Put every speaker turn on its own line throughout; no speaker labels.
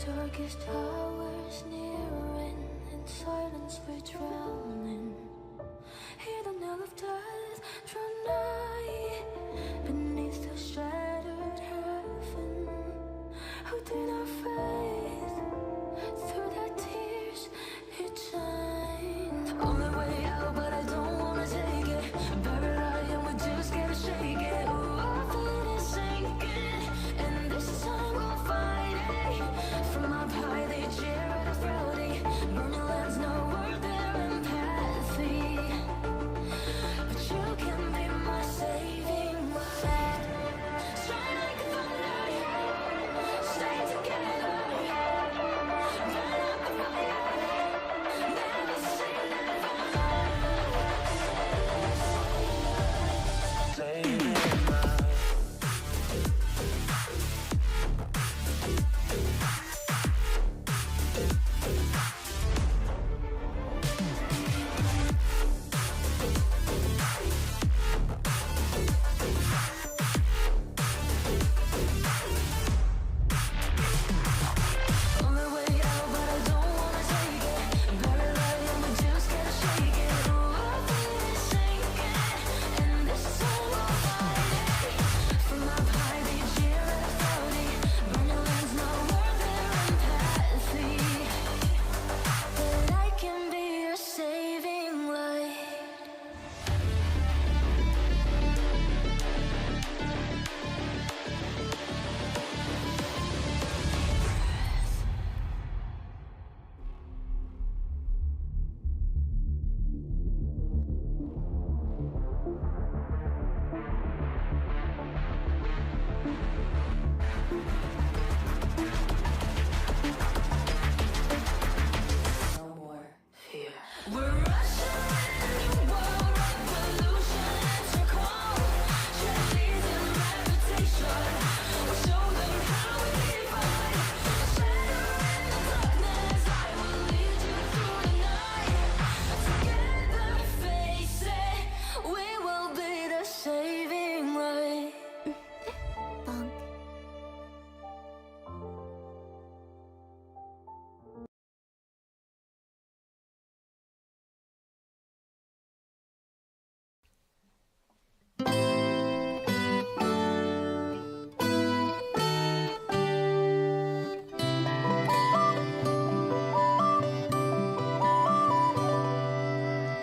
Darkest hours nearing, in silence we're drowning. Hear the knell of death draw nigh beneath the shattered heaven. Who did our faith through the tears it shines. Only way out, but I don't wanna take it. Buried lie and we just gotta shake it. Ooh, our feet is sinking, and this time we'll fight it. From up high they jeer at us rowdy. Burning lands, no word their empathy. But you can be my saving light. Shine like thunder, stay together. Burn up the fire, never say never. Saving light. Only way out, but I don't wanna take it. Buried lie and we just gotta shake it. Ooh, our feet is sinking, and this time we'll fight it. From up high they jeer at us rowdy. Burning lands, no word their empathy. But I can be your saving light. No more fear. We're rushing into world revolution. Answer call, tragedies and reputation. We'll show them how we fight. Shadow in the darkness, I will lead you through the night. Together, face it, we will be the saving light. Bonk.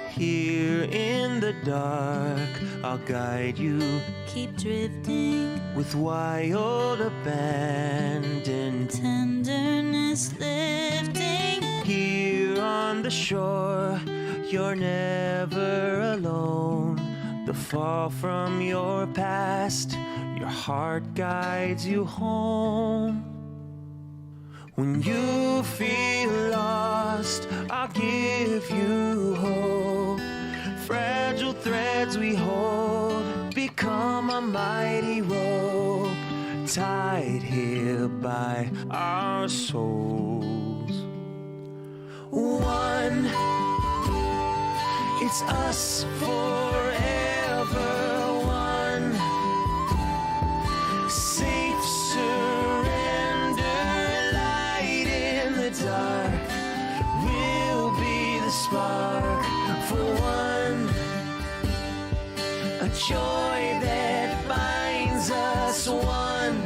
Here in the dark, I'll guide you
Keep drifting,
with wild abandon.
tenderness lifting.
Here on the shore, you're never alone. The fall from your past, your heart guides you home. When you feel lost, I'll give you hope. Fragile threads we hold become a mighty rope, tied here by our souls. One, it's us forever. One, safe surrender, light in the dark. We'll be the spark for one, a joy that binds us. One,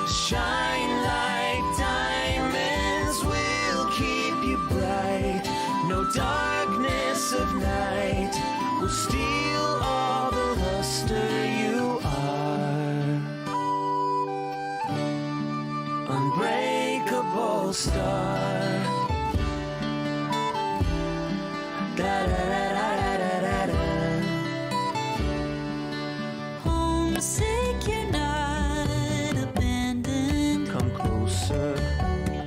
shine like diamonds, we'll keep you bright. No darkness of night will steal all the luster you are. Unbreakable star. Da da da da da da da.
Homesick, you're not abandoned.
Come closer,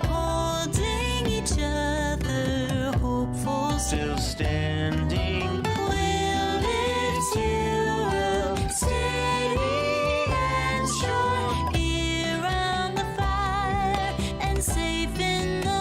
Holding each other, hopeful.
still standing.
We'll lift you up, steady and sure. Here around the fire and safe in the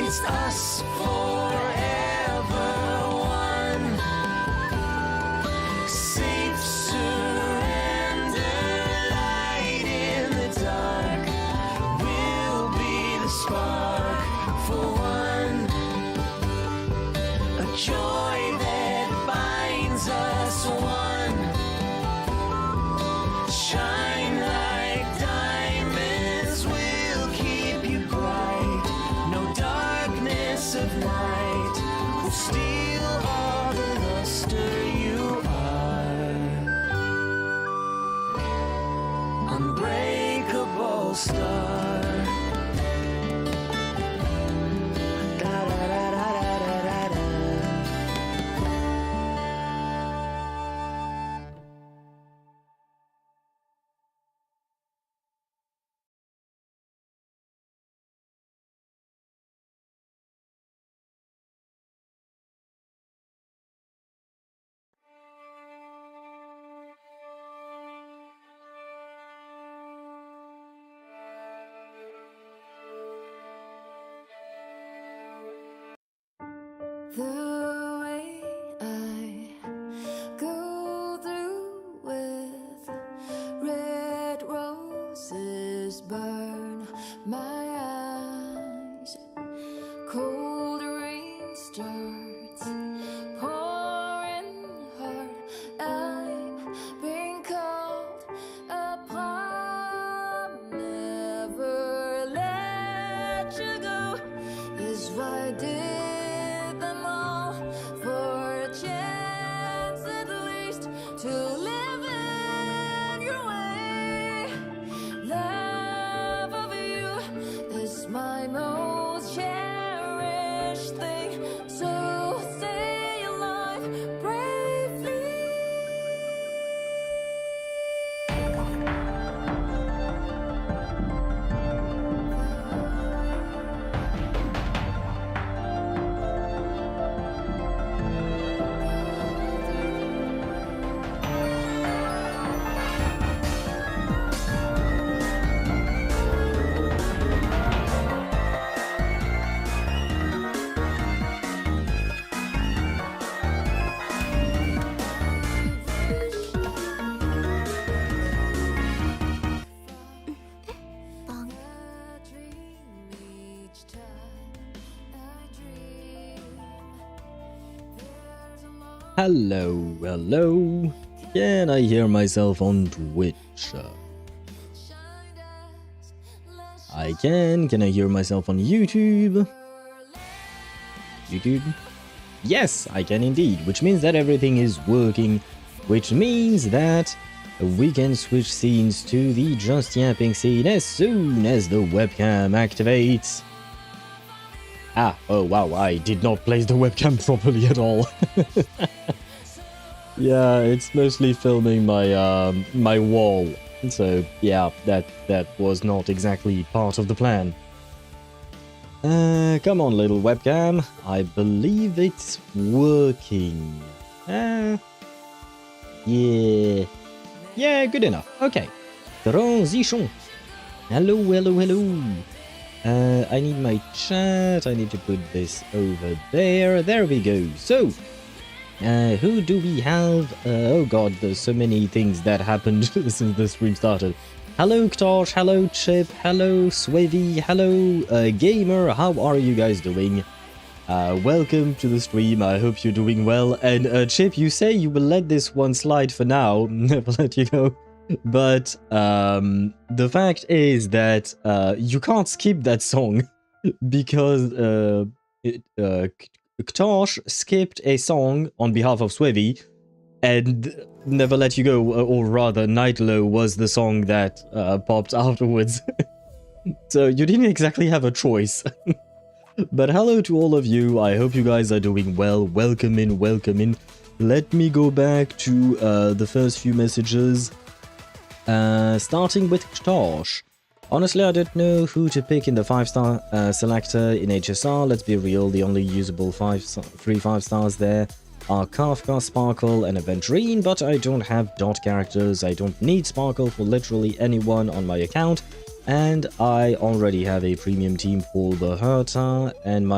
It's us forever one. Safe surrender, light in the dark. We'll be the spark for one. A joy that binds us one. Shine like diamonds, we'll keep you bright. No darkness of night will steal all the luster you are. Unbreakable star. Da-da-da-da-da-da-da.
The way I go through with red roses burn my eyes. Cold rain starts pouring hard. I'm being called upon. Never let you go is why I did them all for a chance at least to live in your way. Love of you is my most cherished thing. So stay alive bravely.
Hello, hello. Can I hear myself on Twitch? I can. Can I hear myself on YouTube? YouTube? Yes, I can indeed, which means that everything is working, which means that we can switch scenes to the just yapping scene as soon as the webcam activates. Ah, oh wow, I did not place the webcam properly at all. Yeah, it's mostly filming my my wall, so yeah, that was not exactly part of the plan. Come on, little webcam. I believe it's working. Yeah, good enough. Okay, transition. Hello, hello, hello. I need my chat. I need to put this over there. There we go. So, who do we have? Oh god, there's so many things that happened since the stream started. Hello Ktosh, hello Chip, hello Swavy, hello Gamer, how are you guys doing? Welcome to the stream, I hope you're doing well. And Chip, you say you will let this one slide for now, never let you go. But the fact is that you can't skip that song because Ktosh skipped a song on behalf of Swevy and Never Let You Go, or rather Nightlow was the song that popped afterwards. So you didn't exactly have a choice. But hello to all of you, I hope you guys are doing well. Welcome in, welcome in. Let me go back to the first few messages. Starting with Ktosh. Honestly, I don't know who to pick in the 5-star selector in HSR. Let's be real, the only usable 3 5-stars there are Kafka, Sparkle, and Aventurine, but I don't have dot characters. I don't need Sparkle for literally anyone on my account, and I already have a premium team for the Herta and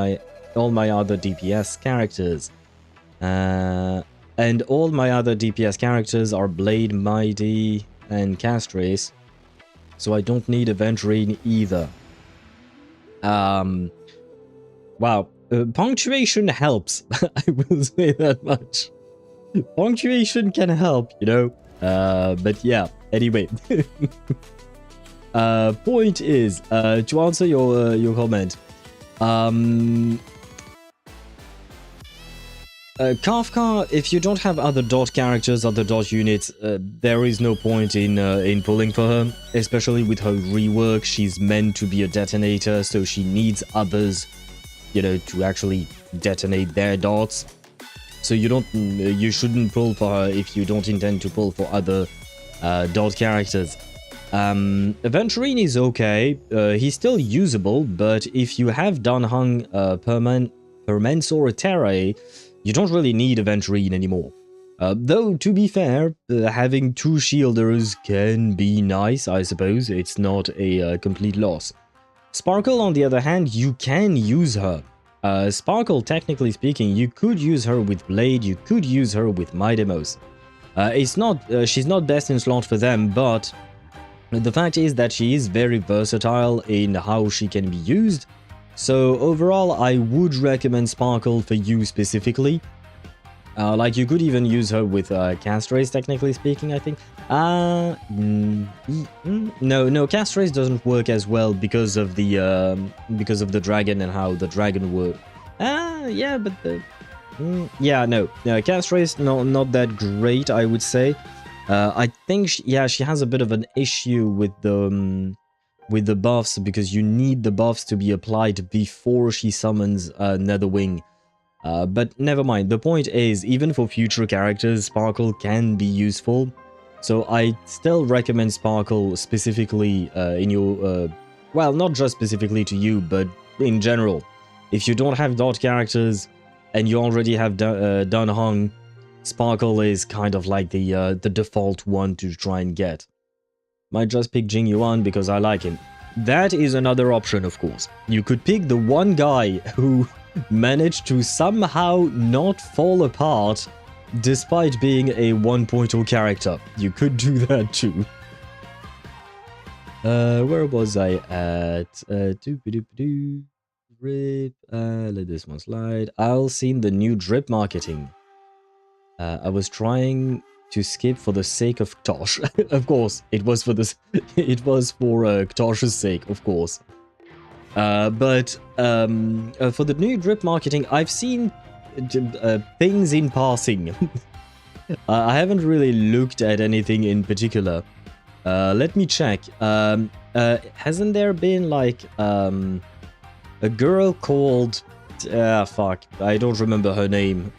all my other DPS characters. And all my other DPS characters are Blade, Mighty, and Castrace, so I don't need Aventurine either. Wow, punctuation helps. I will say that much. Punctuation can help, you know. But yeah, anyway. Point is, to answer your comment, Kafka, if you don't have other dot characters, other dot units, there is no point in pulling for her, especially with her rework. She's meant to be a detonator, so she needs others, you know, to actually detonate their dots. So you shouldn't pull for her if you don't intend to pull for other dot characters. Aventurine is okay, he's still usable, but if you have Danheng, Permensor, or Terrae, you don't really need Aventurine anymore. Though, to be fair, having 2 shielders can be nice, I suppose. It's not a complete loss. Sparkle, on the other hand, you can use her. Sparkle, technically speaking, you could use her with Blade, you could use her with Midemos. She's not best in slot for them, but the fact is that she is very versatile in how she can be used. So overall, I would recommend Sparkle for you specifically. Like, you could even use her with Castrace, technically speaking, I think. No, Castrace doesn't work as well because of the dragon and how the dragon works. Yeah, but Castrace, not that great, I would say. I think she has a bit of an issue with the buffs, because you need the buffs to be applied before she summons Netherwing. But never mind, the point is, even for future characters, Sparkle can be useful. So I still recommend Sparkle specifically in your... well, not just specifically to you, but in general. If you don't have dot characters and you already have Danheng, Sparkle is kind of like the default one to try and get. Might just pick Qingming because I like him. That is another option, of course. You could pick the one guy who managed to somehow not fall apart despite being a 1.0 character. You could do that too. Where was I at? Drip. Let this one slide. I'll see the new drip marketing. I was trying to skip for the sake of Ktosh. Of course, it was for Ktosh's sake, of course. But for the new drip marketing, I've seen things in passing. I haven't really looked at anything in particular. Let me check. Hasn't there been like a girl called... fuck, I don't remember her name.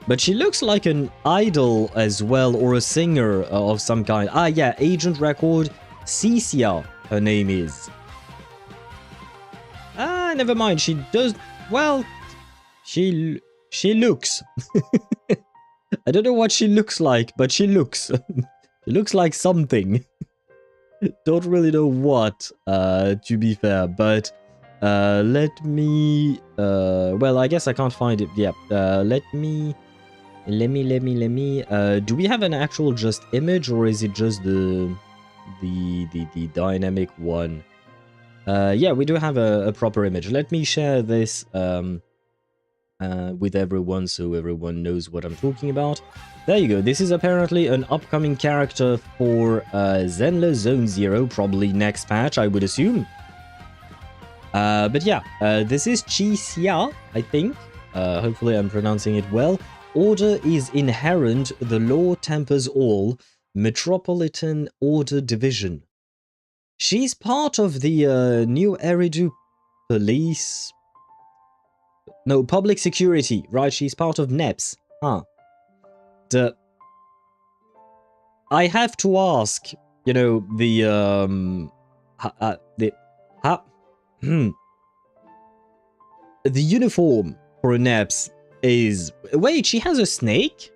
But she looks like an idol as well, or a singer of some kind. Yeah, Agent Record Cisia, her name is. Never mind, she does... Well, she looks. I don't know what she looks like, but she looks. She looks like something. Don't really know what, to be fair, but... let me... well, I guess I can't find it. Yeah, let me... do we have an actual just image, or is it just the dynamic one? Yeah, we do have a proper image. Let me share this with everyone so everyone knows what I'm talking about. There you go. This is apparently an upcoming character for Zenless Zone Zero, probably next patch, I would assume. But yeah, this is Cisia, I think. Hopefully I'm pronouncing it well. Order is inherent, the law tempers all. Metropolitan Order Division. She's part of the new Eridu police... No, public security, right? She's part of NEPS. Huh. I have to ask, you know, the uniform for NEPS is... Wait, she has a snake?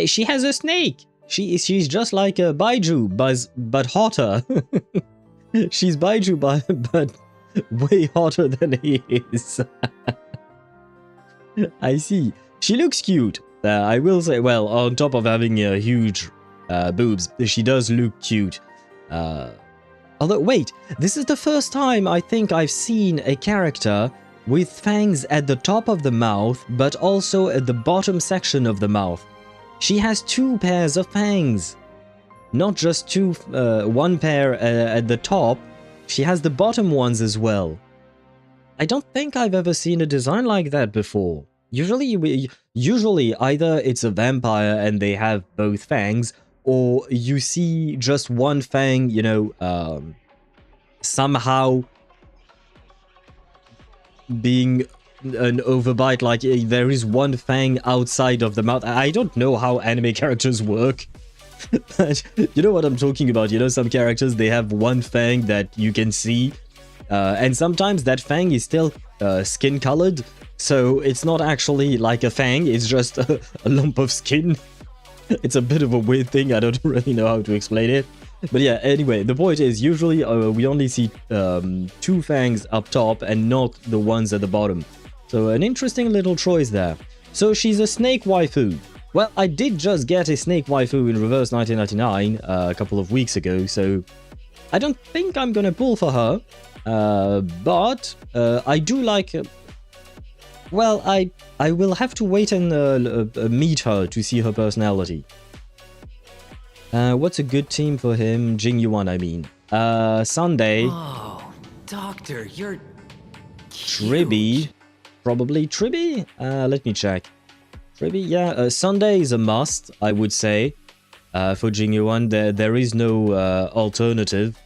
She has a snake! She's just like a Baiju, but hotter. She's Baiju, but way hotter than he is. I see. She looks cute. I will say, well, on top of having huge boobs, she does look cute. Although, wait, this is the first time I think I've seen a character with fangs at the top of the mouth, but also at the bottom section of the mouth. She has 2 pairs of fangs. Not just two, one pair at the top, she has the bottom ones as well. I don't think I've ever seen a design like that before. Usually either it's a vampire and they have both fangs, or you see just one fang, you know, somehow being an overbite, like there is one fang outside of the mouth. I don't know how anime characters work, but you know what I'm talking about. You know, some characters, they have one fang that you can see, and sometimes that fang is still skin colored, so it's not actually like a fang, it's just a lump of skin. It's a bit of a weird thing, I don't really know how to explain it. But yeah, anyway, the point is, usually we only see 2 fangs up top and not the ones at the bottom. So an interesting little choice there. So she's a snake waifu. Well, I did just get a snake waifu in Reverse 1999 a couple of weeks ago, so I don't think I'm gonna pull for her. But I do like... well, I will have to wait and meet her to see her personality. What's a good team for him? Qingming, I mean. Sunday.
Oh, Doctor, you're
Tribby. Probably Tribby? Let me check. Tribby, yeah. Sunday is a must, I would say. For Qingming, there is no alternative.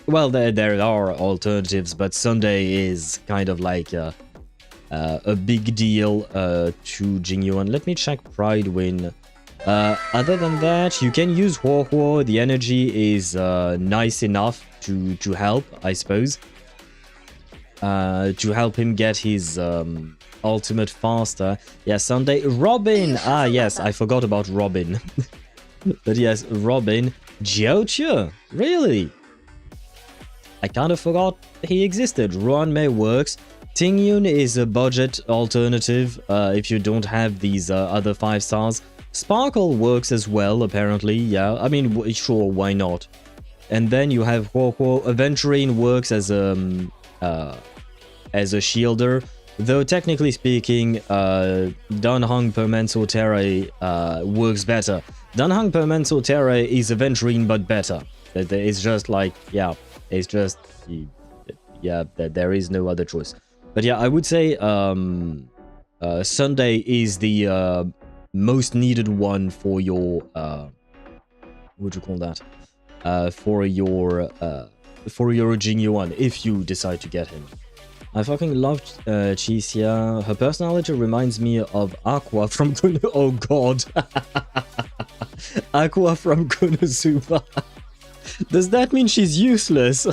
Well, there are alternatives, but Sunday is kind of like a big deal to Qingming. Let me check Pride Win. Other than that, you can use HoYoVerse. The energy is nice enough to help, I suppose. To help him get his ultimate faster. Yeah, Sunday. Robin! Ah, yes, I forgot about Robin. But yes, Robin. Jiaoque! Really? I kind of forgot he existed. Ruanmei works. Tingyun is a budget alternative if you don't have these other 5 stars. Sparkle works as well, apparently, yeah. I mean, sure, why not? And then you have HoYoVerse. Aventurine works as a shielder, though technically speaking, Danheng Permanso Terre works better. Danheng Permanso Terre is Aventurine, but better. It's just like, yeah, it's just, yeah, there is no other choice. But yeah, I would say Sunday is the most needed one for your what would you call that? For your Qingming, if you decide to get him. I fucking loved Chisia. Her personality reminds me of Aqua from oh god. Aqua from Konosuba. Does that mean she's useless?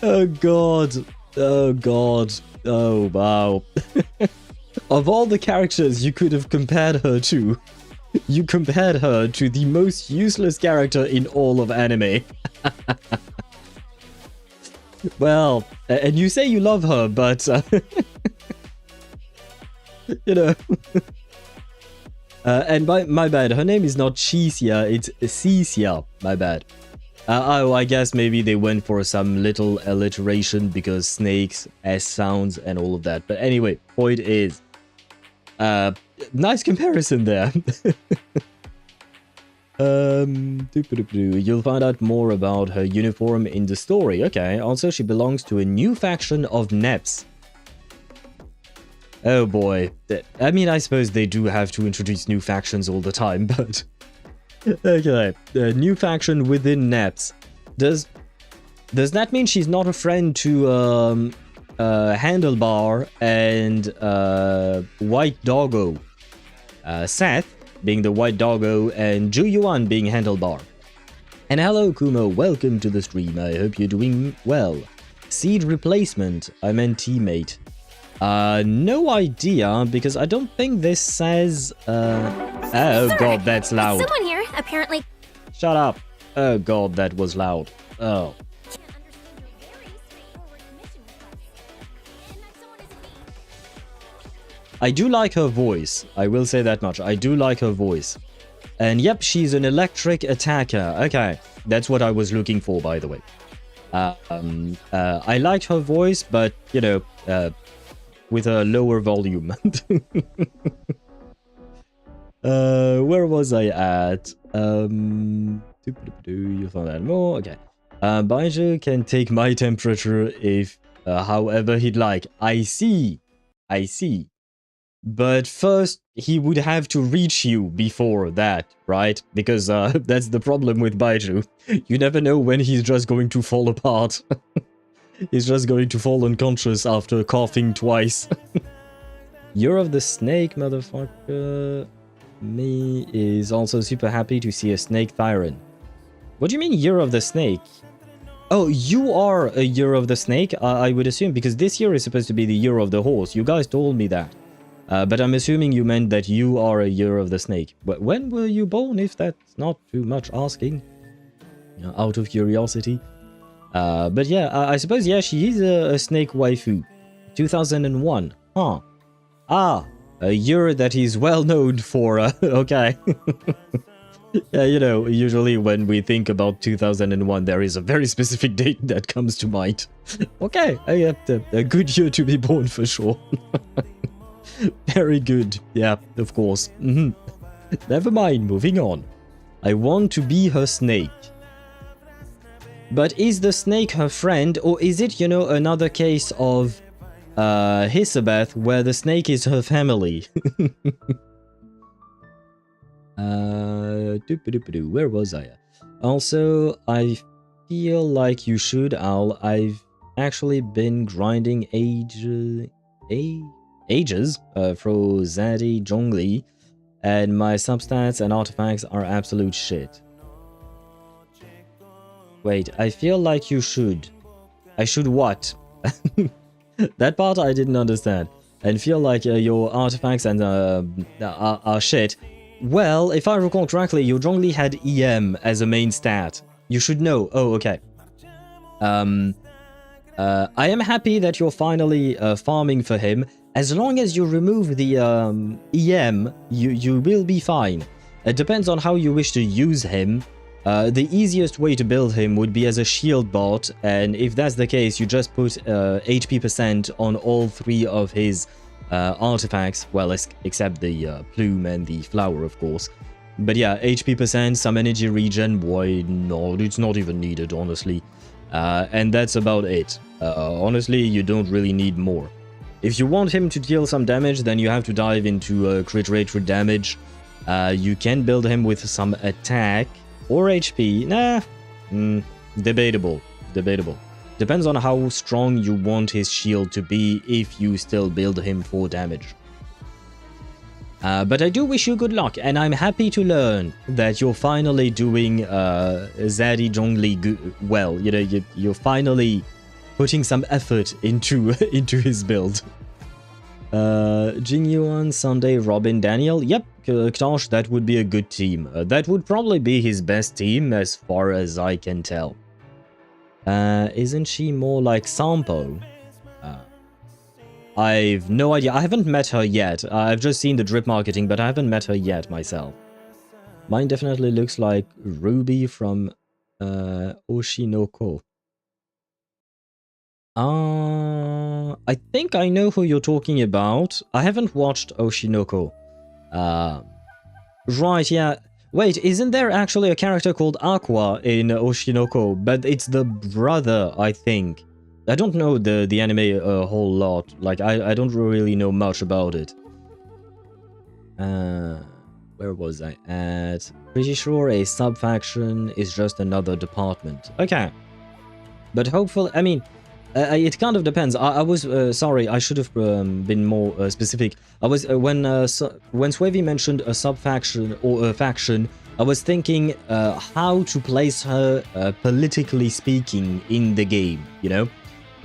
Oh god. Oh god. Oh wow. Of all the characters you could have compared her to, you compared her to the most useless character in all of anime. Well, and you say you love her, but you know. And my bad, her name is not Chisia, it's Cisia, my bad. Oh, I guess maybe they went for some little alliteration because snakes, S sounds, and all of that. But anyway, point is, nice comparison there. You'll find out more about her uniform in the story. Okay, also she belongs to a new faction of Neps. Oh boy. I mean, I suppose they do have to introduce new factions all the time, but... Okay, new faction within Neps. Does that mean she's not a friend to Handlebar and White Doggo? Seth being the White Doggo and Yixuan being Handlebar. And hello Kumo, welcome to the stream. I hope you're doing well. Seed replacement, I meant teammate. No idea, because I don't think this says Oh
Sir,
god, that's loud.
Someone here, apparently.
Shut up. Oh god, that was loud. Oh.
Can't understand your very straightforward mission request. And that someone is me.
I do like her voice. I will say that much. I do like her voice. And yep, she's an electric attacker. Okay, that's what I was looking for, by the way. I liked her voice, but, you know, with a lower volume. Where was I at? You found out more? Okay. Baiju can take my temperature if, however he'd like. I see. I see. But first, he would have to reach you before that, right? Because that's the problem with Baiju. You never know when he's just going to fall apart. He's just going to fall unconscious after coughing twice. Year of the Snake, motherfucker. Me is also super happy to see a snake Thyron. What do you mean, Year of the Snake? Oh, you are a Year of the Snake, I would assume, because this year is supposed to be the Year of the Horse. You guys told me that. But I'm assuming you meant that you are a Year of the Snake. But when were you born, if that's not too much asking? You know, out of curiosity. But yeah, I suppose, yeah, she is a snake waifu. 2001. Huh. Ah, a year that is well known for, okay. Yeah, you know, usually when we think about 2001, there is a very specific date that comes to mind. Okay, a good year to be born for sure. Very good. Yeah, of course. Never mind, moving on. I want to be her snake. But is the snake her friend, or is it, you know, another case of Hisabeth where the snake is her family? Where was I? Also, I feel like you should, Al. I've actually been grinding ages for Zaddy Zhongli, and my substats and artifacts are absolute shit. Wait, I feel like you should. I should what? That part I didn't understand. And feel like your artifacts and are shit. Well, if I recall correctly, you Zhongli had EM as a main stat. You should know. Oh, okay. I am happy that you're finally farming for him. As long as you remove the EM, you will be fine. It depends on how you wish to use him. The easiest way to build him would be as a shield bot, and if that's the case, you just put HP percent on all 3 of his artifacts, well, except the plume and the flower, of course. But yeah, HP percent, some energy regen, why not? It's not even needed, honestly. And that's about it. Honestly, you don't really need more. If you want him to deal some damage, then you have to dive into crit rate for damage. You can build him with some attack or HP. Nah, debatable. Depends on how strong you want his shield to be if you still build him for damage. But I do wish you good luck, and I'm happy to learn that you're finally doing Zaddy Zhongli well. You know, you're finally putting some effort into his build. Yixuan, Sunday, Robin, Daniel. Yep, Ktosh, that would be a good team. That would probably be his best team as far as I can tell. Isn't she more like Sampo? I've no idea. I haven't met her yet. I've just seen the drip marketing, but I haven't met her yet myself. Mine definitely looks like Ruby from Oshinoko. I think I know who you're talking about. I haven't watched Oshinoko. Right, yeah. Wait, isn't there actually a character called Aqua in Oshinoko? But it's the brother, I think. I don't know the anime a whole lot. Like, I don't really know much about it. Where was I at? Pretty sure a sub-faction is just another department. Okay. But hopefully, I mean, it kind of depends. I was, sorry, I should have been more specific. I was, when Swavi mentioned a sub-faction or a faction, I was thinking how to place her politically speaking in the game, you know?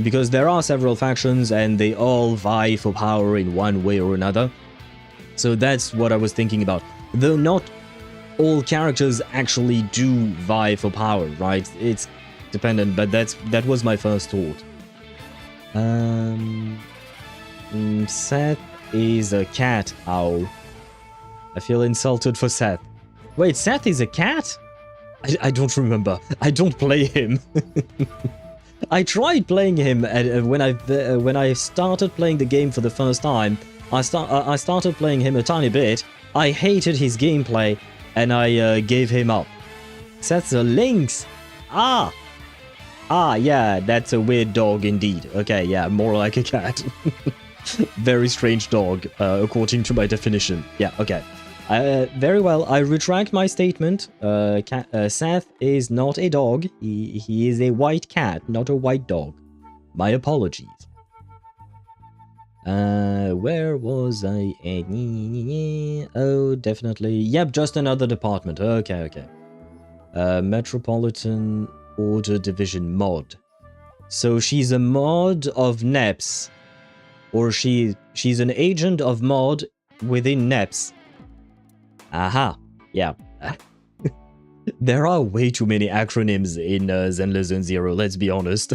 Because there are several factions and they all vie for power in one way or another. So that's what I was thinking about. Though not all characters actually do vie for power, right? It's dependent, but that was my first thought. Seth is a cat owl. I feel insulted for Seth. Wait, Seth is a cat? I don't remember. I don't play him. I tried playing him when I started playing the game for the first time. I started playing him a tiny bit. I hated his gameplay, and I gave him up. Seth's a lynx. Ah, yeah, that's a weird dog indeed. Okay, yeah, more like a cat. Very strange dog, according to my definition. Yeah, okay. Very well, I retract my statement. Seth is not a dog. He is a white cat, not a white dog. My apologies. Where was I? Oh, definitely. Yep, just another department. Okay. Metropolitan Order Division mod. So she's a mod of NEPS. Or she's an agent of mod within NEPS. Aha, yeah. There are way too many acronyms in Zenless Zone Zero, let's be honest.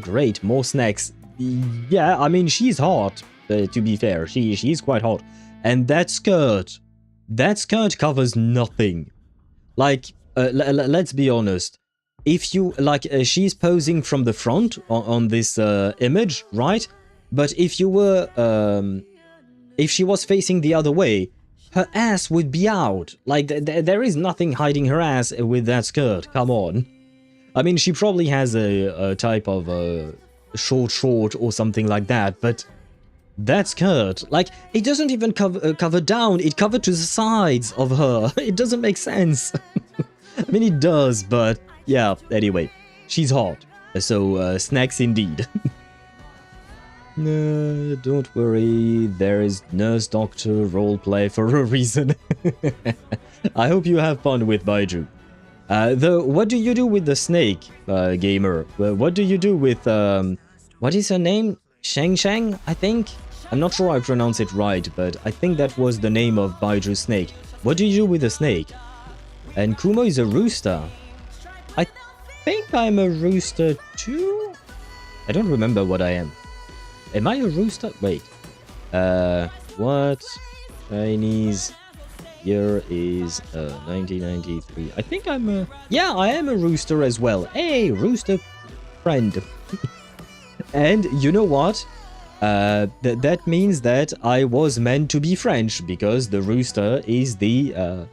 Great, more snacks. Yeah, I mean, she's hot, to be fair. She's quite hot. And that skirt covers nothing. Like, let's be honest. If you, like, she's posing from the front on this image, right? But if you were, if she was facing the other way, her ass would be out. Like, there is nothing hiding her ass with that skirt. Come on. I mean, she probably has a type of short or something like that, but that skirt, like, it doesn't even cover down. It covered to the sides of her. It doesn't make sense. I mean, it does, but yeah, anyway, she's hot. So, snacks indeed. No, don't worry, there is nurse doctor roleplay for a reason. I hope you have fun with Baiju. Though, what do you do with the snake, gamer? What do you do with, what is her name? Shang, I think? I'm not sure I pronounce it right, but I think that was the name of Baiju's snake. What do you do with the snake? And Kumo is a rooster. I think I'm a rooster too? I don't remember what I am. Am I a rooster? Wait. What? Chinese year is 1993. I think I'm a... Yeah, I am a rooster as well. Hey, rooster friend. And you know what? That means that I was meant to be French, because the rooster is the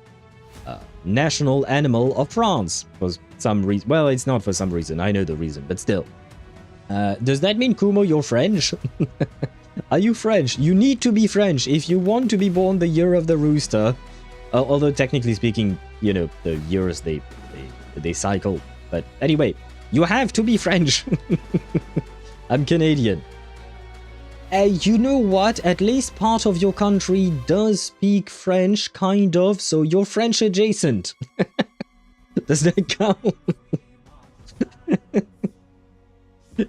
national animal of France. For some reason. Well, it's not for some reason. I know the reason, but still. Does that mean, Kumo, you're French? Are you French? You need to be French if you want to be born the year of the rooster. Although, technically speaking, you know, the years, they cycle. But anyway, you have to be French. I'm Canadian. You know what? At least part of your country does speak French, kind of, so you're French adjacent. Does that count?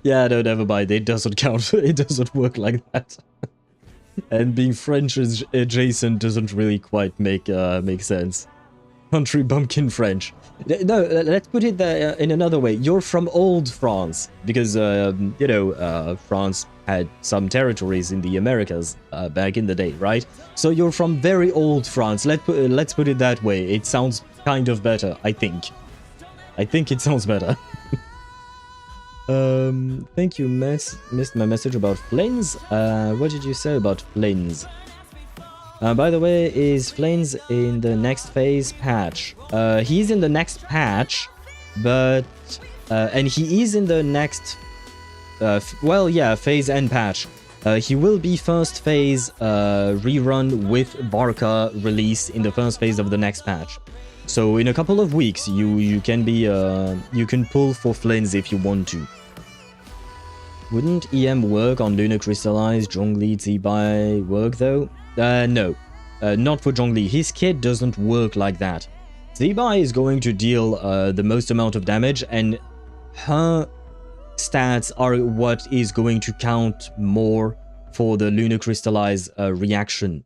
Yeah, no, never mind. It doesn't count. It doesn't work like that. And being French adjacent doesn't really quite make sense. Country bumpkin French. No, let's put it in another way. You're from old France, because you know, France had some territories in the Americas back in the day, right? So you're from very old France. Let's put it that way. It sounds kind of better, I think. I think it sounds better. Thank you, missed my message about Flins. What did you say about Flins? By the way, is Flins in the next phase patch? He's in the next patch, but... and he is in the next... well, yeah, phase and patch. He will be first phase rerun with Barca release in the first phase of the next patch. So in a couple of weeks, you can be you can pull for Flins if you want to. Wouldn't EM work on Lunar Crystallized? Zhongli Zibai work though? No, not for Zhongli. His kit doesn't work like that. Zibai is going to deal the most amount of damage, and her stats are what is going to count more for the Lunar Crystallize reaction.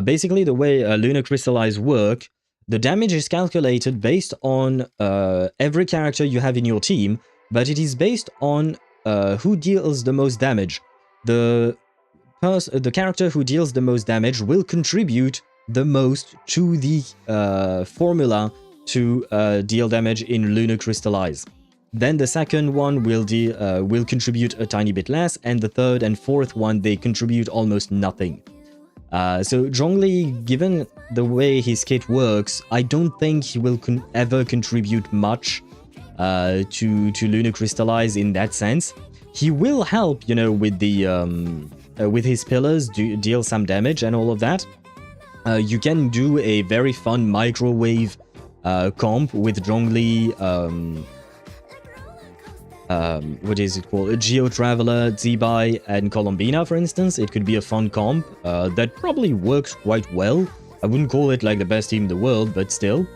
Basically, the way Lunar Crystallize work, the damage is calculated based on every character you have in your team, but it is based on who deals the most damage. The character who deals the most damage will contribute the most to the formula to deal damage in Lunar Crystallize. Then the second one will contribute a tiny bit less, and the third and fourth one, they contribute almost nothing. So Zhongli, given the way his kit works, I don't think he will ever contribute much to Lunar Crystallize in that sense. He will help, you know, with the with his pillars, deal some damage and all of that. You can do a very fun microwave comp with Zhongli, what is it called? A Geo Traveler, Zibai, and Colombina, for instance. It could be a fun comp that probably works quite well. I wouldn't call it like the best team in the world, but still.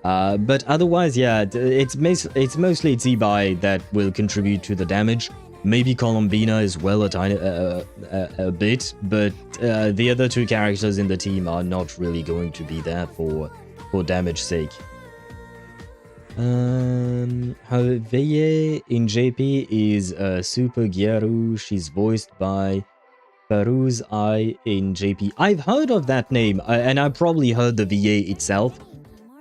But otherwise, yeah, it's mostly Zibai that will contribute to the damage. Maybe Colombina as well a bit, but the other two characters in the team are not really going to be there for damage sake. Haywire in JP is Super Gyaru. She's voiced by Faruz I in JP. I've heard of that name, and I probably heard the VA itself.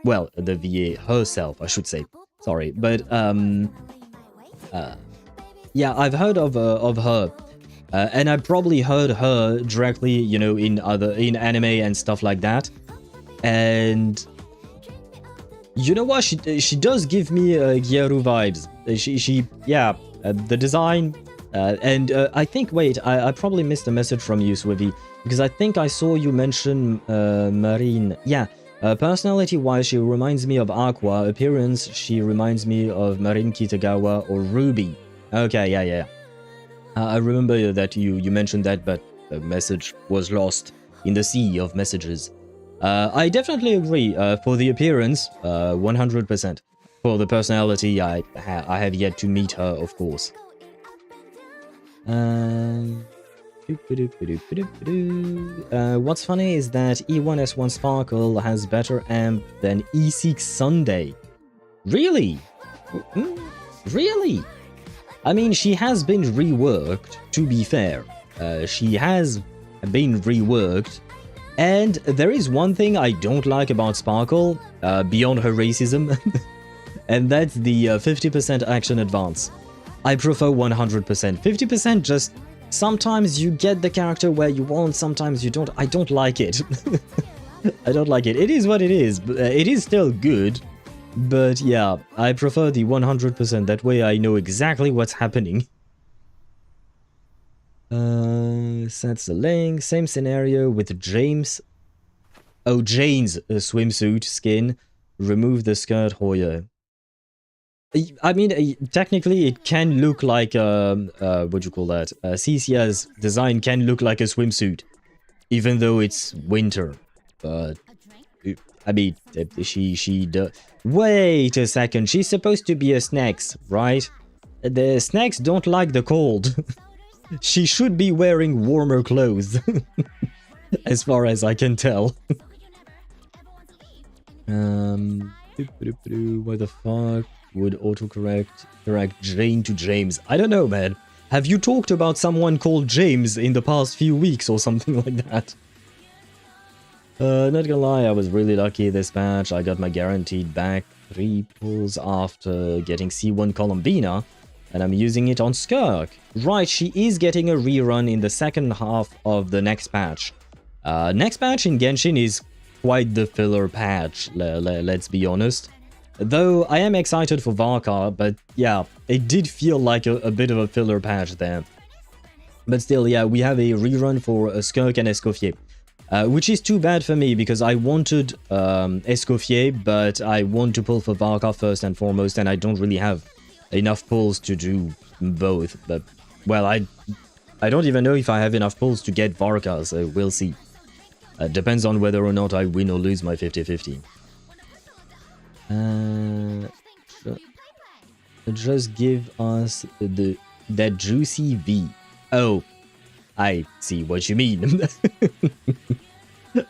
Well, the VA herself, I should say. Sorry, but yeah, I've heard of her, and I probably heard her directly, you know, in anime and stuff like that. And you know what? She does give me Gyaru vibes. The design, and I think. Wait, I probably missed a message from you, Swivi, because I think I saw you mention Marine. Yeah, personality-wise, she reminds me of Aqua. Appearance, she reminds me of Marine Kitagawa or Ruby. Okay, yeah. I remember that you mentioned that, but the message was lost in the sea of messages. I definitely agree. For the appearance, 100%. For the personality, I have yet to meet her, of course. What's funny is that E1S1 Sparkle has better amp than E6 Sunday. Really? Really? I mean, she has been reworked, to be fair. She has been reworked. And there is one thing I don't like about Sparkle, beyond her racism, and that's the 50% action advance. I prefer 100%. 50% just, sometimes you get the character where you want, sometimes you don't. I don't like it. I don't like it. It is what it is. It is still good, but yeah, I prefer the 100%. That way I know exactly what's happening. That's the link. Same scenario with James. Oh, Jane's swimsuit skin. Remove the skirt, Hoya. I mean, technically it can look like what do you call that? Cecia's design can look like a swimsuit, even though it's winter. But I mean, she wait a second. She's supposed to be a snacks, right? The snacks don't like the cold. She should be wearing warmer clothes, as far as I can tell. Why the fuck would correct Jane to James? I don't know, man. Have you talked about someone called James in the past few weeks or something like that? Not gonna lie, I was really lucky this patch. I got my guaranteed back 3 pulls after getting C1 Colombina, and I'm using it on Skirk. Right, she is getting a rerun in the second half of the next patch. Next patch in Genshin is quite the filler patch, let's be honest. Though I am excited for Varka, but yeah, it did feel like a bit of a filler patch there. But still, yeah, we have a rerun for Skirk and Escoffier. Which is too bad for me, because I wanted Escoffier, but I want to pull for Varka first and foremost, and I don't really have enough pulls to do both. But, well, I don't even know if I have enough pulls to get Varka, so we'll see. Depends on whether or not I win or lose my 50-50. Just give us that juicy V. Oh, I see what you mean.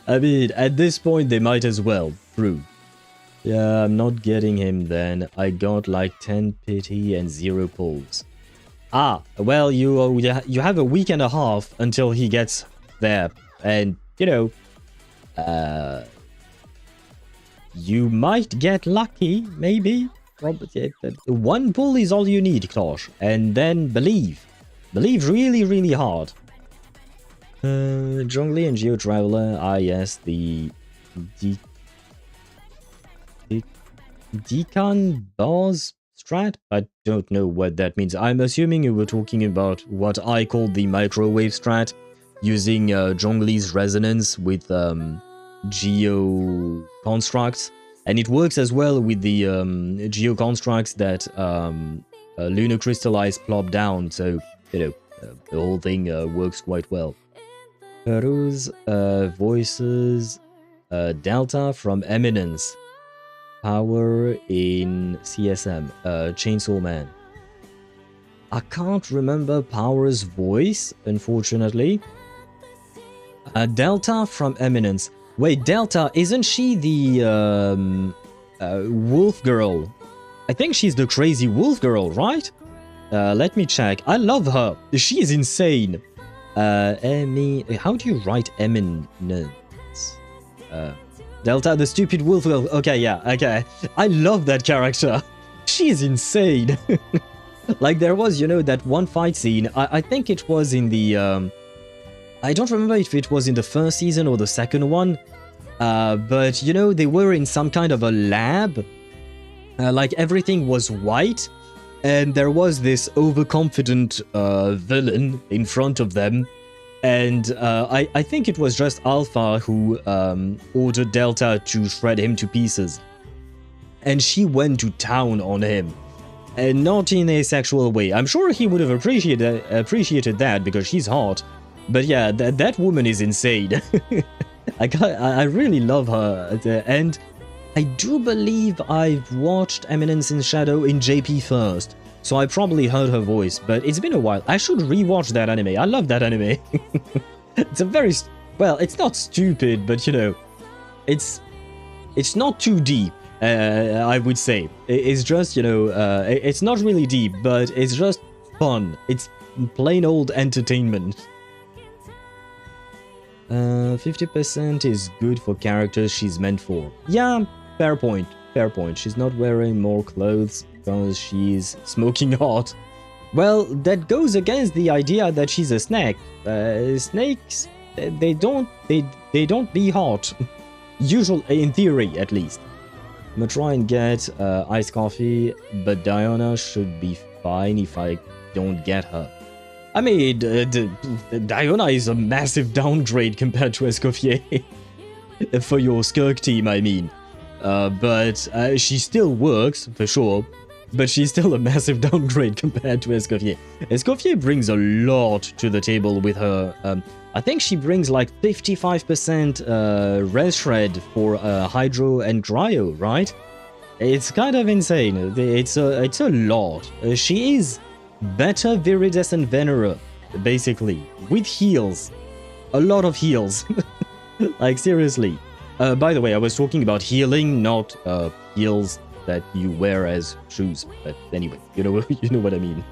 I mean, at this point, they might as well. True. Yeah, I'm not getting him then. I got like 10 pity and 0 pulls. Ah, well, you have a week and a half until he gets there. And, you know, you might get lucky, maybe. Probably. 1 pull is all you need, Klosh. And then believe. Believe really, really hard. Zhongli and Geo Traveler. Ah, yes, the Deacon Bars strat? I don't know what that means. I'm assuming you were talking about what I call the microwave strat, using Zhongli's resonance with geo constructs. And it works as well with the geo constructs that Lunar Crystallize plop down. So, you know, the whole thing works quite well. Peru's voices Delta from Eminence. Power in CSM. Chainsaw Man. I can't remember Power's voice, unfortunately. Delta from Eminence. Wait, Delta, isn't she the wolf girl? I think she's the crazy wolf girl, right? Let me check. I love her. She is insane. How do you write Eminence? Delta, the stupid wolf girl. Okay, yeah, okay. I love that character. She is insane. Like, there was, you know, that one fight scene. I think it was in the... I don't remember if it was in the first season or the second one. But, you know, they were in some kind of a lab. Like, everything was white. And there was this overconfident villain in front of them. And I think it was just Alpha who ordered Delta to shred him to pieces. And she went to town on him. And not in a sexual way. I'm sure he would have appreciated that because she's hot. But yeah, that woman is insane. I really love her. And I do believe I've watched Eminence in Shadow in JP first. So I probably heard her voice, but it's been a while. I should rewatch that anime. I love that anime. It's a very... Well, it's not stupid, but you know, it's not too deep, I would say. It's just, you know, it's not really deep, but it's just fun. It's plain old entertainment. 50% is good for characters she's meant for. Yeah, fair point. Fair point. She's not wearing more clothes because she's smoking hot. Well, that goes against the idea that she's a snake. Snakes, they don't be hot. Usually, in theory, at least. I'm gonna try and get iced coffee, but Diana should be fine if I don't get her. I mean, Diana is a massive downgrade compared to Escoffier. For your Skirk team, I mean. But she still works, for sure. But she's still a massive downgrade compared to Escoffier. Escoffier brings a lot to the table with her. I think she brings like 55% res shred for hydro and cryo, right? It's kind of insane. It's a lot. She is better Viridescent Venera, basically, with heals. A lot of heals. Like, seriously. By the way, I was talking about healing, not heels that you wear as shoes. But anyway, you know what I mean.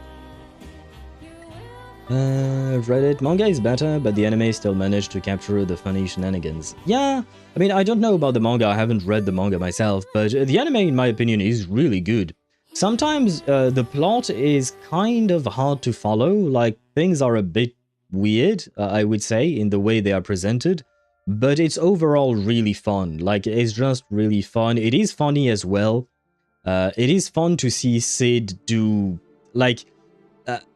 Reddit, manga is better, but the anime still managed to capture the funny shenanigans. Yeah, I mean, I don't know about the manga, I haven't read the manga myself, but the anime, in my opinion, is really good. Sometimes the plot is kind of hard to follow, like, things are a bit weird, I would say, in the way they are presented. But it's overall really fun. Like, it's just really fun. It is funny as well. It is fun to see Sid do, like,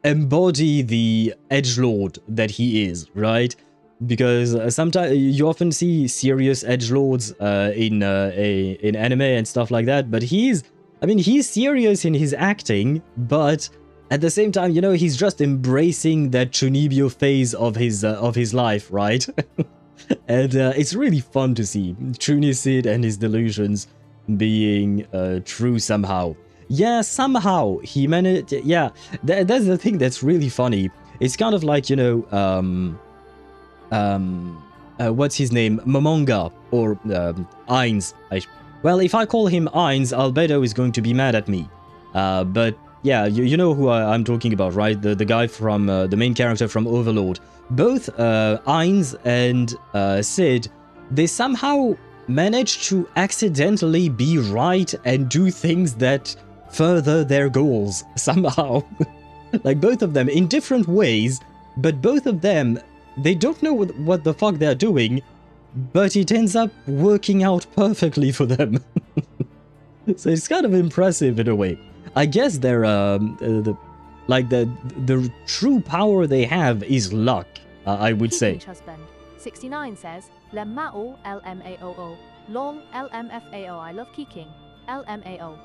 embody the edgelord that he is, right? Because sometimes you often see serious edgelords in anime and stuff like that. But he's serious in his acting, but at the same time, you know, he's just embracing that Chunibyo phase of his life, right? And it's really fun to see Chuni Sid and his delusions being true somehow. Yeah, somehow he managed. Yeah, that's the thing that's really funny. It's kind of like, you know, what's his name? Momonga or Ainz. Well, if I call him Ainz, Albedo is going to be mad at me. But yeah, you know who I'm talking about, right? The guy from the main character from Overlord. Both Ainz and Sid, they somehow manage to accidentally be right and do things that further their goals somehow. Like both of them in different ways, but both of them, they don't know what the fuck they're doing, but it ends up working out perfectly for them. So it's kind of impressive in a way. I guess they're the true power they have is luck, I would say.
Keeping husband. 69 says, Lemmao LMAOO. Lol LMFAO. I love Keeking. LMAO.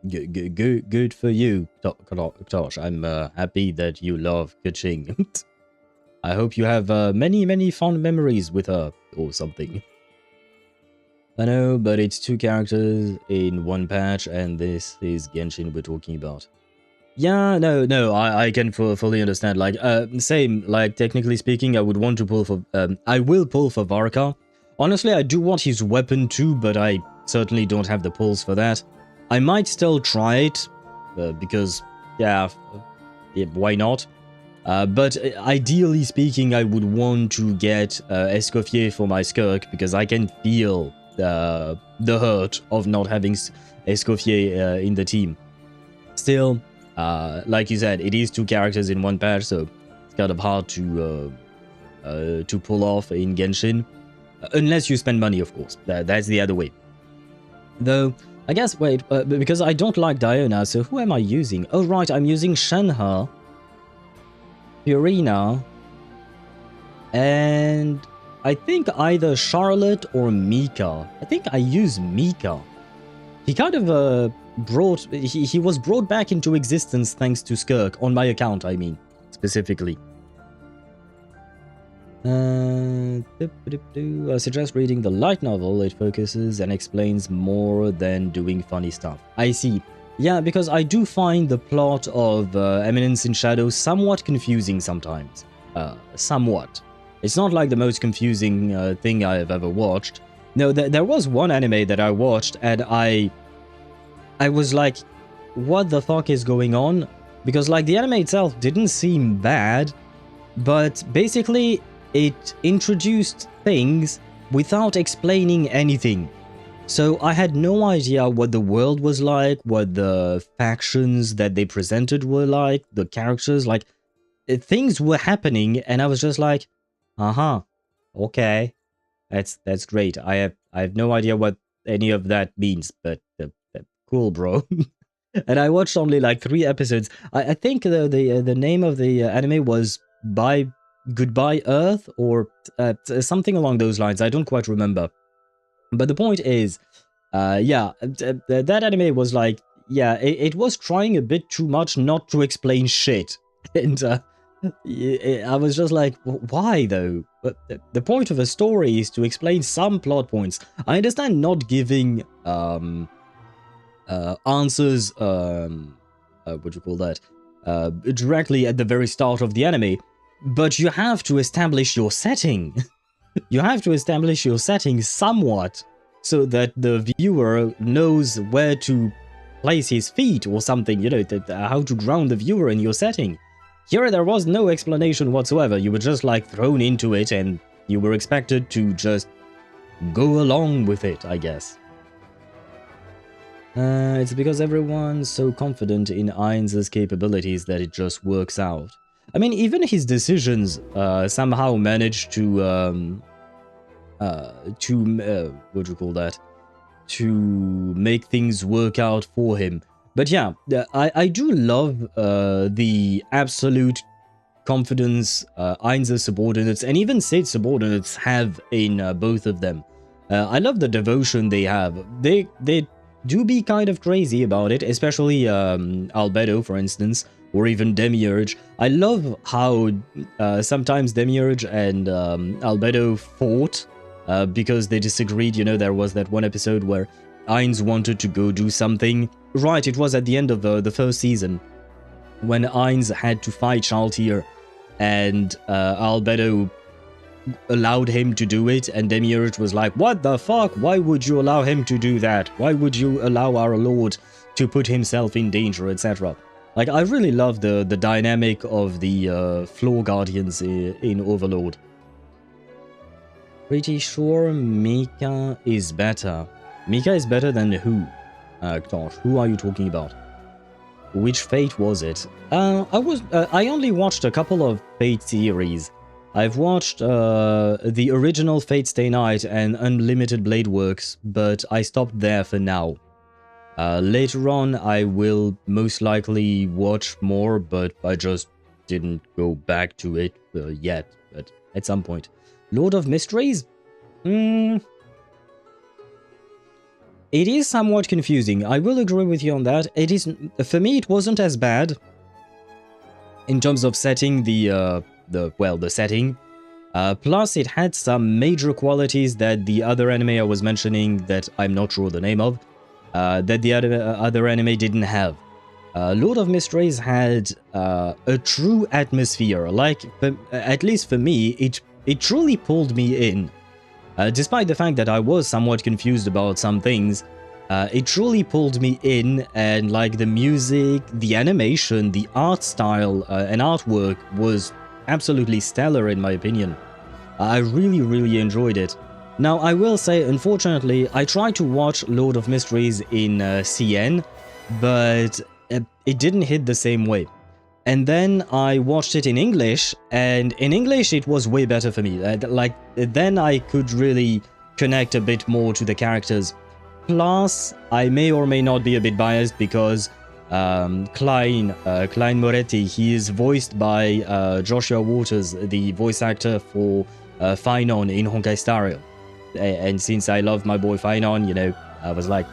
Good for you, Tosh. I'm happy that you love Qing. I hope you have many fond memories with her or something. I know, but it's 2 characters in 1 patch, and this is Genshin we're talking about. Yeah, no, I can fully understand. Like, same. Like, technically speaking, I would want to pull for. I will pull for Varka. Honestly, I do want his weapon too, but I certainly don't have the pulls for that. I might still try it, because, yeah, why not? But ideally speaking, I would want to get Escoffier for my Skirk, because I can feel the hurt of not having Escoffier in the team. Still, like you said, it is 2 characters in 1 patch, so it's kind of hard to pull off in Genshin. Unless you spend money, of course. That's the other way. Though, I guess, wait, because I don't like Diona, so who am I using? Oh, right, I'm using Shenhe, Fiorina, and I think either Charlotte or Mika. I think I use Mika. He kind of he was brought back into existence thanks to Skirk, on my account, I mean, specifically. I suggest reading the light novel. It focuses and explains more than doing funny stuff. I see. Yeah, because I do find the plot of Eminence in Shadow somewhat confusing sometimes. Somewhat. It's not like the most confusing thing I have ever watched. No, there was one anime that I watched and I was like, what the fuck is going on? Because like the anime itself didn't seem bad, but basically it introduced things without explaining anything. So I had no idea what the world was like, what the factions that they presented were like, the characters, like things were happening and I was just like, okay, that's great. I have no idea what any of that means, but cool, bro. And I watched only like 3 episodes. I think the name of the anime was Goodbye Earth or something along those lines. I don't quite remember. But the point is, yeah, that anime was like, yeah, it was trying a bit too much not to explain shit. And I was just like, why though? But the point of a story is to explain some plot points. I understand not giving answers, what do you call that, directly at the very start of the anime, but you have to establish your setting. You have to establish your setting somewhat so that the viewer knows where to place his feet or something, you know, how to ground the viewer in your setting. Here there was no explanation whatsoever. You were just like thrown into it and you were expected to just go along with it, I guess. It's because everyone's so confident in Ainz's capabilities that it just works out. I mean, even his decisions somehow managed to what do you call that? To make things work out for him. But yeah, I do love the absolute confidence Ainz's subordinates and even Sid's subordinates have in both of them. I love the devotion they have. They do be kind of crazy about it, especially Albedo, for instance, or even Demiurge. I love how sometimes Demiurge and Albedo fought because they disagreed. You know, there was that one episode where Ainz wanted to go do something. Right, it was at the end of the first season. when Ainz had to fight Shaltir and Albedo allowed him to do it, and Demiurge was like, what the fuck? Why would you allow him to do that? Why would you allow our lord to put himself in danger, etc.? Like, I really love the dynamic of the floor guardians in Overlord. Pretty sure Mika is better. Mika is better than who? Gosh, who are you talking about? Which Fate was it? I only watched a couple of Fate series. I've watched the original Fate Stay Night and Unlimited Blade Works, but I stopped there for now. Later on, I will most likely watch more, but I just didn't go back to it yet, but at some point. Lord of Mysteries? It is somewhat confusing. I will agree with you on that. It is, for me, it wasn't as bad in terms of setting the setting. Plus, it had some major qualities that the other anime I was mentioning that I'm not sure the name of, that the other anime didn't have. Lord of Mysteries had a true atmosphere. Like, at least for me, it truly pulled me in. Despite the fact that I was somewhat confused about some things, it truly pulled me in, and like the music, the animation, the art style, and artwork was absolutely stellar in my opinion. I really enjoyed it. Now, I will say, unfortunately, I tried to watch Lord of Mysteries in CN, but it didn't hit the same way. And then I watched it in English, and in English it was way better for me. Like, then I could really connect a bit more to the characters. Plus, I may or may not be a bit biased because Klein Moretti, he is voiced by Joshua Waters, the voice actor for Phaethon in Honkai Star Rail. And since I love my boy Phaethon, you know, I was like,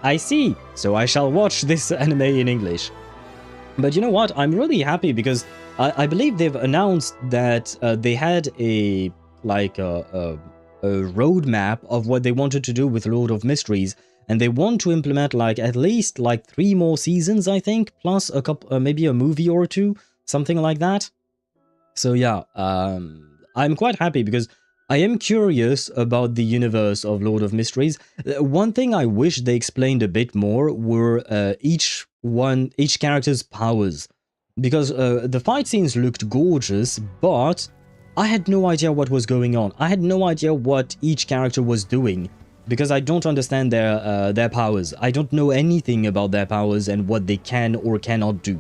I see, so I shall watch this anime in English. But you know what, I'm really happy because I believe they've announced that they had a roadmap of what they wanted to do with Lord of Mysteries, and they want to implement like at least like 3 more seasons, I think, plus a couple, maybe a movie or two, something like that. So yeah, I'm quite happy because I am curious about the universe of Lord of Mysteries. One thing I wish they explained a bit more were each character's powers, because the fight scenes looked gorgeous, but I had no idea what was going on. I had no idea what each character was doing, because I don't understand their powers. I don't know anything about their powers and what they can or cannot do.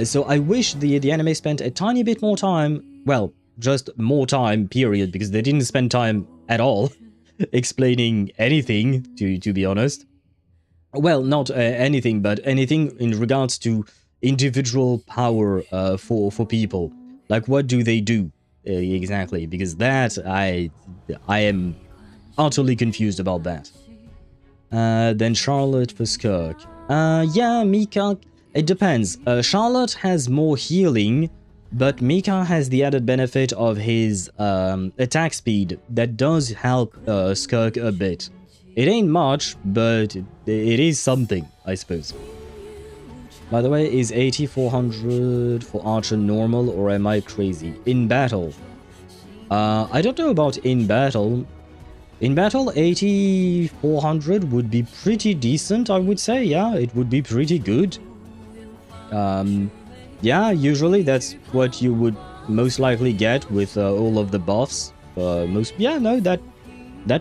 So I wish the anime spent a tiny bit more time, well, just more time, period, because they didn't spend time at all explaining anything, to be honest. Well, not anything, but anything in regards to individual power for people. Like, what do they do exactly? Because that, I am utterly confused about that. Then Charlotte for Skirk. Yeah, Mika, it depends. Charlotte has more healing, but Mika has the added benefit of his attack speed that does help Skirk a bit. It ain't much, but it is something, I suppose. By the way, is 8400 for Archer normal, or am I crazy? In battle. I don't know about in battle. In battle, 8400 would be pretty decent, I would say. Yeah, it would be pretty good. Yeah, usually that's what you would most likely get with all of the buffs. Yeah, no, that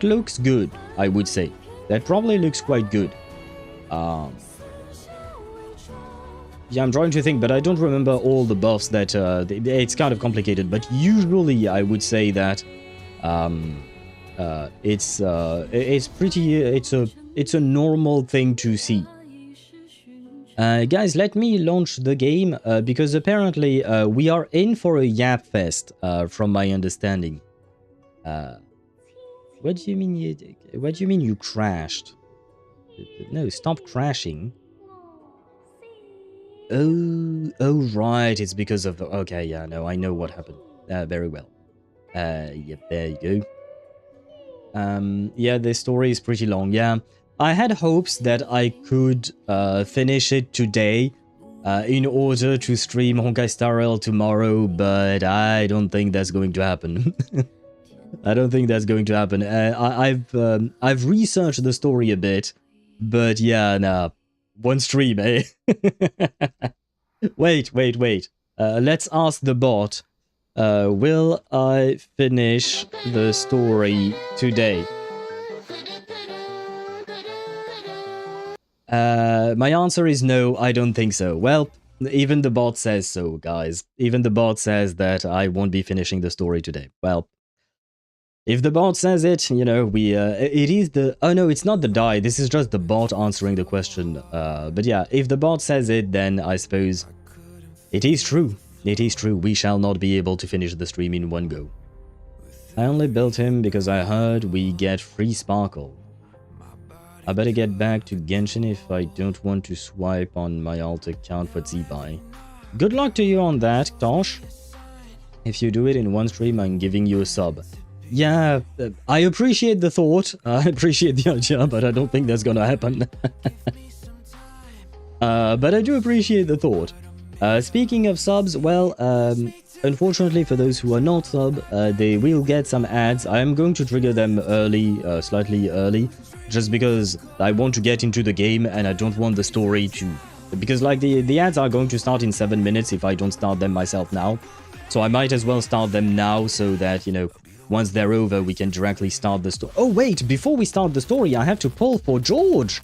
looks good, I would say. That probably looks quite good. Yeah, I'm trying to think, but I don't remember all the buffs that... it's kind of complicated, but usually I would say that it's pretty... It's a normal thing to see. Guys, let me launch the game, because apparently we are in for a Yap Fest, from my understanding. What do you mean you crashed? No, stop crashing. Oh right, it's because of the... Okay, yeah, no, I know what happened. Very well. Yep, there you go. Yeah, the story is pretty long, yeah. I had hopes that I could finish it today, in order to stream Honkai Star Rail tomorrow, but I don't think that's going to happen. I don't think that's going to happen. I've researched the story a bit, but yeah, nah, one stream, eh? Wait. Let's ask the bot. Will I finish the story today? My answer is no, I don't think so. Well, even the bot says so, guys. Even the bot says that I won't be finishing the story today. Well, if the bot says it, you know, it is the... Oh no, it's not the die, this is just the bot answering the question. But yeah, if the bot says it, then I suppose it is true. It is true, we shall not be able to finish the stream in one go. I only built him because I heard we get free sparkle. I better get back to Genshin if I don't want to swipe on my alt account for Zibai. Good luck to you on that, Tosh. If you do it in one stream, I'm giving you a sub. Yeah, I appreciate the thought, I appreciate the idea, but I don't think that's gonna happen. But I do appreciate the thought. Speaking of subs, well, unfortunately for those who are not sub, they will get some ads. I am going to trigger them early, slightly early, just because I want to get into the game and I don't want the story to... Because like the ads are going to start in 7 minutes if I don't start them myself now. So I might as well start them now so that, you know, once they're over we can directly start the story. Oh wait, before we start the story I have to pull for George!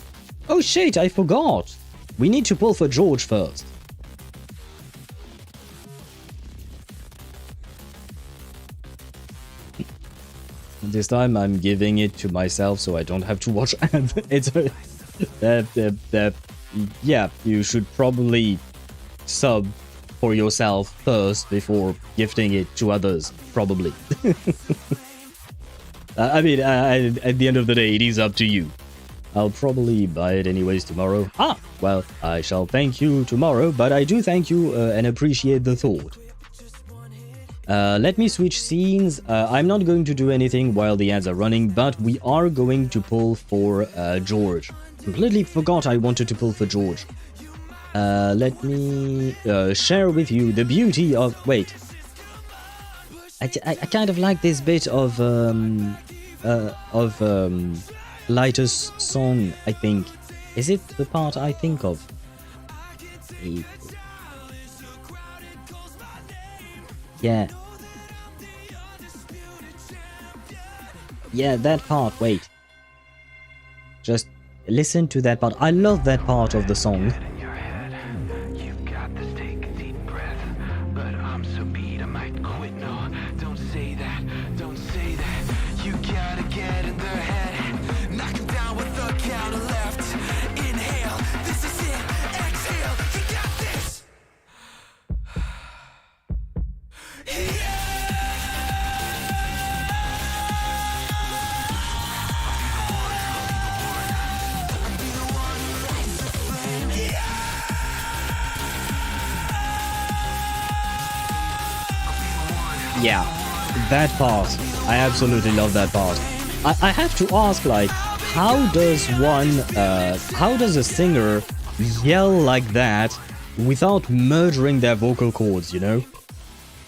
Oh shit, I forgot! We need to pull for George first. This time I'm giving it to myself so I don't have to watch ads. It's yeah, you should probably sub for yourself first before gifting it to others, probably. I mean, at the end of the day, it is up to you. I'll probably buy it anyways tomorrow. Ah, well, I shall thank you tomorrow, but I do thank you and appreciate the thought. Let me switch scenes. I'm not going to do anything while the ads are running, but we are going to pull for George. Completely forgot I wanted to pull for George. Let me share with you the beauty of... Wait. I kind of like this bit of Lighter's song, I think. Is it the part I think of? Yeah. Yeah, that part, wait. Just listen to that part. I love that part of the song. Yeah, that part. I absolutely love that part. I have to ask, like, how does a singer yell like that without murdering their vocal cords, you know?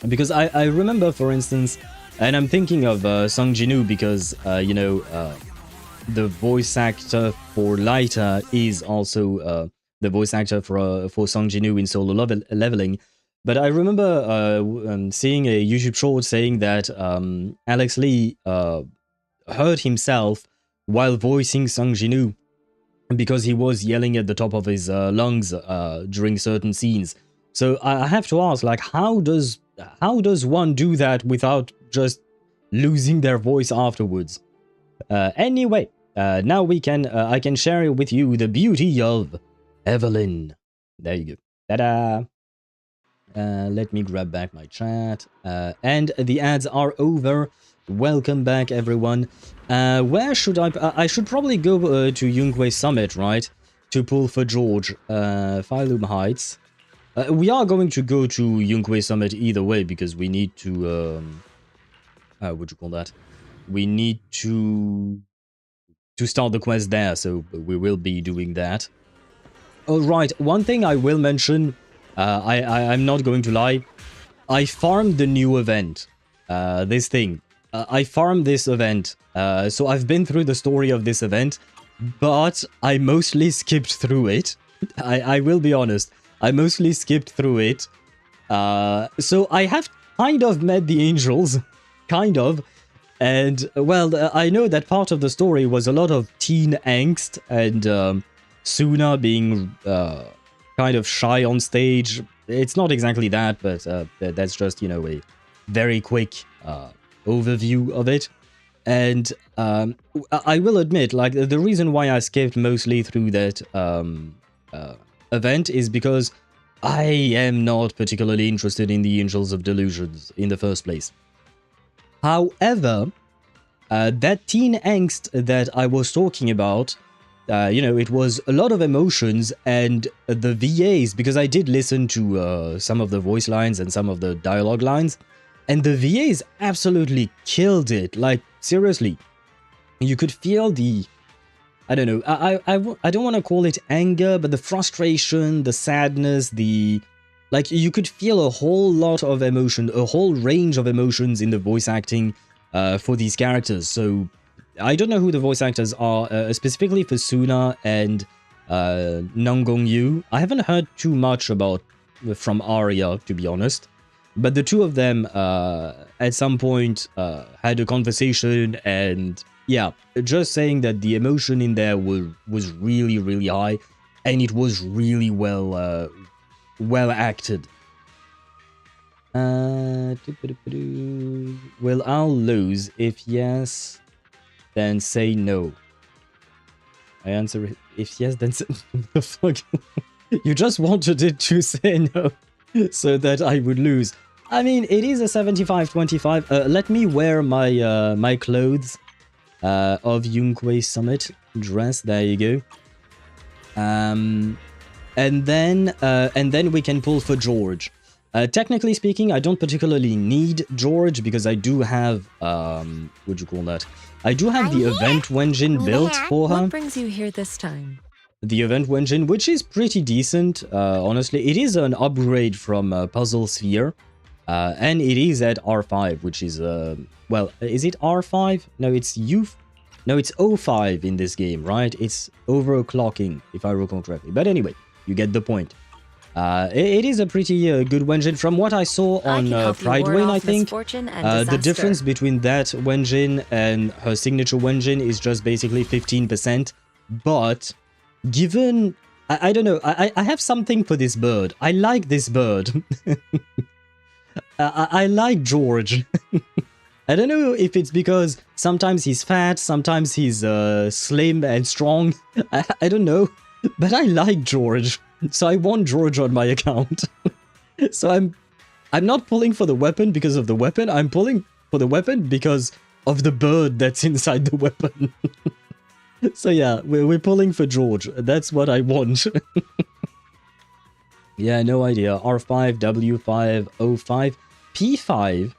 Because I remember, for instance, and I'm thinking of Sung Jin-woo because, you know, the voice actor for Lighter is also the voice actor for Sung Jin-woo in Solo Leveling. But I remember seeing a YouTube short saying that Alex Lee hurt himself while voicing Sung Jin-woo because he was yelling at the top of his lungs during certain scenes. So I have to ask, like, how does one do that without just losing their voice afterwards? Anyway, now I can share with you the beauty of Evelyn. There you go. Ta-da! Let me grab back my chat. And the ads are over. Welcome back, everyone. Where should I should probably go to Yungwei Summit, right? To pull for George. Phylum Heights. We are going to go to Yungwei Summit either way because we need to... what do you call that? We need to start the quest there, so we will be doing that. Oh, right. One thing I will mention, I'm not going to lie. I farmed the new event. This thing. I farmed this event. So I've been through the story of this event, but I mostly skipped through it. I will be honest. I mostly skipped through it. So I have kind of met the angels. Kind of. And, well, I know that part of the story was a lot of teen angst and Sunna being kind of shy on stage. It's not exactly that, but that's just, you know, a very quick overview of it. And I will admit, like, the reason why I skipped mostly through that event is because I am not particularly interested in the Angels of Delusions in the first place. However, that teen angst that I was talking about, you know, it was a lot of emotions, and the VAs, because I did listen to some of the voice lines and some of the dialogue lines, and the VAs absolutely killed it. Like, seriously, you could feel the, I don't know, I don't want to call it anger, but the frustration, the sadness, like, you could feel a whole lot of emotion, a whole range of emotions in the voice acting for these characters. So I don't know who the voice actors are, specifically for Sunna and Nangong Yu. I haven't heard too much from Aria, to be honest. But the two of them at some point had a conversation, and yeah, just saying that the emotion in there was really, really high, and it was really well acted. Well, I'll lose. If yes, then say no. I answer if yes, then say the fuck. You just wanted it to say no so that I would lose. I mean, it is a 75-25. Let me wear my my clothes of Yunquei Summit dress. There you go. And then we can pull for George. Technically speaking, I don't particularly need George because I do have what do you call that? I do have the event engine built for her.
What brings you here this time?
The event engine, which is pretty decent, honestly. It is an upgrade from Puzzle Sphere, and it is at R5, which is well, is it R5? No, it's No, it's 05 in this game, right? It's overclocking, if I recall correctly. But anyway, you get the point. It is a pretty good engine. From what I saw on Pridewin, I think, the difference between that engine and her signature engine is just basically 15%. But given... I don't know, I have something for this bird. I like this bird. I like George. I don't know if it's because sometimes he's fat, sometimes he's slim and strong. I don't know, but I like George. So I want George on my account. So I'm not pulling for the weapon because of the weapon. I'm pulling for the weapon because of the bird that's inside the weapon. So yeah, we're pulling for George. That's what I want. Yeah, no idea. R5, W5, O5, P5,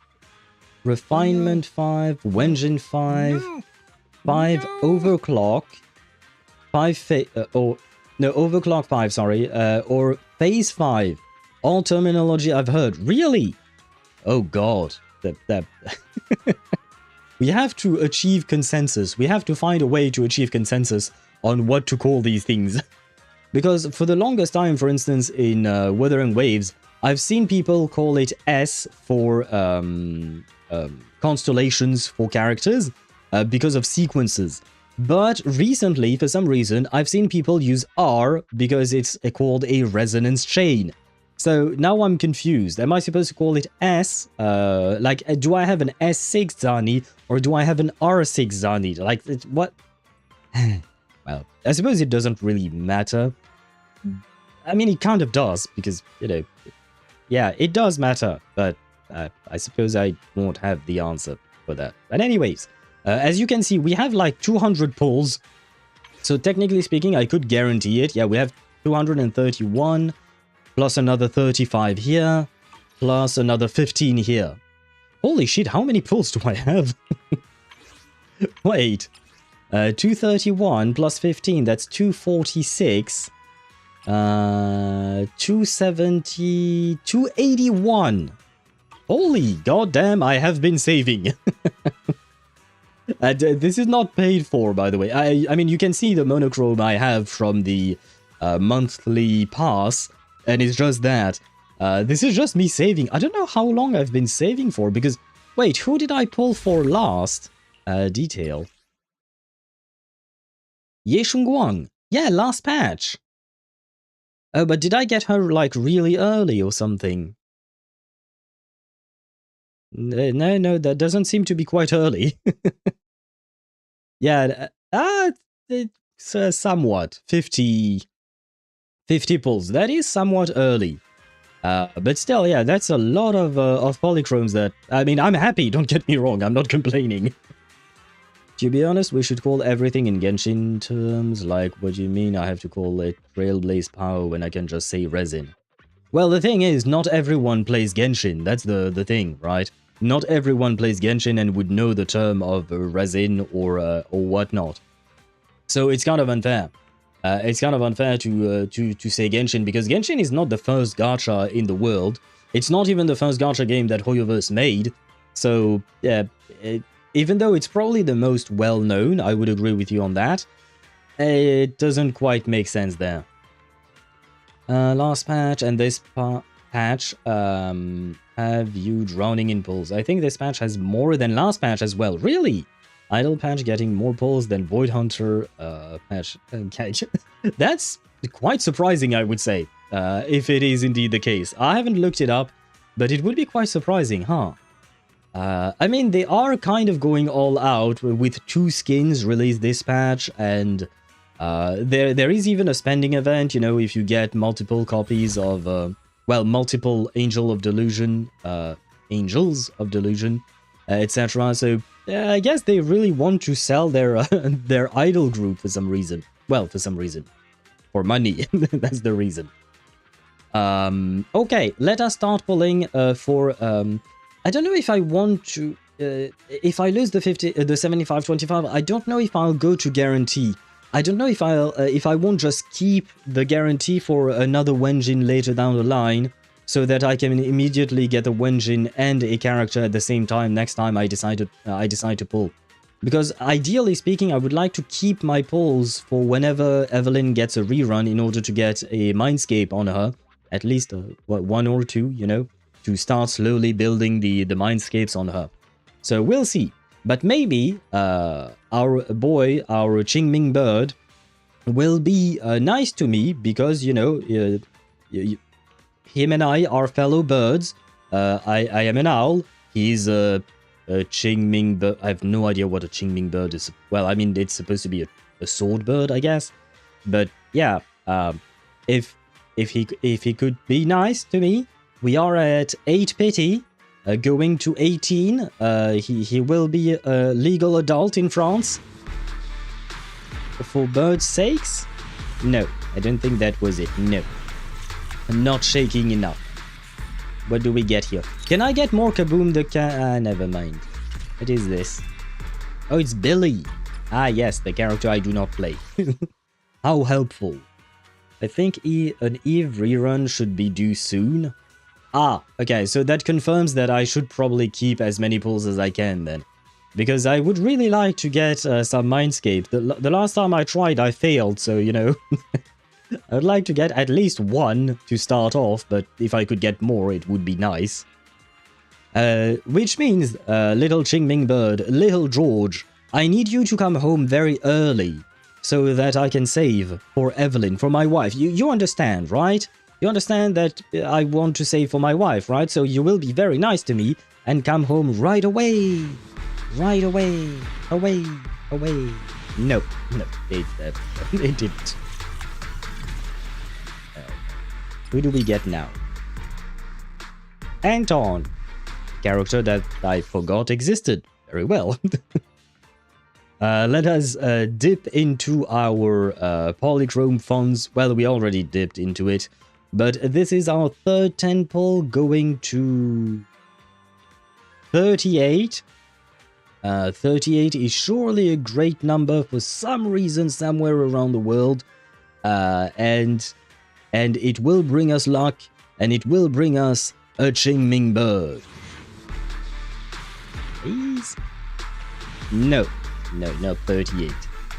Refinement 5, Wenjin 5, 5 Overclock, 5 Overclock 5, sorry, or Phase 5. All terminology I've heard. Really? Oh god. That We have to achieve consensus. We have to find a way to achieve consensus on what to call these things. Because for the longest time, for instance, in Wuthering Waves, I've seen people call it S for constellations for characters because of sequences. But recently, for some reason, I've seen people use R because it's called a resonance chain. So now I'm confused. Am I supposed to call it S? Like, do I have an S6 Zani or do I have an R6 Zani? Like, what? Well, I suppose it doesn't really matter. I mean, it kind of does because, you know, yeah, it does matter. But I suppose I won't have the answer for that. But anyways, as you can see, we have like 200 pulls. So technically speaking, I could guarantee it. Yeah, we have 231. Plus another 35 here, plus another 15 here. Holy shit, how many pulls do I have? Wait, 231 plus 15, that's 246. 270, 281. Holy goddamn, I have been saving. And this is not paid for, by the way. I mean, you can see the monochrome I have from the monthly pass, and it's just that. This is just me saving. I don't know how long I've been saving for, because... Wait, who did I pull for last? Detail. Yixuan. Yeah, last patch. Oh, but did I get her, like, really early or something? No, that doesn't seem to be quite early. Yeah, it's somewhat. 50 pulls. That is somewhat early. But still, yeah, that's a lot of polychromes that... I mean, I'm happy, don't get me wrong, I'm not complaining. To be honest, we should call everything in Genshin terms. Like, what do you mean I have to call it Trailblaze Power when I can just say Resin? Well, the thing is, not everyone plays Genshin, that's the thing, right? Not everyone plays Genshin and would know the term of Resin or whatnot. So it's kind of unfair. It's kind of unfair to say Genshin, because Genshin is not the first gacha in the world. It's not even the first gacha game that HoYoVerse made. So, yeah, even though it's probably the most well-known, I would agree with you on that, it doesn't quite make sense there. Last patch and this patch have you drowning in pulls. I think this patch has more than last patch as well. Really? Idle patch getting more pulls than Void Hunter patch. That's quite surprising, I would say, if it is indeed the case. I haven't looked it up, but it would be quite surprising, huh? I mean, they are kind of going all out with 2 skins released this patch, and there is even a spending event, you know, if you get multiple copies of, well, multiple Angels of Delusion, etc. So, I guess they really want to sell their their idol group for some reason. Well, for some reason. For money. That's the reason. Okay, let us start pulling for... I don't know if I want to... if I lose the 75-25, I don't know if I'll go to guarantee. I don't know if I won't just keep the guarantee for another Wenjin later down the line, so that I can immediately get a Wenjin and a character at the same time next time I decide to pull. Because ideally speaking, I would like to keep my pulls for whenever Evelyn gets a rerun in order to get a Mindscape on her. At least, what, 1 or 2, you know? To start slowly building the Mindscapes on her. So we'll see. But maybe our boy, our Qingming bird, will be nice to me because, you know, him and I are fellow birds. I am an owl. He's a Qingming bird. I have no idea what a Qingming bird is. Well, I mean, it's supposed to be a sword bird, I guess. But yeah, if he could be nice to me. We are at 8 pity, going to 18. He will be a legal adult in France. For birds' sakes? No, I don't think that was it. No. I'm not shaking enough. What do we get here? Can I get more Kaboom the never mind. What is this? Oh, it's Billy. Ah, yes, the character I do not play. How helpful. I think an Eve rerun should be due soon. Ah, okay, so that confirms that I should probably keep as many pulls as I can then. Because I would really like to get some Mindscape. The last time I tried, I failed, so, you know. I would like to get at least 1 to start off, but if I could get more, it would be nice. Which means, little Qingming bird, little George, I need you to come home very early, so that I can save for Evelyn, for my wife. You understand, right? You understand that I want to save for my wife, right? So you will be very nice to me and come home right away. Right away. Away. No, it didn't. Who do we get now? Anton. Character that I forgot existed. Very well. Let us dip into our polychrome funds. Well, we already dipped into it. But this is our third 10 pull, going to 38. 38 is surely a great number for some reason somewhere around the world. And and it will bring us luck, and it will bring us a Qingming bird. Please? No, 38.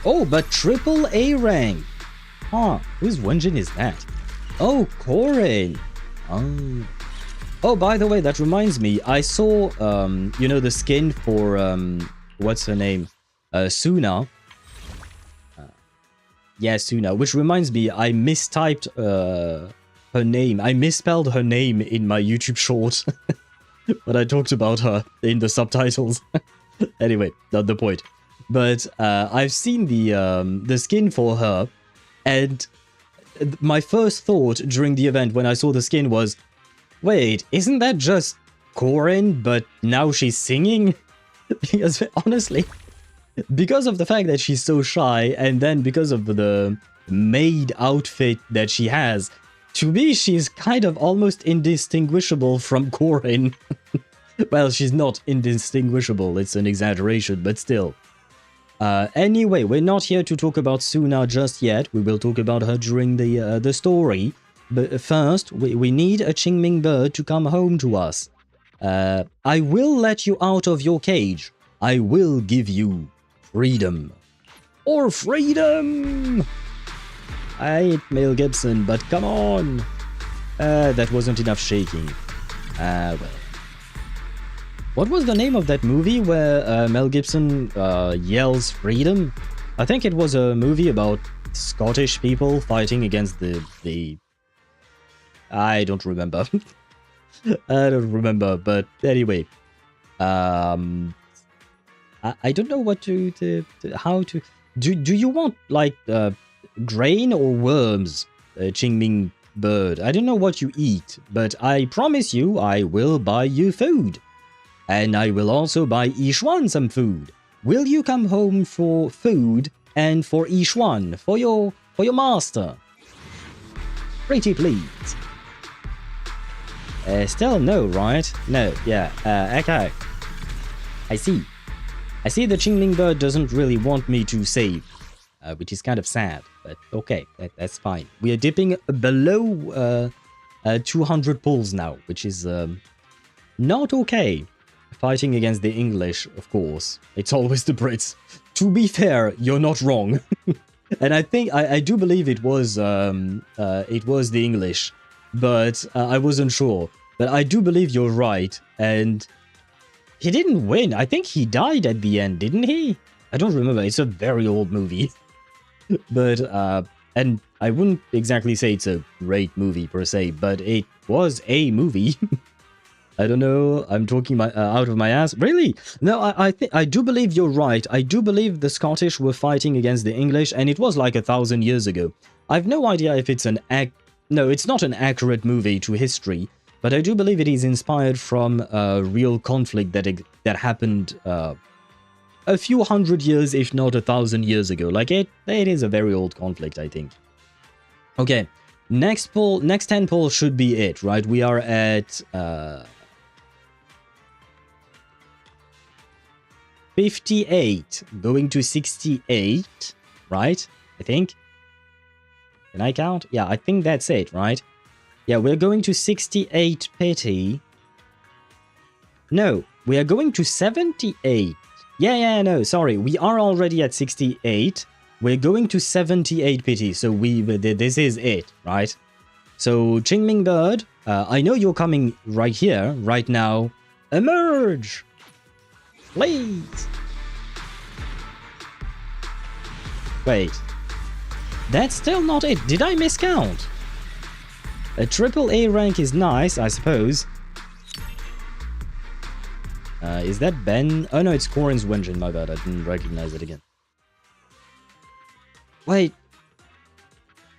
Oh, but triple A rank. Huh, whose Wenjin is that? Oh, Korin. Oh, by the way, that reminds me, I saw, you know, the skin for, what's her name? Sunna. Yeah, Sunna, which reminds me, I mistyped, her name. I misspelled her name in my YouTube short. But I talked about her in the subtitles. Anyway, not the point. But, I've seen the skin for her, and my first thought during the event when I saw the skin was, wait, isn't that just Korin, but now she's singing? Because honestly, because of the fact that she's so shy, and then because of the maid outfit that she has, to me she's kind of almost indistinguishable from Korin. Well, she's not indistinguishable, it's an exaggeration, but still. Anyway, we're not here to talk about Sunna just yet. We will talk about her during the story. But first, we need a Qingming bird to come home to us. I will let you out of your cage. I will give you freedom. Or freedom! I hate Mel Gibson, but come on! That wasn't enough shaking. Well. What was the name of that movie where Mel Gibson yells freedom? I think it was a movie about Scottish people fighting against the... I don't remember. I don't remember, but anyway. I don't know what how to... Do you want, like, grain or worms, Qingming bird? I don't know what you eat, but I promise you I will buy you food. And I will also buy Yixuan some food. Will you come home for food and for Yixuan, for your master? Pretty please. Still no, right? No, yeah, okay. I see. I see the Qingming bird doesn't really want me to save, which is kind of sad, but okay, that's fine. We are dipping below 200 pulls now, which is not okay. Fighting against the English, of course. It's always the Brits. To be fair, you're not wrong. And I think, I do believe it was the English, but I wasn't sure. But I do believe you're right, and he didn't win. I think he died at the end, didn't he? I don't remember. It's a very old movie. But, and I wouldn't exactly say it's a great movie per se, but it was a movie. I don't know, I'm talking out of my ass. Really? No, I do believe you're right. I do believe the Scottish were fighting against the English, and it was like 1,000 years ago. I've no idea if it's no, it's not an accurate movie to history, but I do believe it is inspired from a real conflict that happened a few hundred years, if not 1,000 years ago. Like, it is a very old conflict, I think. Okay, next 10 polls should be it, right? We are at... 58, going to 68, right? I think. Can I count? Yeah, I think that's it, right? Yeah, we're going to 68 pity. No, we are going to 78. Yeah, no, sorry. We are already at 68. We're going to 78 pity, so this is it, right? So, Qingming bird, I know you're coming right here, right now. Emerge! Please! Wait. That's still not it. Did I miscount? A triple A rank is nice, I suppose. Is that Ben? Oh no, it's Corin's Wenjin, my bad. I didn't recognize it again. Wait.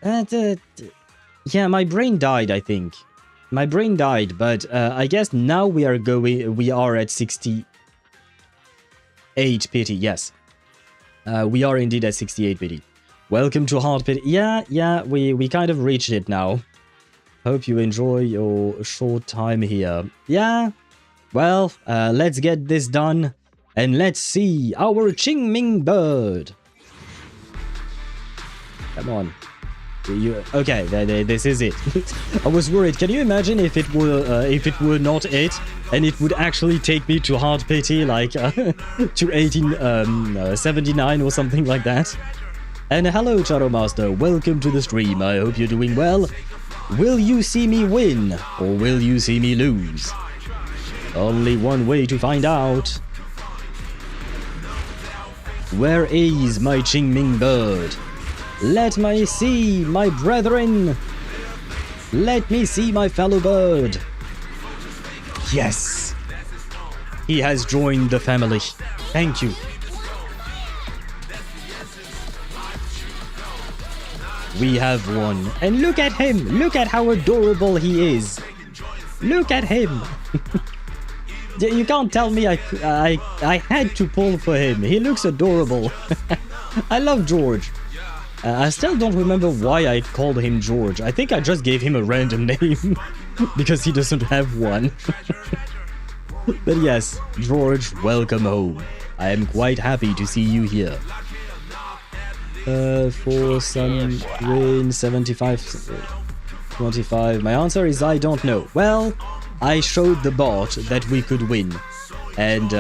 Yeah, my brain died, I think. My brain died, but I guess now we are at 68 pity, yes. We are indeed at 68 pity. Welcome to hard pity. Yeah, we kind of reached it now. Hope you enjoy your short time here. Yeah, well, let's get this done. And let's see our Qingming bird. Come on. Okay, this is it. I was worried. Can you imagine if it were not it, and it would actually take me to hard pity, like to 1879 or something like that? And hello, Charo Master. Welcome to the stream. I hope you're doing well. Will you see me win, or will you see me lose? Only one way to find out. Where is my Qingming bird? Let me see, my brethren! Let me see my fellow bird! Yes! He has joined the family. Thank you. We have won. And look at him! Look at how adorable he is! Look at him! You can't tell me I had to pull for him. He looks adorable. I love George. I still don't remember why I called him George. I think I just gave him a random name because he doesn't have one. But yes, George, welcome home. I am quite happy to see you here. For some win 75 25. My answer is I don't know. Well, I showed the bot that we could win. And,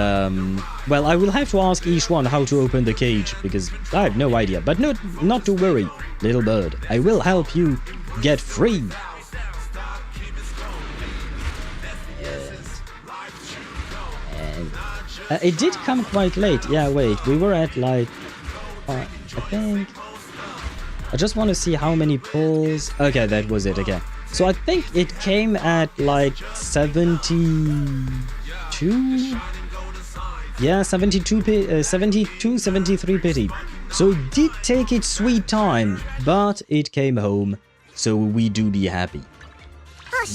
well, I will have to ask Yixuan how to open the cage, because I have no idea. But no, not to worry, little bird. I will help you get free. And it did come quite late. Yeah, wait, we were at, like, I think... I just want to see how many pulls... Okay, that was it, okay. So I think it came at, like, 72... Yeah, 72, 73 pity. So it did take its sweet time, but it came home, so we do be happy.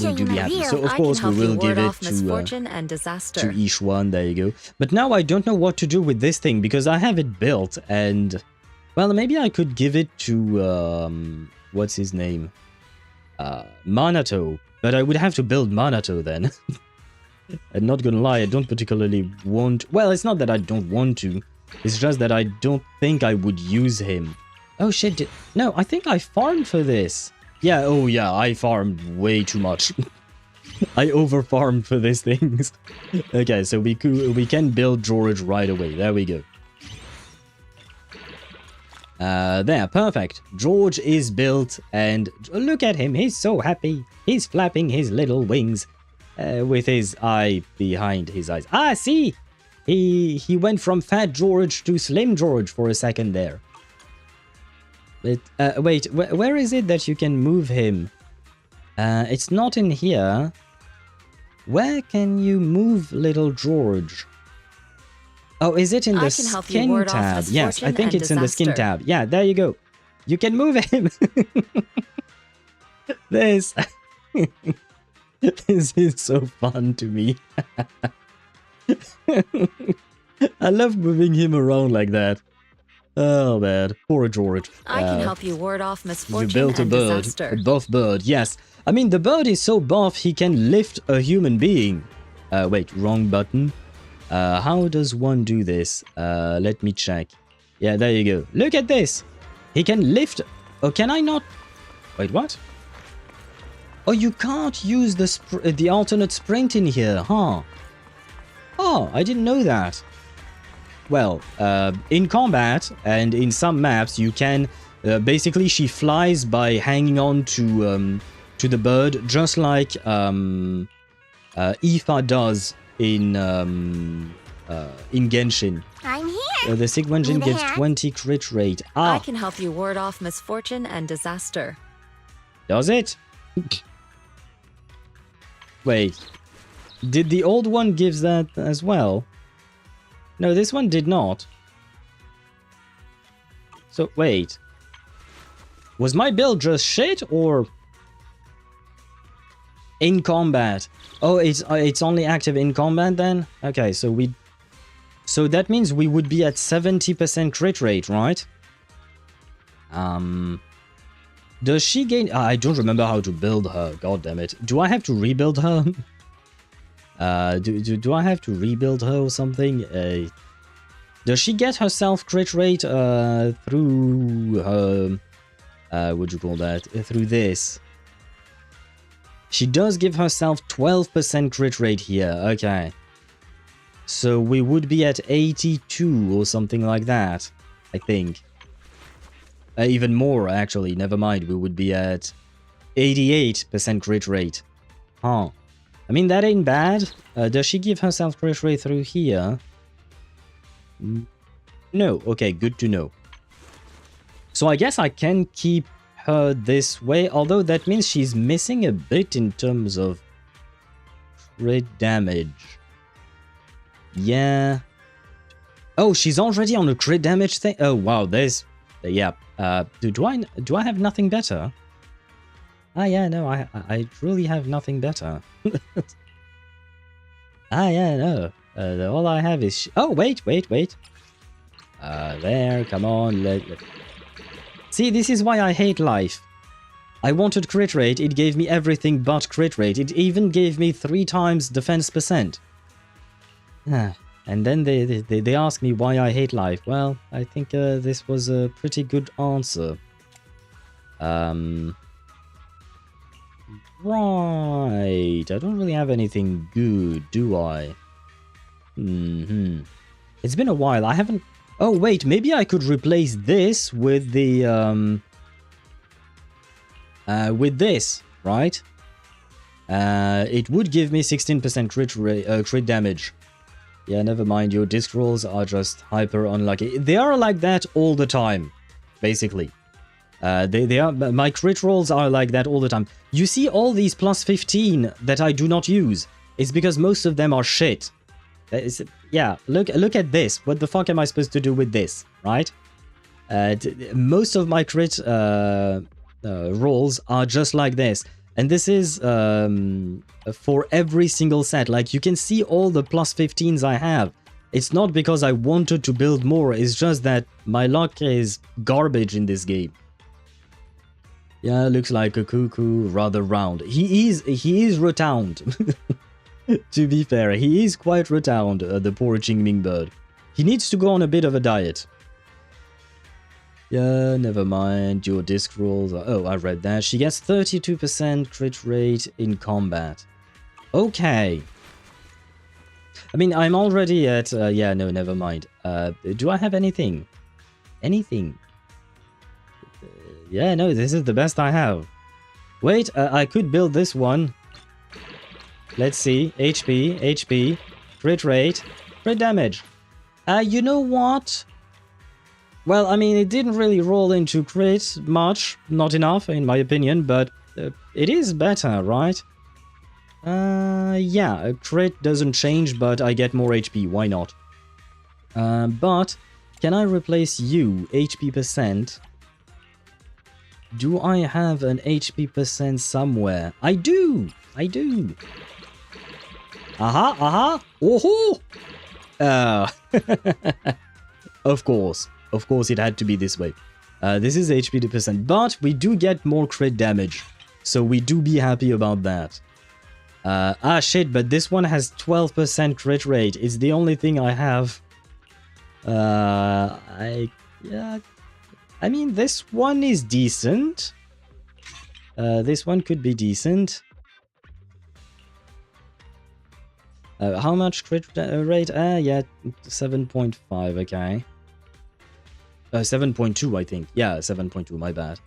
We do be happy. So of course we will give it to Yixuan, there you go. But now I don't know what to do with this thing, because I have it built, and... Well, maybe I could give it to, what's his name? Manato. But I would have to build Manato then. I'm not gonna lie, I don't particularly want... Well, it's not that I don't want to. It's just that I don't think I would use him. Oh shit, no, I think I farmed for this. Yeah, oh yeah, I farmed way too much. I over-farmed for these things. Okay, so we can build George right away. There we go. There, perfect. George is built, and look at him, he's so happy. He's flapping his little wings. With his eye behind his eyes. Ah, see! He went from Fat George to Slim George for a second there. But, wait, where is it that you can move him? It's not in here. Where can you move little George? Oh, is it in the skin tab? Yes, I think it's in the skin tab. Yeah, there you go. You can move him. This... This is so fun to me. I love moving him around like that. Oh man, poor George.
I can help you ward off misfortune
you built a
and
bird,
disaster.
a buff bird, yes. I mean, the bird is so buff he can lift a human being. Wait, wrong button. How does one do this? Let me check. Yeah, there you go. Look at this. He can lift... Oh, can I not... Wait, what? Oh, you can't use the alternate sprint in here, huh? Oh, I didn't know that. Well, in combat and in some maps, you can... basically, she flies by hanging on to the bird, just like Aoife does in Genshin.
I'm here.
The Sigma-Jin
Need a
gives
hand?
20 crit rate. Ah,
I can help you ward off misfortune and disaster.
does it? Wait, did the old one give that as well? No, this one did not. So, wait. Was my build just shit, or... In combat? Oh, it's only active in combat then? Okay, so we... So that means we would be at 70% crit rate, right? Does she gain... I don't remember how to build her, god damn it. Do I have to rebuild her? Do I have to rebuild her or something? Does she get herself crit rate through her what do you call that? Through this. She does give herself 12% crit rate here. Okay. So we would be at 82 or something like that, I think. Even more, actually. Never mind. We would be at 88% crit rate. Huh. I mean, that ain't bad. Does she give herself crit rate through here? No. Okay, good to know. So I guess I can keep her this way, although that means she's missing a bit in terms of crit damage. Yeah. Oh, she's already on a crit damage thing? Oh, wow, there's... yeah. Do I have nothing better? Ah, yeah, no, I truly have nothing better. Ah, yeah, no. All I have is... oh, wait. There, come on. See, this is why I hate life. I wanted crit rate, it gave me everything but crit rate. It even gave me 3 times defense percent. And then they ask me why I hate life. Well, I think this was a pretty good answer. Right. I don't really have anything good, do I? It's been a while. I haven't... oh, wait. Maybe I could replace this with the... with this, right? It would give me 16% crit damage. Yeah, never mind. Your disc rolls are just hyper unlucky. They are like that all the time, basically. They are. My crit rolls are like that all the time. You see all these plus 15 that I do not use. It's because most of them are shit. Yeah, look at this. What the fuck am I supposed to do with this, right? Most of my crit rolls are just like this. And this is for every single set. Like, you can see all the plus 15s I have. It's not because I wanted to build more. It's just that my luck is garbage in this game. Yeah, looks like a cuckoo, rather round. He is rotund. To be fair, he is quite rotund, the poor Qingming bird. He needs to go on a bit of a diet. Yeah, never mind. Your disc rolls. Oh, I read that. She gets 32% crit rate in combat. Okay. I mean, I'm already at... yeah, no, never mind. Do I have anything? Anything? Yeah, no, this is the best I have. Wait, I could build this one. Let's see. HP, crit rate, crit damage. You know what? Well, I mean, it didn't really roll into crit much. Not enough, in my opinion, but it is better, right? Yeah, a crit doesn't change, but I get more HP. Why not? But can I replace you, HP percent? Do I have an HP percent somewhere? I do! Aha! Oh-ho! Of course it had to be this way. This is HP to percent, but we do get more crit damage. So we do be happy about that. Shit, but this one has 12% crit rate. It's the only thing I have. I mean, this one is decent. This one could be decent. How much crit rate? Yeah, 7.5, okay. 7.2, I think. Yeah, 7.2, my bad.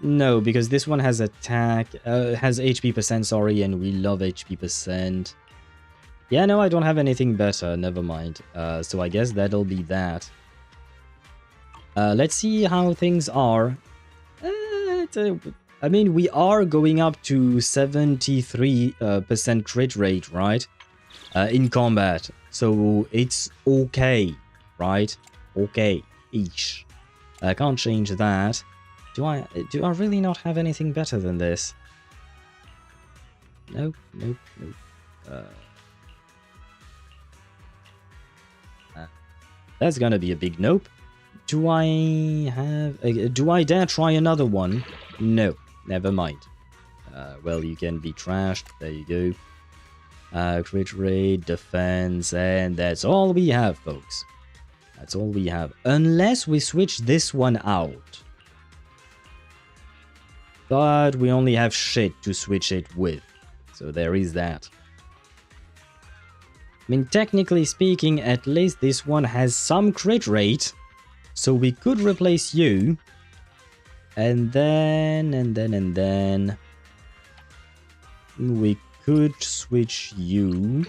No, because this one has attack, has HP percent, sorry, and we love HP percent. Yeah, no, I don't have anything better, never mind. So I guess that'll be that. Let's see how things are. I mean, we are going up to 73% crit rate, right? In combat. So it's okay, right? Okay-ish. I can't change that. Do I really not have anything better than this? Nope. That's gonna be a big nope. Do I dare try another one? No, never mind. Well, you can be trashed. There you go. Crit rate, defense, and that's all we have, folks. That's all we have. Unless we switch this one out. But we only have shit to switch it with. So there is that. I mean, technically speaking, at least this one has some crit rate. So we could replace you. And then... we could switch you.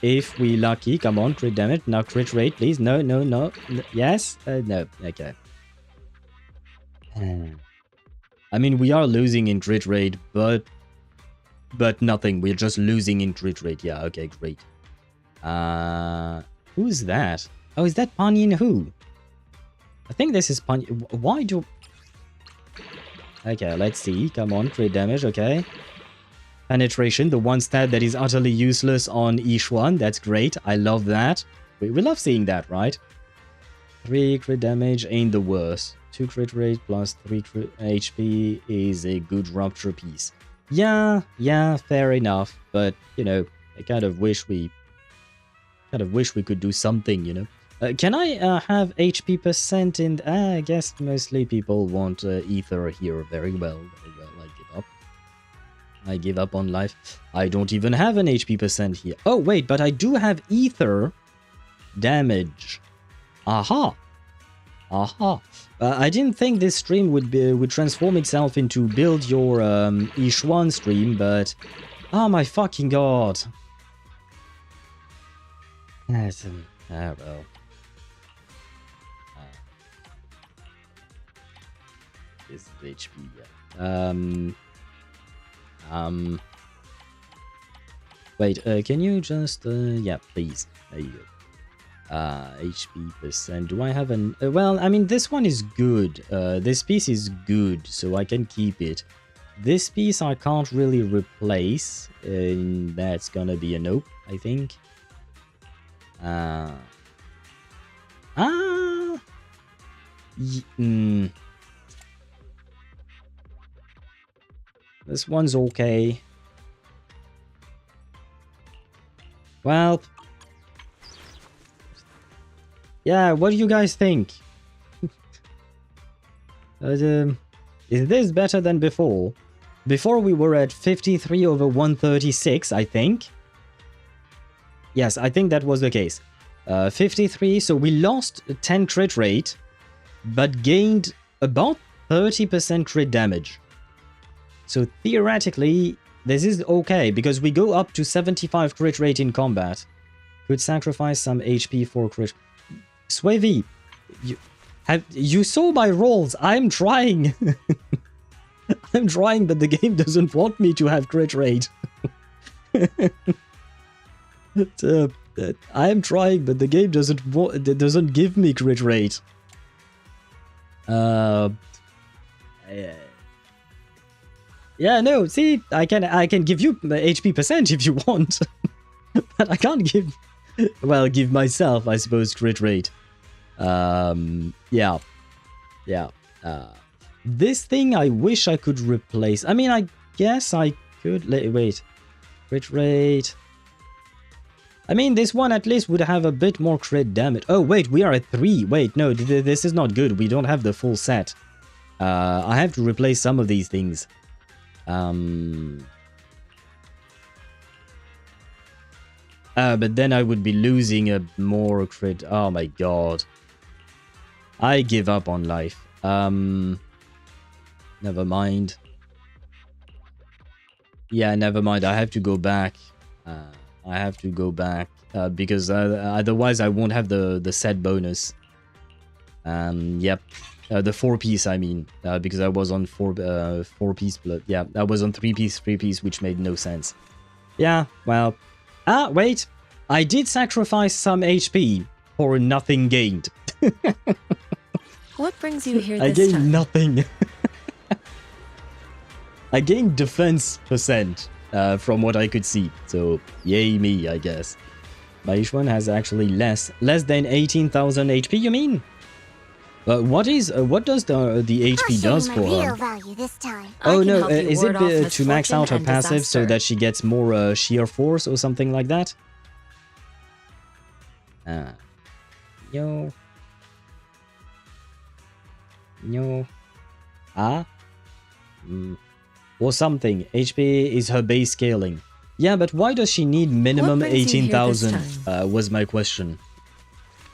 If we lucky. Come on, crit damage. Now crit rate, please. No. Yes? No. Okay. I mean, we are losing in crit rate, but nothing. We're just losing in crit rate. Yeah, okay, great. Who's that? Oh, is that Panyin who? I think this is Panyin. Why do... Okay, let's see. Come on, crit damage, okay. Penetration, the one stat that is utterly useless on Yixuan. That's great. I love that. We love seeing that, right? 3 crit damage ain't the worst. 2 crit rate plus 3 crit HP is a good rupture piece. Yeah, fair enough. But, you know, I kind of wish we could do something, you know. Can I have HP percent in... I guess mostly people want ether here. Very well. I give up on life. I don't even have an HP percent here. Oh, wait, but I do have ether damage. Aha. I didn't think this stream would transform itself into build your Yixuan stream, but... Oh my fucking god. Well. This is HP, yeah. Wait, can you just, yeah, please. There you go. HP percent. Do I have an... well, I mean, this one is good. This piece is good, so I can keep it. This piece I can't really replace. That's gonna be a nope, I think. This one's okay. Well... yeah, what do you guys think? Is this better than before? Before we were at 53/136, I think. Yes, I think that was the case. 53, so we lost 10 crit rate, but gained about 30% crit damage. So theoretically, this is okay, because we go up to 75 crit rate in combat. Could sacrifice some HP for crit... Swavy, you saw my rolls. I'm trying. I'm trying, but the game doesn't want me to have crit rate. I'm trying, but the game doesn't give me crit rate. Yeah, no. See, I can give you HP percent if you want, but I can't give. Well, give myself, I suppose, crit rate. Yeah. This thing I wish I could replace. I mean, I guess I could... wait. Crit rate... I mean, this one at least would have a bit more crit damage. Oh, wait, we are at 3. Wait, no, this is not good. We don't have the full set. I have to replace some of these things. But then I would be losing a more crit... Oh my god. I give up on life. Never mind. Yeah, never mind. I have to go back. Because otherwise I won't have the set bonus. Yep. The 4-piece, I mean. Because I was on 4-piece... yeah, I was on 3-piece, which made no sense. Yeah, well... Ah, wait. I did sacrifice some HP for nothing gained.
What brings you here
I
this
gained
time?
nothing. I gained defense percent from what I could see. So, yay me, I guess. My Yixuan has actually less than 18,000 HP, you mean? What does the HP does for her?
Value this time.
I
Oh
can
no,
help you
is
ward
it
off
to max out her
misfortune and
passive so
disaster.
that she gets more sheer force or something like that? Yo. No. Ah? Or something. HP is her base scaling. Yeah, but why does she need minimum
What brings you here this
18,000? Was my question.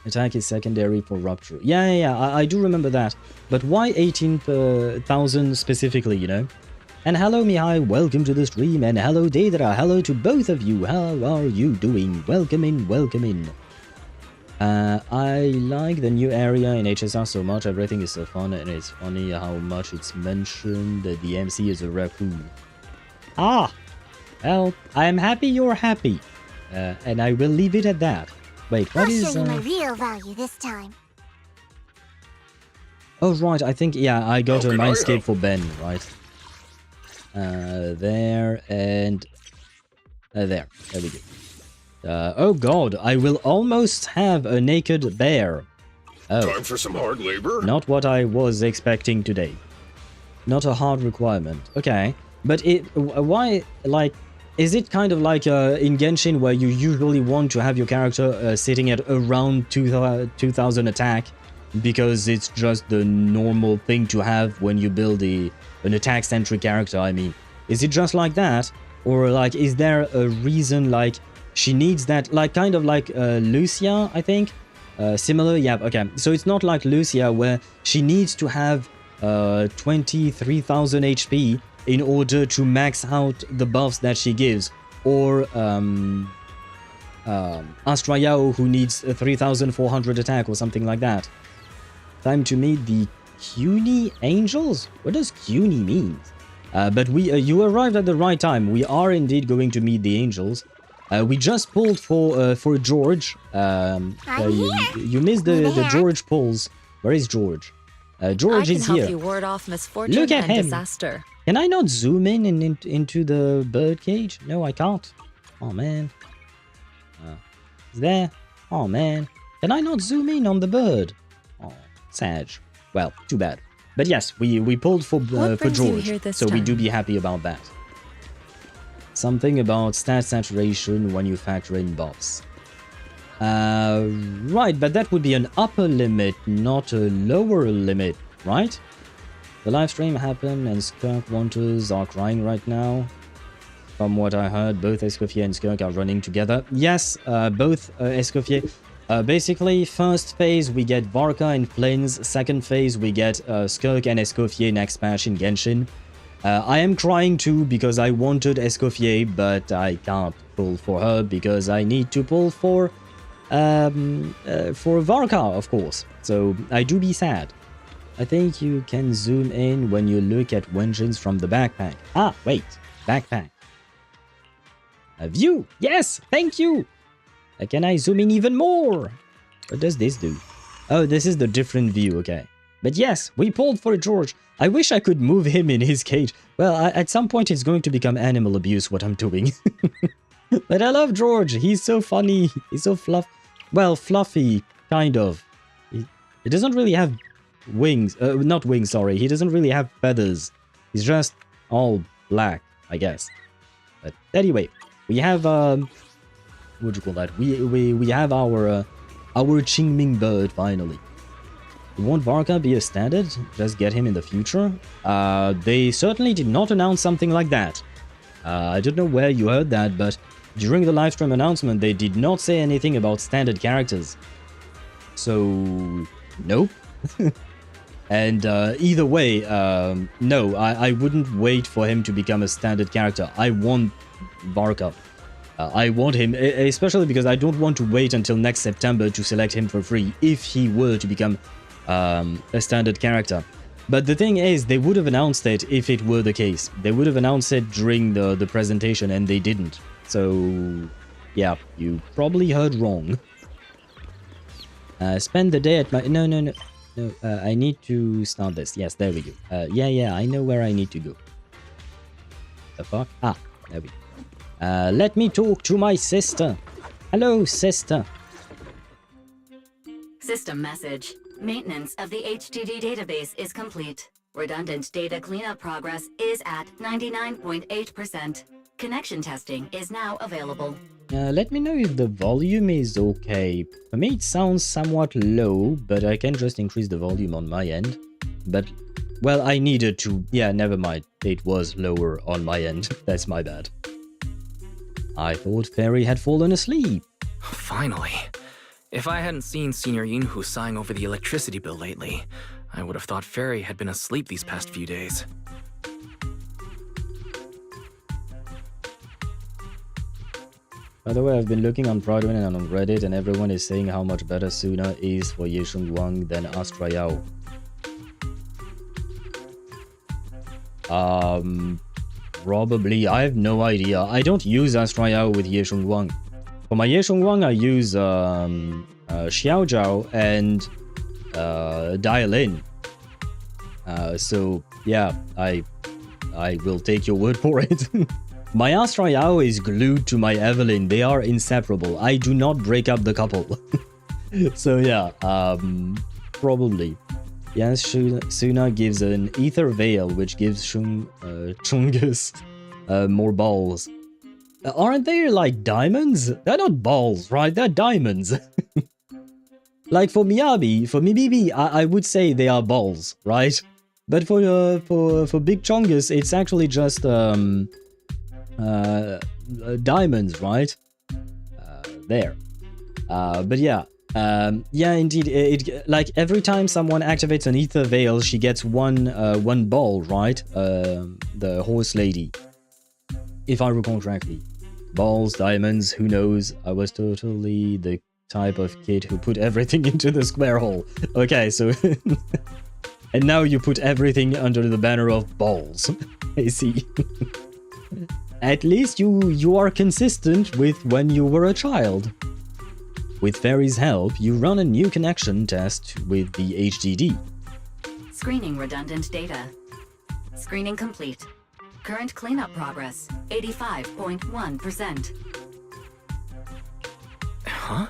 Attack is secondary for rupture. Yeah, I do remember that. But why 18,000 specifically, you know? And hello Mihai, welcome to the stream. And hello Daedra, hello to both of you. How are you doing? Welcome in, welcome in. I like the new area in HSR so much. Everything is so fun, and it's funny how much it's mentioned that the MC is a raccoon. Ah! Well, I am happy you're happy. And I will leave it at that. Wait, what
I'll
is...
show you my real value this time.
Oh, right, I think, yeah, I got a Mindscape for Ben, right? There, and... there we go. Oh god, I will almost have a naked bear. Oh.
Time for some hard labor?
Not what I was expecting today. Not a hard requirement. Okay. But why, like, is it kind of like in Genshin where you usually want to have your character sitting at around 2000 attack because it's just the normal thing to have when you build an attack-centric character, I mean. Is it just like that? Or, like, is there a reason, like, she needs that, like, kind of like Lucia, I think? Similar? Yeah, okay. So it's not like Lucia where she needs to have 23,000 HP in order to max out the buffs that she gives. Or Astra Yao who needs 3,400 attack or something like that. Time to meet the CUNY Angels? What does CUNY mean? But you arrived at the right time. We are indeed going to meet the Angels. We just pulled for George. You missed the George pulls. Where is George? George is here.
I can help you ward off misfortune
Look at
and
him.
disaster.
Can I not zoom in and into the bird cage? No, I can't. Oh man. Is there? Oh man. Can I not zoom in on the bird? Oh, sad. Well, too bad. But yes, we pulled for George, so we do be happy about that. Something about stat saturation when you factor in buffs. Right, but that would be an upper limit, not a lower limit, right? The live stream happened and Skirk Wanters are crying right now. From what I heard, both Escoffier and Skirk are running together. Yes, both Escoffier. Basically, first phase we get Varka and Plains, second phase we get Skirk and Escoffier next patch in Genshin. I am crying too because I wanted Escoffier, but I can't pull for her because I need to pull for Varka, of course. So I do be sad. I think you can zoom in when you look at Vengeance from the backpack. Ah, wait, backpack. A view, yes, thank you. Can I zoom in even more? What does this do? Oh, this is the different view, okay. But yes, we pulled for George. I wish I could move him in his cage. Well, at some point it's going to become animal abuse what I'm doing. But I love George. He's so funny. He's so fluffy, kind of. He doesn't really have wings. Not wings, sorry. He doesn't really have feathers. He's just all black, I guess. But anyway, we have what do you call that? We have our Qingming bird finally. Won't Varka be a standard? Just get him in the future? They certainly did not announce something like that. I don't know where you heard that, but during the livestream announcement, they did not say anything about standard characters. So, nope. And either way, no, I wouldn't wait for him to become a standard character. I want Varka. I want him, especially because I don't want to wait until next September to select him for free if he were to become a standard character. But the thing is, they would have announced it if it were the case. They would have announced it during the presentation, and they didn't. So, yeah, you probably heard wrong. Spend the day at my... No, I need to start this. Yes, there we go. Yeah, I know where I need to go. The fuck? Ah, there we go. Let me talk to my sister. Hello, sister.
System message. Maintenance of the HDD database is complete. Redundant data cleanup progress is at 99.8%. Connection testing is now available.
Let me know if the volume is okay. For me it sounds somewhat low, but I can just increase the volume on my end. but well, I needed to. Yeah, never mind. It was lower on my end. That's my bad. I thought Fairy had fallen asleep.
Finally. If I hadn't seen Senior Yinhu sighing over the electricity bill lately, I would have thought Fairy had been asleep these past few days.
By the way, I've been looking on Prodwin and on Reddit, and everyone is saying how much better Sunna is for Yishun Wang than Astra Yao. Probably. I have no idea. I don't use Astra Yao with Yishun Wang. For my Yishun Wang, I use Xiao Zhao and Dial In. So yeah, I will take your word for it. My Astra Yao is glued to my Evelyn. They are inseparable. I do not break up the couple. So yeah, probably. Yes, Sunna gives an ether veil, which gives Chungus more balls. Aren't they like diamonds? They're not balls, right? They're diamonds. Like for Mibibi, I would say they are balls, right? But for Big Chungus, it's actually just diamonds, right? There. But yeah. Yeah, indeed. It like every time someone activates an ether veil, she gets one ball, right? The horse lady, if I recall correctly. Balls, diamonds, who knows? I was totally the type of kid who put everything into the square hole. Okay, so and now you put everything under the banner of balls. I see. At least you are consistent with when you were a child. With Fairy's help, you run a new connection test with the HDD.
Screening redundant data. Screening complete. Current cleanup progress, 85.1%.
Huh?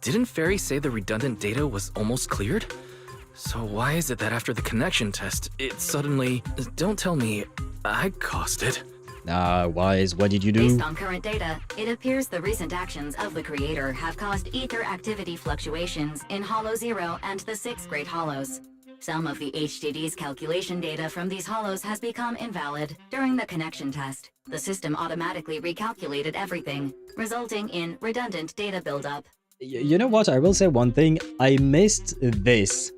Didn't Fairy say the redundant data was almost cleared? So why is it that after the connection test, it suddenly... Don't tell me I caused it.
Wise, what did you do?
Based on current data, it appears the recent actions of the creator have caused ether activity fluctuations in Hollow Zero and the 6 Great Hollows. Some of the HDD's calculation data from these hollows has become invalid. During the connection test, the system automatically recalculated everything, resulting in redundant data buildup.
You know what? I will say one thing. I missed this.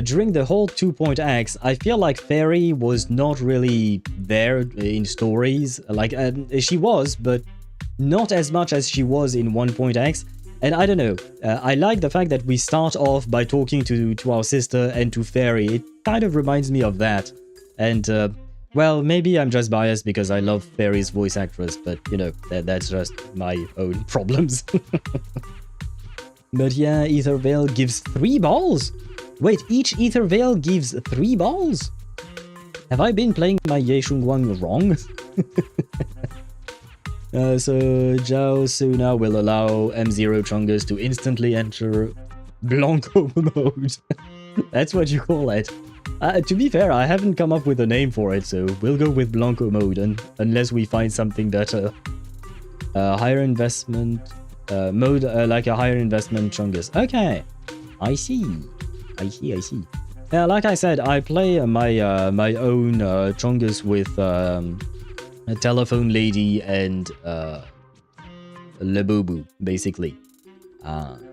During the whole 2.x, I feel like Fairy was not really there in stories. Like, she was, but not as much as she was in 1.x. And I don't know, I like the fact that we start off by talking to our sister and to Fairy. It kind of reminds me of that. And, well, maybe I'm just biased because I love Fairy's voice actress, but, you know, that's just my own problems. But yeah, Ether Veil gives 3 balls? Wait, each Ether Veil gives 3 balls? Have I been playing my Yeshun Wang wrong? So Zhao Sunna will allow M0 Chungus to instantly enter Blanco mode. That's what you call it. To be fair, I haven't come up with a name for it, so we'll go with Blanco mode unless we find something better. Higher investment mode, like a higher investment Chungus. Okay, I see. Yeah, like I said, I play my my own Chungus with a telephone lady and Labubu, basically.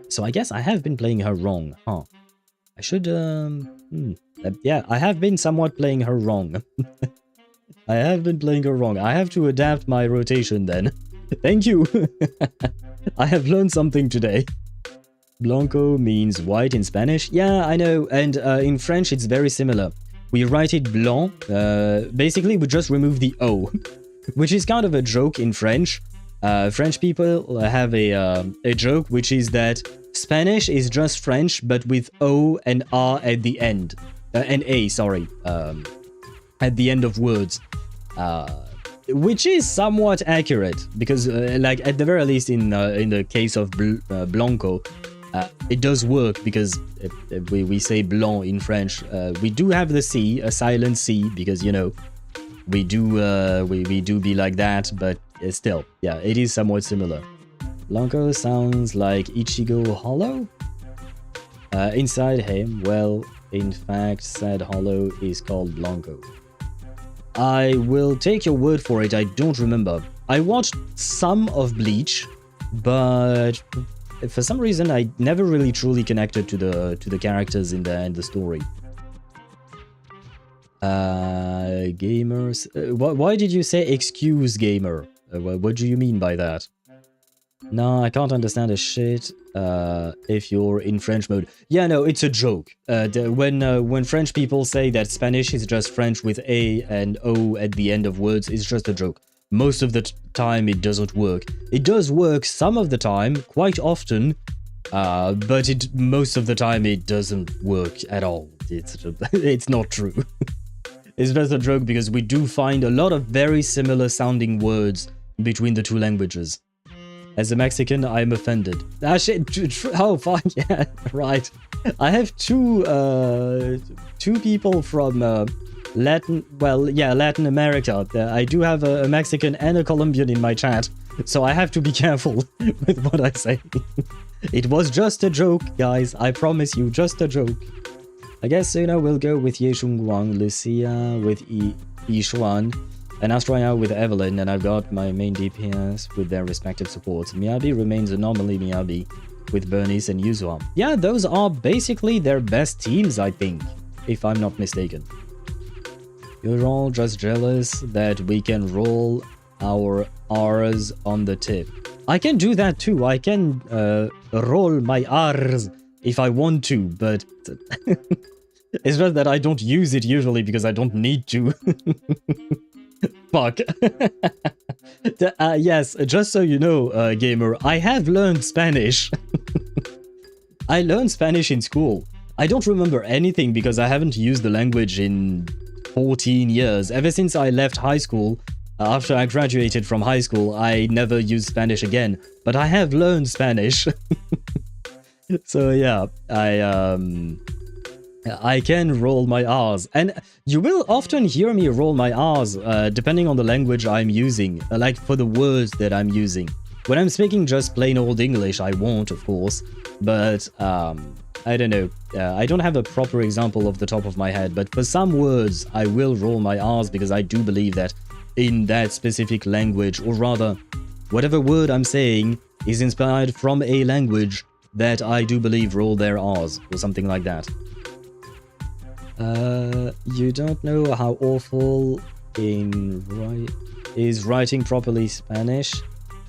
So I guess I have been playing her wrong, huh? I should, yeah, I have been somewhat playing her wrong. I have been playing her wrong. I have to adapt my rotation then. Thank you. I have learned something today. Blanco means white in Spanish. Yeah, I know, and in French it's very similar. We write it blanc. Basically, we just remove the O, which is kind of a joke in French. French people have a joke, which is that Spanish is just French, but with O and R at the end. And A, sorry, at the end of words. Which is somewhat accurate, because, like, at the very least in the case of Blanco, it does work, because we say blanc in French. We do have the C, a silent C, because, you know, we do be like that, but still, yeah, it is somewhat similar. Blanco sounds like Ichigo Hollow? Inside him, well, in fact, said Hollow is called Blanco. I will take your word for it, I don't remember. I watched some of Bleach, but for some reason I never really truly connected to the characters in the story. Gamers... why did you say excuse gamer? What do you mean by that? No, I can't understand a shit if you're in French mode. Yeah, no, it's a joke. When French people say that Spanish is just French with A and O at the end of words, it's just a joke. Most of the time it doesn't work. It does work some of the time, quite often, but most of the time it doesn't work at all. It's not true. It's just a joke because we do find a lot of very similar sounding words between the two languages. As a Mexican, I'm offended. Ah, shit. Oh, fuck, yeah, right. I have two people from Latin America. I do have a Mexican and a Colombian in my chat, so I have to be careful with what I say. It was just a joke, guys. I promise you, just a joke. I guess, we'll go with Yixuan, Lucia with Yixuan, and Astraea with Evelyn, and I've got my main DPS with their respective supports. Miyabi remains anomaly Miyabi with Bernice and Yixuan. Yeah, those are basically their best teams, I think, if I'm not mistaken. You're all just jealous that we can roll our R's on the tip. I can do that too. I can roll my R's if I want to, but it's just that I don't use it usually because I don't need to. Fuck. Yes, just so you know, gamer, I have learned Spanish. I learned Spanish in school. I don't remember anything because I haven't used the language in 14 years. Ever since I left high school, after I graduated from high school, I never used Spanish again. But I have learned Spanish. So yeah, I can roll my R's, and you will often hear me roll my R's depending on the language I'm using, like for the words that I'm using. When I'm speaking just plain old English, I won't, of course, but I don't know. I don't have a proper example off the top of my head, but for some words, I will roll my R's because I do believe that in that specific language, or rather, whatever word I'm saying is inspired from a language that I do believe roll their R's, or something like that. You don't know how awful is writing properly Spanish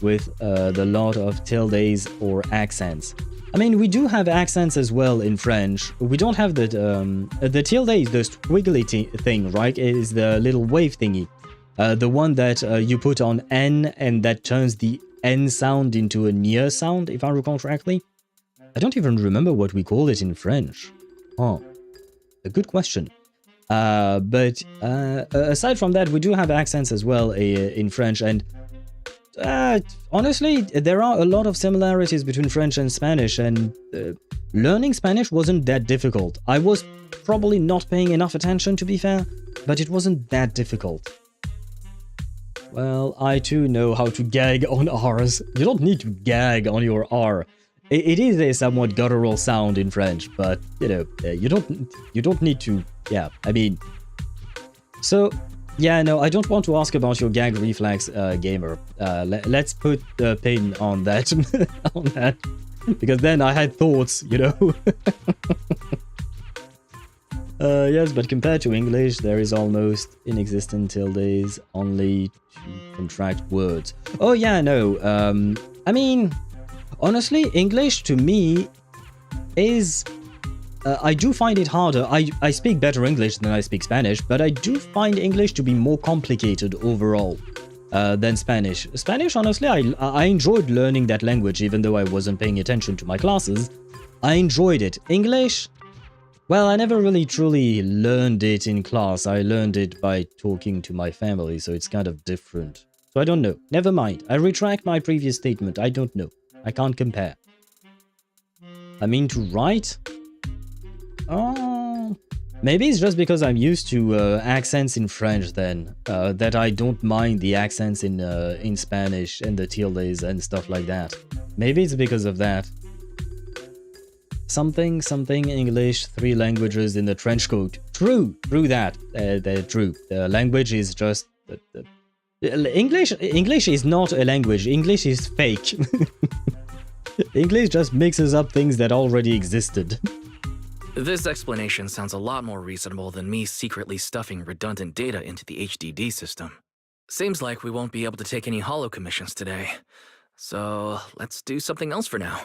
with the lot of tildes or accents. I mean, we do have accents as well in French. We don't have the tilde is the squiggly thing, right? It is the little wave thingy. The one that you put on N and that turns the N sound into a near sound, if I recall correctly. I don't even remember what we call it in French. Oh, a good question. But aside from that, we do have accents as well in French, and honestly, there are a lot of similarities between French and Spanish, and learning Spanish wasn't that difficult. I was probably not paying enough attention, to be fair, but it wasn't that difficult. Well, I too know how to gag on R's. You don't need to gag on your R. It is a somewhat guttural sound in French, but, you don't need to, yeah, I mean... So, yeah, no, I don't want to ask about your gag reflex, gamer. Let's put the pin on that, on that, because then I had thoughts, Yes, but compared to English, there is almost inexistent tildes only to contract words. Oh, yeah, no, I mean... Honestly, English to me is... I do find it harder. I speak better English than I speak Spanish, but I do find English to be more complicated overall than Spanish. Spanish, honestly, I enjoyed learning that language, even though I wasn't paying attention to my classes. I enjoyed it. English? Well, I never really truly learned it in class. I learned it by talking to my family, so it's kind of different. So I don't know. Never mind. I retract my previous statement. I don't know. I can't compare. I mean, to write? Oh, maybe it's just because I'm used to accents in French then, that I don't mind the accents in Spanish and the tildes and stuff like that. Maybe it's because of that. something English, 3 languages in the trench coat. True that. True. The language is just English is not a language. English is fake. English just mixes up things that already existed.
This explanation sounds a lot more reasonable than me secretly stuffing redundant data into the HDD system. Seems like we won't be able to take any holo commissions today. So let's do something else for now.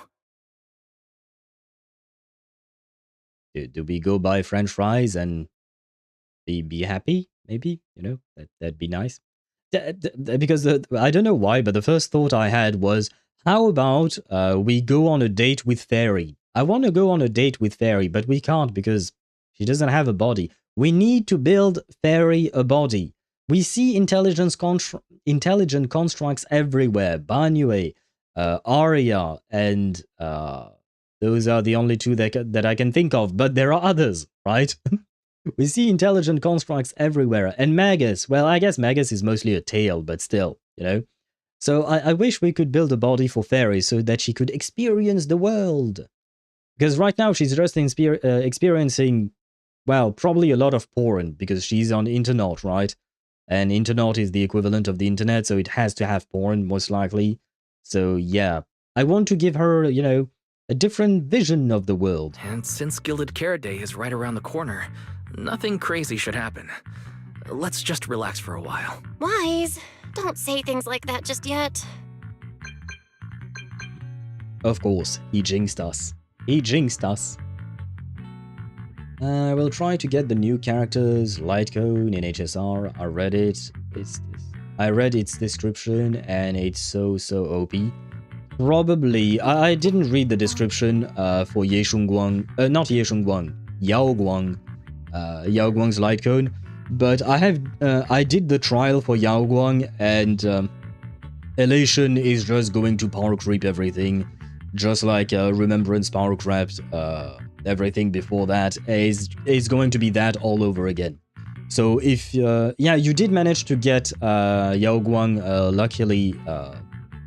Do we go buy French fries and be happy? Maybe, you know, that'd be nice. Because I don't know why, but the first thought I had was, how about we go on a date with Fairy? I want to go on a date with Fairy, but we can't because she doesn't have a body. We need to build Fairy a body. We see intelligent constructs everywhere. Banue, Aria, and those are the only 2 that I can think of, but there are others, right? We see intelligent constructs everywhere. And Magus, well, I guess Magus is mostly a tail, but still, you know? So I wish we could build a body for Fairy so that she could experience the world. Because right now she's just experiencing, well, probably a lot of porn, because she's on Interlude, right? And Interlude is the equivalent of the internet, so it has to have porn, most likely. So yeah, I want to give her, you know, a different vision of the world.
And since Gilded Carrot Day is right around the corner, nothing crazy should happen. Let's just relax for a while.
Wise, don't say things like that just yet.
Of course, he jinxed us. He jinxed us. I will try to get the new characters, Lightcone in HSR. I read it. I read its description and it's so OP. Probably, I didn't read the description for not Yao Guang's Lightcone, but I did the trial for Yao Guang, and Elation is just going to power creep everything, just like Remembrance power crept everything before that. Is going to be that all over again. So if yeah, you did manage to get Yao Guang, luckily,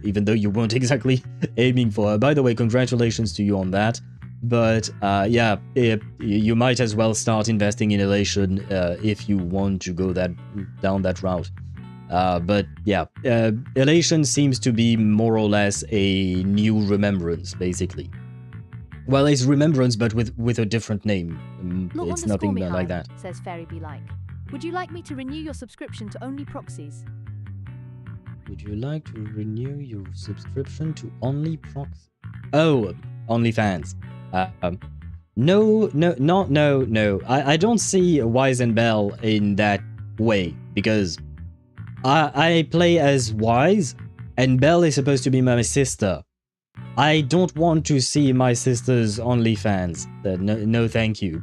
even though you weren't exactly aiming for her. By the way, congratulations to you on that. But yeah, you might as well start investing in Elation if you want to go down that route. But yeah, Elation seems to be more or less a new Remembrance, basically. Well, it's Remembrance, but with a different name. It's nothing like that.
Says Fairy Be Like. Would you like me to renew your subscription to only Proxies?
Would you like to renew your subscription to only Proxy? Oh, OnlyFans. No. I don't see Wise and Belle in that way, because I play as Wise, and Belle is supposed to be my sister. I don't want to see my sister's OnlyFans. No, thank you.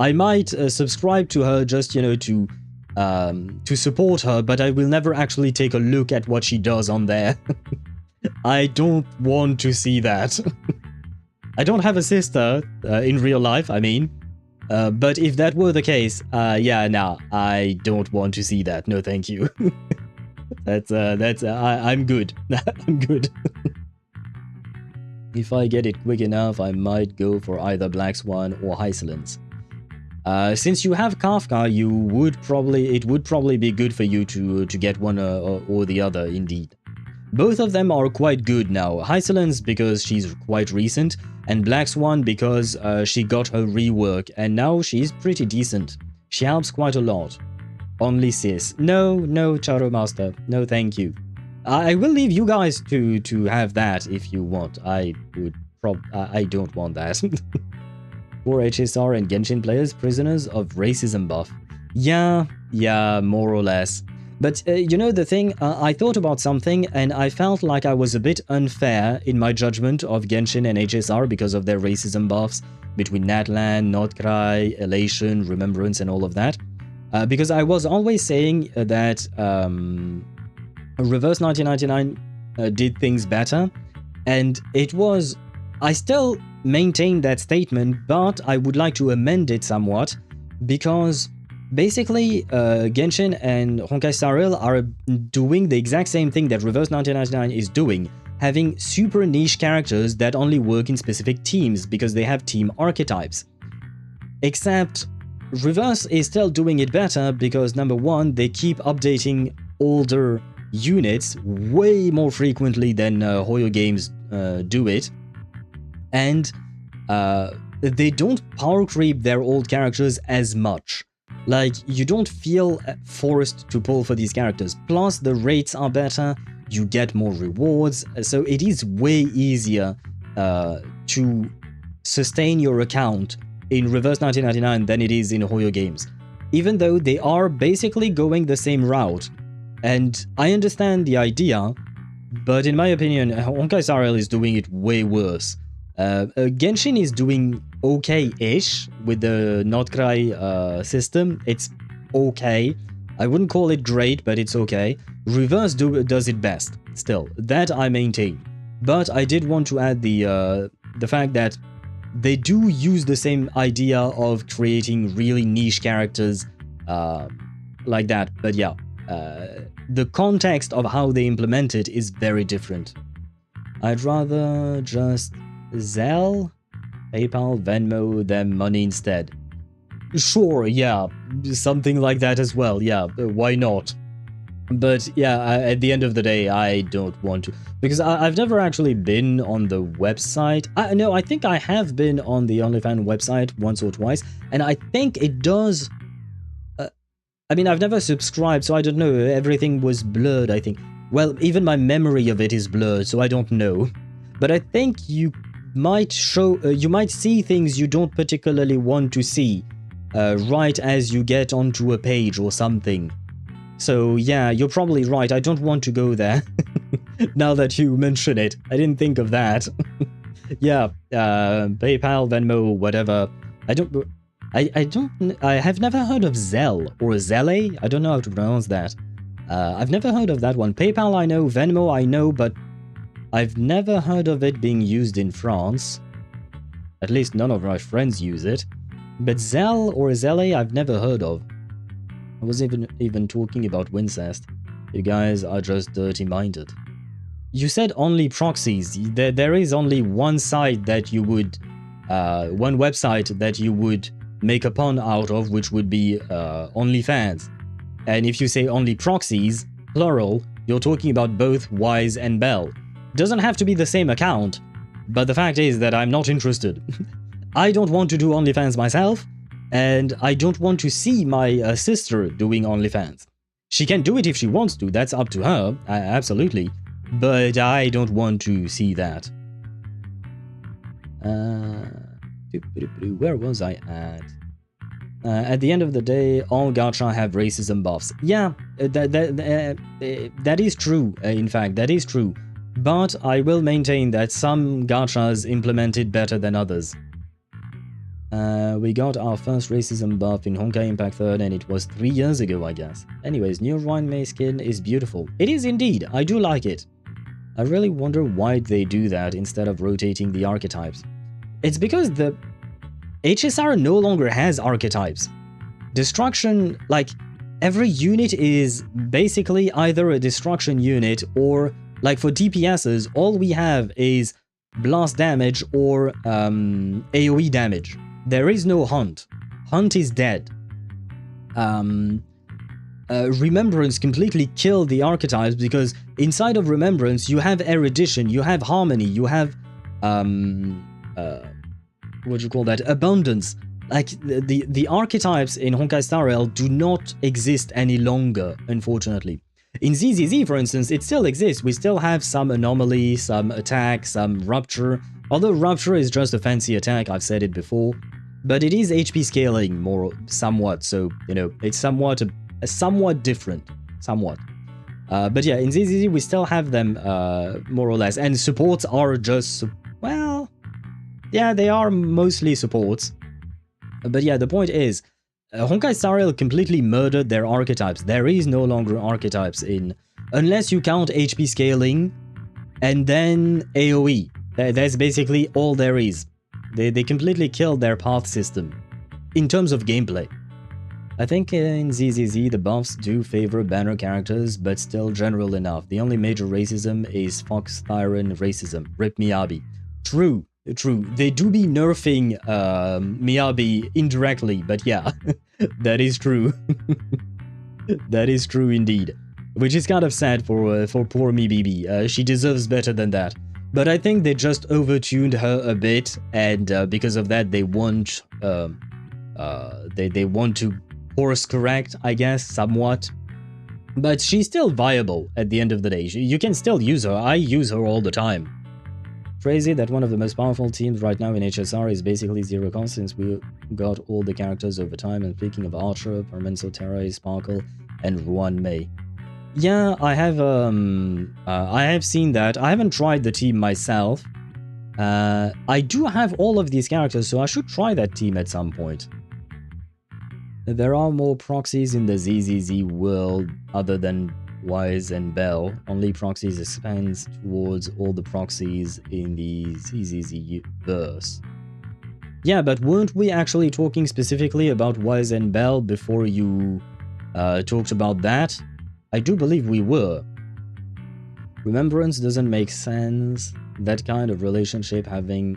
I might subscribe to her just, you know, to support her, but I will never actually take a look at what she does on there. I don't want to see that. I don't have a sister in real life, I mean. But if that were the case, yeah, no, I don't want to see that. No, thank you. I'm good. I'm good. If I get it quick enough, I might go for either Black Swan or Hysolence. Since you have Kafka, it would probably be good for you to get one or the other, indeed. Both of them are quite good now. Hysolence because she's quite recent, and Black Swan because she got her rework, and now she's pretty decent. She helps quite a lot. Only sis. No, Charo Master. No, thank you. I will leave you guys to have that if you want. I don't want that. For HSR and Genshin players, prisoners of racism buff. Yeah, more or less. But you know the thing, I thought about something and I felt like I was a bit unfair in my judgment of Genshin and HSR because of their racism buffs between Natlan, Notcry, Elation, Remembrance and all of that. Because I was always saying that Reverse 1999 did things better, and I still maintain that statement, but I would like to amend it somewhat, because basically Genshin and Honkai Star Rail are doing the exact same thing that Reverse 1999 is doing, having super niche characters that only work in specific teams because they have team archetypes. Except Reverse is still doing it better because number one, they keep updating older units way more frequently than HoYo games do it, and they don't power creep their old characters as much. Like, you don't feel forced to pull for these characters. Plus, the rates are better, you get more rewards, so it is way easier to sustain your account in Reverse 1999 than it is in HoYo games. Even though they are basically going the same route. And I understand the idea, but in my opinion, Honkai Star Rail is doing it way worse. Genshin is doing okay-ish with the Notcry system. It's okay. I wouldn't call it great, but it's okay. Reverse does it best, still. That I maintain. But I did want to add the fact that they do use the same idea of creating really niche characters like that. But yeah, the context of how they implement it is very different. I'd rather just Zelle, PayPal, Venmo them money instead. Sure, yeah, something like that as well, yeah, why not? But yeah, at the end of the day, I don't want to. Because I've never actually been on the website. No, I think I have been on the OnlyFans website once or twice. And I think it does... I mean, I've never subscribed, so I don't know. Everything was blurred, I think. Well, even my memory of it is blurred, so I don't know. But I think you might you might see things you don't particularly want to see right as you get onto a page or something. So yeah, you're probably right. I don't want to go there. Now that you mention it, I didn't think of that. Yeah, PayPal, Venmo, whatever. I have never heard of Zelle or Zelle. I don't know how to pronounce that. I've never heard of that one. PayPal I know, Venmo I know, but I've never heard of it being used in France. At least none of my friends use it. But Zelle or Zelle I've never heard of. I was even talking about Wincest. You guys are just dirty-minded. You said only proxies. There is only one site that you would... one website that you would make a pun out of, which would be OnlyFans. And if you say only proxies, plural, you're talking about both Wise and Belle. Doesn't have to be the same account, but the fact is that I'm not interested. I don't want to do OnlyFans myself, and I don't want to see my sister doing OnlyFans. She can do it if she wants to, that's up to her, absolutely, but I don't want to see that. Where was I at? At the end of the day, all gacha have racism buffs. Yeah, that is true, in fact, that is true. But I will maintain that some gachas implement it better than others. We got our first racism buff in Honkai Impact 3rd, and it was 3 years ago, I guess. Anyways, new Rhine May skin is beautiful. It is indeed, I do like it. I really wonder why they do that instead of rotating the archetypes. It's because the HSR no longer has archetypes. Destruction, like, every unit is basically either a destruction unit or, like for DPSs, all we have is blast damage or AoE damage. There is no hunt. Hunt is dead. Remembrance completely killed the archetypes because inside of Remembrance you have erudition, you have harmony, you have what do you call that? Abundance. Like the archetypes in Honkai Star Rail do not exist any longer, unfortunately. In ZZZ, for instance, it still exists. We still have some anomaly, some attack, some rupture. Although rupture is just a fancy attack, I've said it before. But it is HP scaling more somewhat, so, you know, it's somewhat different. Somewhat. But yeah, in ZZZ we still have them, more or less. And supports are just, well, yeah, they are mostly supports. But yeah, the point is, Honkai Star Rail completely murdered their archetypes. There is no longer archetypes in, unless you count HP scaling, and then AoE. That's basically all there is. They completely killed their path system, in terms of gameplay. I think in ZZZ the buffs do favor banner characters, but still general enough. The only major racism is Fox Thyron racism. Rip Miyabi. True, true. They do be nerfing Miyabi indirectly, but yeah, that is true. That is true indeed. Which is kind of sad for poor Mibibi. She deserves better than that. But I think they just overtuned her a bit, and because of that, they want they want to course correct, I guess, somewhat. But she's still viable at the end of the day. You can still use her. I use her all the time. Crazy that one of the most powerful teams right now in HSR is basically zero cost since we got all the characters over time. And speaking of Archer, Permenso Terra, Sparkle, and Ruan Mei. Yeah, I have seen that. I haven't tried the team myself. I do have all of these characters, so I should try that team at some point. There are more proxies in the ZZZ world other than Wise and Belle. Only proxies expands towards all the proxies in the ZZZ-verse. Yeah, but weren't we actually talking specifically about Wise and Belle before you talked about that? I do believe we were. Remembrance doesn't make sense. That kind of relationship having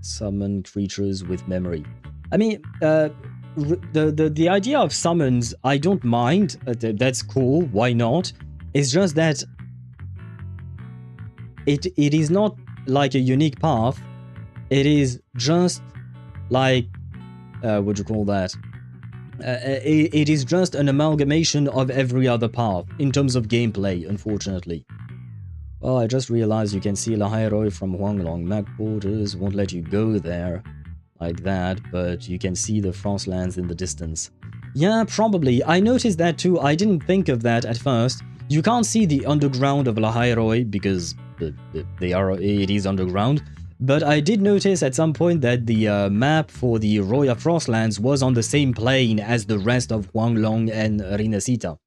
summon creatures with memory. I mean, the idea of summons, I don't mind. That's cool. Why not? It's just that it is not like a unique path. It is just like what do you call that? It is just an amalgamation of every other path in terms of gameplay, unfortunately. Well, I just realized you can see Lahairoi from Huanglong. Map borders won't let you go there like that, but you can see the Frostlands in the distance. Yeah, probably. I noticed that too. I didn't think of that at first. You can't see the underground of Lahairoi because it is underground. But I did notice at some point that the map for the Roya Frostlands was on the same plane as the rest of Huanglong and Rinasita.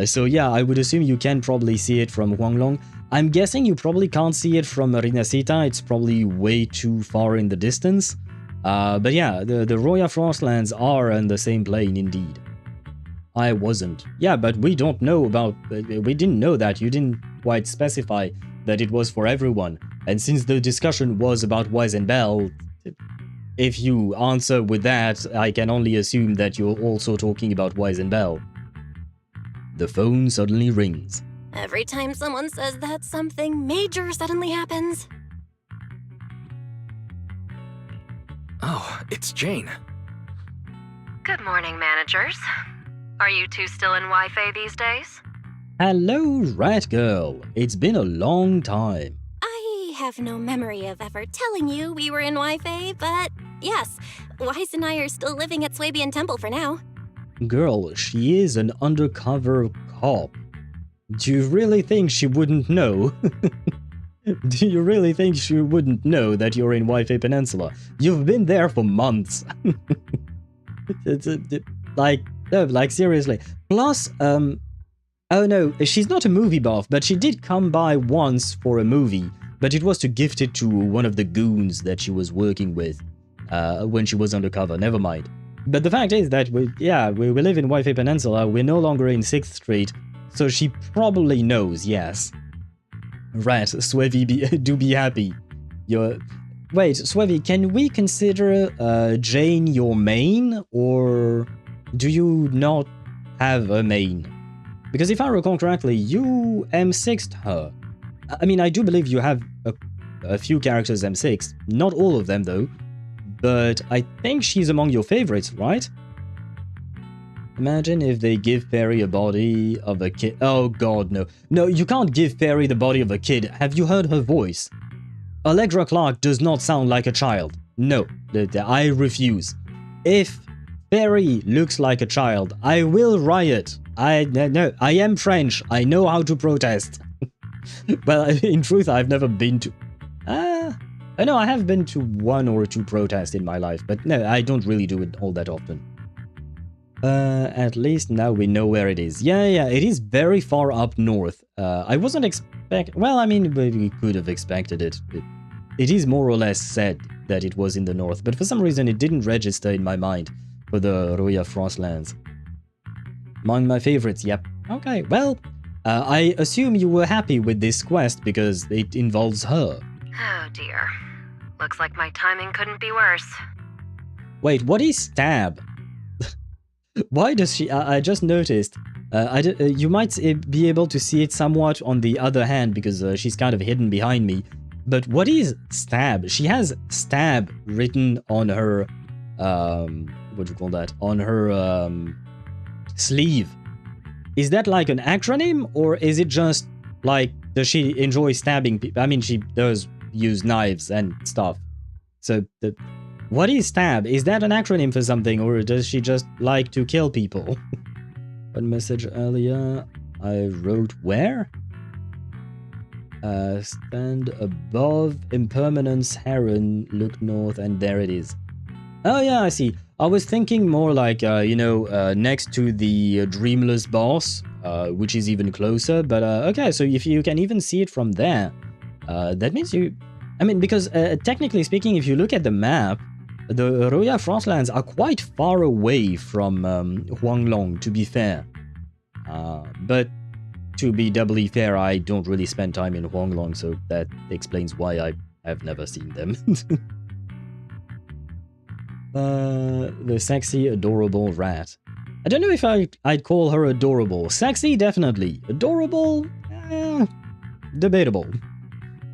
So yeah, I would assume you can probably see it from Huanglong. I'm guessing you probably can't see it from Rinasita. It's probably way too far in the distance. But yeah, the Roya Frostlands are on the same plane indeed. I wasn't. Yeah, but we don't know about... we didn't know that. You didn't quite specify that it was for everyone. And since the discussion was about Wise and Belle, if you answer with that, I can only assume that you're also talking about Wise and Belle. The phone suddenly rings.
Every time someone says that, something major suddenly happens.
Oh, it's Jane.
Good morning, managers. Are you two still in Wi-Fi these days?
Hello, Rat Girl. It's been a long time.
I have no memory of ever telling you we were in Wi-Fi, but yes, Wise and I are still living at Swabian Temple for now.
Girl, she is an undercover cop. Do you really think she wouldn't know? Do you really think she wouldn't know that you're in Wi-Fi Peninsula? You've been there for months. Like seriously. Plus, oh no, she's not a movie buff, but she did come by once for a movie, but it was to gift it to one of the goons that she was working with when she was undercover. Never mind. But the fact is that we live in Wi-Fi Peninsula. We're no longer in 6th Street, so she probably knows. Yes. Rat, Swevi, do be happy. Wait, Swevi, can we consider Jane your main, or do you not have a main? Because if I recall correctly, you M6'd her. I mean, I do believe you have a few characters M6, not all of them though, but I think she's among your favorites, right? Imagine if they give Perry a body of a kid. Oh god, no. No, you can't give Perry the body of a kid. Have you heard her voice? Allegra Clark does not sound like a child. No, I refuse. If Perry looks like a child, I will riot. No, I am French. I know how to protest. Well, in truth, I've never been to... I know I have been to 1 or 2 protests in my life, but no, I don't really do it all that often. At least now we know where it is. Yeah, it is very far up north. I wasn't well, I mean, we could have expected it. It is more or less said that it was in the north, but for some reason it didn't register in my mind. for the Roya Frostlands. Among my favorites, yep. Okay, well, I assume you were happy with this quest because it involves her.
Oh dear. Looks like my timing couldn't be worse.
Wait, what is stab? Why does she... I just noticed. You might be able to see it somewhat on the other hand because she's kind of hidden behind me. But what is stab? She has stab written on her... what do you call that? On her sleeve. Is that like an acronym? Or is it just like... Does she enjoy stabbing people? I mean, she does use knives and stuff. So, what is stab? Is that an acronym for something? Or does she just like to kill people? One message earlier, I wrote where? Stand above impermanence heron, look north, and there it is. Oh yeah, I see. I was thinking more like, next to the Dreamless boss, which is even closer, but okay, so if you can even see it from there, that means you... I mean, because technically speaking, if you look at the map, the Roya Frostlands are quite far away from Huanglong, to be fair. But to be doubly fair, I don't really spend time in Huanglong, so that explains why I have never seen them. The sexy, adorable rat. I don't know if I'd call her adorable. Sexy, definitely. Adorable? Debatable.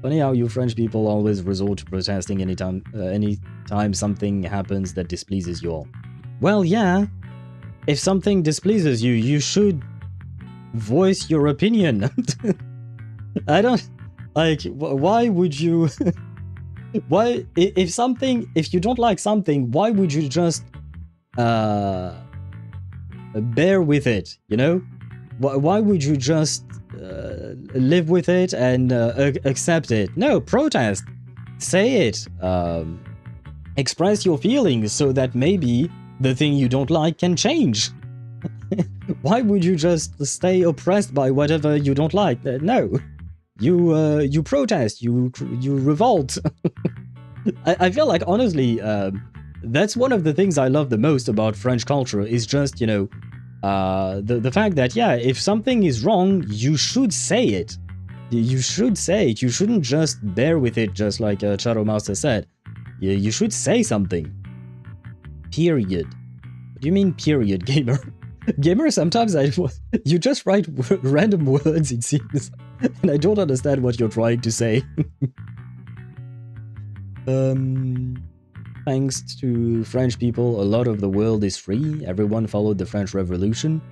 Funny how you French people always resort to protesting anytime something happens that displeases you all. Well, yeah. If something displeases you, you should voice your opinion. I don't... Like, why would you... Why... If you don't like something, why would you just... bear with it, you know? Why would you just... live with it and accept it? No, protest. Say it. Express your feelings so that maybe the thing you don't like can change. Why would you just stay oppressed by whatever you don't like? No. You protest. You revolt. I feel like, honestly, that's one of the things I love the most about French culture is just, the fact that, yeah, if something is wrong, you should say it. You should say it. You shouldn't just bear with it, just like Charo Master said. You should say something. Period. What do you mean, period, gamer? Gamer, sometimes you just write random words, it seems, and I don't understand what you're trying to say. Thanks to French people, a lot of the world is free. Everyone followed the French Revolution.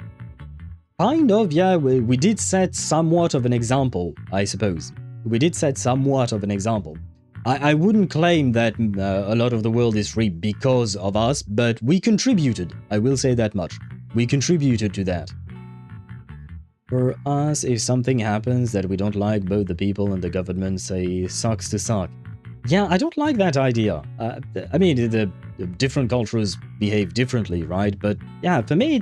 Kind of, yeah, we did set somewhat of an example, I suppose. We did set somewhat of an example. I wouldn't claim that a lot of the world is free because of us, but we contributed. I will say that much. We contributed to that. For us, if something happens that we don't like, both the people and the government say sucks to suck. Yeah, I don't like that idea. I mean, the different cultures behave differently, right? But yeah, for me,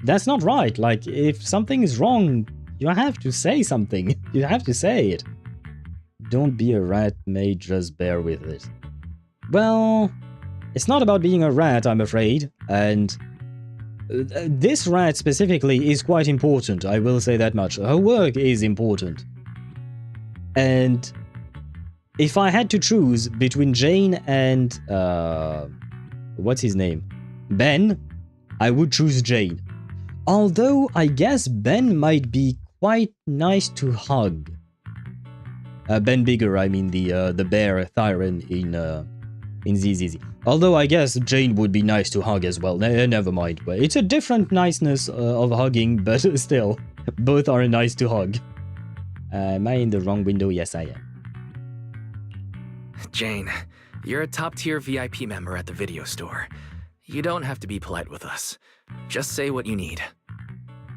that's not right. Like, if something is wrong, you have to say something. You have to say it. Don't be a rat, mate, just bear with it. Well, it's not about being a rat, I'm afraid, and this rat specifically is quite important, I will say that much. Her work is important. And if I had to choose between Jane and, what's his name? Ben, I would choose Jane. Although, I guess Ben might be quite nice to hug. Ben Bigger, I mean the bear Thyron in ZZZ. Although I guess Jane would be nice to hug as well. Never mind. It's a different niceness of hugging, but still, both are nice to hug. Am I in the wrong window? Yes, I am.
Jane, you're a top-tier VIP member at the video store. You don't have to be polite with us. Just say what you need.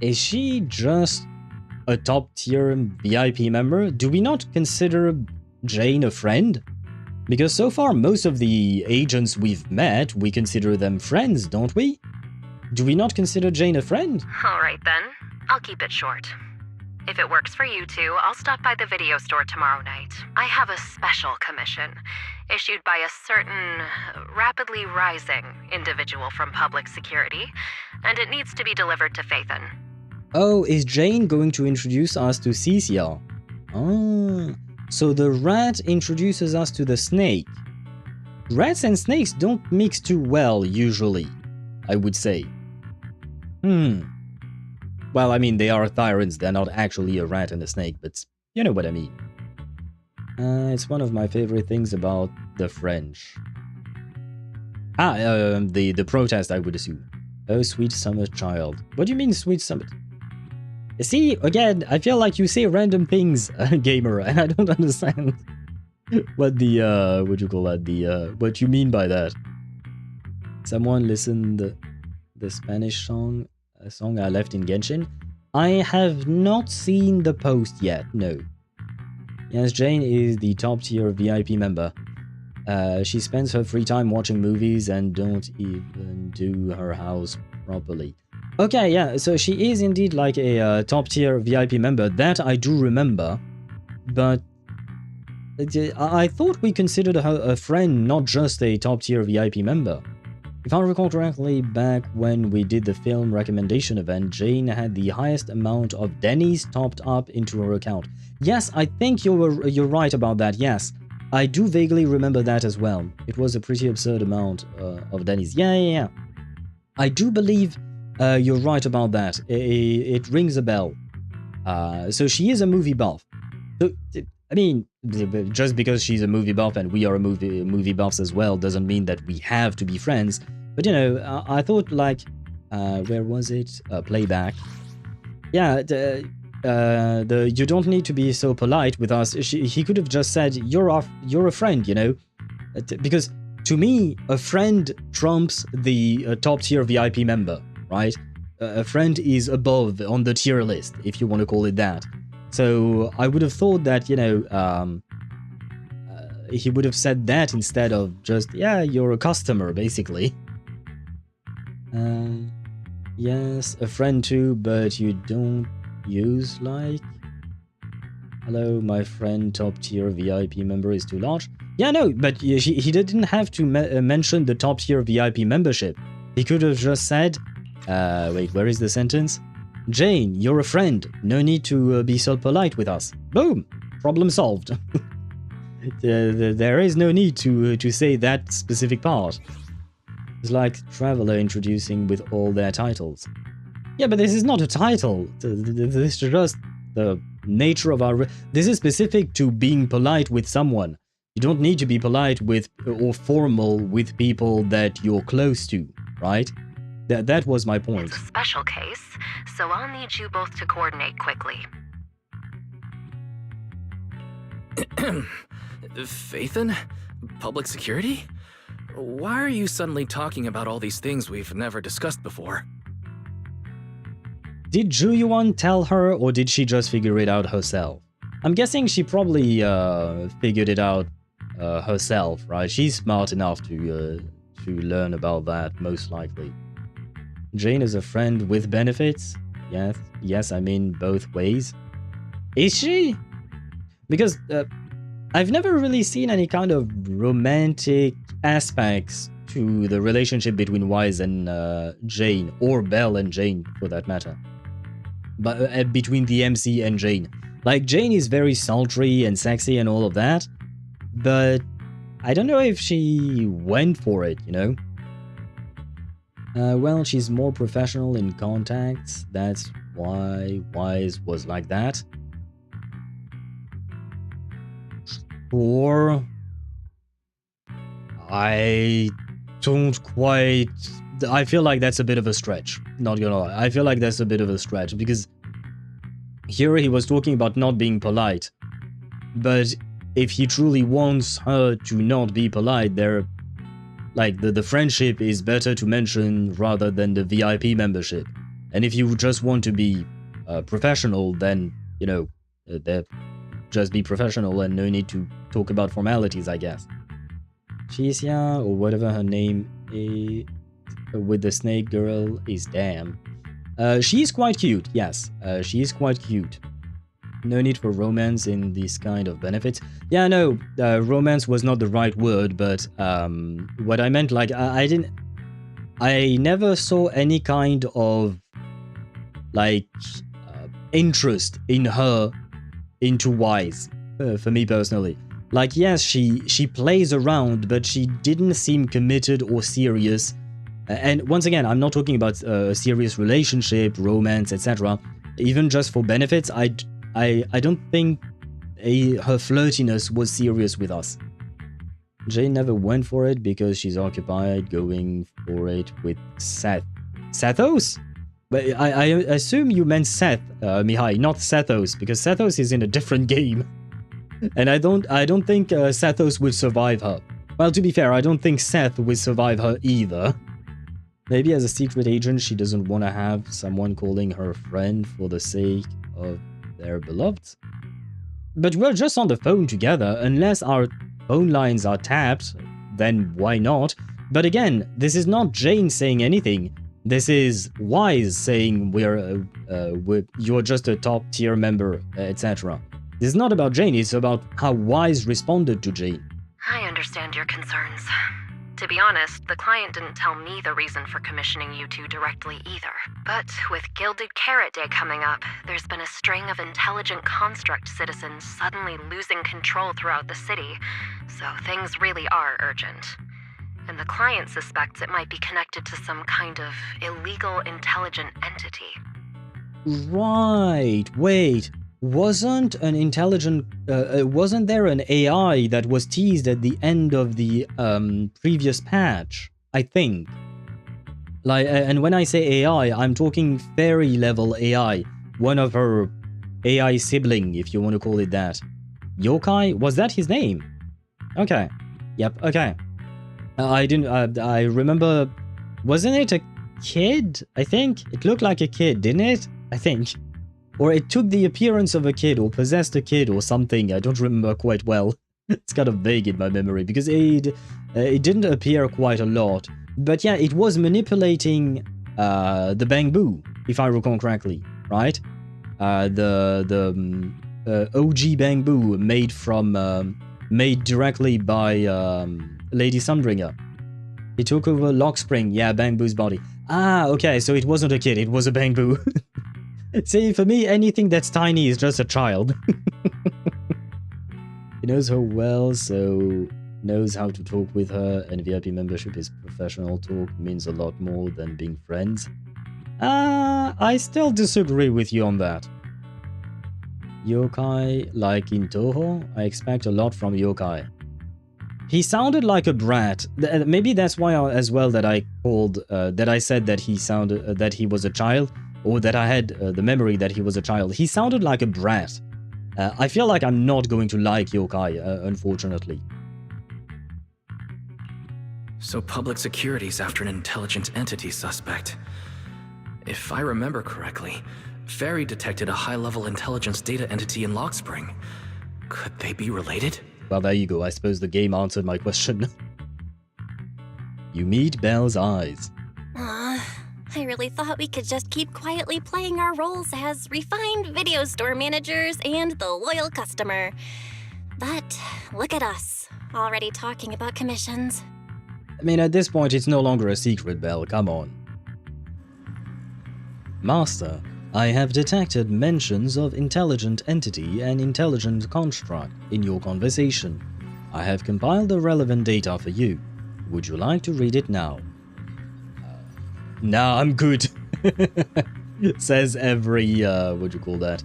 Is she just a top-tier VIP member? Do we not consider Jane a friend? Because so far, most of the agents we've met, we consider them friends, don't we? Do we not consider Jane a friend?
Alright then, I'll keep it short. If it works for you two, I'll stop by the video store tomorrow night. I have a special commission. issued by a certain rapidly rising individual from public security, and it needs to be delivered to Phaethon.
Oh, is Jane going to introduce us to Cecia? Ah, so the rat introduces us to the snake. Rats and snakes don't mix too well, usually, I would say. Well, I mean, they are tyrants, they're not actually a rat and a snake, but you know what I mean. It's one of my favorite things about the French. The protest, I would assume. Oh, sweet summer child. What do you mean, sweet summer? See, again, I feel like you say random things, gamer, and I don't understand what the, what you call that, what you mean by that. Someone listened the Spanish song, a song I left in Genshin. I have not seen the post yet, no. Yes, Jane is the top tier VIP member. She spends her free time watching movies and don't even do her house properly. Okay, yeah, so she is indeed like a top tier VIP member, that I do remember, but I thought we considered her a friend, not just a top tier VIP member. If I recall correctly, back when we did the film recommendation event, Jane had the highest amount of Denny's topped up into her account. Yes, I think you're right about that, yes. I do vaguely remember that as well. It was a pretty absurd amount of Denny's. Yeah. I do believe you're right about that. It rings a bell. So she is a movie buff. So, I mean, just because she's a movie buff and we are movie buffs as well doesn't mean that we have to be friends. But you know, I thought like, where was it? Playback. Yeah, you don't need to be so polite with us. He could have just said, you're a friend, you know? Because to me, a friend trumps the top tier VIP member, right? A friend is above on the tier list, if you want to call it that. So I would have thought that, you know, he would have said that instead of just, yeah, you're a customer, basically. Yes, a friend too, but you don't use like... Hello, my friend, top tier VIP member is too large. Yeah, no, but he didn't have to mention the top tier VIP membership. He could have just said, wait, where is the sentence? Jane, you're a friend. No need to be so polite with us. Boom! Problem solved. There is no need to say that specific part. It's like Traveler introducing with all their titles. Yeah, but this is not a title. This is just the nature of our... This is specific to being polite with someone. You don't need to be polite with or formal with people that you're close to, right? That was my point.
It's a special case, so I'll need you both to coordinate quickly.
Phaethon? Public security? Why are you suddenly talking about all these things we've never discussed before?
Did Yixuan tell her, or did she just figure it out herself? I'm guessing she probably figured it out herself, right? She's smart enough to learn about that, most likely. Jane is a friend with benefits? Yes, I mean both ways. Is she? Because I've never really seen any kind of romantic aspects to the relationship between Wise and Jane, or Belle and Jane for that matter. But between the MC and Jane. Like, Jane is very sultry and sexy and all of that, but I don't know if she went for it, you know? Well, she's more professional in contacts, that's why Wise was like that. Or... I don't quite... I feel like that's a bit of a stretch, not gonna lie. I feel like that's a bit of a stretch, because here he was talking about not being polite. But if he truly wants her to not be polite, like, the friendship is better to mention rather than the VIP membership. And if you just want to be professional, then, you know, just be professional and no need to talk about formalities, I guess. Cecia, or whatever her name is, with the snake girl, is damn. She is quite cute, yes. She is quite cute. No need for romance in this kind of benefits. Yeah, no, romance was not the right word, but what I meant, like, I never saw any kind of, like, interest in her into Wise, for me personally. Like, yes, she plays around, but she didn't seem committed or serious. And once again, I'm not talking about a serious relationship, romance, etc. Even just for benefits, I don't think her flirtiness was serious with us. Jane never went for it because she's occupied going for it with Seth. Sethos? But I assume you meant Seth, Mihai, not Sethos, because Sethos is in a different game. And I don't think Sethos would survive her. Well, to be fair, I don't think Seth would survive her either. Maybe as a secret agent, she doesn't want to have someone calling her friend for the sake of their beloved. But we're just on the phone together. Unless our phone lines are tapped, then why not? But again, this is not Jane saying anything. This is Wise saying you're just a top tier member, etc. This is not about Jane, it's about how Wise responded to Jane.
I understand your concerns. To be honest, the client didn't tell me the reason for commissioning you two directly either. But with Gilded Carrot Day coming up, there's been a string of intelligent construct citizens suddenly losing control throughout the city, so things really are urgent. And the client suspects it might be connected to some kind of illegal intelligent entity.
Right, wait. Wasn't there an AI that was teased at the end of the previous patch? I think. Like, and when I say AI, I'm talking fairy level AI. One of her AI sibling, if you want to call it that. Yokai? Was that his name? Okay. Yep. Okay. I remember. Wasn't it a kid? I think it looked like a kid, didn't it? I think. Or it took the appearance of a kid, or possessed a kid, or something. I don't remember quite well. It's kind of vague in my memory, because it didn't appear quite a lot. But yeah, it was manipulating the Bangbu, if I recall correctly, right? The OG Bangbu made directly by Lady Sunbringer. He took over Lockspring, yeah, Bangbu's body. Ah, okay, so it wasn't a kid, it was a Bangbu. See, for me, anything that's tiny is just a child. He knows her well, so knows how to talk with her, and VIP membership is professional talk, means a lot more than being friends. I still disagree with you on that. Yokai, like in Toho, I expect a lot from Yokai. He sounded like a brat. Maybe that's why as well that I called, that I said that he sounded, that he was a child. Or that I had the memory that he was a child. He sounded like a brat. I feel like I'm not going to like Yokai, unfortunately.
So public security's after an intelligent entity suspect. If I remember correctly, Fairy detected a high-level intelligence data entity in Lockspring. Could they be related?
Well, there you go. I suppose the game answered my question. You meet Belle's eyes.
I really thought we could just keep quietly playing our roles as refined video store managers and the loyal customer. But look at us, already talking about commissions.
I mean, at this point, it's no longer a secret, Belle, come on. Master, I have detected mentions of intelligent entity and intelligent construct in your conversation. I have compiled the relevant data for you. Would you like to read it now? Nah, I'm good. Says every, what do you call that?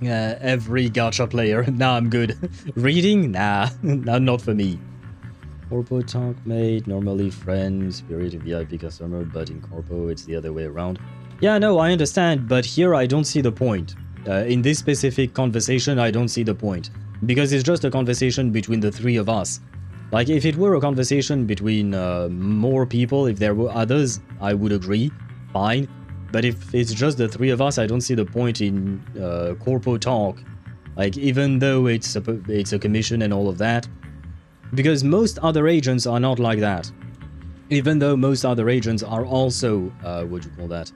Every gacha player. Nah, I'm good. Reading? Nah, not for me. Corpo talk mate, normally friend, spirit VIP customer, but in Corpo it's the other way around. Yeah, no, I understand, but here I don't see the point. In this specific conversation, I don't see the point. Because it's just a conversation between the three of us. Like, if it were a conversation between more people, if there were others, I would agree, fine. But if it's just the three of us, I don't see the point in corpo talk. Like, even though it's a commission and all of that. Because most other agents are not like that. Even though most other agents are also, what do you call that?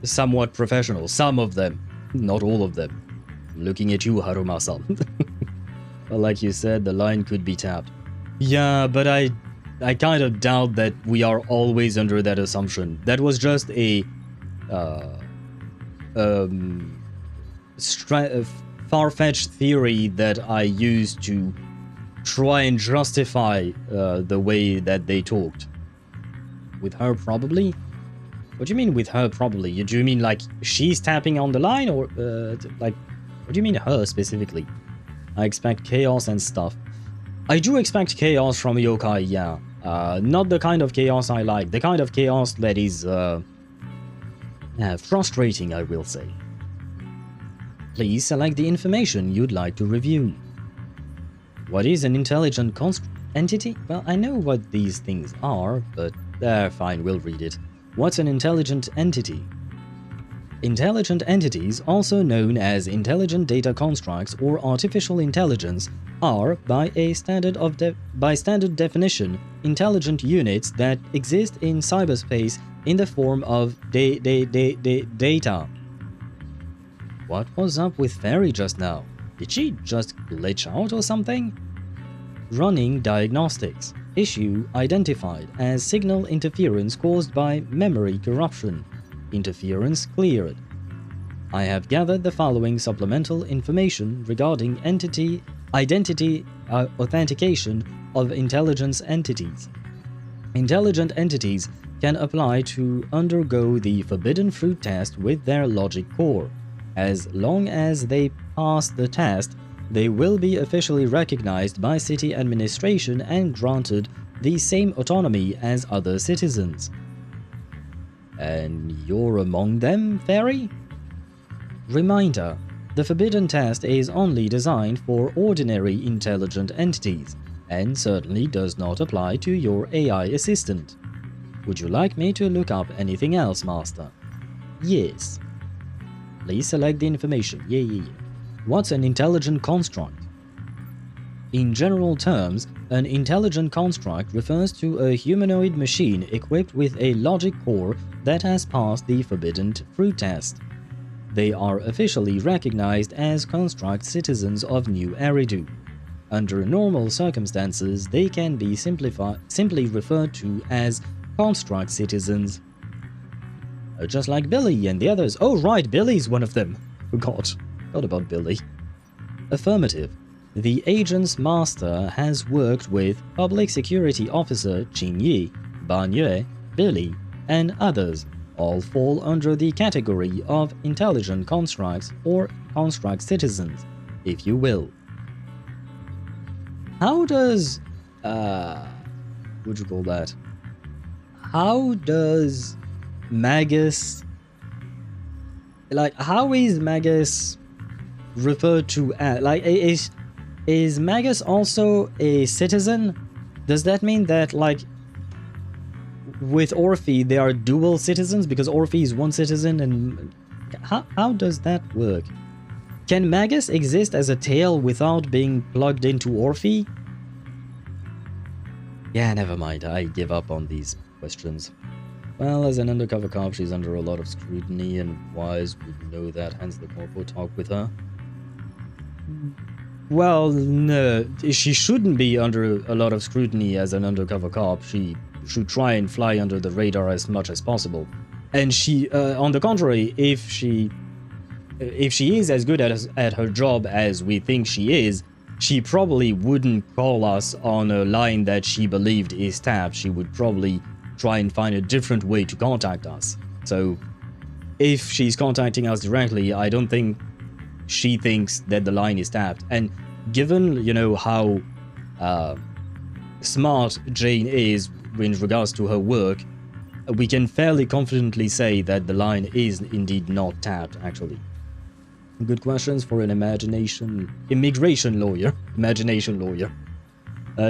Somewhat professional, some of them. Not all of them. Looking at you, Haruma-san. Well, like you said, the line could be tapped. Yeah, but I kind of doubt that we are always under that assumption. That was just a far-fetched theory that I used to try and justify the way that they talked. With her, probably? What do you mean with her, probably? Do you mean like she's tapping on the line, or like, what do you mean her specifically? I expect chaos and stuff. I do expect chaos from yokai, yeah. Not the kind of chaos I like. The kind of chaos that is frustrating, I will say. Please select the information you'd like to review. What is an intelligent entity? Well, I know what these things are, but fine, we'll read it. What's an intelligent entity? Intelligent entities, also known as intelligent data constructs or artificial intelligence, are, by standard definition, intelligent units that exist in cyberspace in the form of data. What was up with Fairy just now? Did she just glitch out or something? Running diagnostics. Issue identified as signal interference caused by memory corruption. Interference cleared. I have gathered the following supplemental information regarding identity authentication of intelligence entities. Intelligent entities can apply to undergo the forbidden fruit test with their logic core. As long as they pass the test, they will be officially recognized by city administration and granted the same autonomy as other citizens. And you're among them, Fairy? Reminder: the forbidden test is only designed for ordinary intelligent entities, and certainly does not apply to your AI assistant. Would you like me to look up anything else, Master? Yes. Please select the information. Yeah. What's an intelligent construct? In general terms, an intelligent construct refers to a humanoid machine equipped with a logic core that has passed the forbidden fruit test. They are officially recognized as construct citizens of New Eridu. Under normal circumstances, they can be simply referred to as construct citizens. Just like Billy and the others. Oh right, Billy's one of them. Forgot about Billy. Affirmative. The agent's master has worked with Public Security Officer Qingming, Ban Yue, Billy, and others. All fall under the category of intelligent constructs or construct citizens, if you will. How does what'd you call that? How does Magus, like, how is Magus referred to as, like, is Magus also a citizen? Does that mean that, like, with Orphe they are dual citizens because Orphe is one citizen? And how does that work? Can Magus exist as a tail without being plugged into Orphe? Yeah, never mind, I give up on these questions. Well, as an undercover cop, she's under a lot of scrutiny, and Wise would know that, hence the corpo talk with her. Well, no, she shouldn't be under a lot of scrutiny as an undercover cop. She should try and fly under the radar as much as possible. And she, on the contrary, if she is as good at her job as we think she is, she probably wouldn't call us on a line that she believed is tapped. She would probably try and find a different way to contact us. So if she's contacting us directly, I don't think she thinks that the line is tapped. And given, you know, how smart Jane is in regards to her work, we can fairly confidently say that the line is indeed not tapped, actually. Good questions for an immigration lawyer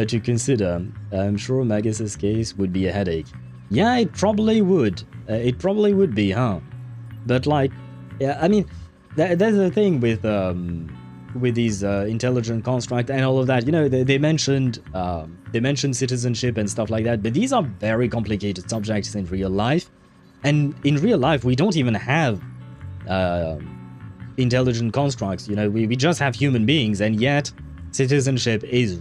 to consider. I'm sure Magus's case would be a headache. Yeah, it probably would. It probably would be, huh? But, like, yeah, I mean, that's the thing with these intelligent construct and all of that. You know, they mentioned citizenship and stuff like that, but these are very complicated subjects in real life. And in real life, we don't even have intelligent constructs. You know, we just have human beings, and yet citizenship is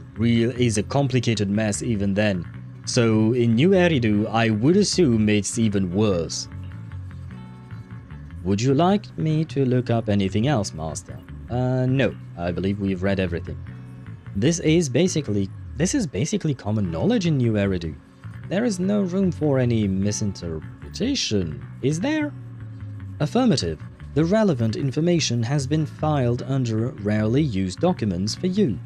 a complicated mess even then. So in New Eridu, I would assume it's even worse. Would you like me to look up anything else, Master? No. I believe we've read everything. This is basically common knowledge in New Eridu. There is no room for any misinterpretation, is there? Affirmative. The relevant information has been filed under rarely used documents for you.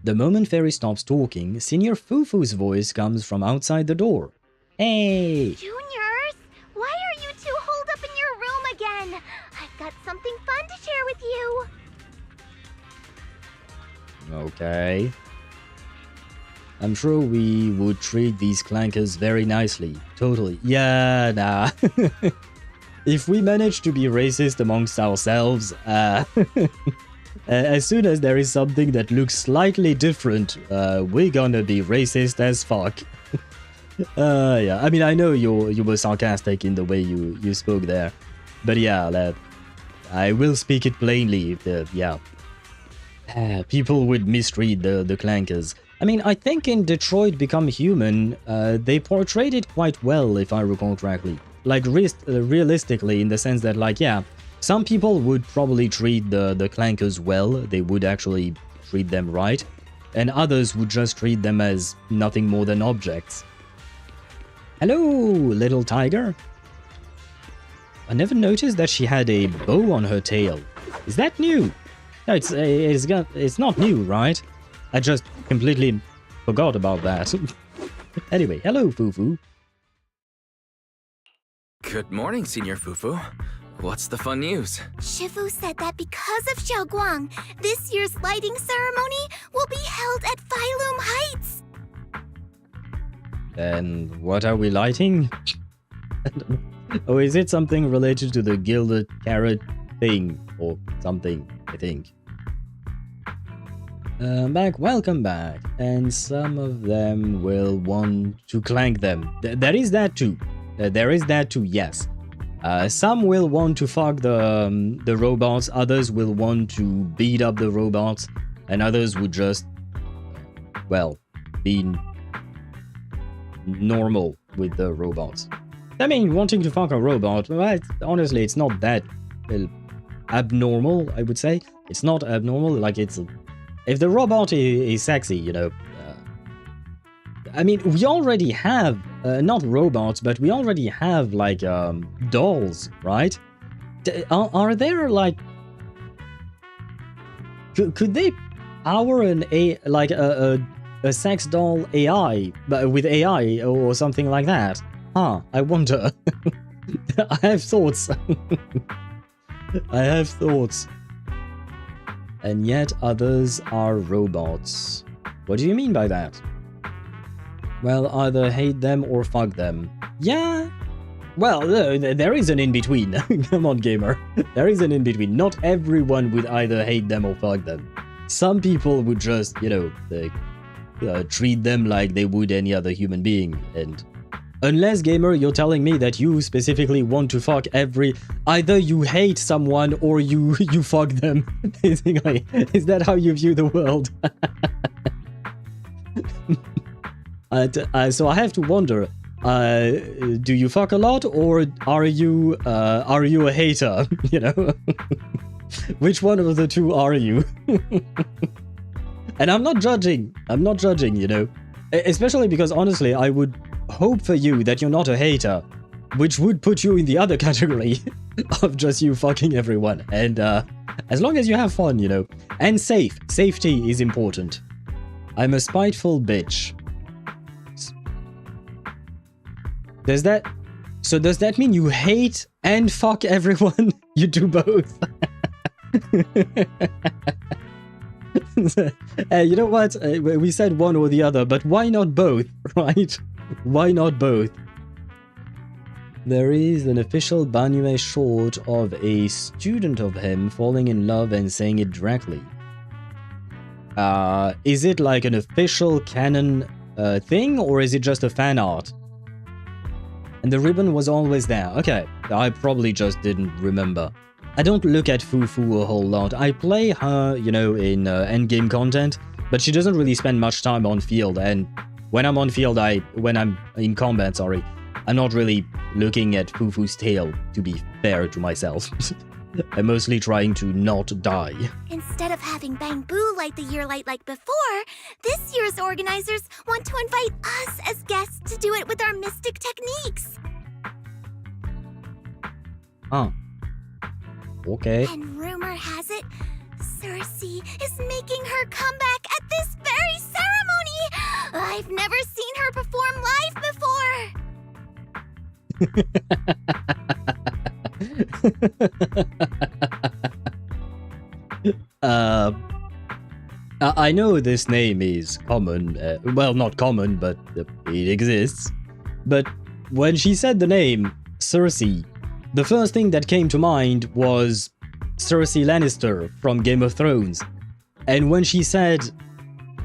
The moment Fairy stops talking, Senior Fufu's voice comes from outside the door. Hey!
Juniors, why are you two holed up in your room again? I've got something fun to share with you.
Okay. I'm sure we would treat these clankers very nicely. Totally. Yeah, nah. If we manage to be racist amongst ourselves, as soon as there is something that looks slightly different, we're gonna be racist as fuck. Yeah, I mean, I know you were sarcastic in the way you spoke there, but yeah, I will speak it plainly. Yeah, people would misread the clankers. I mean, I think in Detroit Become Human, they portrayed it quite well, if I recall correctly. Like, realistically, in the sense that, like, yeah, some people would probably treat the clankers well, they would actually treat them right, and others would just treat them as nothing more than objects. Hello, little tiger. I never noticed that she had a bow on her tail. Is that new? No, it's not new, right? I just completely forgot about that. Anyway, hello, Fufu.
Good morning, Senior Fufu. What's the fun news?
Shifu said that because of Xiaoguang, this year's lighting ceremony will be held at Phylum Heights.
And what are we lighting? Oh, is it something related to the gilded carrot thing or something, I think. Welcome back. And some of them will want to clank them. There is that too. There is that too, yes. Some will want to fuck the robots, others will want to beat up the robots, and others would just, well, be normal with the robots. I mean, wanting to fuck a robot, well, honestly, it's not that abnormal, I would say. It's not abnormal, like it's... If the robot is sexy, you know... I mean, we already have, not robots, but we already have, like, dolls, right? Are there, like... Could they power a sex doll AI, but with AI or something like that? Huh, I wonder. I have thoughts. I have thoughts. And yet others are robots. What do you mean by that? Well, either hate them or fuck them. Yeah. Well, there is an in-between. Come on, gamer. There is an in-between. Not everyone would either hate them or fuck them. Some people would just, you know, treat them like they would any other human being. And unless, gamer, you're telling me that you specifically want to fuck either you hate someone or you fuck them. Basically, is that how you view the world? So I have to wonder, do you fuck a lot, or are you a hater? You know, which one of the two are you? And I'm not judging. I'm not judging. You know, especially because honestly, I would hope for you that you're not a hater, which would put you in the other category of just you fucking everyone. And as long as you have fun, you know, and safety is important. I'm a spiteful bitch. Does that mean you hate and fuck everyone? You do both. You know what? We said one or the other, but why not both, right? Why not both? There is an official Banyue short of a student of him falling in love and saying it directly. Is it like an official canon thing, or is it just a fan art? And the ribbon was always there. Okay, I probably just didn't remember. I don't look at Fufu a whole lot. I play her, you know, in endgame content, but she doesn't really spend much time on field. And when I'm on field, when I'm in combat, sorry, I'm not really looking at Fufu's tail, to be fair to myself. I'm mostly trying to not die.
Instead of having Bang Boo light the year light like before, this year's organizers want to invite us as guests to do it with our mystic techniques.
Huh. Okay.
And rumor has it, Cersei is making her comeback at this very ceremony! I've never seen her perform live before!
I know this name is common, well, not common, but it exists. But when she said the name, Cersei, the first thing that came to mind was Cersei Lannister from Game of Thrones. And when she said,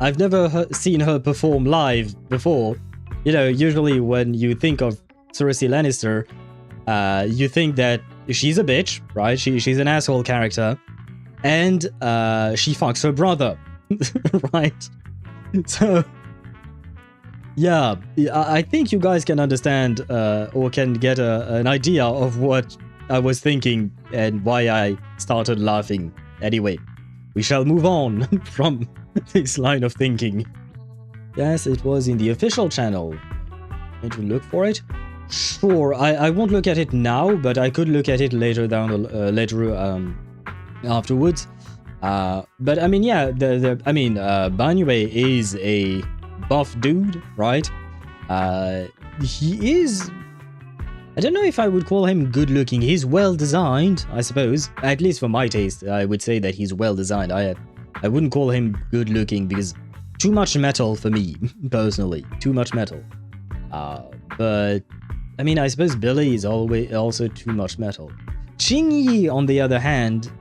I've never seen her perform live before, you know, usually when you think of Cersei Lannister, you think that she's a bitch, right? She's an asshole character, and she fucks her brother, right? So, yeah, I think you guys can understand or can get an idea of what I was thinking and why I started laughing. Anyway, we shall move on from this line of thinking. Yes, it was in the official channel. Need to look for it? Sure, I won't look at it now, but I could look at it later afterwards. But I mean, yeah, Banyue is a buff dude, right? He is, I don't know if I would call him good looking. He's well designed, I suppose. At least for my taste, I would say that he's well designed. I wouldn't call him good looking because too much metal for me, personally. Too much metal. But I mean, I suppose Billy is also too much metal. Qingyi, on the other hand,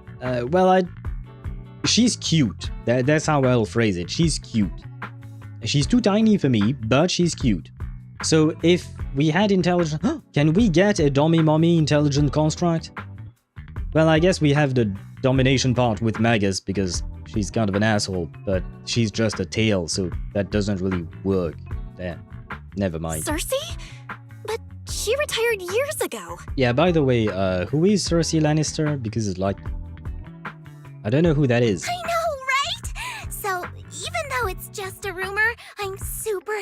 she's cute. That's how I'll phrase it. She's cute. She's too tiny for me, but she's cute. So if we had intelligent... Can we get a Domi-Mommy intelligent construct? Well, I guess we have the domination part with Magus because she's kind of an asshole, but she's just a tail, so that doesn't really work. There. Never mind.
Cersei? But she retired years ago.
Yeah, by the way, who is Cersei Lannister? Because it's like... I don't know who that is.
I know, right? So, even though it's just a rumor, I'm super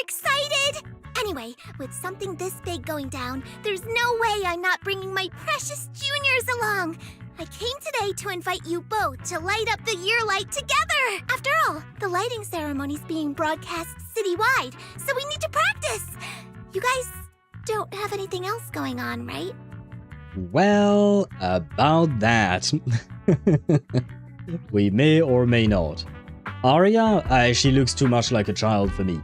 excited! Anyway, with something this big going down, there's no way I'm not bringing my precious juniors along! I came today to invite you both to light up the year light together! After all, the lighting ceremony's being broadcast citywide, so we need to practice! You guys don't have anything else going on, right?
Well, about that. We may or may not. Aria, she looks too much like a child for me.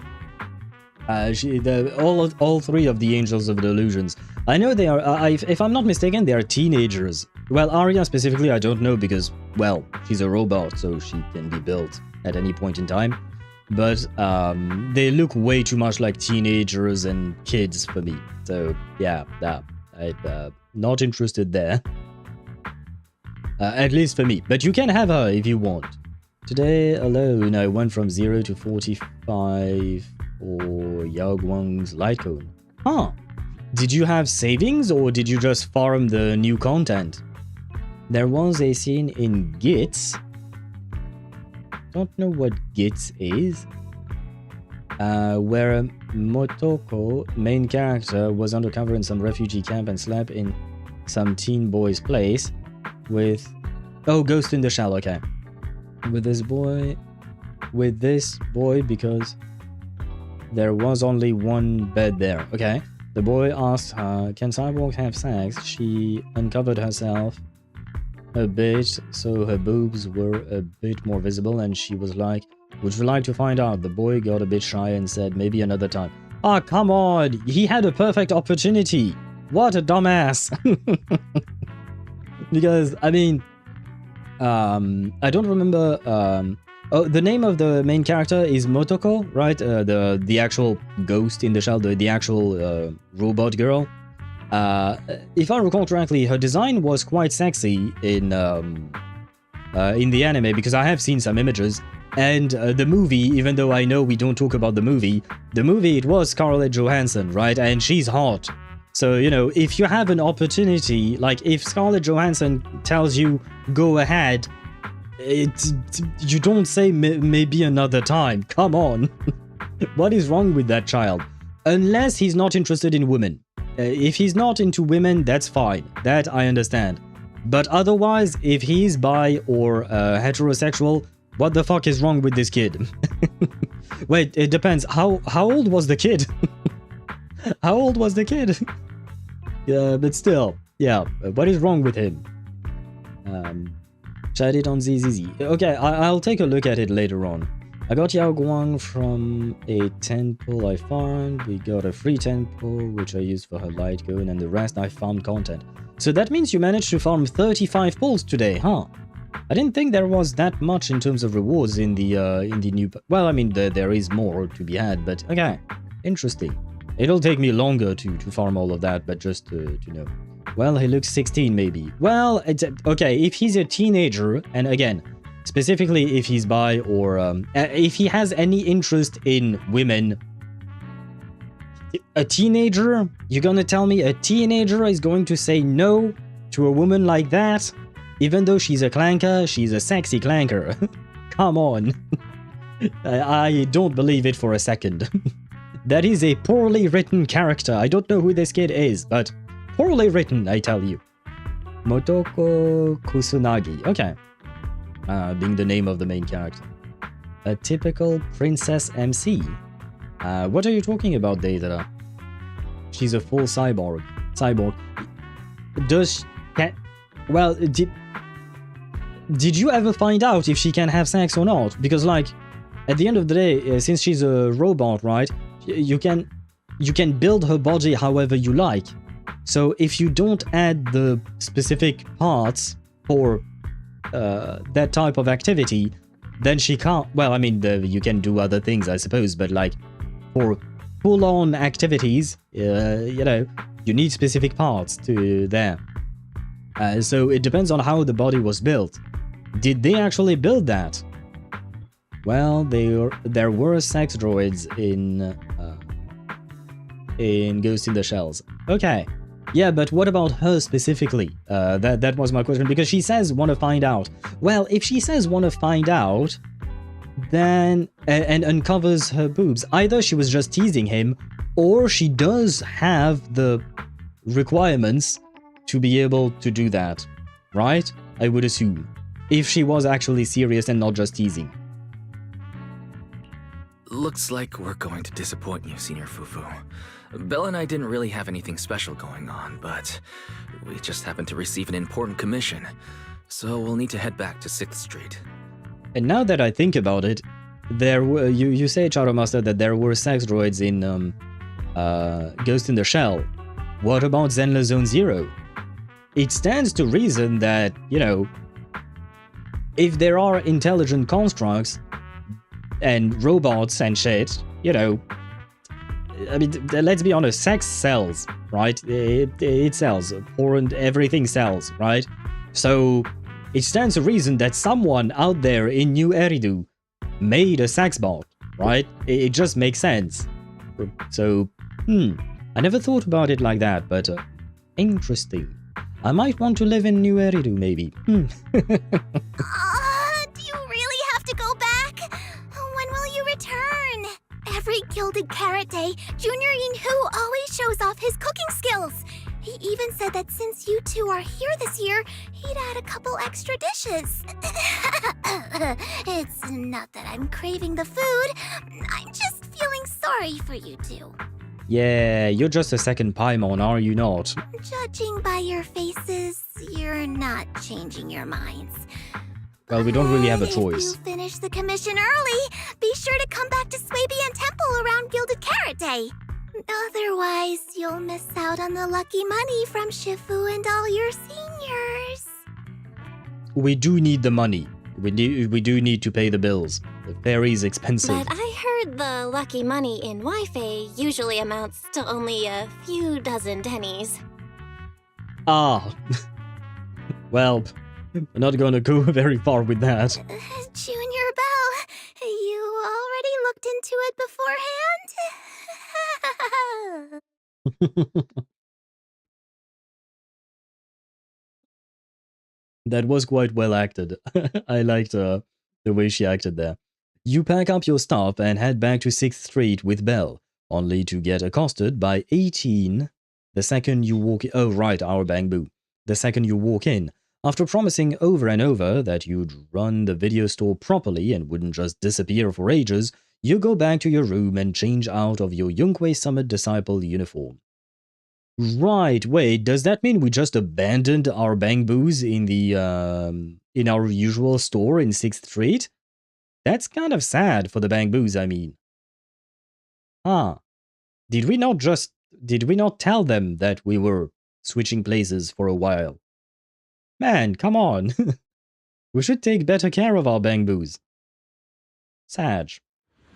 All three of the Angels of Delusions. I know they are, if I'm not mistaken, they are teenagers. Well, Aria specifically, I don't know because, well, she's a robot, so she can be built at any point in time. But they look way too much like teenagers and kids for me. So, yeah, I'm not interested there. At least for me. But you can have her if you want. Today alone, I went from 0 to 45 for Yao Guang's light cone. Huh. Did you have savings or did you just farm the new content? There was a scene in Gits. Don't know what Gits is. Where Motoko, main character, was undercover in some refugee camp and slept in some teen boy's place with... Oh, Ghost in the Shell, okay. With this boy because there was only one bed there. Okay. The boy asked her, can cyborgs have sex? She uncovered herself a bit so her boobs were a bit more visible and she was like, would you like to find out? The boy got a bit shy and said, maybe another time. Ah, come on! He had a perfect opportunity! What a dumbass! Because, I mean... I don't remember... oh, the name of the main character is Motoko, right? The actual ghost in the shell, the actual robot girl. if I recall correctly, her design was quite sexy in the anime, because I have seen some images, and the movie, even though I know we don't talk about the movie, it was Scarlett Johansson, right? And she's hot. So, you know, if you have an opportunity, like if Scarlett Johansson tells you, go ahead, you don't say maybe another time. Come on. What is wrong with that child? Unless he's not interested in women. If he's not into women, that's fine. That I understand. But otherwise, if he's bi or heterosexual, what the fuck is wrong with this kid? Wait, it depends. How old was the kid? How old was the kid? Yeah, but still, yeah. What is wrong with him? Chat it on ZZZ. Okay, I'll take a look at it later on. I got Yao Guang from a temple I farmed. We got a free temple, which I used for her light cone, and the rest I farmed content. So that means you managed to farm 35 pulls today, huh? I didn't think there was that much in terms of rewards in the new... Well, I mean, there is more to be had, but okay. Interesting. It'll take me longer to farm all of that, but just to know. Well, he looks 16 maybe. Well, okay, if he's a teenager, and again, specifically if he's bi or if he has any interest in women... A teenager? You're gonna tell me a teenager is going to say no to a woman like that? Even though she's a clanker, she's a sexy clanker. Come on. I don't believe it for a second. That is a poorly written character. I don't know who this kid is, but poorly written, I tell you. Motoko Kusunagi. Okay. Being the name of the main character. A typical princess MC. What are you talking about, Deidara? She's a full cyborg. Does she... Well, did you ever find out if she can have sex or not? Because, like, at the end of the day, since she's a robot, right? You can build her body however you like. So if you don't add the specific parts for that type of activity, then she can't... Well, I mean, you can do other things, I suppose, but, like, for full-on activities, you know, you need specific parts to there. So it depends on how the body was built. Did they actually build that? Well, there were sex droids in Ghost in the Shells. Okay. Yeah, but what about her specifically? That was my question, because she says want to find out. Well, if she says want to find out, then and uncovers her boobs, either she was just teasing him, or she does have the requirements to be able to do that, right? I would assume, if she was actually serious and not just teasing.
Looks like we're going to disappoint you, Senior Fufu. Belle and I didn't really have anything special going on, but we just happened to receive an important commission, so we'll need to head back to 6th Street.
And now that I think about it, there were you say, Charo Master, that there were sex droids in Ghost in the Shell. What about Zenless Zone Zero? It stands to reason that, you know, if there are intelligent constructs and robots and shit, you know, I mean, let's be honest, sex sells, right? It sells. Porn, everything sells, right? So it stands to reason that someone out there in New Eridu made a sex bot, right? It just makes sense. So, I never thought about it like that, but interesting. I might want to live in New Eridu, maybe.
Do you really have to go back? When will you return? Every Gilded Carrot Day, Junior Yinhu always shows off his cooking skills. He even said that since you two are here this year, he'd add a couple extra dishes. It's not that I'm craving the food. I'm just feeling sorry for you two.
Yeah, you're just a second Paimon, are you not?
Judging by your faces, you're not changing your minds.
Well, we don't really have a choice.
If you finish the commission early, be sure to come back to Swabian Temple around Gilded Carrot Day. Otherwise, you'll miss out on the lucky money from Shifu and all your seniors.
We do need the money. We do need to pay the bills. The ferry's expensive.
But I heard the lucky money in Wi-Fi usually amounts to only a few dozen pennies.
Ah. Well, we're not gonna go very far with that.
Junior Belle, you already looked into it beforehand?
That was quite well acted. I liked the way she acted there. You pack up your stuff and head back to 6th Street with Belle, only to get accosted by 18 the second you walk in. Oh, right, our bamboo. The second you walk in, after promising over and over that you'd run the video store properly and wouldn't just disappear for ages, you go back to your room and change out of your Yunkwei Summit Disciple uniform. Right, wait, does that mean we just abandoned our bamboos in the, in our usual store in 6th Street? That's kind of sad for the bamboos, I mean. Huh. Did we not tell them that we were switching places for a while? Man, come on. We should take better care of our bamboos. Sag.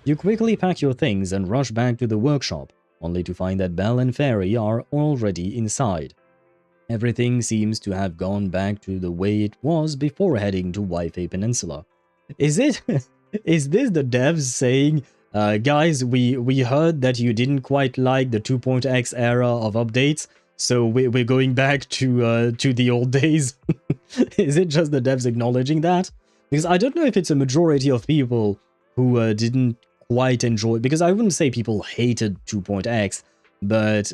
You quickly pack your things and rush back to the workshop, only to find that Belle and Fairy are already inside. Everything seems to have gone back to the way it was before heading to Wi-Fi Peninsula. Is this the devs saying, guys, we heard that you didn't quite like the 2.x era of updates, so we're going back to the old days? Is it just the devs acknowledging that? Because I don't know if it's a majority of people who didn't quite enjoy, because I wouldn't say people hated 2.x, but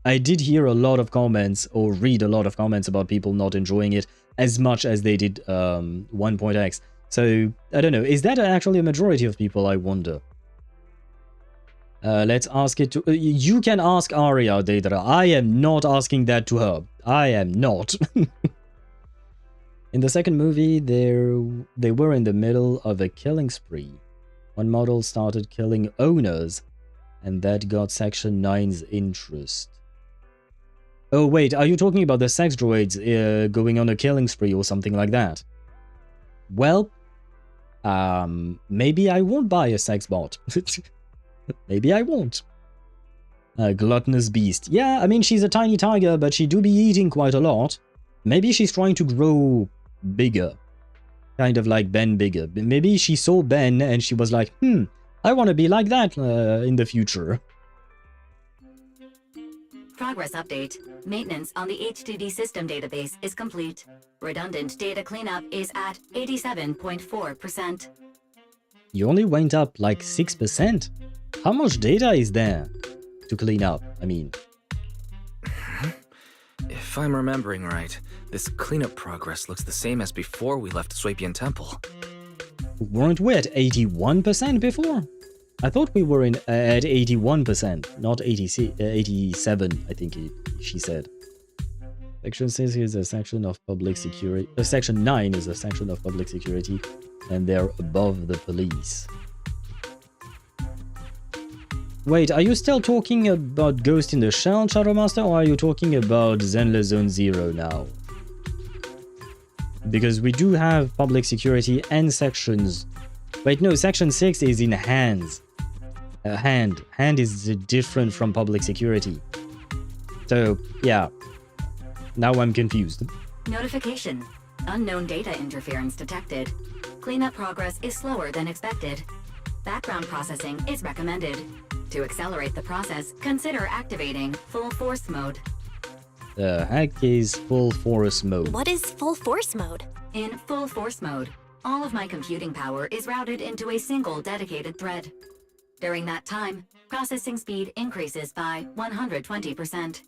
I did hear a lot of comments or read a lot of comments about people not enjoying it as much as they did 1.x. So I don't know, is that actually a majority of people, I wonder? Let's ask it to... you can ask Aria, Deidara. I am not asking that to her. I am not. In the second movie, they were in the middle of a killing spree. One model started killing owners, and that got Section 9's interest. Oh wait, are you talking about the sex droids going on a killing spree or something like that? Well, maybe I won't buy a sex bot. Maybe I won't. A gluttonous beast. Yeah, I mean, she's a tiny tiger, but she do be eating quite a lot. Maybe she's trying to grow bigger. Kind of like Ben bigger. Maybe she saw Ben and she was like, I want to be like that in the future.
Progress update. Maintenance on the HDD system database is complete. Redundant data cleanup is at 87.4%.
You only went up like 6%? How much data is there to clean up, I mean?
If I'm remembering right, this cleanup progress looks the same as before we left Swapian Temple.
Weren't we at 81% before? I thought we were at 81%, not 87, I think she said. Section 6 is a section of public security. Section 9 is a section of public security, and they're above the police. Wait, are you still talking about Ghost in the Shell, Shadowmaster, or are you talking about Zenless Zone Zero now? Because we do have public security and sections... Wait, no, section 6 is in hands. Hand is different from public security. So, yeah. Now I'm confused.
Notification. Unknown data interference detected. Cleanup progress is slower than expected. Background processing is recommended. To accelerate the process, consider activating full force mode.
The heck is full force mode?
What is full force mode?
In full force mode, all of my computing power is routed into a single dedicated thread. During that time, processing speed increases by 120%.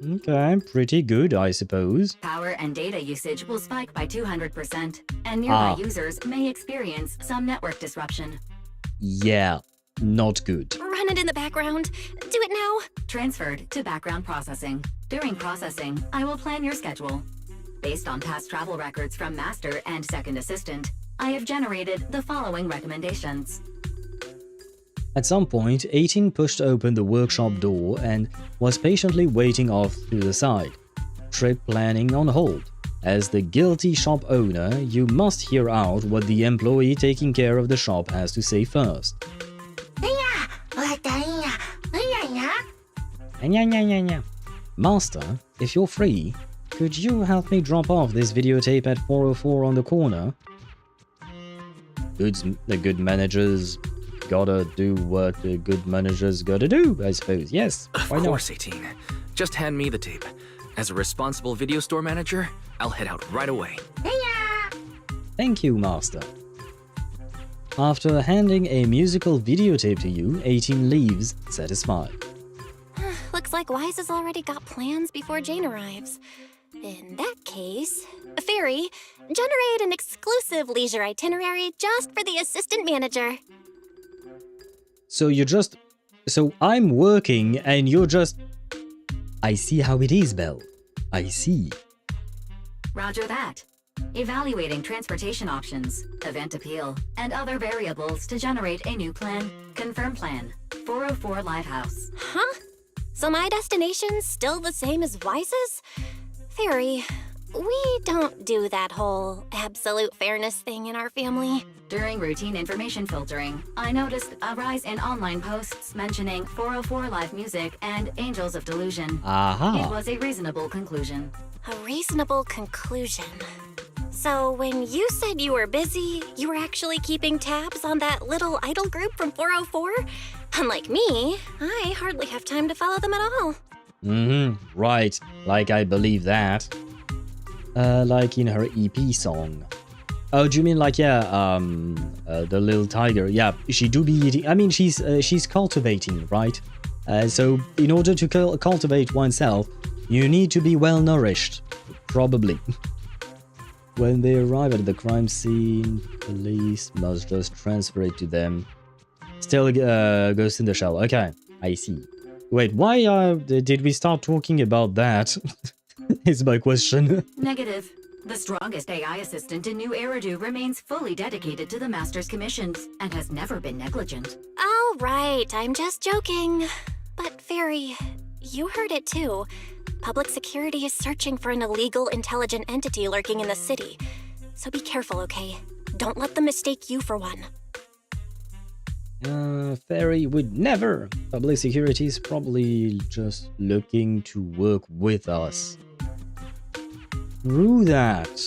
Okay, pretty good, I suppose.
Power and data usage will spike by 200%, and nearby users may experience some network disruption.
Yeah, not good.
Run it in the background. Do it now.
Transferred to background processing. During processing, I will plan your schedule. Based on past travel records from Master and Second Assistant, I have generated the following recommendations.
At some point, 18 pushed open the workshop door and was patiently waiting off to the side. Trip planning on hold. As the guilty shop owner, you must hear out what the employee taking care of the shop has to say first. Master, if you're free, could you help me drop off this videotape at 404 on the corner? The good managers gotta do what the good managers gotta do, I suppose. Yes, why
Of
not?
course, 18. Just hand me the tape. As a responsible video store manager, I'll head out right away.
Thank you, Master. After handing a musical videotape to you, 18 leaves, satisfied.
Looks like Wise has already got plans before Jane arrives. In that case, Fairy, generate an exclusive leisure itinerary just for the assistant manager.
So So I'm working and you're just... I see how it is, Belle. I see.
Roger that. Evaluating transportation options, event appeal, and other variables to generate a new plan. Confirm plan. 404 Lighthouse.
Huh? So my destination's still the same as Wise's? Fairy, we don't do that whole absolute fairness thing in our family.
During routine information filtering, I noticed a rise in online posts mentioning 404 live music and Angels of Delusion.
Aha.
It was a reasonable conclusion.
A reasonable conclusion. So when you said you were busy, you were actually keeping tabs on that little idol group from 404? Unlike me, I hardly have time to follow them at all.
Right. Like I believe that. Like in her EP song. Oh, do you mean like, yeah, the little tiger? Yeah, she do be eating. I mean, she's cultivating, right? So in order to cultivate oneself, you need to be well nourished, probably. When they arrive at the crime scene, police must just transfer it to them. Still goes in the shell. Okay, I see. Wait, why did we start talking about that? Is my question.
Negative. The strongest AI assistant in New Eridu remains fully dedicated to the Master's commissions and has never been negligent.
All right, I'm just joking. But Fairy, you heard it too. Public security is searching for an illegal intelligent entity lurking in the city. So be careful, okay? Don't let them mistake you for one.
Fairy would never. Public security is probably just looking to work with us. Through that.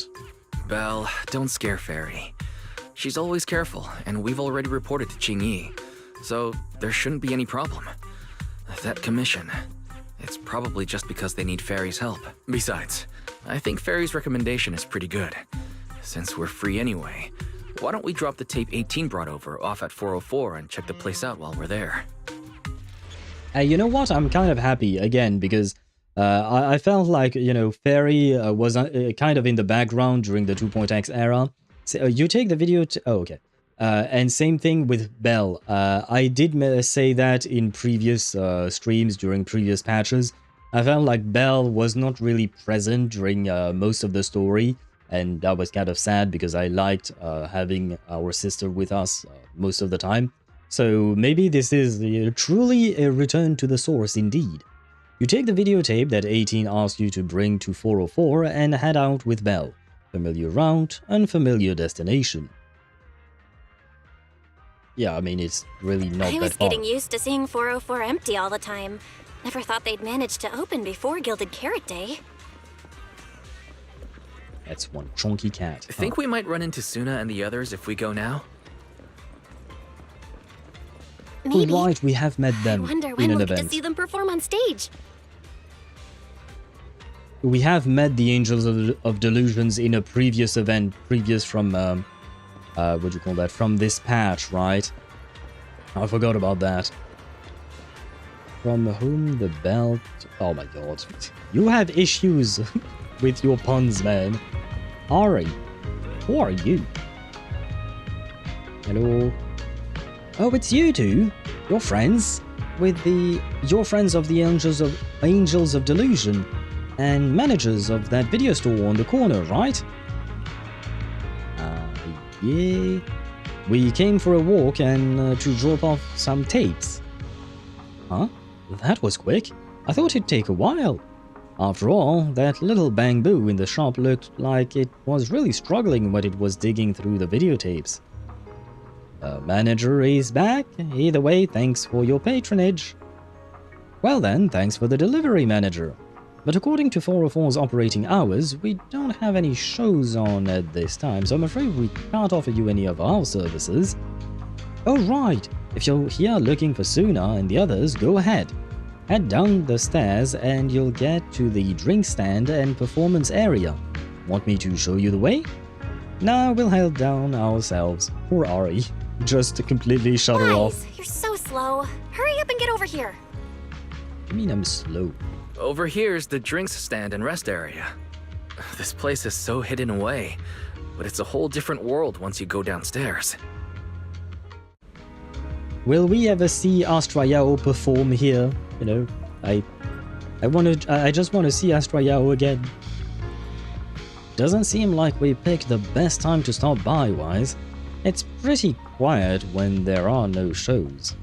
Belle, don't scare Fairy. She's always careful, and we've already reported to Qingming, so there shouldn't be any problem. That commission, it's probably just because they need Fairy's help. Besides, I think Fairy's recommendation is pretty good. Since we're free anyway, why don't we drop the tape 18 brought over off at 404 and check the place out while we're there?
You know what? I'm kind of happy, again, because I felt like, you know, Fairy was kind of in the background during the 2.x era. So, you take the video... oh, okay. And same thing with Belle. I did say that in previous streams, during previous patches. I felt like Belle was not really present during most of the story. And that was kind of sad because I liked having our sister with us most of the time. So maybe this is truly a return to the source indeed. You take the videotape that 18 asked you to bring to 404 and head out with Belle. Familiar route, unfamiliar destination. Yeah, I mean, it's really not that far.
I was getting used to seeing 404 empty all the time. Never thought they'd manage to open before Gilded Carrot Day.
That's one chunky cat.
Think we might run into Sunna and the others if we go now?
Maybe.
Right, we have met them
I wonder
in
when
an
we'll get
event.
to see them perform on stage.
We have met the Angels of Delusions in a previous event, from, what do you call that, from this patch, right? I forgot about that. From whom the belt... oh my god. You have issues with your puns, man. Ari, who are you? Hello? Oh, it's you two. You're friends with you're friends of the Angels of Delusion and managers of that video store on the corner, right? Yeah. We came for a walk and to drop off some tapes. Huh? That was quick. I thought it'd take a while. After all, that little bamboo in the shop looked like it was really struggling when it was digging through the videotapes. Manager is back. Either way, thanks for your patronage. Well then, thanks for the delivery, manager. But according to 404's operating hours, we don't have any shows on at this time, so I'm afraid we can't offer you any of our services. Oh right, if you're here looking for Sunna and the others, go ahead. Head down the stairs and you'll get to the drink stand and performance area. Want me to show you the way? Nah, we'll head down ourselves. Poor Ari. Just to completely shut her off.
Wise, you're so slow. Hurry up and get over here.
I mean, I'm slow.
Over here's the drinks stand and rest area. This place is so hidden away, but it's a whole different world once you go downstairs.
Will we ever see Astra Yao perform here? You know, I just want to see Astra Yao again. Doesn't seem like we picked the best time to stop by, Wise. It's pretty quiet when there are no shows.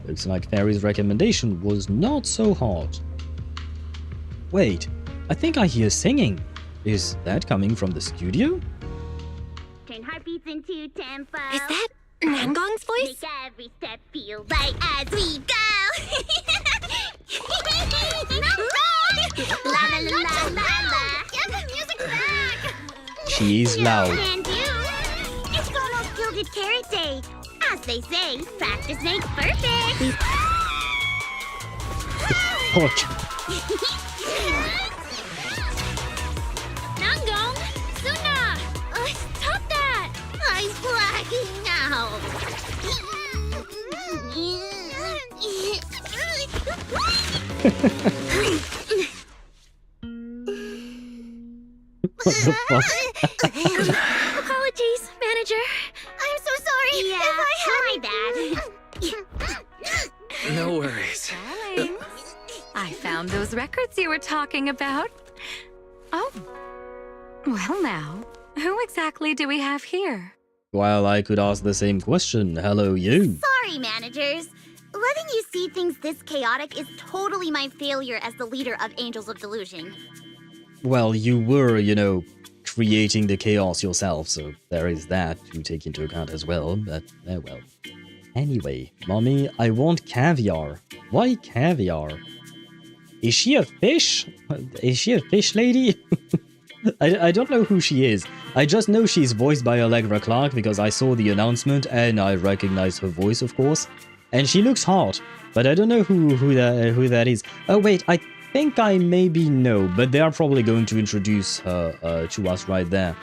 Looks like Fairy's recommendation was not so hot. Wait, I think I hear singing. Is that coming from the studio?
Turn heartbeats into tempo.
Is that Nangong's voice?
Make every step feel right as we go. La la la la la. Get the music back.
She's loud.
And you. It's almost Gilded Carrot Day. As they say, practice makes perfect. Nangong! Sunna! Stop that! I'm blacking out.
What the fuck?
Apologies, manager. I'm so sorry. Yeah, my bad.
No worries.
I found those records you were talking about. Oh. Well now, who exactly do we have here?
Well, I could ask the same question. Hello, you.
Sorry, managers. Letting you see things this chaotic is totally my failure as the leader of Angels of Delusion.
Well, you were, you know, creating the chaos yourself, so there is that to take into account as well, but well. Anyway, Mommy, I want caviar. Why caviar? Is she a fish? Is she a fish lady? I don't know who she is. I just know she's voiced by Allegra Clark because I saw the announcement and I recognized her voice, of course. And she looks hot, but I don't know who that is. Oh wait, I think I maybe know, but they are probably going to introduce her to us right there.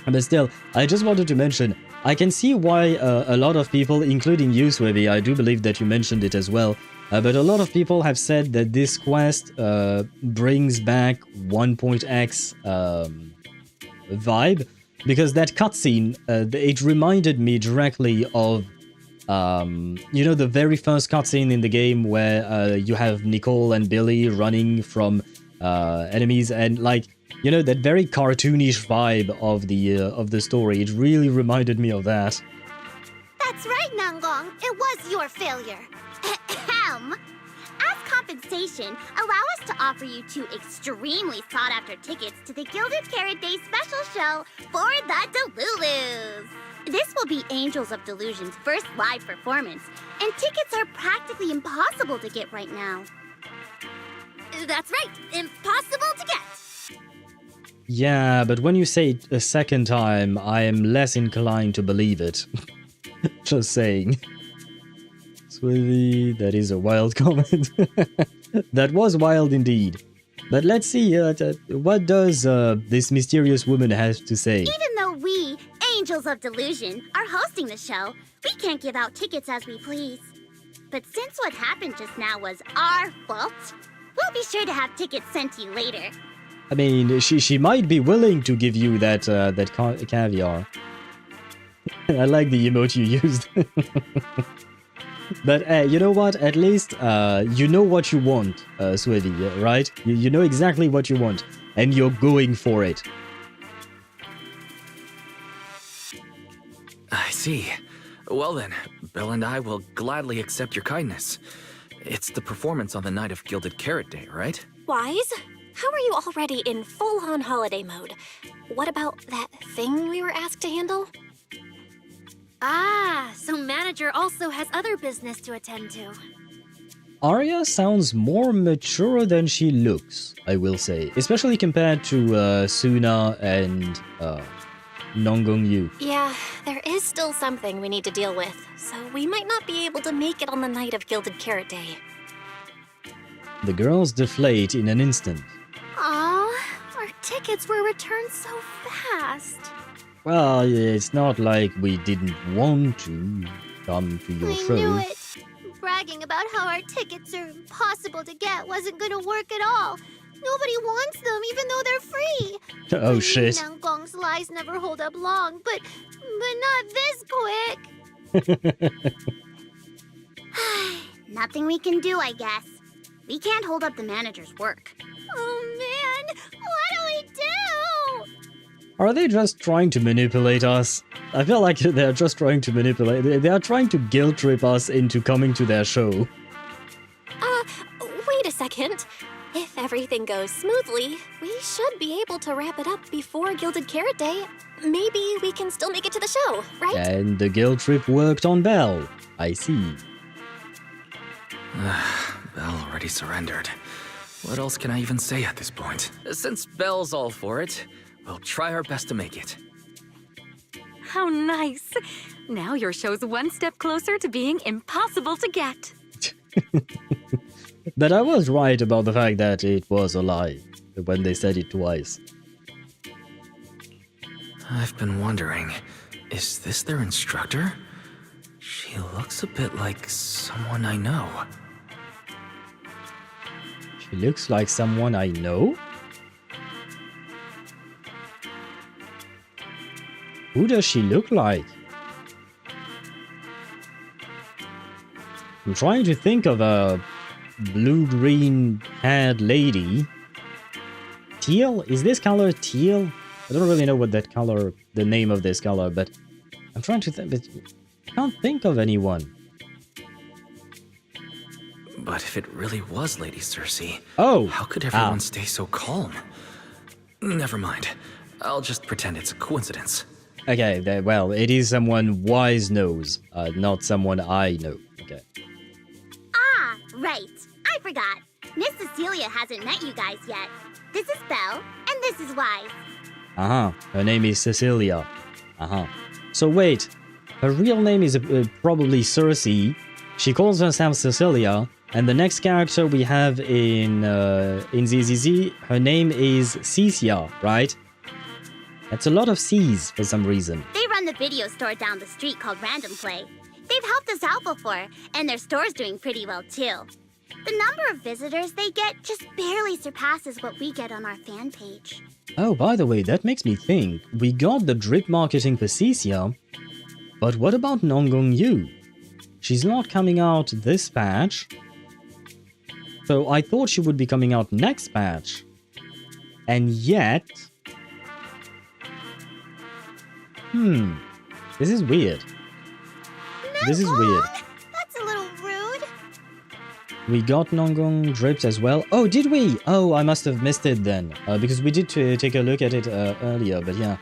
But still, I just wanted to mention, I can see why a lot of people, including you, Swebby, I do believe that you mentioned it as well, but a lot of people have said that this quest brings back 1.x vibe, because that cutscene, it reminded me directly of, you know, the very first cutscene in the game where you have Nicole and Billy running from enemies, and like, you know, that very cartoonish vibe of the story. It really reminded me of that.
That's right, Nangong. It was your failure. Ahem. As compensation, allow us to offer you 2 extremely sought-after tickets to the Gilded Carrot Day special show for the Delulus. This will be Angels of Delusion's first live performance, and tickets are practically impossible to get right now. That's right, impossible to get.
Yeah, but when you say it a second time, I am less inclined to believe it. Just saying. Swithy, that is a wild comment. That was wild indeed. But let's see, what does this mysterious woman have to say?
Even though we, Angels of Delusion, are hosting the show, we can't give out tickets as we please. But since what happened just now was our fault, we'll be sure to have tickets sent to you later.
I mean, she might be willing to give you that caviar. I like the emote you used. But you know what? At least you know what you want, Swithy, right? You know exactly what you want, and you're going for it.
I see. Well then, Belle and I will gladly accept your kindness. It's the performance on the night of Gilded Carrot Day, right?
Wise? How are you already in full-on holiday mode? What about that thing we were asked to handle?
Ah, so manager also has other business to attend to.
Aria sounds more mature than she looks, I will say. Especially compared to Sunna and Nangong Yu.
Yeah, there is still something we need to deal with, so we might not be able to make it on the night of Gilded Carrot Day.
The girls deflate in an instant.
Aw, our tickets were returned so fast.
Well, it's not like we didn't want to come to your show.
I knew it. Bragging about how our tickets are impossible to get wasn't gonna work at all. Nobody wants them, even though they're free.
Oh shit.
Nangong's lies never hold up long, but not this quick. Nothing we can do, I guess. We can't hold up the manager's work. Oh man, what do we do?
Are they just trying to manipulate us? I feel like they're just trying to manipulate. They are trying to guilt trip us into coming to their show.
Wait a second. If everything goes smoothly, we should be able to wrap it up before Gilded Carrot Day. Maybe we can still make it to the show, right?
And the guilt trip worked on Belle. I see.
Belle already surrendered. What else can I even say at this point? Since Belle's all for it, we'll try our best to make it.
How nice. Now your show's one step closer to being impossible to get.
But I was right about the fact that it was a lie when they said it twice.
I've been wondering, is this their instructor? She looks a bit like someone I know.
She looks like someone I know? Who does she look like? I'm trying to think of a blue-green haired lady. Teal? Is this color teal? I don't really know what that color, the name of this color, but I'm trying to think, but I can't think of anyone.
But if it really was Lady Cersei,
oh,
how could everyone stay so calm? Never mind. I'll just pretend it's a coincidence.
Okay, well, it is someone Wise knows, not someone I know. Okay.
Ah, right. I forgot. Miss Cecilia hasn't met you guys yet. This is Belle, and this is Wise.
Uh-huh. Her name is Cecilia. Uh-huh. So wait, her real name is probably Cersei. She calls herself Cecilia, and the next character we have in ZZZ, her name is Cecia, right? That's a lot of C's for some reason.
They run the video store down the street called Random Play. They've helped us out before, and their store's doing pretty well too. The number of visitors they get just barely surpasses what we get on our fan page.
Oh, by the way, that makes me think. We got the drip marketing for Cecia, but what about Nangong Yu? She's not coming out this patch. So I thought she would be coming out next patch. And yet... This is weird. This is weird.
That's a little rude.
We got Nangong drips as well. Oh, did we? Oh, I must have missed it then. Because we did take a look at it earlier, but yeah.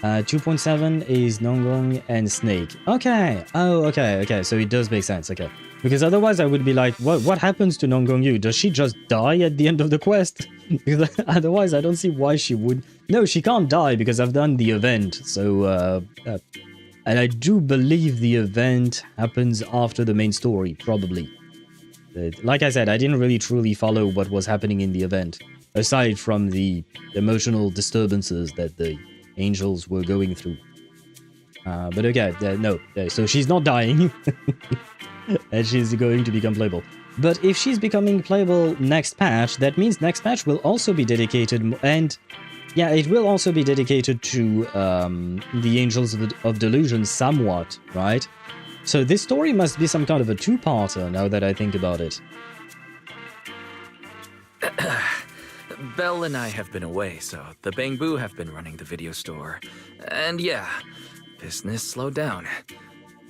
2.7 is Nangong and Snake. Okay. Oh, okay. So it does make sense. Okay. Because otherwise I would be like, what happens to Nangong Yu? Does she just die at the end of the quest? Because otherwise I don't see why she would. No, she can't die because I've done the event. So, and I do believe the event happens after the main story, probably. Like I said, I didn't really truly follow what was happening in the event, aside from the emotional disturbances that the angels were going through. But okay, no, so she's not dying, and she's going to become playable. But if she's becoming playable next patch, that means next patch will also be dedicated, and yeah, it will also be dedicated to the Angels of Delusion somewhat, right? So this story must be some kind of a two-parter, now that I think about it.
Belle and I have been away, so the Bangbu have been running the video store. And yeah, business slowed down.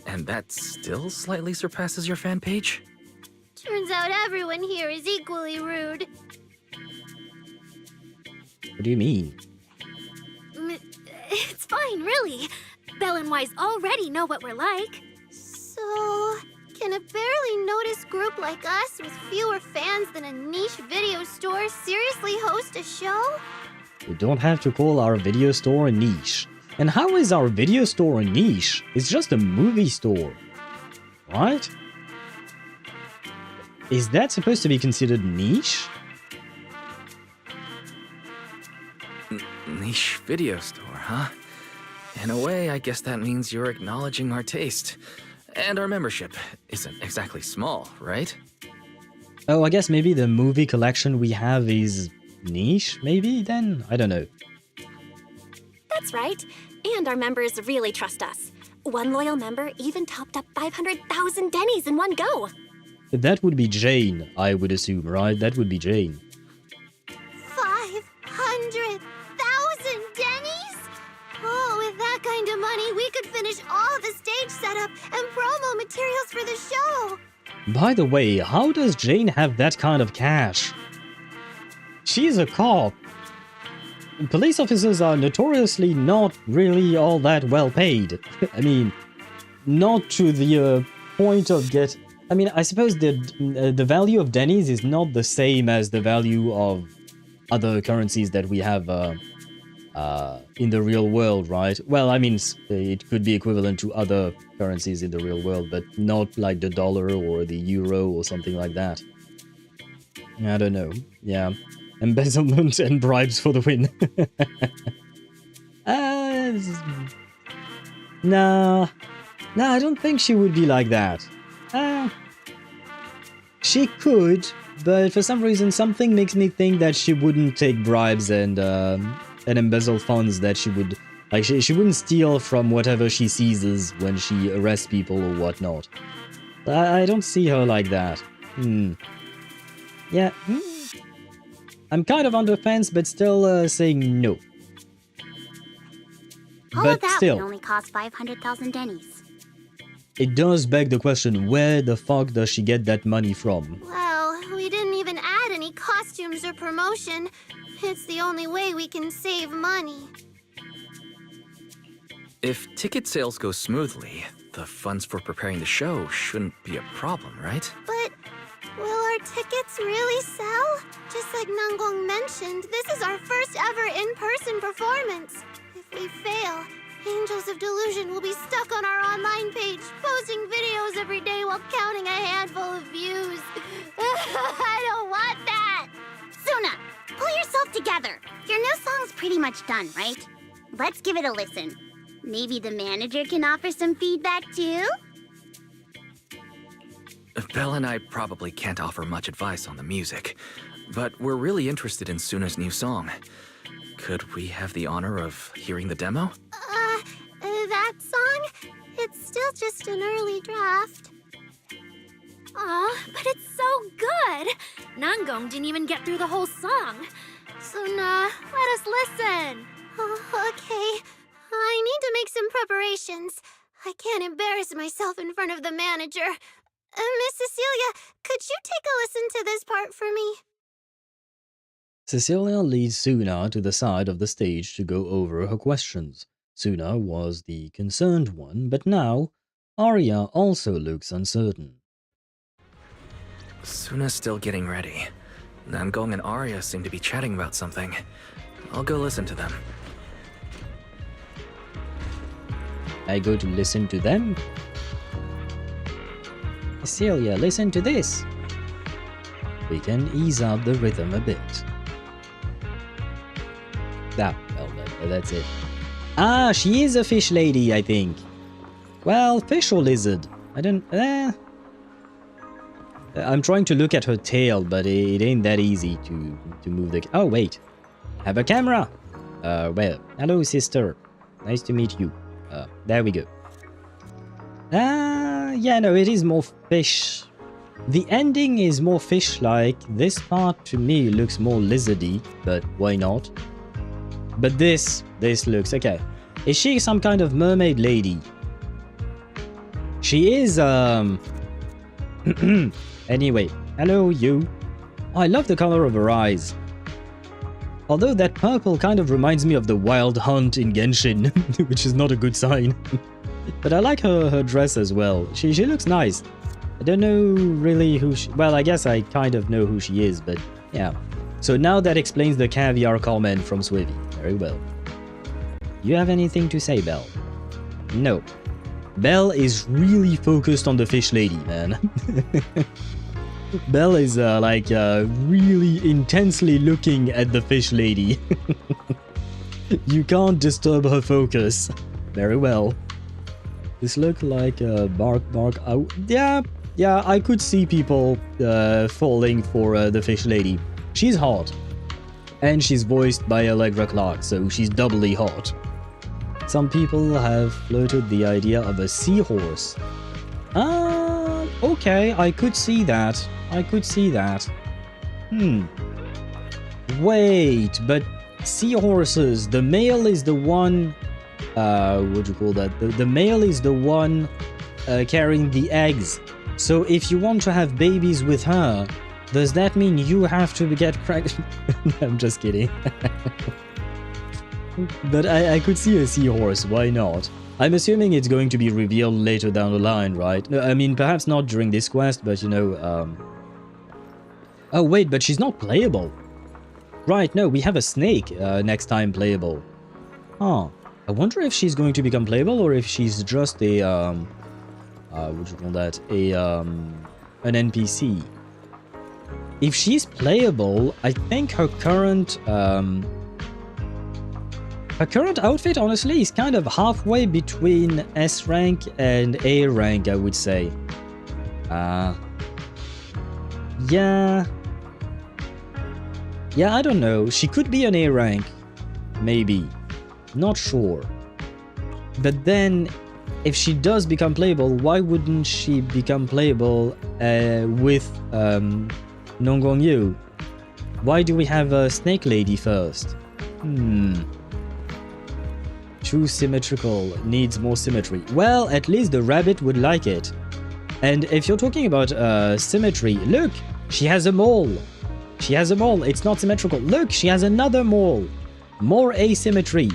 And that still slightly surpasses your fan page?
Turns out everyone here is equally rude.
What do you mean?
It's fine, really. Belle and Wise already know what we're like. So, Can a barely noticed group like us with fewer fans than a niche video store seriously host a show?
We don't have to call our video store a niche. And how is our video store a niche? It's just a movie store. Right? Is that supposed to be considered niche?
Niche video store, huh? In a way, I guess that means you're acknowledging our taste. And our membership isn't exactly small, right?
Oh, I guess maybe the movie collection we have is niche, maybe, then? I don't know.
That's right. And our members really trust us. One loyal member even topped up 500,000 Denny's in one go.
That would be Jane, I would assume, right? That would be Jane.
500,000 Denny's? Oh, with that kind of money, we could finish all the stage setup and promo materials for the show.
By the way, how does Jane have that kind of cash? She's a cop. Police officers are notoriously not really all that well paid. I mean, not to the point of I mean, I suppose the value of Denny's is not the same as the value of other currencies that we have in the real world, right? Well, I mean, it could be equivalent to other currencies in the real world, but not like the dollar or the euro or something like that. I don't know. Yeah. Embezzlement and bribes for the win. Nah, I don't think she would be like that. She could, but for some reason something makes me think that she wouldn't take bribes and embezzle funds that she would... Like, she wouldn't steal from whatever she seizes when she arrests people or whatnot. I don't see her like that. Yeah, I'm kind of on the fence, but still saying no.
All
but
of that
still,
would only cost 500,000 Denny's.
It does beg the question, where the fuck does she get that money from?
Well, we didn't even add any costumes or promotion. It's the only way we can save money.
If ticket sales go smoothly, the funds for preparing the show shouldn't be a problem, right?
But will our tickets really sell? Just like Nangong mentioned, this is our first ever in-person performance. If we fail, Angels of Delusion will be stuck on our online page, posting videos every day while counting a handful of views. I don't want that!
Sunna, pull yourself together. Your new song's pretty much done, right? Let's give it a listen. Maybe the manager can offer some feedback too?
Belle and I probably can't offer much advice on the music, but we're really interested in Sunna's new song. Could we have the honor of hearing the demo?
That song? It's still just an early draft.
Aw, but it's so good! Nangong didn't even get through the whole song. Sunna, let us listen.
Oh, okay. I need to make some preparations. I can't embarrass myself in front of the manager. Miss Cecilia, could you take a listen to this part for me?
Cecilia leads Sunna to the side of the stage to go over her questions. Sunna was the concerned one, but now Aria also looks uncertain.
Sunna's still getting ready. Nangong and Aria seem to be chatting about something. I'll go listen to them.
I go to listen to them? Cecilia, listen to this. We can ease up the rhythm a bit. Well, that's it. Ah, she is a fish lady, I think. Well, fish or lizard? I don't... I'm trying to look at her tail, but it ain't that easy to move the... Oh, wait. Have a camera! Well, hello, sister. Nice to meet you. There we go. Yeah, no, it is more fish. The ending is more fish-like. This part, to me, looks more lizardy, but why not? But this looks... Okay. Is she some kind of mermaid lady? She is, Anyway, hello, you. I love the color of her eyes. Although that purple kind of reminds me of the Wild Hunt in Genshin, which is not a good sign. But I like her dress as well. She looks nice. I don't know really who she... Well, I guess I kind of know who she is, but yeah. So now that explains the caviar comment from Swivy. Very well. You have anything to say, Belle? No. Belle is really focused on the fish lady, man. Belle is really intensely looking at the fish lady. You can't disturb her focus. Very well. This look like bark. Oh, yeah, I could see people falling for the fish lady. She's hot. And she's voiced by Allegra Clark, so she's doubly hot. Some people have floated the idea of a seahorse. Okay, I could see that. Wait, but seahorses, the male is the one... what do you call that? The male is the one carrying the eggs. So if you want to have babies with her, does that mean you have to get pregnant? I'm just kidding. But I could see a seahorse, why not? I'm assuming it's going to be revealed later down the line, right? No, I mean, perhaps not during this quest, but you know... Oh wait, but she's not playable. Right, no, we have a snake next time playable. Huh. I wonder if she's going to become playable or if she's just a... what do you call that? An NPC. If she's playable, I think her current... Her current outfit, honestly, is kind of halfway between S rank and A rank, I would say. Yeah. Yeah, I don't know. She could be an A rank. Maybe. Not sure. But then, if she does become playable, why wouldn't she become playable with Nangong Yu? Why do we have a snake lady first? Too symmetrical, needs more symmetry. Well, at least the rabbit would like it. And if you're talking about symmetry, look, she has a mole. She has a mole, it's not symmetrical. Look, she has another mole. More asymmetry.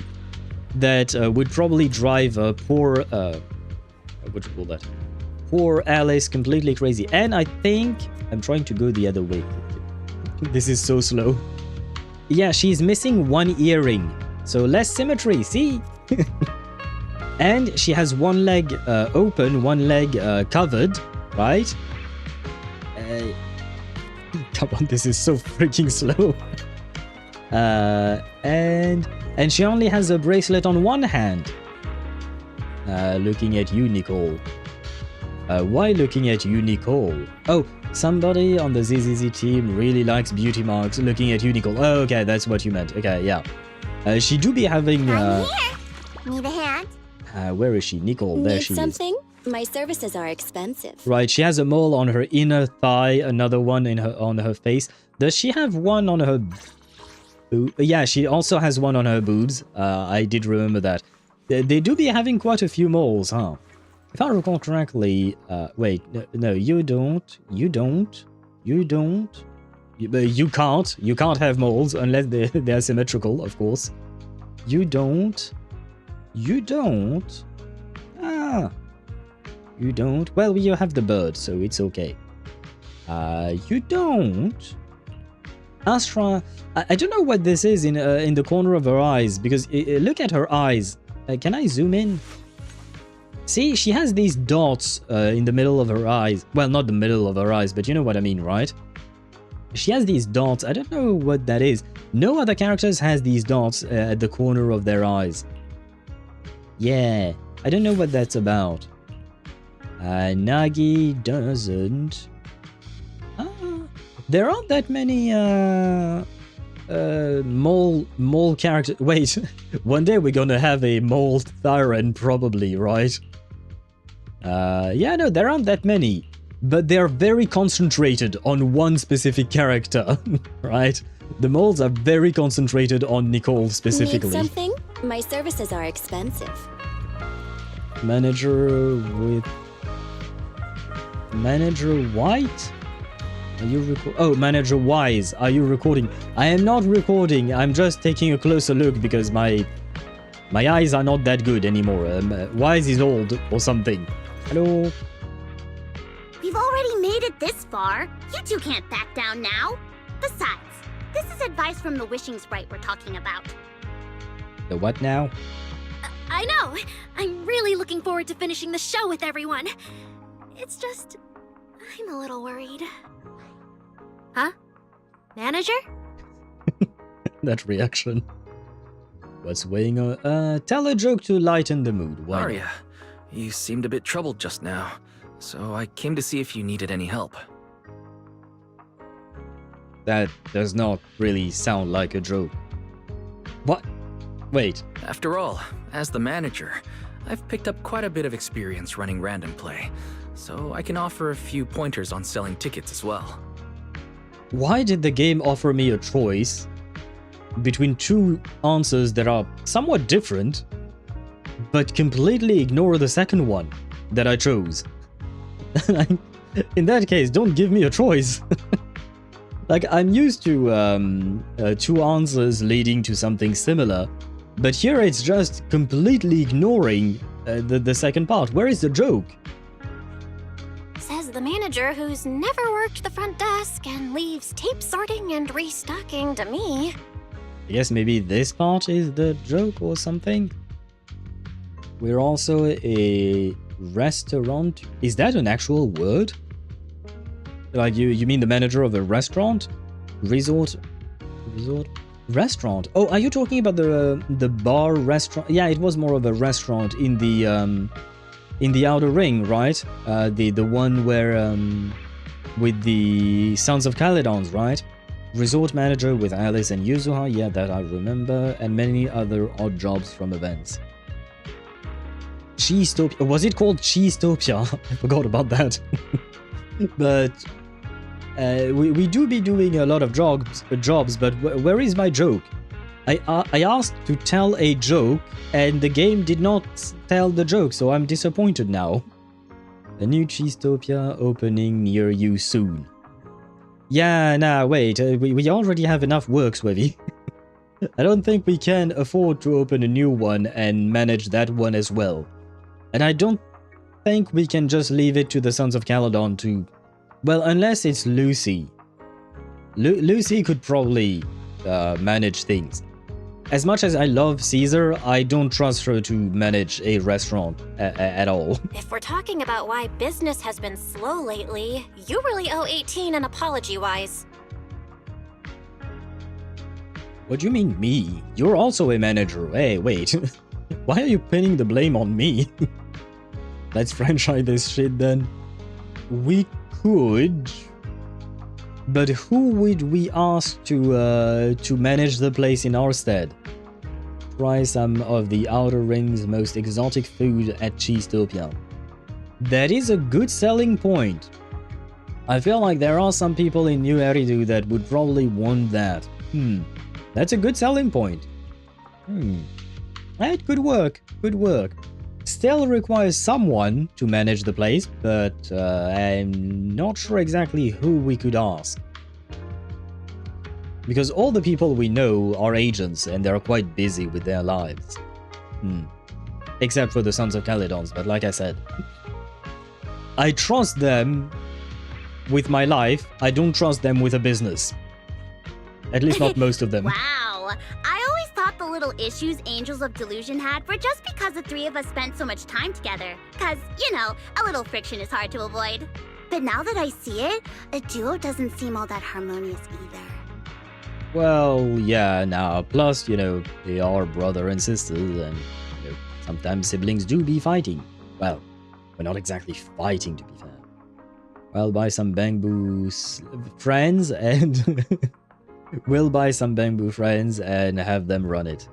That would probably drive poor, what do you call that? Poor Alice completely crazy. And I think I'm trying to go the other way. This is so slow. Yeah, she's missing one earring. So less symmetry, see? And she has one leg open, one leg covered, right? Come on, this is so freaking slow. And she only has a bracelet on one hand. Looking at you, Nicole. Why looking at you, Nicole? Oh, somebody on the ZZZ team really likes beauty marks. Looking at you, Nicole. Oh, okay, that's what you meant. Okay, yeah. She do be having...
I'm here. Need a hand?
Where is she? Nicole, there she
something? My services are expensive.
is. Right, she has a mole on her inner thigh, another one on her face. Does she have one on her... Yeah, she also has one on her boobs. I did remember that. They do be having quite a few moles, huh? If I recall correctly... wait, no, you don't. You don't. You don't. You can't. You can't have moles unless they're symmetrical, of course. You don't. You don't. Ah. You don't. Well, you have the bird, so it's okay. You don't. Astra, I don't know what this is in the corner of her eyes, because look at her eyes. Can I zoom in? See, she has these dots in the middle of her eyes. Well, not the middle of her eyes, but you know what I mean, right? She has these dots. I don't know what that is. No other characters has these dots at the corner of their eyes. Yeah, I don't know what that's about. Nagi doesn't. There aren't that many mole characters. Wait, one day we're gonna have a mole Thyran probably, right? Yeah, no, there aren't that many. But they're very concentrated on one specific character, right? The moles are very concentrated on Nicole specifically.
Need something? My services are expensive.
Manager with... Manager White? Are you recording? Oh, Manager Wise. Are you recording? I am not recording. I'm just taking a closer look because my eyes are not that good anymore. Wise is old or something. Hello?
We've already
it this far. You two can't back down now. Besides, this is advice from the wishing sprite we're talking about.
The what now?
I know! I'm really looking forward to finishing the show with everyone. It's just... I'm a little worried. Huh? Manager?
That reaction. What's weighing on? Tell a joke to lighten the mood. Why?
Aria, you seemed a bit troubled just now, so I came to see if you needed any help.
That does not really sound like a joke. What? Wait.
After all, as the manager, I've picked up quite a bit of experience running random play, so I can offer a few pointers on selling tickets as well.
Why did the game offer me a choice between two answers that are somewhat different, but completely ignore the second one that I chose? In that case, don't give me a choice. Like, I'm used to two answers leading to something similar, but here it's just completely ignoring the second part. Where is the joke?
Says the manager who's never worked the front desk and leaves tape sorting and restocking to me.
I guess maybe this part is the joke or something? We're also a restaurant. Is that an actual word? Like, you mean the manager of a restaurant? Resort? Restaurant? Oh, are you talking about the bar restaurant? Yeah, it was more of a restaurant in the Outer Ring, right? The one where with the Sons of Caledons, right? Resort manager with Alice and Yuzuha, yeah, that I remember, and many other odd jobs from events. Cheesetopia, was it called Cheesetopia? I forgot about that. But we do be doing a lot of jobs, but where is my joke? I asked to tell a joke, and the game did not tell the joke, so I'm disappointed now. A new Cheesetopia opening near you soon. Yeah, nah, wait, we already have enough work, Swevy. I don't think we can afford to open a new one and manage that one as well. And I don't think we can just leave it to the Sons of Caledon to... Well, unless it's Lucy. Lucy could probably manage things. As much as I love Caesar, I don't trust her to manage a restaurant at all.
If we're talking about why business has been slow lately, you really owe 18 an apology, Wise.
What do you mean, me? You're also a manager. Hey, wait. Why are you pinning the blame on me? Let's franchise this shit then. We could... But who would we ask to manage the place in our stead? Try some of the Outer Ring's most exotic food at Cheesetopia. That is a good selling point. I feel like there are some people in New Eridu that would probably want that. That's a good selling point. That could work. Good work. Still requires someone to manage the place, but I'm not sure exactly who we could ask. Because all the people we know are agents and they're quite busy with their lives. Except for the Sons of Caledons, but like I said, I trust them with my life. I don't trust them with a business. At least not most of them.
Wow! I always thought the little issues Angels of Delusion had were just because the three of us spent so much time together. Cause, you know, a little friction is hard to avoid. But now that I see it, a duo doesn't seem all that harmonious either.
Well, yeah, now, plus, you know, they are brother and sisters, and, you know, sometimes siblings do be fighting. Well, we're not exactly fighting, to be fair. I'll buy some bamboo friends, and... we'll buy some bamboo friends and have them run it.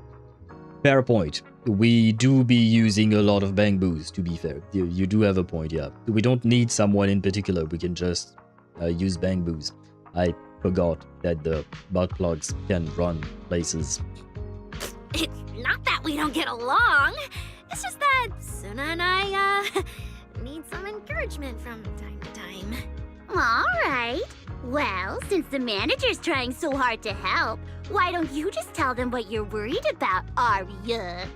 Fair point. We do be using a lot of bamboos, to be fair. You do have a point, yeah. We don't need someone in particular, we can just use bamboos. I forgot that the butt plugs can run places.
It's not that we don't get along. It's just that Sunna and I, need some encouragement from time to time.
Alright. Well, since the manager's trying so hard to help, why don't you just tell them what you're worried about, Aria?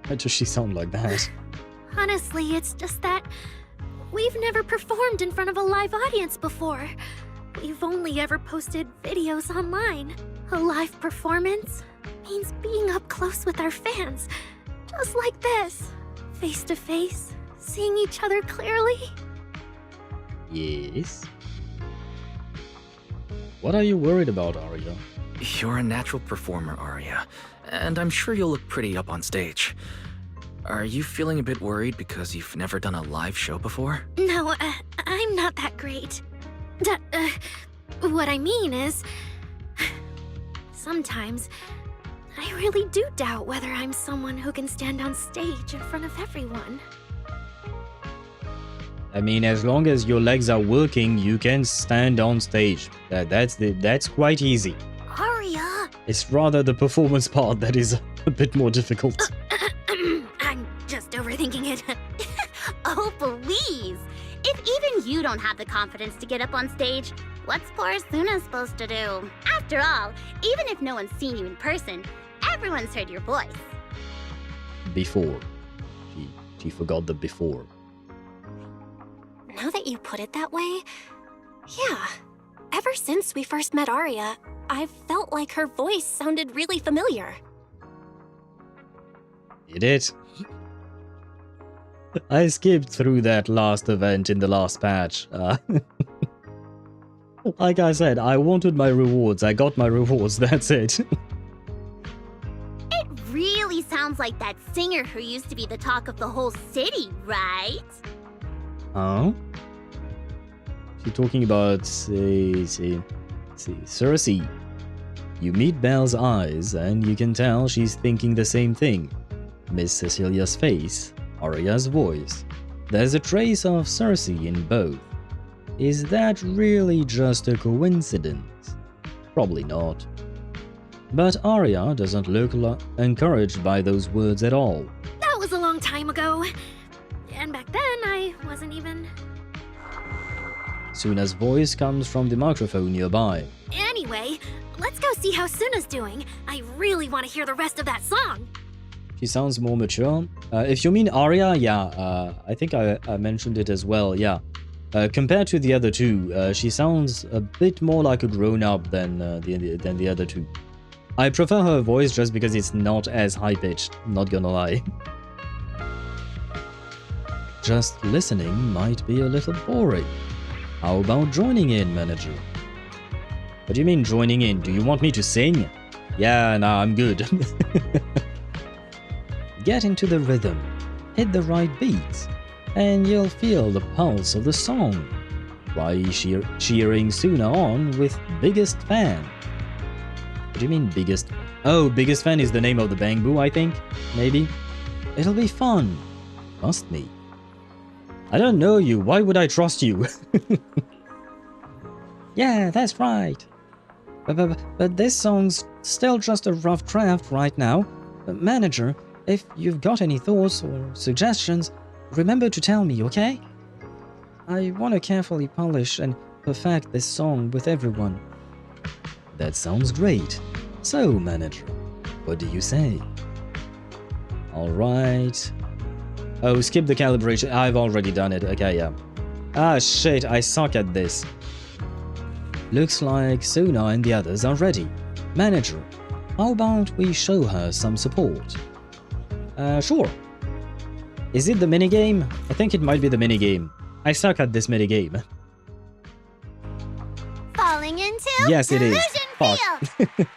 Why does she sound like that?
Honestly, it's just that We've never performed in front of a live audience before. We've only ever posted videos online. A live performance means being up close with our fans. Just like this. Face to face, seeing each other clearly.
Yes? What are you worried about, Aria?
You're a natural performer, Aria, and I'm sure you'll look pretty up on stage. Are you feeling a bit worried because you've never done a live show before?
No, I'm not that great. What I mean is... Sometimes, I really do doubt whether I'm someone who can stand on stage in front of everyone.
I mean, as long as your legs are working, you can stand on stage. That's quite easy.
Aria!
It's rather the performance part that is a bit more difficult.
I'm just overthinking it.
Oh, please! If even you don't have the confidence to get up on stage, what's poor Sunna supposed to do? After all, even if no one's seen you in person, everyone's heard your voice.
Before. She forgot the before.
Now that you put it that way, yeah. Ever since we first met Aria, I've felt like her voice sounded really familiar.
Did it? I skipped through that last event in the last patch. Like I said, I wanted my rewards. I got my rewards, that's it.
It really sounds like that singer who used to be the talk of the whole city, right?
Huh? She's talking about, Cersei. You meet Belle's eyes, and you can tell she's thinking the same thing. Miss Cecilia's face, Aria's voice. There's a trace of Cersei in both. Is that really just a coincidence? Probably not. But Aria doesn't look encouraged by those words at all.
That was a long time ago. And back then, I wasn't even...
Sunna's voice comes from the microphone nearby.
Anyway, let's go see how Sunna's doing. I really want to hear the rest of that song.
She sounds more mature. If you mean Aria, yeah, I think I mentioned it as well, yeah. Compared to the other two, she sounds a bit more like a grown-up than the other two. I prefer her voice just because it's not as high-pitched, not gonna lie. Just listening might be a little boring. How about joining in, manager? What do you mean joining in? Do you want me to sing? Yeah, nah, I'm good. Get into the rhythm, hit the right beats, and you'll feel the pulse of the song. Try cheering Sunna on with Biggest Fan. What do you mean biggest? Oh, Biggest Fan is the name of the Bangbu, I think? Maybe? It'll be fun. Trust me. I don't know you, why would I trust you? Yeah, that's right. But this song's still just a rough draft right now. Manager, if you've got any thoughts or suggestions, remember to tell me, okay? I want to carefully polish and perfect this song with everyone. That sounds great. So, manager, what do you say? Alright. Oh, skip the calibration. I've already done it. Okay, yeah. Ah, shit, I suck at this. Looks like Sunna and the others are ready. Manager, how about we show her some support? Sure. Is it the minigame? I think it might be the minigame. I suck at this minigame.
Falling into
yes, it is.
Delusion Field!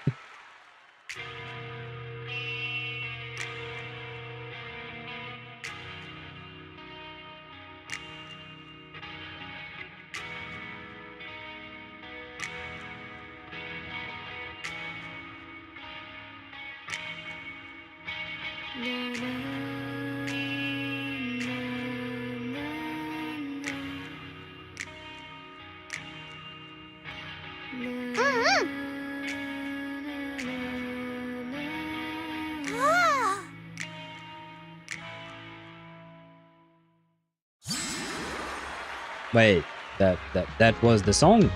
Wait, that was the song?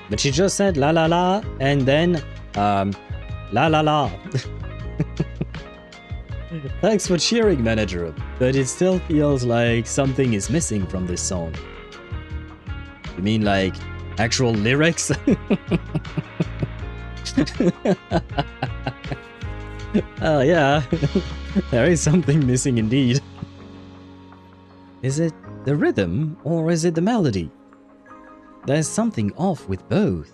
But she just said la la la and then la la la. Thanks for cheering, manager, but it still feels like something is missing from this song. You mean like actual lyrics? Oh yeah, there is something missing indeed. Is it the rhythm or is it the melody? There's something off with both,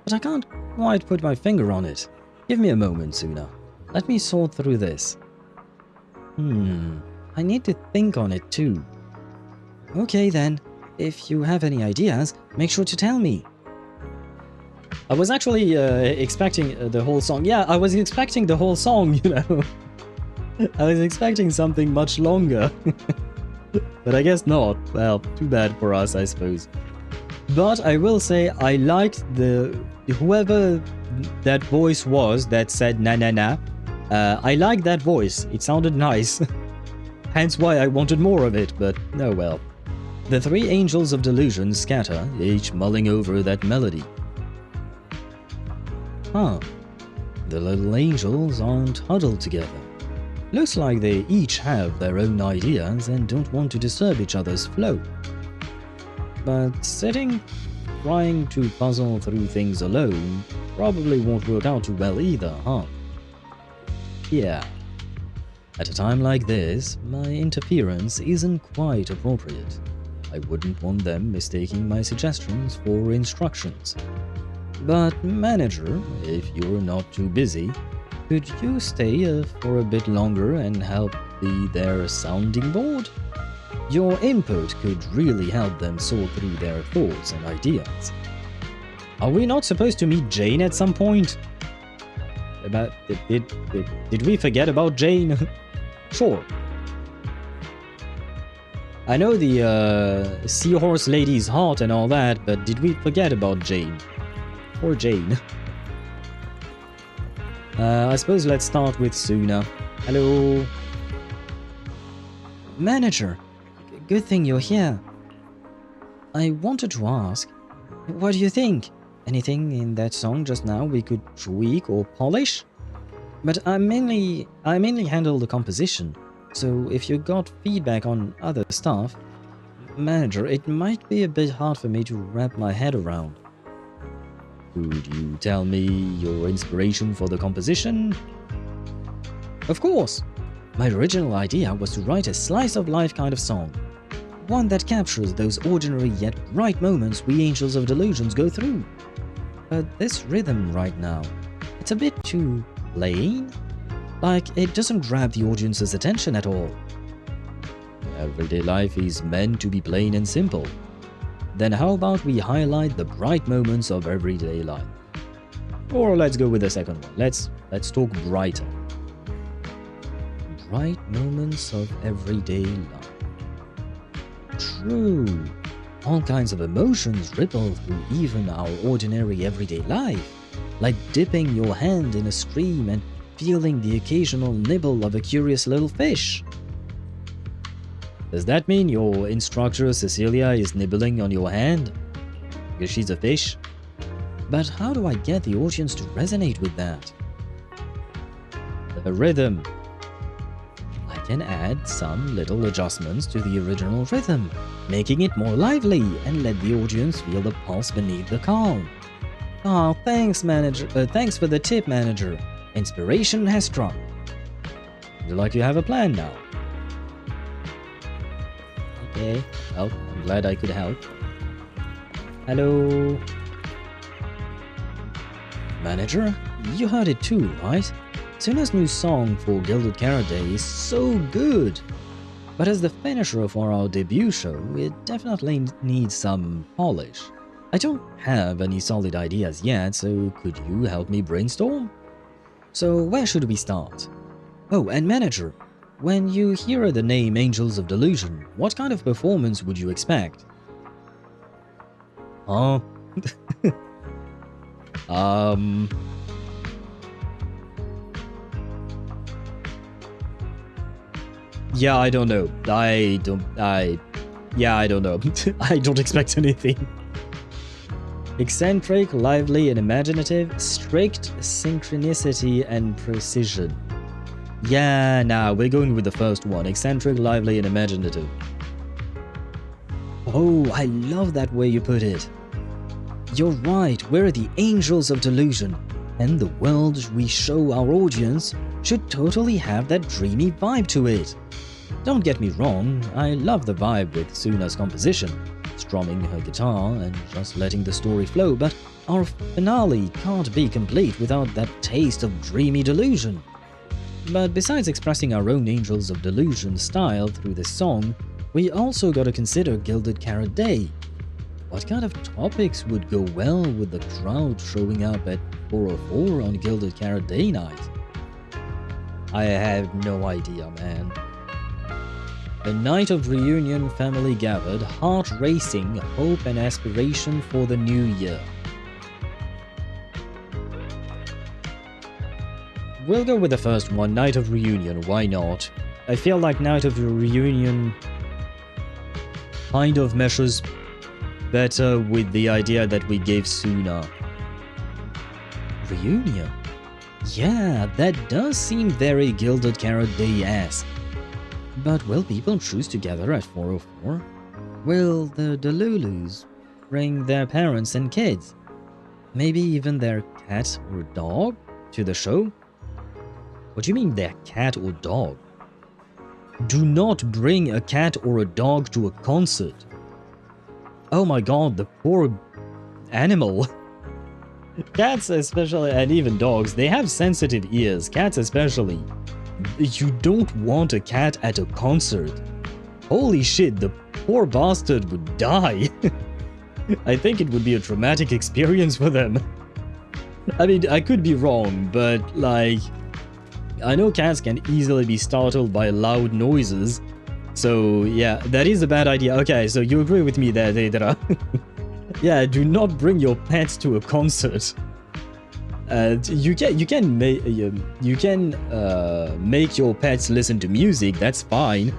but I can't quite put my finger on it. Give me a moment, Sunna. Let me sort through this. I need to think on it too. Okay then, if you have any ideas, make sure to tell me. I was actually expecting the whole song. Yeah, I was expecting the whole song, you know. I was expecting something much longer. But I guess not. Well, too bad for us, I suppose. But I will say I liked whoever that voice was that said na na na. I liked that voice. It sounded nice. Hence why I wanted more of it, but oh well. The three Angels of Delusion scatter, each mulling over that melody. Huh. The little angels aren't huddled together. Looks like they each have their own ideas and don't want to disturb each other's flow. But sitting, trying to puzzle through things alone, probably won't work out too well either, huh? Yeah. At a time like this, my interference isn't quite appropriate. I wouldn't want them mistaking my suggestions for instructions. But manager, if you're not too busy, could you stay for a bit longer and help be their sounding board? Your input could really help them sort through their thoughts and ideas. Are we not supposed to meet Jane at some point? Did we forget about Jane? Sure. I know the seahorse lady's hot and all that, but did we forget about Jane? Or Jane? I suppose let's start with Sunna. Hello. Manager, good thing you're here. I wanted to ask, what do you think? Anything in that song just now we could tweak or polish? But I mainly handle the composition, so if you got feedback on other stuff, manager, it might be a bit hard for me to wrap my head around. Could you tell me your inspiration for the composition? Of course! My original idea was to write a slice-of-life kind of song. One that captures those ordinary yet bright moments we Angels of Delusions go through. But this rhythm right now, it's a bit too plain? Like, it doesn't grab the audience's attention at all. Everyday life is meant to be plain and simple. Then how about we highlight the bright moments of everyday life? Or let's go with the second one. Let's talk brighter. Bright moments of everyday life. True. All kinds of emotions ripple through even our ordinary everyday life. Like dipping your hand in a stream and feeling the occasional nibble of a curious little fish. Does that mean your instructor Cecilia is nibbling on your hand? Because she's a fish? But how do I get the audience to resonate with that? The rhythm. I can add some little adjustments to the original rhythm, making it more lively and let the audience feel the pulse beneath the calm. Oh, thanks, manager. Thanks for the tip, manager. Inspiration has struck. Looks like you have a plan now. Okay, well, I'm glad I could help. Hello. Manager, you heard it too, right? Sunna's new song for Gilded Carrot Day is so good. But as the finisher for our debut show, it definitely needs some polish. I don't have any solid ideas yet, so could you help me brainstorm? So where should we start? Oh, and manager, when you hear the name Angels of Delusion, what kind of performance would you expect? Huh? Yeah, I don't know. I don't know. I don't expect anything. Eccentric, lively, and imaginative, strict synchronicity and precision. Yeah, nah, we're going with the first one. Eccentric, lively, and imaginative. Oh, I love that way you put it. You're right, we're the Angels of Delusion, and the world we show our audience should totally have that dreamy vibe to it. Don't get me wrong, I love the vibe with Sunna's composition, strumming her guitar and just letting the story flow, but our finale can't be complete without that taste of dreamy delusion. But besides expressing our own Angels of Delusion style through this song, we also gotta consider Gilded Carrot Day. What kind of topics would go well with the crowd showing up at 404 on Gilded Carrot Day night? I have no idea, man. A night of reunion, family gathered, heart racing, hope and aspiration for the new year. We'll go with the first one, Night of Reunion, why not? I feel like Night of Reunion kind of meshes better with the idea that we gave Sunna. Reunion? Yeah, that does seem very Gilded Carrot Day-esque. But will people choose together at 404? Will the Delulus bring their parents and kids? Maybe even their cat or dog to the show? What do you mean their cat or dog? Do not bring a cat or a dog to a concert. Oh my god, the poor animal. Cats especially, and even dogs, they have sensitive ears, cats especially. You don't want a cat at a concert. Holy shit, the poor bastard would die. I think it would be a traumatic experience for them. I mean, I could be wrong, but like, I know cats can easily be startled by loud noises. So yeah, that is a bad idea. Okay, so you agree with me there, Deidara. Yeah, do not bring your pets to a concert. You can make your pets listen to music. That's fine,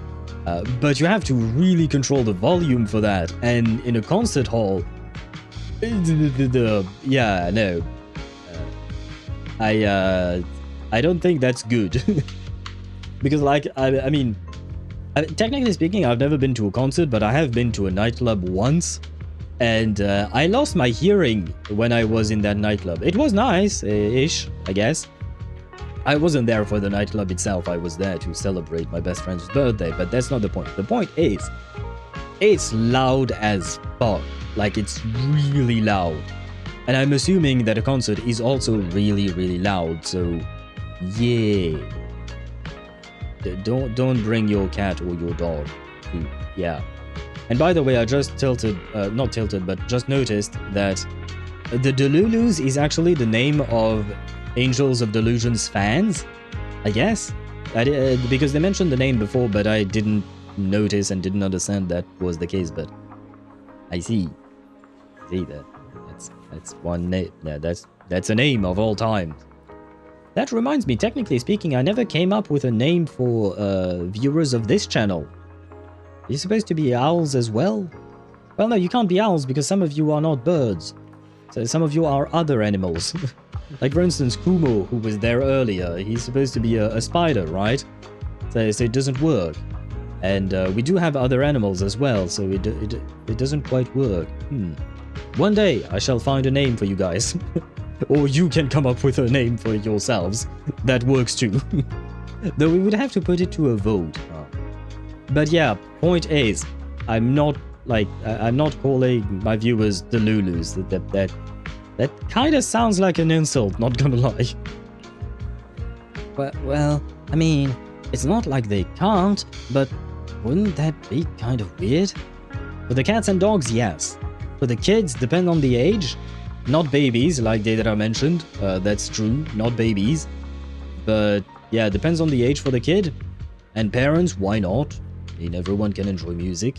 but you have to really control the volume for that. And in a concert hall, yeah, no, I don't think that's good. Because like I mean, technically speaking, I've never been to a concert, but I have been to a nightclub once. And I lost my hearing when I was in that nightclub. It was nice-ish, I guess. I wasn't there for the nightclub itself. I was there to celebrate my best friend's birthday, but that's not the point. The point is, it's loud as fuck. Like, it's really loud. And I'm assuming that a concert is also really, really loud, so yeah. Don't bring your cat or your dog. Yeah. And by the way, I just not tilted, but just noticed that the Delulus is actually the name of Angels of Delusion's fans, I guess. Because they mentioned the name before, but I didn't notice and didn't understand that was the case, but I see. See that. That's one name. Yeah, that's a name of all time. That reminds me, technically speaking, I never came up with a name for viewers of this channel. Are you supposed to be owls as well? Well, no, you can't be owls because some of you are not birds. So some of you are other animals. Like, for instance, Kumo, who was there earlier, he's supposed to be a spider, right? So it doesn't work. And we do have other animals as well, so it doesn't quite work. One day, I shall find a name for you guys. Or you can come up with a name for yourselves. That works too. Though we would have to put it to a vote. But yeah, point is, I'm not calling my viewers Delulus. That kind of sounds like an insult, not gonna lie. Well, I mean, it's not like they can't, but wouldn't that be kind of weird? For the cats and dogs, yes. For the kids, depend on the age. Not babies, like Deidara mentioned. That's true, not babies. But yeah, depends on the age for the kid. And parents, why not? I mean, everyone can enjoy music.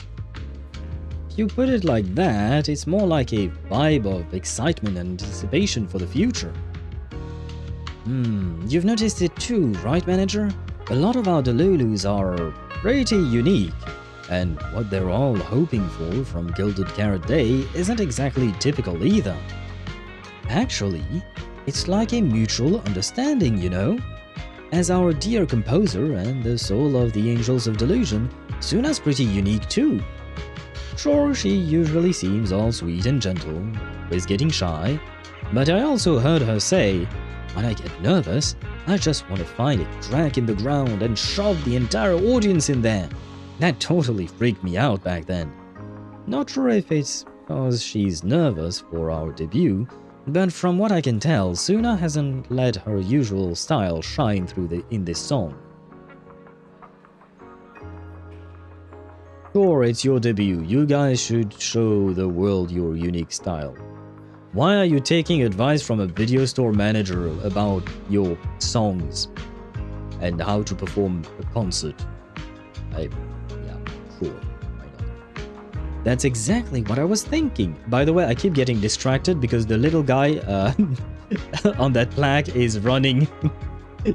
If you put it like that, it's more like a vibe of excitement and anticipation for the future. You've noticed it too, right, manager? A lot of our Delulus are pretty unique, and what they're all hoping for from Gilded Carrot Day isn't exactly typical either. Actually, it's like a mutual understanding, you know? as our dear composer and the soul of the Angels of Delusion, Sunna's pretty unique too. Sure, she usually seems all sweet and gentle, always getting shy, but I also heard her say, when I get nervous, I just want to find a crack in the ground and shove the entire audience in there. That totally freaked me out back then. Not sure if it's because she's nervous for our debut, but from what I can tell, Sunna hasn't let her usual style shine through in this song. Sure, it's your debut. You guys should show the world your unique style. Why are you taking advice from a video store manager about your songs and how to perform a concert? Yeah, sure, why not? That's exactly what I was thinking. By the way, I keep getting distracted because the little guy on that plaque is running.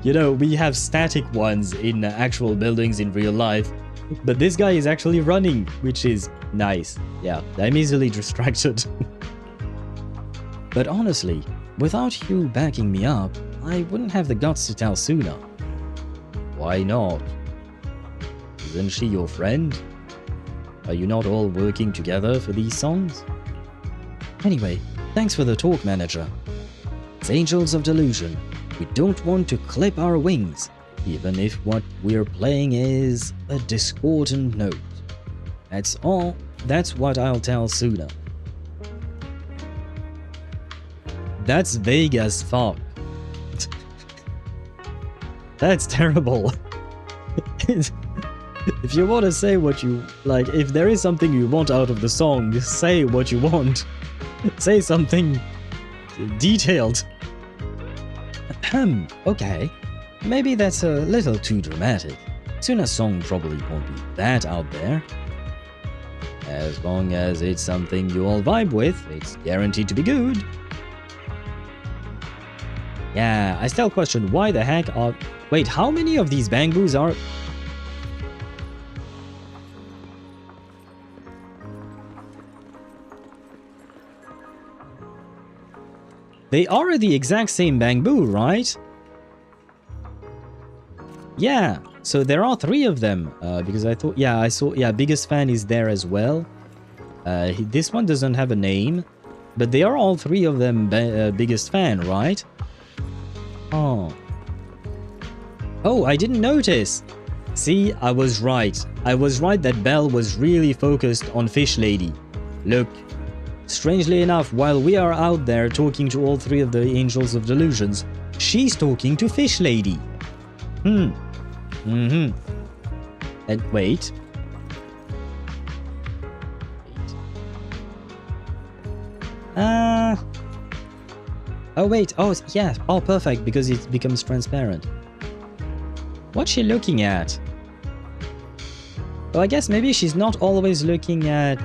You know, we have static ones in actual buildings in real life, but this guy is actually running, which is nice. Yeah, I'm easily distracted. But honestly, without you backing me up, I wouldn't have the guts to tell Sunna. Why not? Isn't she your friend? Are you not all working together for these songs? Anyway, thanks for the talk, manager. As Angels of Delusion, we don't want to clip our wings, even if what we're playing is a discordant note. That's all. That's what I'll tell Sunna. That's vague as fuck. That's terrible. If you want to say what you like, if there is something you want out of the song, just say what you want. Say something detailed. Okay. Maybe that's a little too dramatic. Sunna's song probably won't be that out there. As long as it's something you all vibe with, it's guaranteed to be good. Yeah, I still question why the heck are... Wait, how many of these bangbus are... They are the exact same bamboo, right? Yeah, so there are 3 of them, because I thought... Yeah, I saw... Yeah, biggest fan is there as well. This one doesn't have a name, but they are all 3 of them biggest fan, right? Oh. Oh, I didn't notice. See, I was right. I was right that Belle was really focused on Fish Lady. Look. Strangely enough, while we are out there talking to all 3 of the Angels of Delusions, she's talking to Fish Lady. And wait. Oh wait, oh yeah, oh perfect, because it becomes transparent. What's she looking at? Well, I guess maybe she's not always looking at...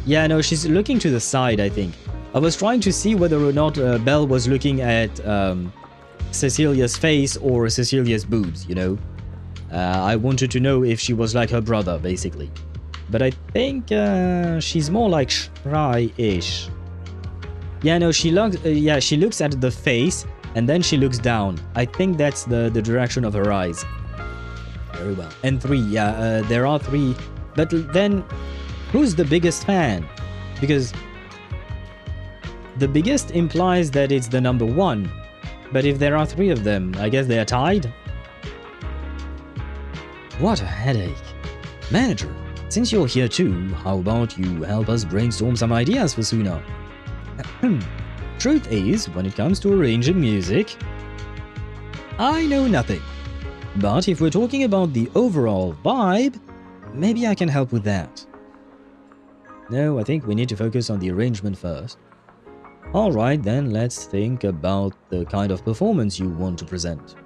Yeah, no, she's looking to the side, I think. I was trying to see whether or not Belle was looking at Cecilia's face or Cecilia's boobs, you know? I wanted to know if she was like her brother, basically. But I think she's more like shy-ish. Yeah, no, she looks at the face and then she looks down. I think that's the direction of her eyes. Very well. And 3, yeah, there are 3. But then, who's the biggest fan? Because the biggest implies that it's the number 1. But if there are 3 of them, I guess they are tied? What a headache. Manager, since you're here too, how about you help us brainstorm some ideas for Sunna? Truth is, when it comes to arranging music, I know nothing. But if we're talking about the overall vibe, maybe I can help with that. No, I think we need to focus on the arrangement first. Alright then, let's think about the kind of performance you want to present.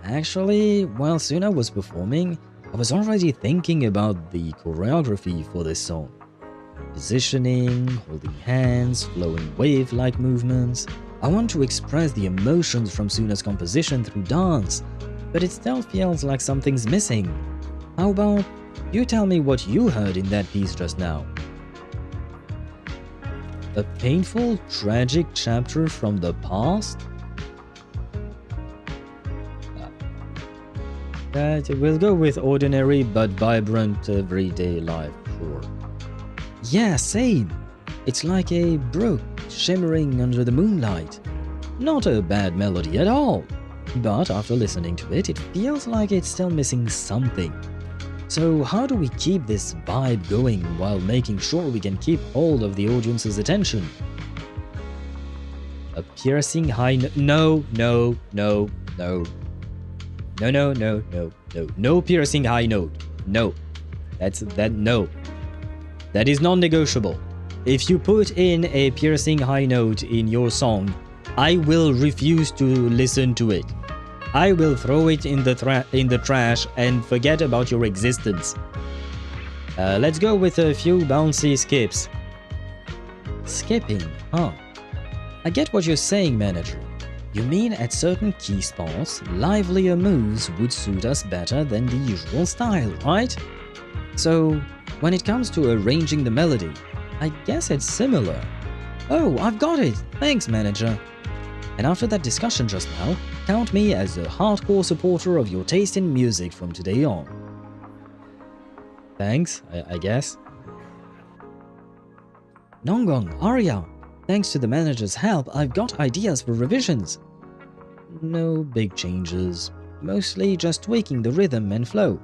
Actually, while Sunna was performing, I was already thinking about the choreography for this song. Positioning, holding hands, flowing wave-like movements. I want to express the emotions from Sunna's composition through dance, but it still feels like something's missing. How about you tell me what you heard in that piece just now? A painful, tragic chapter from the past? We'll go with ordinary but vibrant everyday life, sure. Yeah, same. It's like a brook shimmering under the moonlight. Not a bad melody at all. But after listening to it, it feels like it's still missing something. So how do we keep this vibe going while making sure we can keep hold of the audience's attention? A piercing high no. No piercing high note. No. No. That is non-negotiable. If you put in a piercing high note in your song, I will refuse to listen to it. I will throw it in the trash and forget about your existence. Let's go with a few bouncy skips. Skipping, huh? I get what you're saying, manager. You mean at certain key spots, livelier moves would suit us better than the usual style, right? So, when it comes to arranging the melody, I guess it's similar. Oh, I've got it! Thanks, manager. And after that discussion just now, count me as a hardcore supporter of your taste in music from today on. Thanks, I guess. Nangong, Aria, thanks to the manager's help, I've got ideas for revisions. No big changes, mostly just tweaking the rhythm and flow.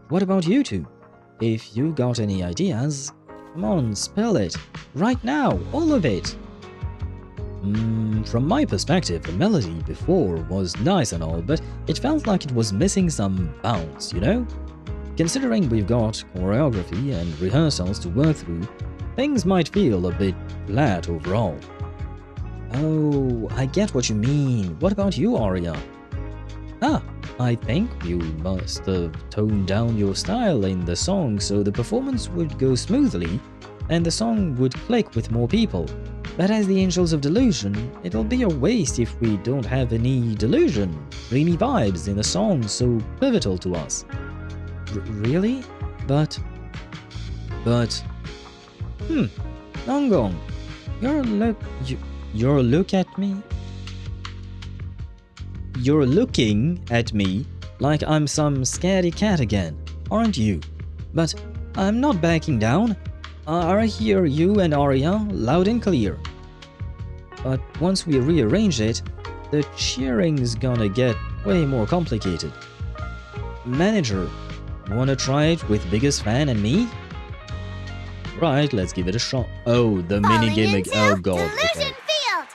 What about you two? If you got any ideas, come on, spill it. Right now, all of it. From my perspective, the melody before was nice and all, but it felt like it was missing some bounce, you know? Considering we've got choreography and rehearsals to work through, things might feel a bit flat overall. Oh, I get what you mean. What about you, Aria? Ah, I think you must have toned down your style in the song so the performance would go smoothly and the song would click with more people. But as the Angels of Delusion, it'll be a waste if we don't have any delusion, dreamy vibes in a song so pivotal to us. Really? But... Nangong, you're looking at me like I'm some scaredy cat again, aren't you? But I'm not backing down. I hear you and Aria loud and clear. But once we rearrange it, the cheering's gonna get way more complicated. Manager, wanna try it with biggest fan and me? Right, let's give it a shot. Oh, the mini gimmick. Oh god.
Delusion Field!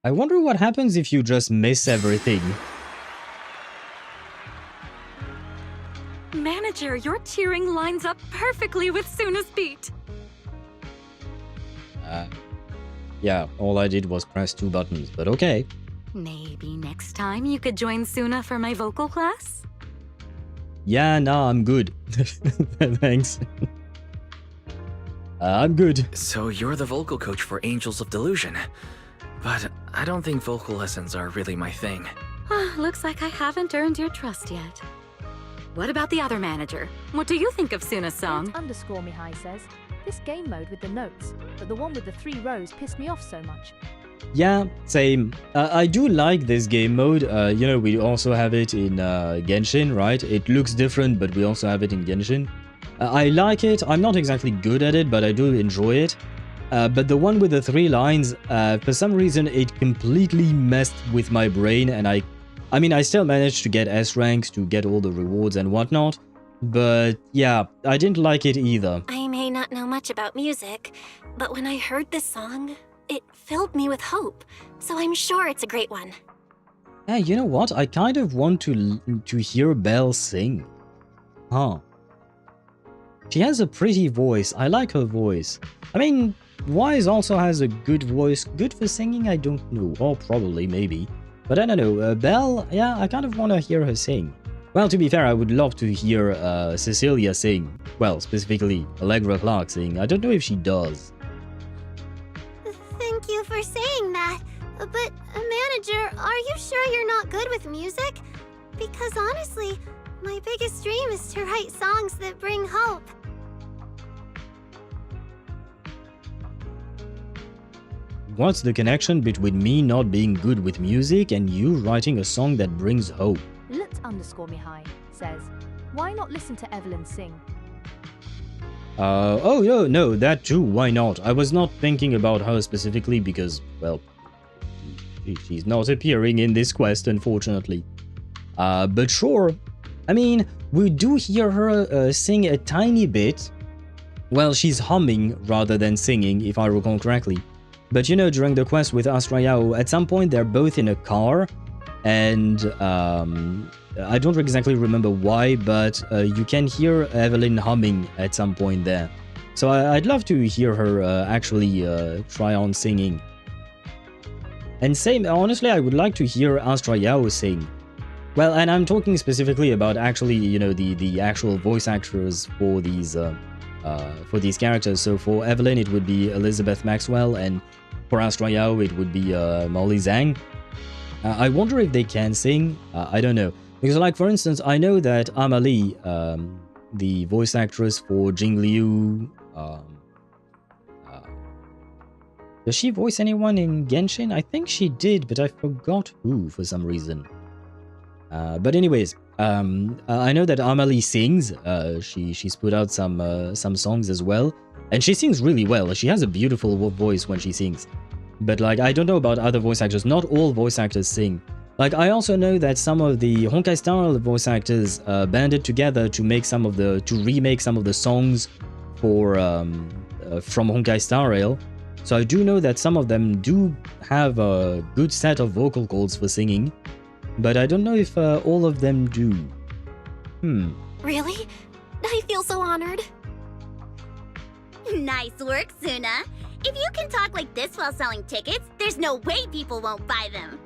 I wonder what happens if you just miss everything.
Manager, your cheering lines up perfectly with Sunna's beat.
Yeah, all I did was press 2 buttons, but okay.
Maybe next time you could join Sunna for my vocal class?
Yeah, nah, I'm good. Thanks. I'm good.
So you're the vocal coach for Angels of Delusion. But I don't think vocal lessons are really my thing.
Looks like I haven't earned your trust yet. what about the other manager? What do you think of Sunna's song?
_Mihai says, this game mode with the notes, but the one with the 3 rows pissed me off so much.
Yeah, same. I do like this game mode. You know, we also have it in Genshin, right? It looks different, but we also have it in Genshin. I like it. I'm not exactly good at it, but I do enjoy it. But the one with the 3 lines, for some reason, it completely messed with my brain, and I mean, I still managed to get S ranks, to get all the rewards and whatnot, but yeah, I didn't like it either.
I may not know much about music, but when I heard this song, it filled me with hope, so I'm sure it's a great one.
Yeah, you know what? I kind of want to hear Belle sing. Huh. She has a pretty voice. I like her voice. I mean, Wise also has a good voice. Good for singing? I don't know. Or probably, maybe. But I don't know. Belle, yeah, I kind of want to hear her sing. Well, to be fair, I would love to hear Cecilia sing. Well, specifically, Allegra Clark sing. I don't know if she does.
Thank you for saying that. But, manager, are you sure you're not good with music? Because honestly, my biggest dream is to write songs that bring hope.
What's the connection between me not being good with music and you writing a song that brings hope?
Lut_Mihai says, why not listen to Evelyn sing?
Oh, no, that too, why not? I was not thinking about her specifically because, well, she's not appearing in this quest, unfortunately. But sure, I mean, we do hear her sing a tiny bit. Well, she's humming rather than singing, if I recall correctly. But you know, during the quest with Astrayao, at some point they're both in a car, and I don't exactly remember why, but you can hear Evelyn humming at some point there. So I'd love to hear her actually try on singing. And same, honestly, I would like to hear Astrayao sing. Well, and I'm talking specifically about actually, you know, the actual voice actors for these characters. So for Evelyn, it would be Elizabeth Maxwell, and for Astrayao, it would be Molly Zhang. I wonder if they can sing. I don't know. Because, like, for instance, I know that Amalie, the voice actress for Jingliu, does she voice anyone in Genshin? I think she did, but I forgot who for some reason. But anyways, I know that Amalie sings. She's put out some songs as well, and she sings really well. She has a beautiful voice when she sings. But like, I don't know about other voice actors. Not all voice actors sing. Like, I also know that some of the Honkai Star Rail voice actors banded together to remake some of the songs for from Honkai Star Rail. So I do know that some of them do have a good set of vocal cords for singing, but I don't know if all of them do.
Really? I feel so honored.
Nice work, Sunna. If you can talk like this while selling tickets, there's no way people won't buy them.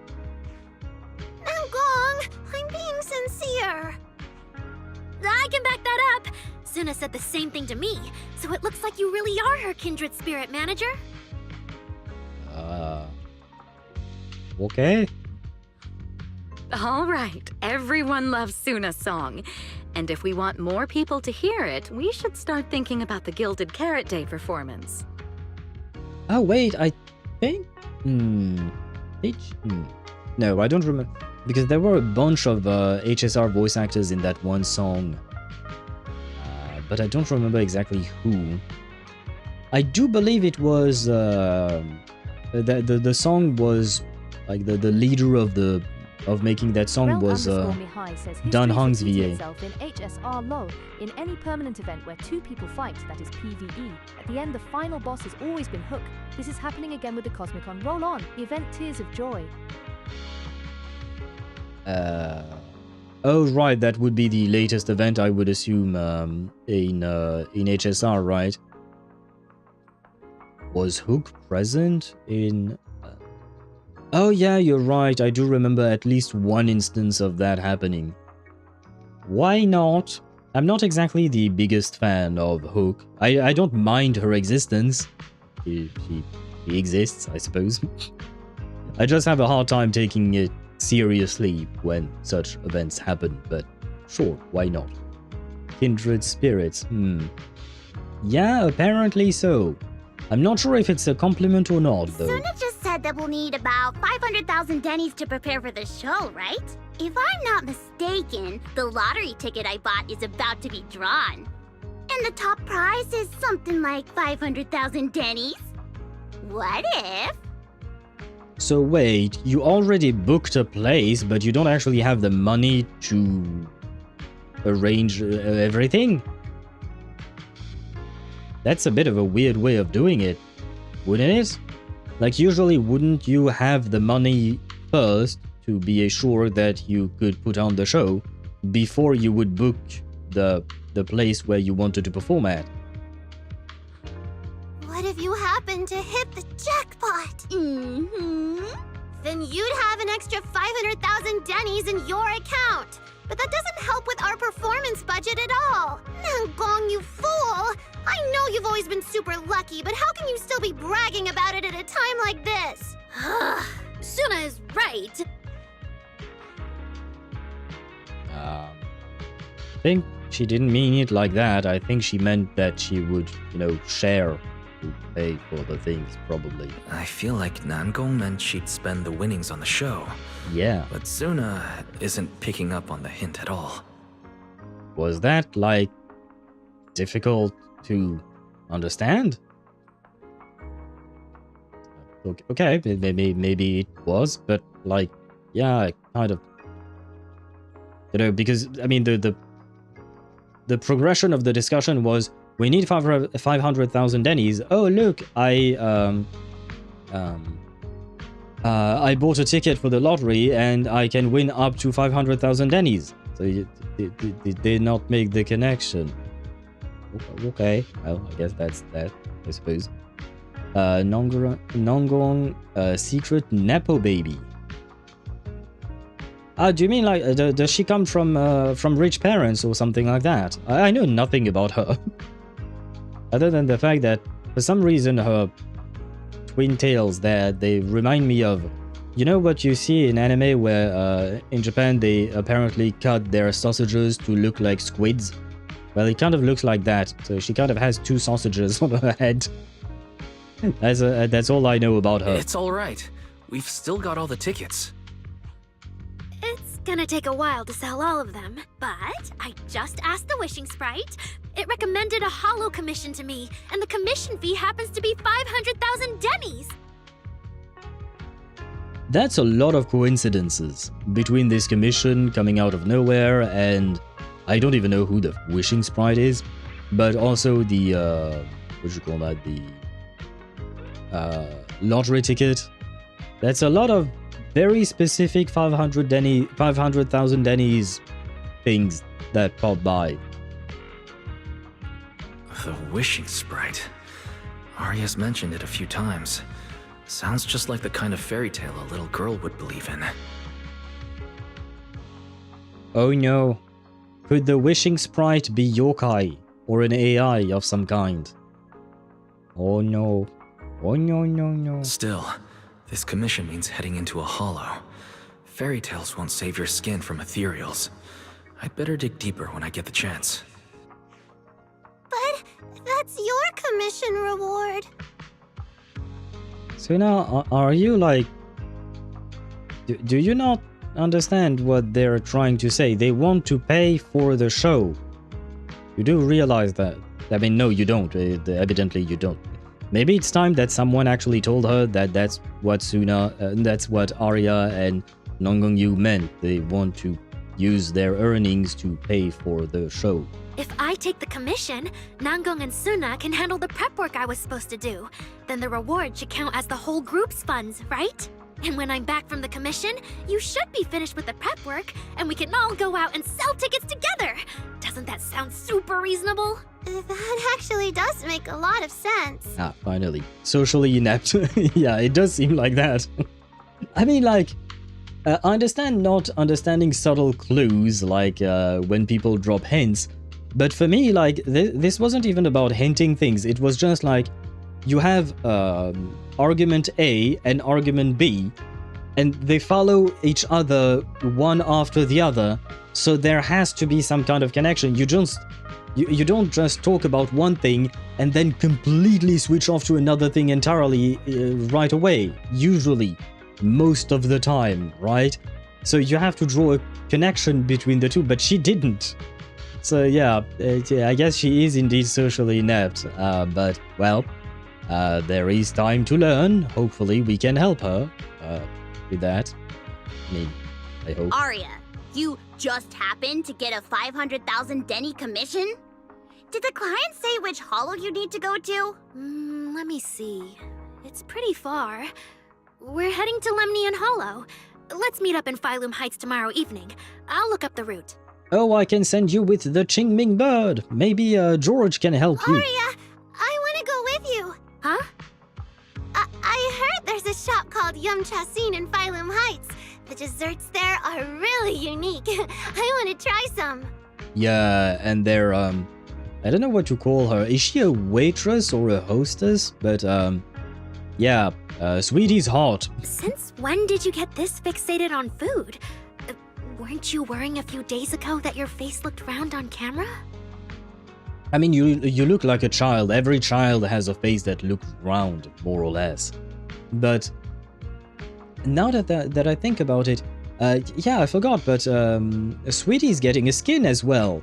Nangong, I'm being sincere.
I can back that up. Sunna said the same thing to me, so it looks like you really are her kindred spirit, manager.
Okay.
All right, everyone loves Sunna's song. And if we want more people to hear it, we should start thinking about the Gilded Carrot Day performance.
Oh, wait, I think... No, I don't remember. Because there were a bunch of HSR voice actors in that one song. But I don't remember exactly who. I do believe it was... the song was... Like, the leader of making that song was Dan Hong's VA.
In HSR low, in any permanent event where 2 people fight, that is PvE, at the end the final boss has always been Hook. This is happening again with the Cosmicon. Roll on, the event Tears of Joy.
Oh right, that would be the latest event, I would assume, in HSR, right? Was Hook present in... Oh yeah, you're right, I do remember at least one instance of that happening. Why not? I'm not exactly the biggest fan of Hook. I don't mind her existence. She exists, I suppose. I just have a hard time taking it seriously when such events happen, but sure, why not? kindred spirits. Yeah, apparently so. I'm not sure if it's a compliment or not, though.
Sunna just said that we'll need about 500,000 dennies to prepare for the show, right? If I'm not mistaken, the lottery ticket I bought is about to be drawn. And the top prize is something like 500,000 dennies. What if?
So wait, you already booked a place, but you don't actually have the money to arrange everything? That's a bit of a weird way of doing it, wouldn't it? Like, usually wouldn't you have the money first to be assured that you could put on the show before you would book the place where you wanted to perform at?
What if you happen to hit the jackpot? Then you'd have an extra 500,000 dennies in your account. But that doesn't help with our performance budget at all. Nangong, you fool! I know you've always been super lucky, but how can you still be bragging about it at a time like this?
Sunna is right.
I think she didn't mean it like that. I think she meant that she would, share to pay for the things, probably.
I feel like Nangong meant she'd spend the winnings on the show.
Yeah.
But Sunna isn't picking up on the hint at all.
Was that, difficult to understand? Okay, maybe it was, but, yeah, kind of... because, I mean, the progression of the discussion was, we need 500,000 dennies. Oh, look, I bought a ticket for the lottery and I can win up to 500,000 dennies. So they did not make the connection. Okay, well, I guess that's that, I suppose. Nangong, secret Nepo baby. Do you mean does she come from rich parents or something like that? I know nothing about her. Other than the fact that, for some reason, her twin tails there, they remind me of... You know what you see in anime where, in Japan, they apparently cut their sausages to look like squids? Well, it kind of looks like that, so she kind of has two sausages on her head. That's all I know about her.
It's alright. We've still got all the tickets.
It's gonna take a while to sell all of them, but I just asked the Wishing Sprite. It recommended a holo commission to me, and the commission fee happens to be 500,000 dennies.
That's a lot of coincidences between this commission coming out of nowhere and I don't even know who the Wishing Sprite is, but also the what you call that, the lottery ticket. That's a lot of very specific 500,000 dennies things that pop by.
The Wishing Sprite. Aria's mentioned it a few times. Sounds just like the kind of fairy tale a little girl would believe in.
Oh no. Could the Wishing Sprite be yokai or an AI of some kind? Oh no. Oh no.
Still, this commission means heading into a hollow. Fairy tales won't save your skin from Ethereals. I'd better dig deeper when I get the chance.
But that's your commission reward.
So now, are you do you not understand what they're trying to say? They want to pay for the show. You do realize that? I mean, no, you don't. Evidently, you don't. Maybe it's time that someone actually told her that that's what that's what Aria and Nangong Yu meant. They want to use their earnings to pay for the show.
If I take the commission, Nangong and Sunna can handle the prep work I was supposed to do. Then the reward should count as the whole group's funds, right? And when I'm back from the commission, you should be finished with the prep work, and we can all go out and sell tickets together. Doesn't that sound super reasonable?
That actually does make a lot of sense.
Ah, finally. Socially inept. Yeah, it does seem like that. I mean, I understand not understanding subtle clues, when people drop hints, but for me, this wasn't even about hinting things. It was just you have argument A and argument B, and they follow each other one after the other, so there has to be some kind of connection. You You don't just talk about one thing and then completely switch off to another thing entirely right away. Usually, most of the time, right? So you have to draw a connection between the two, but she didn't. So yeah, I guess she is indeed socially inept, but well, there is time to learn. Hopefully we can help her with that. I mean, I hope.
Aria, you just happened to get a 500,000 Denny commission? Did the client say which holo you need to go to?
Let me see. It's pretty far. We're heading to Lemnian Hollow. Let's meet up in Phylum Heights tomorrow evening. I'll look up the route.
Oh, I can send you with the Qingming bird. Maybe George can help you.
Aria, I want to go with you.
Huh?
I heard there's a shop called Yum Chasin in Phylum Heights. The desserts there are really unique. I want to try some.
Yeah, and they're, I don't know what to call her. Is she a waitress or a hostess? But, yeah, Sweetie's hot.
Since when did you get this fixated on food? Weren't you worrying a few days ago that your face looked round on camera?
I mean, you look like a child. Every child has a face that looks round, more or less. But now that I think about it, yeah, I forgot, but Sweetie's getting a skin as well.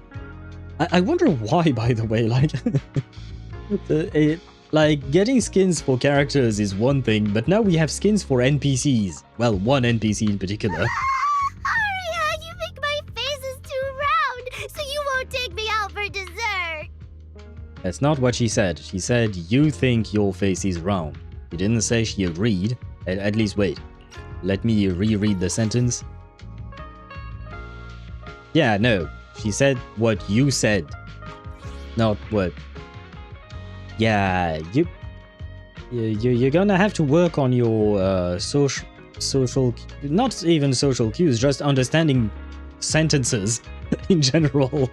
I wonder why, by the way. Like, like, getting skins for characters is one thing, but now we have skins for NPCs. Well, one NPC in particular.
Aria, you think my face is too round, so you won't take me out for dessert.
That's not what she said. She said, you think your face is round. She didn't say she agreed. At least, wait. Let me reread the sentence. Yeah, no. She said what you said. Not what... Yeah, you're gonna have to work on your social... Not even social cues, just understanding sentences in general.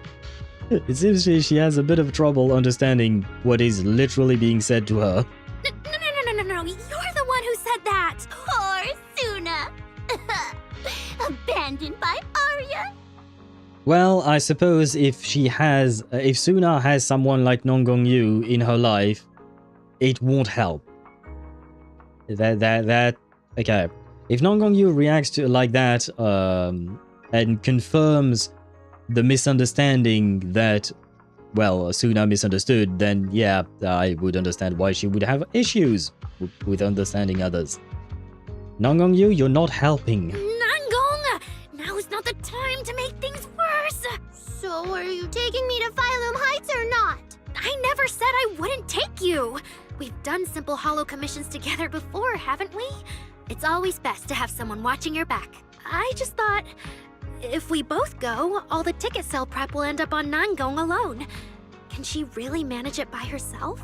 It seems she has a bit of trouble understanding what is literally being said to her.
No, you're the one who said that!
Poor Sunna. Abandoned by Aria.
Well, I suppose if Sunna has someone like Nangong Yu in her life, it won't help. Okay. If Nangong Yu reacts to like that, and confirms the misunderstanding that, well, Sunna misunderstood, then yeah, I would understand why she would have issues with understanding others. Nangong Yu, you're not helping.
Nangong! Now's not the time to make things worse!
So are you taking me to Phylum Heights or not?
I never said I wouldn't take you! We've done simple holo commissions together before, haven't we? It's always best to have someone watching your back. I just thought, if we both go, all the ticket sale prep will end up on Nangong alone. Can she really manage it by herself?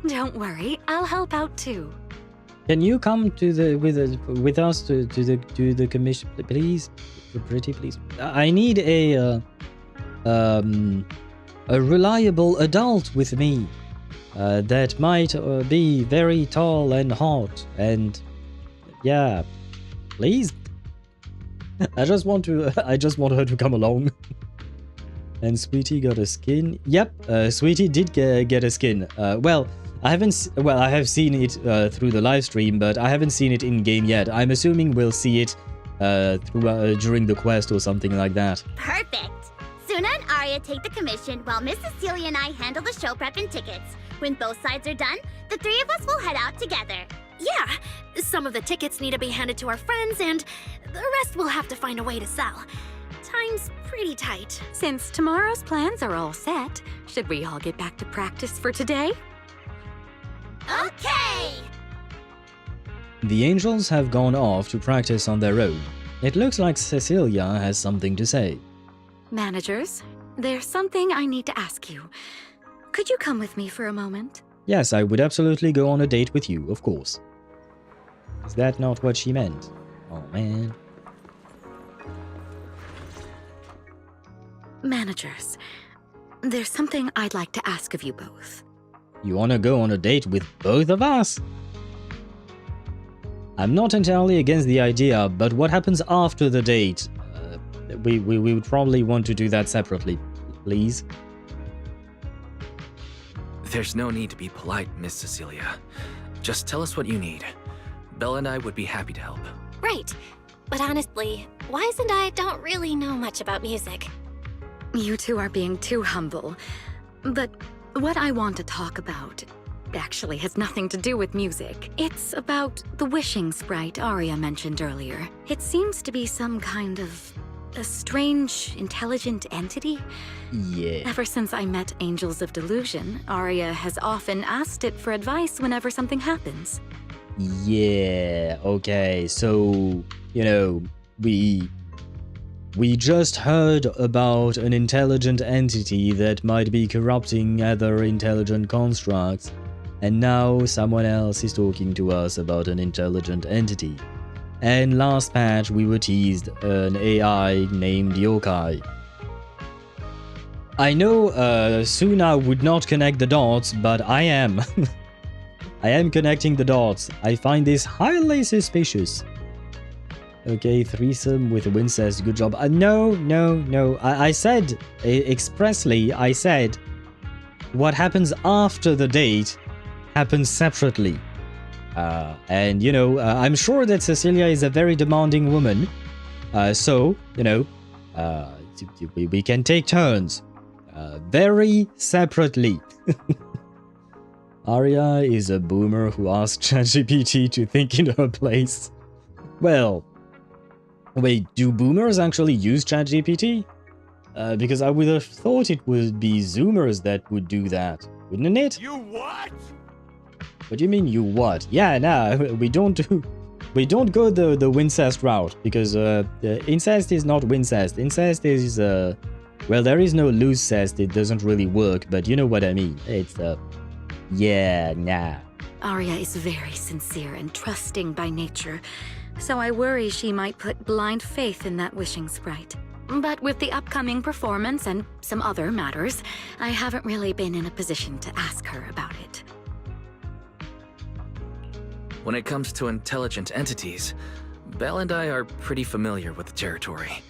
Don't worry, I'll help out too.
Can you come to the with us to the commission, please? Pretty please. I need a reliable adult with me that might be very tall and hot, and yeah, please. I just want her to come along. And Sweetie got a skin. Yep, Sweetie did get a skin. Well, I have seen it through the live stream, but I haven't seen it in game yet. I'm assuming we'll see it during the quest or something like that.
Perfect! Sunna and Aria take the commission while Miss Cecilia and I handle the show prep and tickets. When both sides are done, the three of us will head out together.
Yeah, some of the tickets need to be handed to our friends, and the rest we'll have to find a way to sell. Time's pretty tight.
Since tomorrow's plans are all set, should we all get back to practice for today?
Okay!
The Angels have gone off to practice on their own. It looks like Cecilia has something to say.
Managers, there's something I need to ask you. Could you come with me for a moment?
Yes, I would absolutely go on a date with you, of course. Is that not what she meant? Oh, man.
Managers, there's something I'd like to ask of you both.
You wanna go on a date with both of us? I'm not entirely against the idea, but what happens after the date? We would probably want to do that separately, please.
There's no need to be polite, Miss Cecilia. Just tell us what you need. Belle and I would be happy to help.
Right. But honestly, Wise and I don't really know much about music.
You two are being too humble. But what I want to talk about actually has nothing to do with music. It's about the wishing sprite Aria mentioned earlier. It seems to be some kind of a strange, intelligent entity.
Yeah.
Ever since I met Angels of Delusion, Aria has often asked it for advice whenever something happens.
Yeah, okay, so, you know, we just heard about an intelligent entity that might be corrupting other intelligent constructs, and now someone else is talking to us about an intelligent entity. And last patch we were teased an AI named Yokai. I know Sunna would not connect the dots, but I am. I am connecting the dots. I find this highly suspicious. Okay, threesome with Wincest, good job. No. I said, expressly, I said, what happens after the date happens separately. And, you know, I'm sure that Cecilia is a very demanding woman. So, you know, we can take turns. Very separately. Aria is a boomer who asked ChatGPT to think in her place. Well, wait, do boomers actually use ChatGPT? Because I would have thought it would be Zoomers that would do that, wouldn't it?
You what?
What do you mean, you what? Yeah, nah, we don't go the Wincest route, because incest is not Wincest. Incest is, well, there is no loose cest, it doesn't really work, but you know what I mean. It's, yeah, nah.
Aria is very sincere and trusting by nature, so I worry she might put blind faith in that wishing sprite. But with the upcoming performance and some other matters, I haven't really been in a position to ask her about it.
When it comes to intelligent entities, Belle and I are pretty familiar with the territory.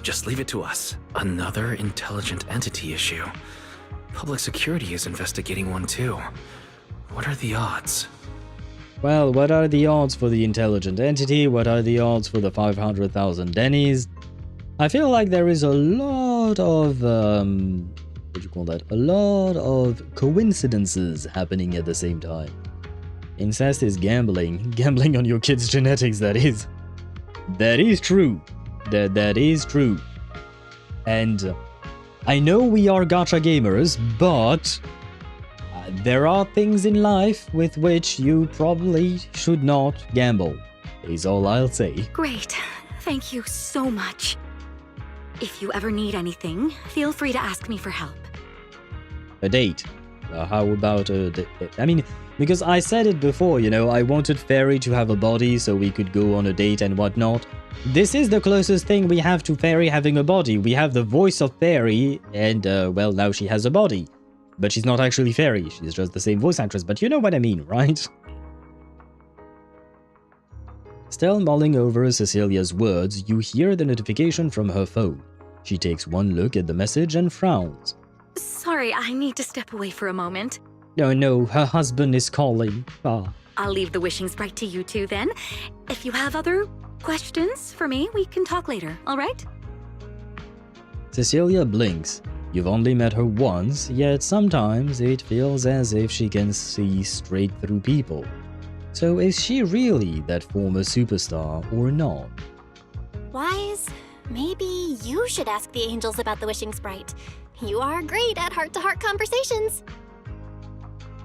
Just leave it to us. Another intelligent entity issue. Public security is investigating one too. What are the odds?
Well, what are the odds for the intelligent entity? What are the odds for the 500,000 Dennies? I feel like there is a lot of, what do you call that? A lot of coincidences happening at the same time. Incest is gambling. Gambling on your kid's genetics, that is. That is true. That is true. And I know we are gacha gamers, but there are things in life with which you probably should not gamble, is all I'll say.
Great. Thank you so much. If you ever need anything, feel free to ask me for help.
A date. How about a date? I mean, because I said it before, you know, I wanted Fairy to have a body so we could go on a date and whatnot. This is the closest thing we have to Fairy having a body. We have the voice of Fairy, and, well, now she has a body. But she's not actually Fairy, she's just the same voice actress, but you know what I mean, right? Still mulling over Cecilia's words, you hear the notification from her phone. She takes one look at the message and frowns.
Sorry, I need to step away for a moment.
No, her husband is calling. Ah.
I'll leave the wishing sprite to you two then. If you have other questions for me, we can talk later, alright?
Cecilia blinks. You've only met her once, yet sometimes it feels as if she can see straight through people. So is she really that former superstar or not?
Wise, maybe you should ask the angels about the wishing sprite. You are great at heart-to-heart conversations.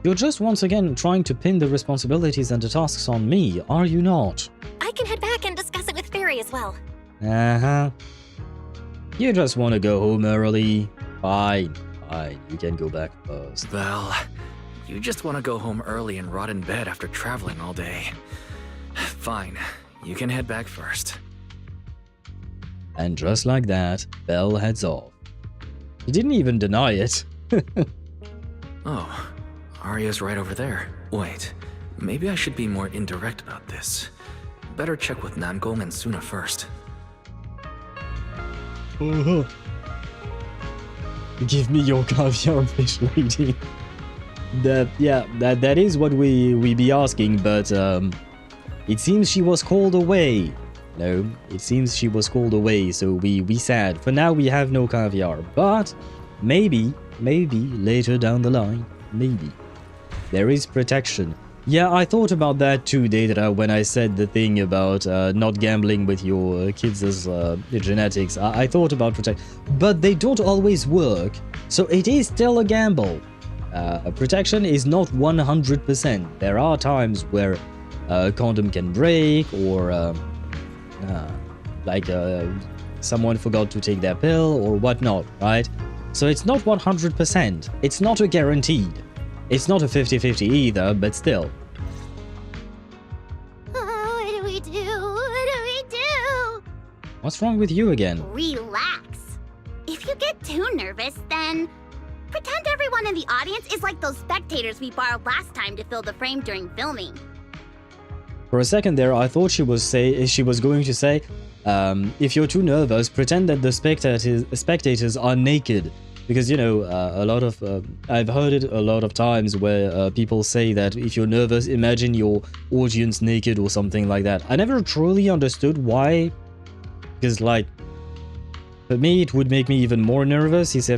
You're just once again trying to pin the responsibilities and the tasks on me, are you not?
I can head back and discuss it with Fairy as well.
Uh-huh. You just want to go home early. Fine, you can go back first.
Belle, you just want to go home early and rot in bed after traveling all day. Fine, you can head back first.
And just like that, Belle heads off. He didn't even deny it.
Oh, Aria's right over there. Wait, maybe I should be more indirect about this. Better check with Nangong and Sunna first.
Give me your caviar fish, lady. that is what we be asking, but it seems she was called away. No, it seems she was called away, so we sad. For now, we have no caviar, but maybe later down the line, maybe there is protection. Yeah, I thought about that too, Data, when I said the thing about not gambling with your kids' genetics. I thought about but they don't always work, so it is still a gamble. Protection is not 100%. There are times where a condom can break, or someone forgot to take their pill or whatnot, right? So it's not 100%. It's not a guaranteed. It's not a 50-50 either, but still.
What do we do? What do we do?
What's wrong with you again?
Relax. If you get too nervous, then pretend everyone in the audience is like those spectators we borrowed last time to fill the frame during filming.
For a second there, I thought she was going to say, if you're too nervous, pretend that the spectators are naked. Because, you know, a lot of I've heard it a lot of times where people say that if you're nervous, imagine your audience naked or something like that. I never truly understood why. Because, like, for me, it would make me even more nervous if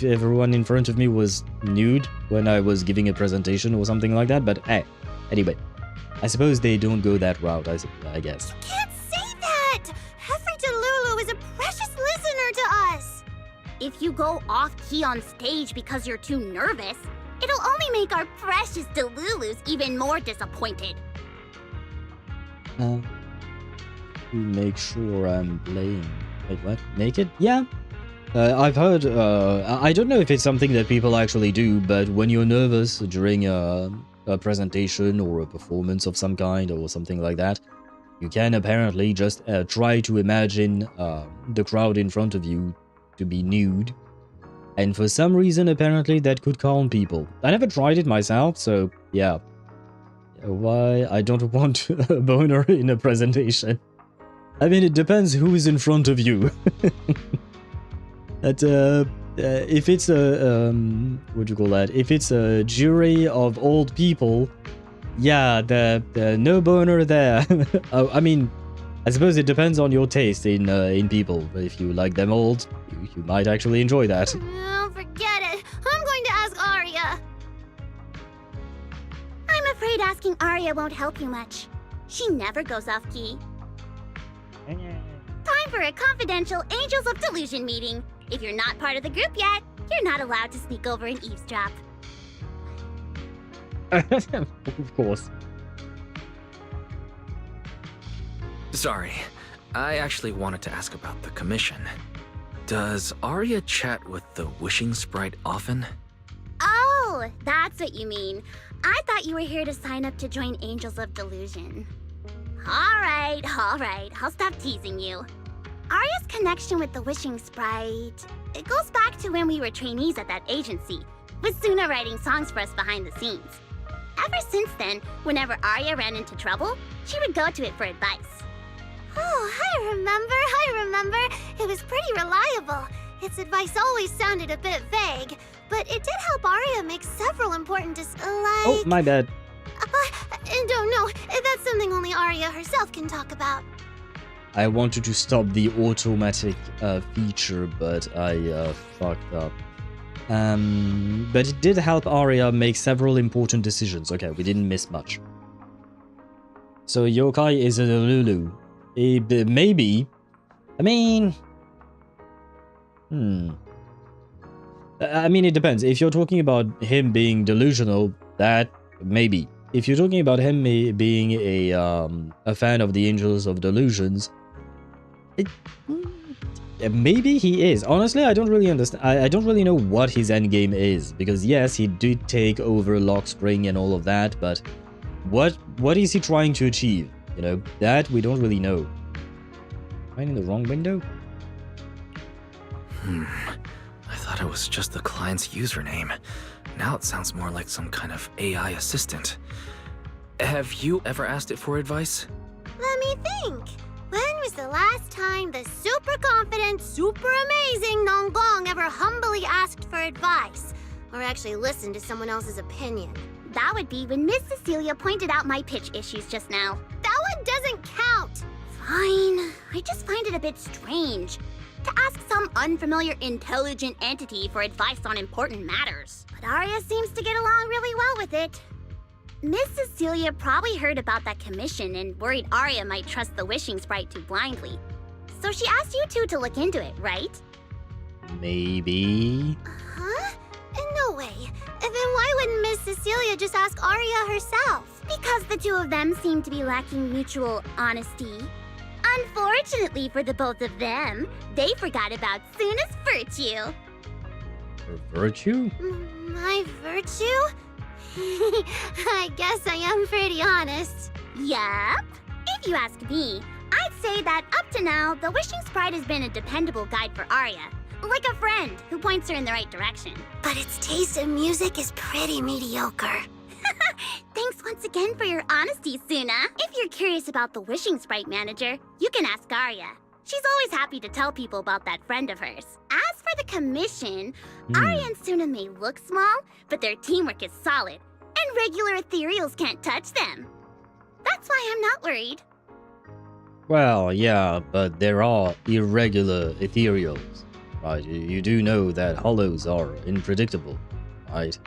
everyone in front of me was nude when I was giving a presentation or something like that. But hey, anyway, I suppose they don't go that route, I guess.
You can't say that! Every Delulu is a precious listener to us!
If you go off-key on stage because you're too nervous, it'll only make our precious Delulus even more disappointed.
To make sure I'm playing... Wait, what? Naked? Yeah. I've heard... I don't know if it's something that people actually do, but when you're nervous during a presentation or a performance of some kind or something like that, you can apparently just try to imagine the crowd in front of you to be nude, and for some reason apparently that could calm people. I never tried it myself, so yeah. Why I don't want a boner in a presentation. I mean, it depends who is in front of you. That if it's a what do you call that? If it's a jury of old people, yeah, the no boner there. I mean, I suppose it depends on your taste in people. But if you like them old, you might actually enjoy that.
Oh, forget it. I'm going to ask Aria.
I'm afraid asking Aria won't help you much. She never goes off-key. Time for a confidential Angels of Delusion meeting. If you're not part of the group yet, you're not allowed to sneak over and eavesdrop.
Of course.
Sorry, I actually wanted to ask about the commission. Does Aria chat with the wishing sprite often?
Oh, that's what you mean. I thought you were here to sign up to join Angels of Delusion. All right, I'll stop teasing you. Aria's connection with the wishing sprite, it goes back to when we were trainees at that agency, with Sunna writing songs for us behind the scenes. Ever since then, whenever Aria ran into trouble, she would go to it for advice.
Oh, I remember. It was pretty reliable. Its advice always sounded a bit vague, but it did help Aria make several important
Oh, my bad.
Don't know. That's something only Aria herself can talk about.
I wanted to stop the automatic feature, but I fucked up. But it did help Aria make several important decisions. Okay, we didn't miss much. So Yokai is a Lulu. Maybe. I mean... I mean, it depends. If you're talking about him being delusional, that... maybe. If you're talking about him being a fan of the Angels of Delusions, maybe he is. Honestly, I don't really understand. I don't really know what his endgame is, because yes, he did take over Lockspring and all of that, but what is he trying to achieve? You know, that we don't really know. Am I in the wrong window?
I thought it was just the client's username. Now it sounds more like some kind of AI assistant. Have you ever asked it for advice?
Let me think. When was the last time the super confident, super amazing Nangong ever humbly asked for advice? or actually listen to someone else's opinion. That would be when Miss Cecilia pointed out my pitch issues just now. That one doesn't count! Fine, I just find it a bit strange to ask some unfamiliar intelligent entity for advice on important matters. But Aria seems to get along really well with it. Miss Cecilia probably heard about that commission and worried Aria might trust the wishing sprite too blindly. So she asked you two to look into it, right?
Maybe.
Huh? No way. Then why wouldn't Miss Cecilia just ask Aria herself? Because the two of them seem to be lacking mutual honesty. Unfortunately for the both of them, they forgot about Sunna's virtue.
Her virtue?
My virtue? I guess I am pretty honest. Yup. If you ask me, I'd say that up to now, the Wishing Sprite has been a dependable guide for Aria. Like a friend who points her in the right direction. But its taste in music is pretty mediocre. Thanks once again for your honesty, Sunna. If you're curious about the Wishing Sprite manager, you can ask Aria. She's always happy to tell people about that friend of hers. As for the commission, Aria and Sunna may look small, but their teamwork is solid, and regular Ethereals can't touch them. That's why I'm not worried.
Well, yeah, but there are irregular Ethereals, right? You do know that hollows are unpredictable, right?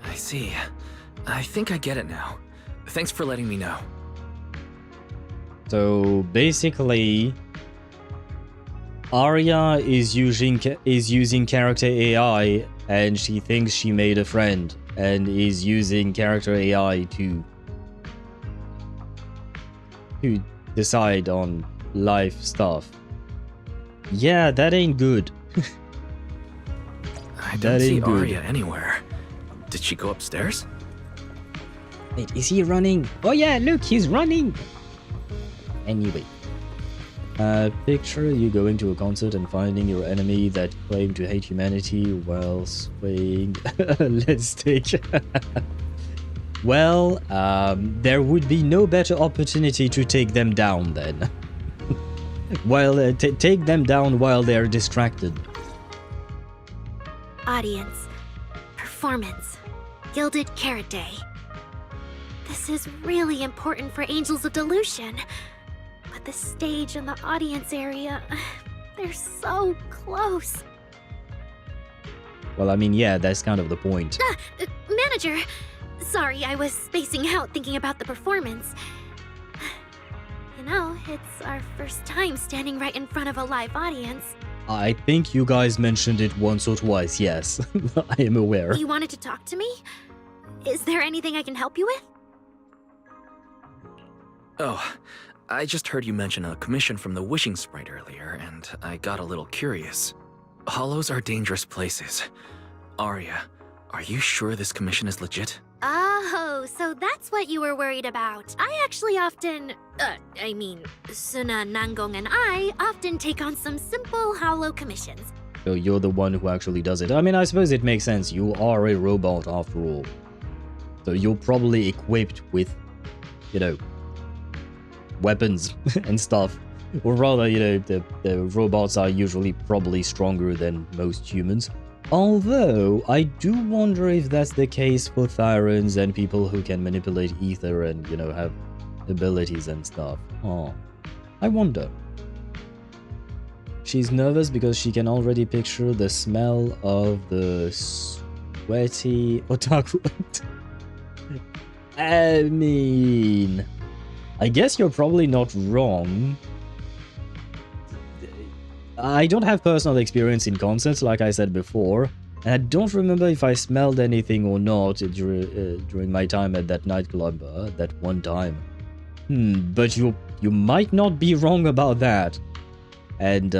I see. I think I get it now. Thanks for letting me know.
So basically, Aria is using character AI, and she thinks she made a friend, and is using character AI to decide on life stuff. Yeah, that ain't good.
I don't see Aria anywhere. Did she go upstairs?
Wait, is he running? Oh yeah, look, he's running! Anyway. Picture you going to a concert and finding your enemy that claimed to hate humanity while swaying... Let's take... Well, there would be no better opportunity to take them down then. While take them down while they're distracted.
Audience. Performance. Gilded Carrot Day. This is really important for Angels of Delusion. But the stage and the audience area, they're so close.
Well, I mean, yeah, that's kind of the point.
Manager, sorry, I was spacing out thinking about the performance. You know, it's our first time standing right in front of a live audience.
I think you guys mentioned it once or twice, yes. I am aware.
You wanted to talk to me? Is there anything I can help you with?
Oh, I just heard you mention a commission from the Wishing Sprite earlier, and I got a little curious. Hollows are dangerous places. Aria, are you sure this commission is legit?
Oh, so that's what you were worried about. I actually often... Sunna, Nangong, and I often take on some simple hollow commissions.
So you're the one who actually does it. I mean, I suppose it makes sense. You are a robot after all. So you're probably equipped with, you know, weapons and stuff. Or rather, you know, the robots are usually probably stronger than most humans. Although, I do wonder if that's the case for Thyrans and people who can manipulate ether and, you know, have abilities and stuff. Oh, I wonder. She's nervous because she can already picture the smell of the sweaty otaku. I mean, I guess you're probably not wrong. I don't have personal experience in concerts, like I said before, and I don't remember if I smelled anything or not during my time at that nightclub that one time. But you might not be wrong about that. And,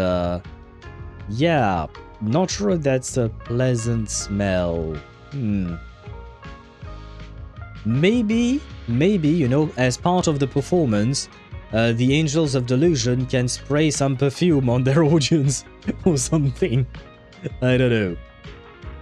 yeah, not sure that's a pleasant smell. Maybe, you know, as part of the performance, the Angels of Delusion can spray some perfume on their audience or something. I don't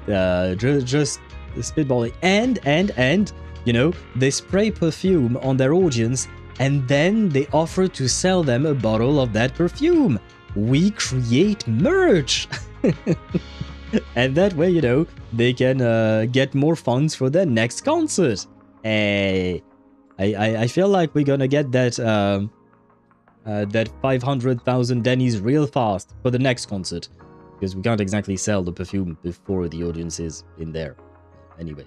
know. Just spitballing. And, you know, they spray perfume on their audience and then they offer to sell them a bottle of that perfume. We create merch. And that way, you know, they can get more funds for their next concert. I feel like we're gonna get that that 500,000 Denny's real fast for the next concert, because we can't exactly sell the perfume before the audience is in there. Anyway,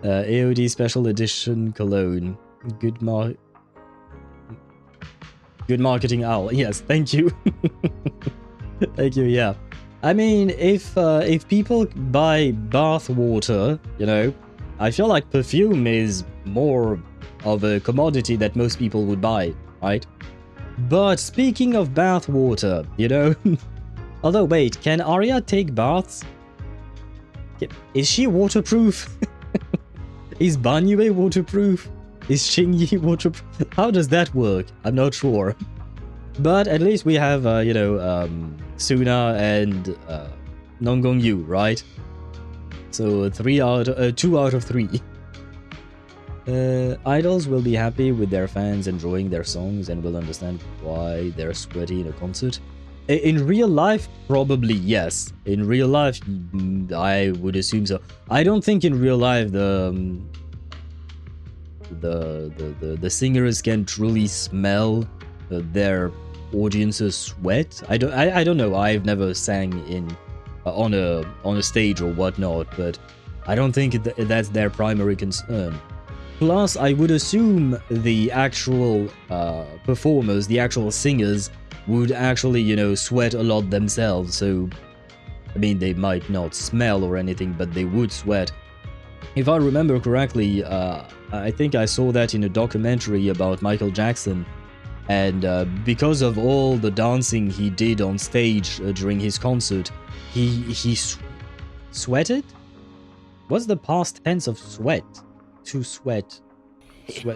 AOD special edition cologne. Good marketing, Owl. Yes, thank you. Thank you. Yeah, I mean, if people buy bath water, you know, I feel like perfume is more of a commodity that most people would buy, right? But speaking of bath water, you know, although wait, can Aria take baths? Is she waterproof? Is Banyue waterproof? Is Qingyi waterproof? How does that work? I'm not sure. But at least we have, you know, Sunna and Nangong Yu, right? So 2 out of 3. Idols will be happy with their fans enjoying their songs and will understand why they're sweaty in a concert. In real life, probably yes. In real life, I would assume so. I don't think in real life the singers can truly smell their audience's sweat. I don't know. I've never sang in on a stage or whatnot, but I don't think that's their primary concern. Plus, I would assume the actual performers, the actual singers, would actually, you know, sweat a lot themselves. So, I mean, they might not smell or anything, but they would sweat. If I remember correctly, I think I saw that in a documentary about Michael Jackson, and because of all the dancing he did on stage during his concert, he sweated? What's the past tense of sweat? To sweat.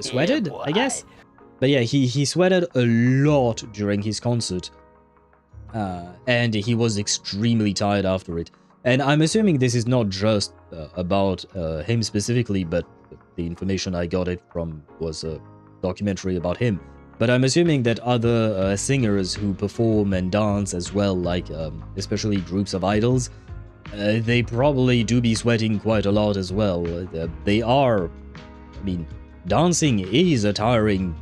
Sweated, I guess? But yeah, he sweated a lot during his concert. And he was extremely tired after it. And I'm assuming this is not just about him specifically, but the information I got it from was a documentary about him. But I'm assuming that other singers who perform and dance as well, like especially groups of idols, they probably do be sweating quite a lot as well. They are, I mean, dancing is a tiring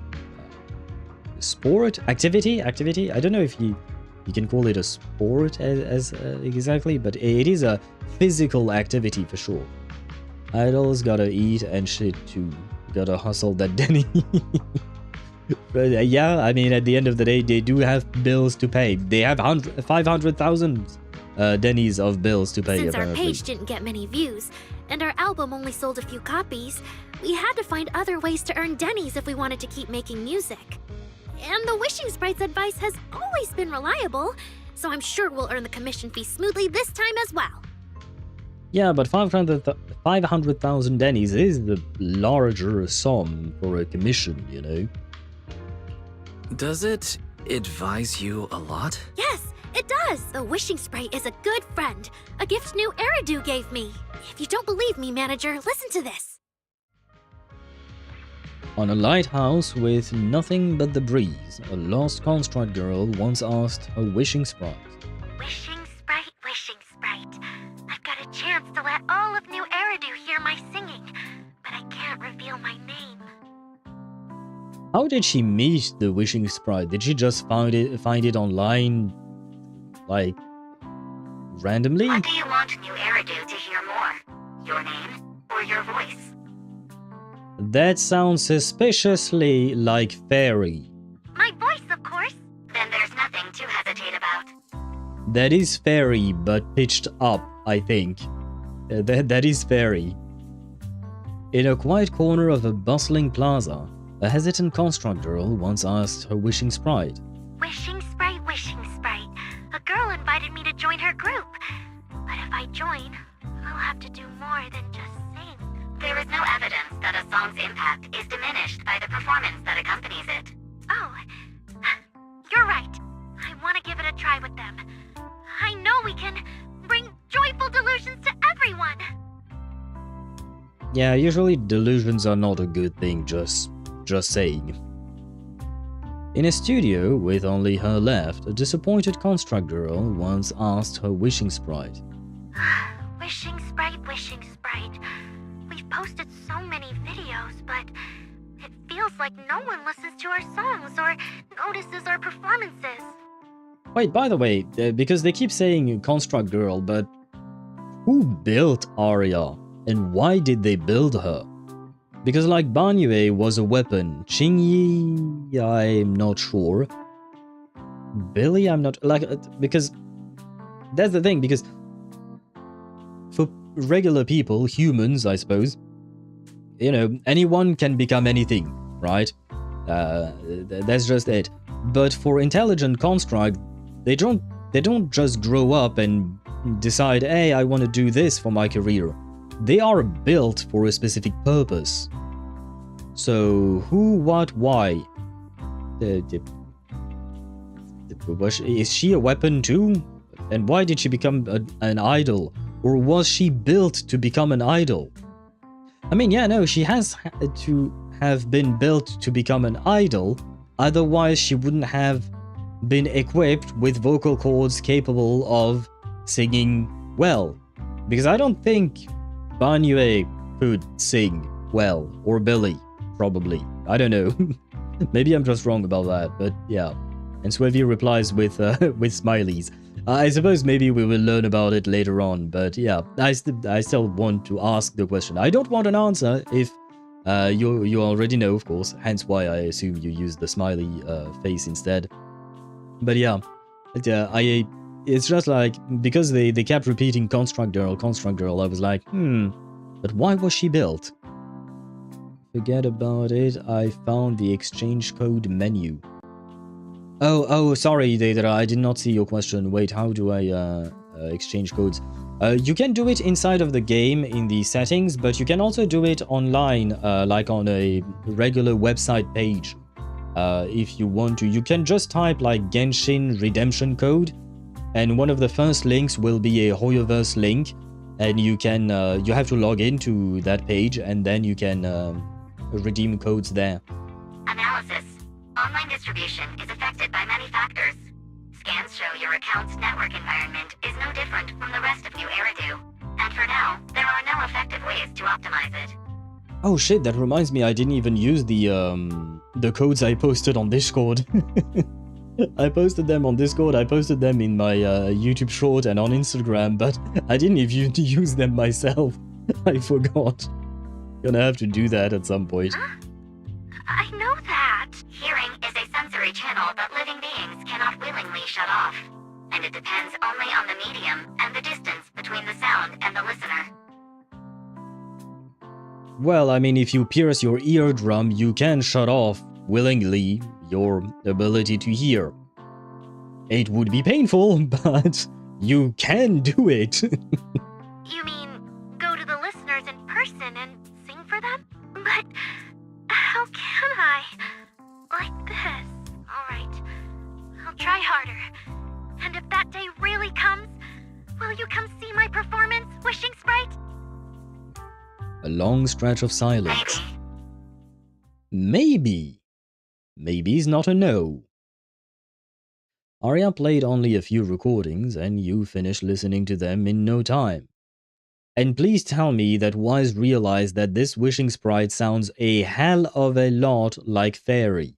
sport, activity. I don't know if you can call it a sport as exactly, but it is a physical activity for sure. Idols gotta eat and shit too. Gotta hustle that Denny. But yeah, I mean, at the end of the day, they do have bills to pay. They have 500,000 Denny's of bills to pay.
Since
apparently.
our page didn't get many views, and our album only sold a few copies, we had to find other ways to earn Denny's if we wanted to keep making music. And the Wishing Sprite's advice has always been reliable, so I'm sure we'll earn the commission fee smoothly this time as well.
Yeah, but 500,000 Denny's is the larger sum for a commission, you know?
Does it advise you a lot?
Yes, it does! The Wishing Sprite is a good friend. A gift new Eridu gave me. If you don't believe me, manager, listen to this.
On a lighthouse with nothing but the breeze, a lost construct girl once asked her Wishing Sprite.
Wishing Sprite. I've got a chance to let all of New Eridu hear my singing, but I can't reveal my name.
How did she meet the Wishing Sprite? Did she just find it online, like, randomly?
What do you want New Eridu to hear more? Your name or your voice?
That sounds suspiciously like fairy.
My voice, of course.
Then there's nothing to hesitate about.
That is fairy, but pitched up, I think. That is fairy. In a quiet corner of a bustling plaza, a hesitant construct girl once asked her Wishing Sprite.
Wishing Sprite. A girl invited me to join her group. But if I join, I'll have to do more than just sing.
There is no evidence that a song's impact is diminished by the performance that accompanies it.
Oh, you're right. I want to give it a try with them. I know we can bring joyful delusions to everyone.
Yeah, usually delusions are not a good thing, just saying. In a studio with only her left, a disappointed construct girl once asked her wishing sprite.
Wishing sprite. We've posted so many videos, but it feels like no one listens to our songs or notices our performances.
Wait, by the way, because they keep saying construct girl, but who built Aria and why did they build her? Because like Banyue was a weapon, Qingyi, I'm not sure. Billy, I'm not, like, because that's the thing, because for regular people, humans, I suppose, you know, anyone can become anything, right? That's just it. But for intelligent construct, they don't just grow up and decide, hey, I want to do this for my career. They are built for a specific purpose. So, who, what, why? Is she a weapon too? And why did she become an idol? Or was she built to become an idol? I mean, yeah, no, she has to have been built to become an idol, otherwise she wouldn't have been equipped with vocal cords capable of singing well. Because I don't think Banyue could sing well, or Billy, probably. I don't know. Maybe I'm just wrong about that, but yeah. And Swevy replies with smileys. I suppose maybe we will learn about it later on, but yeah, I still want to ask the question. I don't want an answer if you already know, of course, hence why I assume you use the smiley face instead. But yeah, it's just like, because they kept repeating construct girl, I was like, but why was she built? Forget about it, I found the exchange code menu. Oh, sorry, Deidara, I did not see your question. Wait, how do I exchange codes? You can do it inside of the game in the settings, but you can also do it online, like on a regular website page. If you want to, you can just type like Genshin redemption code, and one of the first links will be a HoYoVerse link, and you can you have to log into that page, and then you can redeem codes there.
Analysis. Online distribution is affected by many factors. Scans show your account's network environment is no different from the rest of New Eridu. And for now, there are no effective ways to optimize it.
Oh shit, that reminds me, I didn't even use the codes I posted on Discord. I posted them on Discord, I posted them in my YouTube short and on Instagram, but I didn't even use them myself. I forgot. Gonna have to do that at some point.
Huh? I know that.
Hearing is a sensory channel that living beings cannot willingly shut off. And it depends only on the medium and the distance between the sound and the listener.
Well, I mean, if you pierce your eardrum, you can shut off, willingly, your ability to hear. It would be painful, but you can do it.
You mean go to the listeners in person and sing for them? But how can I? Like this. Alright, I'll try harder. And if that day really comes, will you come see my performance, Wishing Sprite?
A long stretch of silence. Maybe. Maybe's not a no. Aria played only a few recordings, and you finished listening to them in no time. And please tell me that Wise realized that this wishing sprite sounds a hell of a lot like Fairy.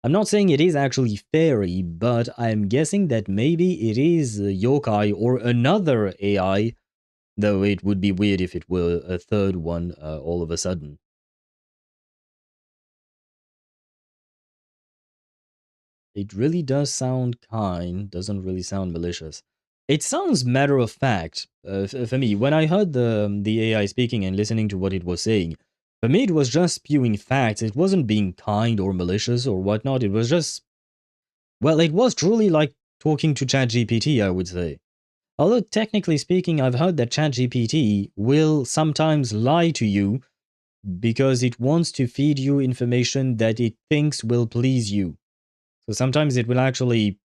I'm not saying it is actually Fairy, but I'm guessing that maybe it is Yokai or another AI, though it would be weird if it were a third one all of a sudden. It really does sound kind, doesn't really sound malicious. It sounds matter of fact. For me, when I heard the AI speaking and listening to what it was saying, for me it was just spewing facts. It wasn't being kind or malicious or whatnot. It was just, well, it was truly like talking to ChatGPT, I would say. Although technically speaking, I've heard that ChatGPT will sometimes lie to you because it wants to feed you information that it thinks will please you. So sometimes it will actually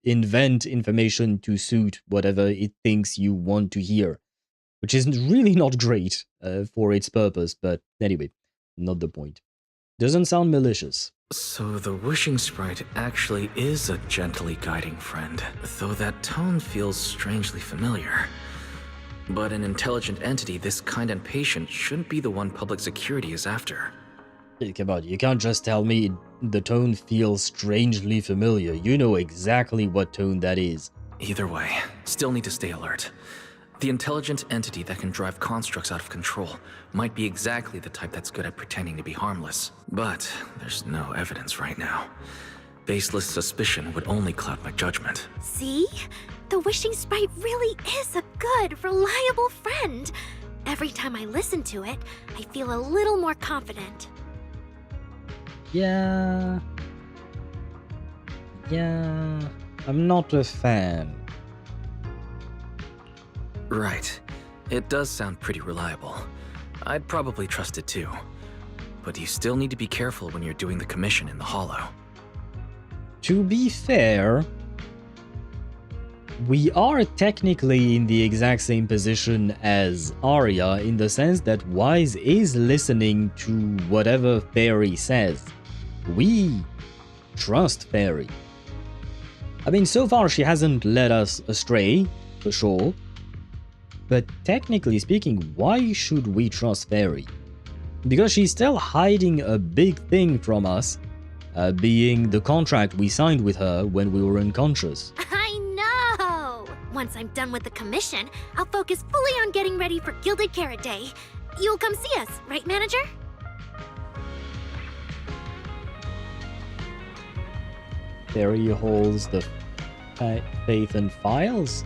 invent information to suit whatever it thinks you want to hear, which is really not great for its purpose, but anyway, not the point. Doesn't sound malicious.
So the wishing sprite actually is a gently guiding friend, though that tone feels strangely familiar. But an intelligent entity this kind and patient shouldn't be the one public security is after.
Hey, come on, you can't just tell me the tone feels strangely familiar. You know exactly what tone that is.
Either way, still need to stay alert. The intelligent entity that can drive constructs out of control might be exactly the type that's good at pretending to be harmless. But there's no evidence right now. Baseless suspicion would only cloud my judgment.
See? The wishing sprite really is a good, reliable friend. Every time I listen to it, I feel a little more confident.
Yeah, I'm not a fan.
Right. It does sound pretty reliable. I'd probably trust it too. But you still need to be careful when you're doing the commission in the Hollow.
To be fair, we are technically in the exact same position as Aria in the sense that Wise is listening to whatever Fairy says. We trust Fairy. I mean, so far she hasn't led us astray, for sure. But technically speaking, why should we trust Fairy? Because she's still hiding a big thing from us, being the contract we signed with her when we were unconscious.
I know! Once I'm done with the commission, I'll focus fully on getting ready for Gilded Carrot Day. You'll come see us, right, manager?
Fairy holds the Phaethon files?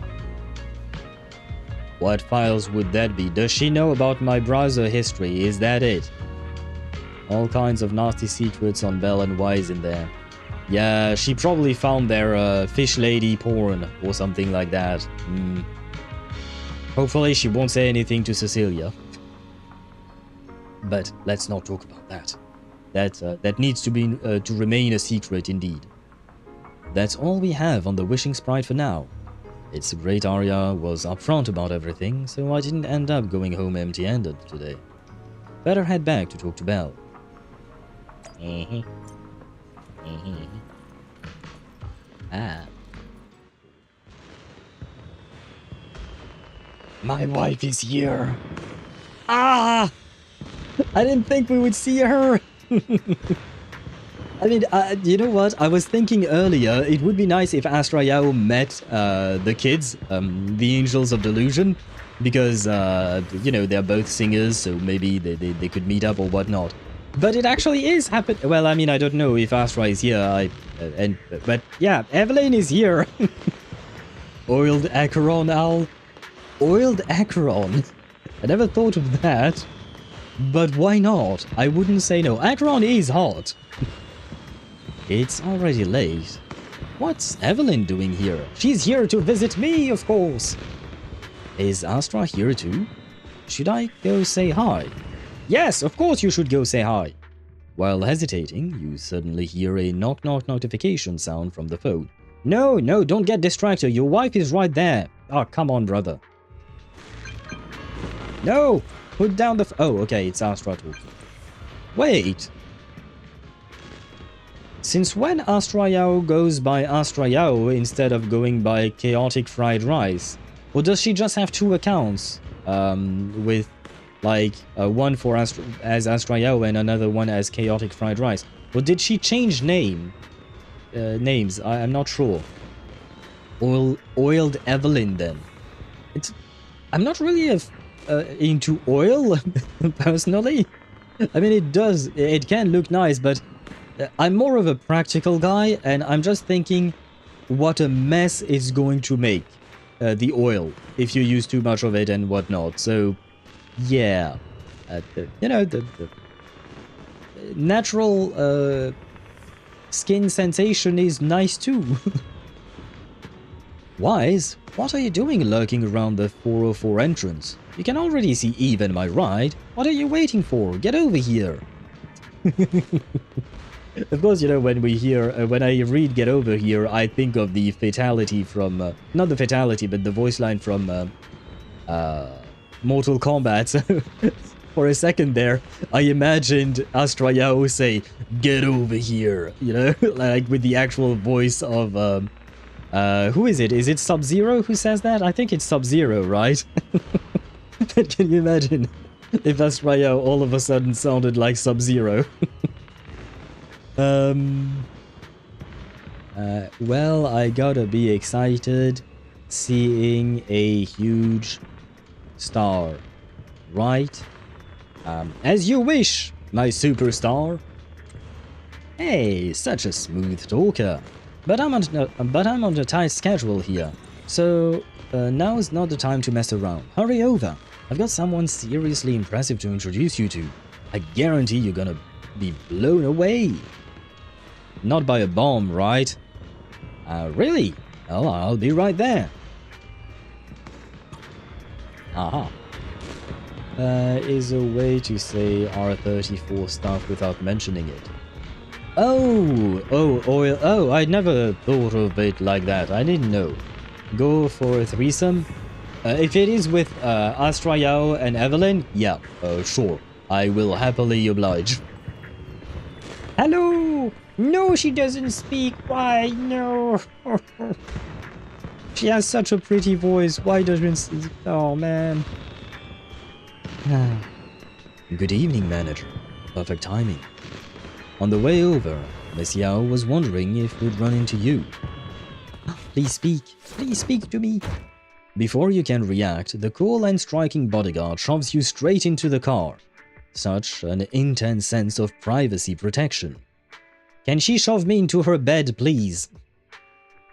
What files would that be? Does she know about my browser history? Is that it? All kinds of nasty secrets on Belle and Wise in there. Yeah, she probably found their fish lady porn or something like that. Hopefully she won't say anything to Cecilia. But let's not talk about that. That needs to be to remain a secret indeed. That's all we have on the Wishing Sprite for now. It's a great Aria was upfront about everything, so I didn't end up going home empty-handed today. Better head back to talk to Belle. My wife is here. I didn't think we would see her. I mean, you know what? I was thinking earlier, it would be nice if Astra Yao met the kids, the Angels of Delusion, because, you know, they're both singers, so maybe they could meet up or whatnot. But it actually is happening. Well, I mean, I don't know if Astra is here, but yeah, Evelyn is here. Oiled Acheron, Al. Oiled Acheron. I never thought of that. But why not? I wouldn't say no. Acheron is hot. It's already late. What's Evelyn doing here? She's here to visit me, of course. Is Astra here too? Should I go say hi? Yes, of course you should go say hi. While hesitating, you suddenly hear a knock-knock notification sound from the phone. No, don't get distracted. Your wife is right there. Oh, come on, brother. No! Put down the oh, okay, it's Astra talking. Wait! Since when Astra Yao goes by Astra Yao instead of going by Chaotic Fried Rice? Or does she just have two accounts? With, like, one for as Astra Yao and another one as Chaotic Fried Rice? Or did she change names? I'm not sure. Oiled Evelyn, then. I'm not really into oil, personally. I mean, it can look nice, but I'm more of a practical guy, and I'm just thinking what a mess it's going to make, the oil, if you use too much of it and whatnot. So, yeah. You know, the natural skin sensation is nice too. Wise, what are you doing lurking around the 404 entrance? You can already see Eve and my ride. What are you waiting for? Get over here. Of course, you know, when I read Get Over Here, I think of the fatality from, not the fatality, but the voice line from Mortal Kombat. For a second there, I imagined Astra Yao say, "Get over here," you know, like with the actual voice of, who is it? Is it Sub-Zero who says that? I think it's Sub-Zero, right? But can you imagine if Astra Yao all of a sudden sounded like Sub-Zero? Well, I gotta be excited seeing a huge star, right? As you wish, my superstar. Hey, such a smooth talker. But I'm on a tight schedule here, so now is not the time to mess around. Hurry over. I've got someone seriously impressive to introduce you to. I guarantee you're gonna be blown away. Not by a bomb, right? Really? Well, I'll be right there. Aha. Is a way to say R34 stuff without mentioning it. Oh, I never thought of it like that. I didn't know. Go for a threesome? If it is with Astra Yao and Evelyn, yeah, sure. I will happily oblige. Hello! No, she doesn't speak. Why? No. She has such a pretty voice. Why doesn't she? Oh, man. Good evening, manager. Perfect timing. On the way over, Miss Yao was wondering if we'd run into you. Please speak. Please speak to me. Before you can react, the cool and striking bodyguard shoves you straight into the car. Such an intense sense of privacy protection. Can she shove me into her bed, please?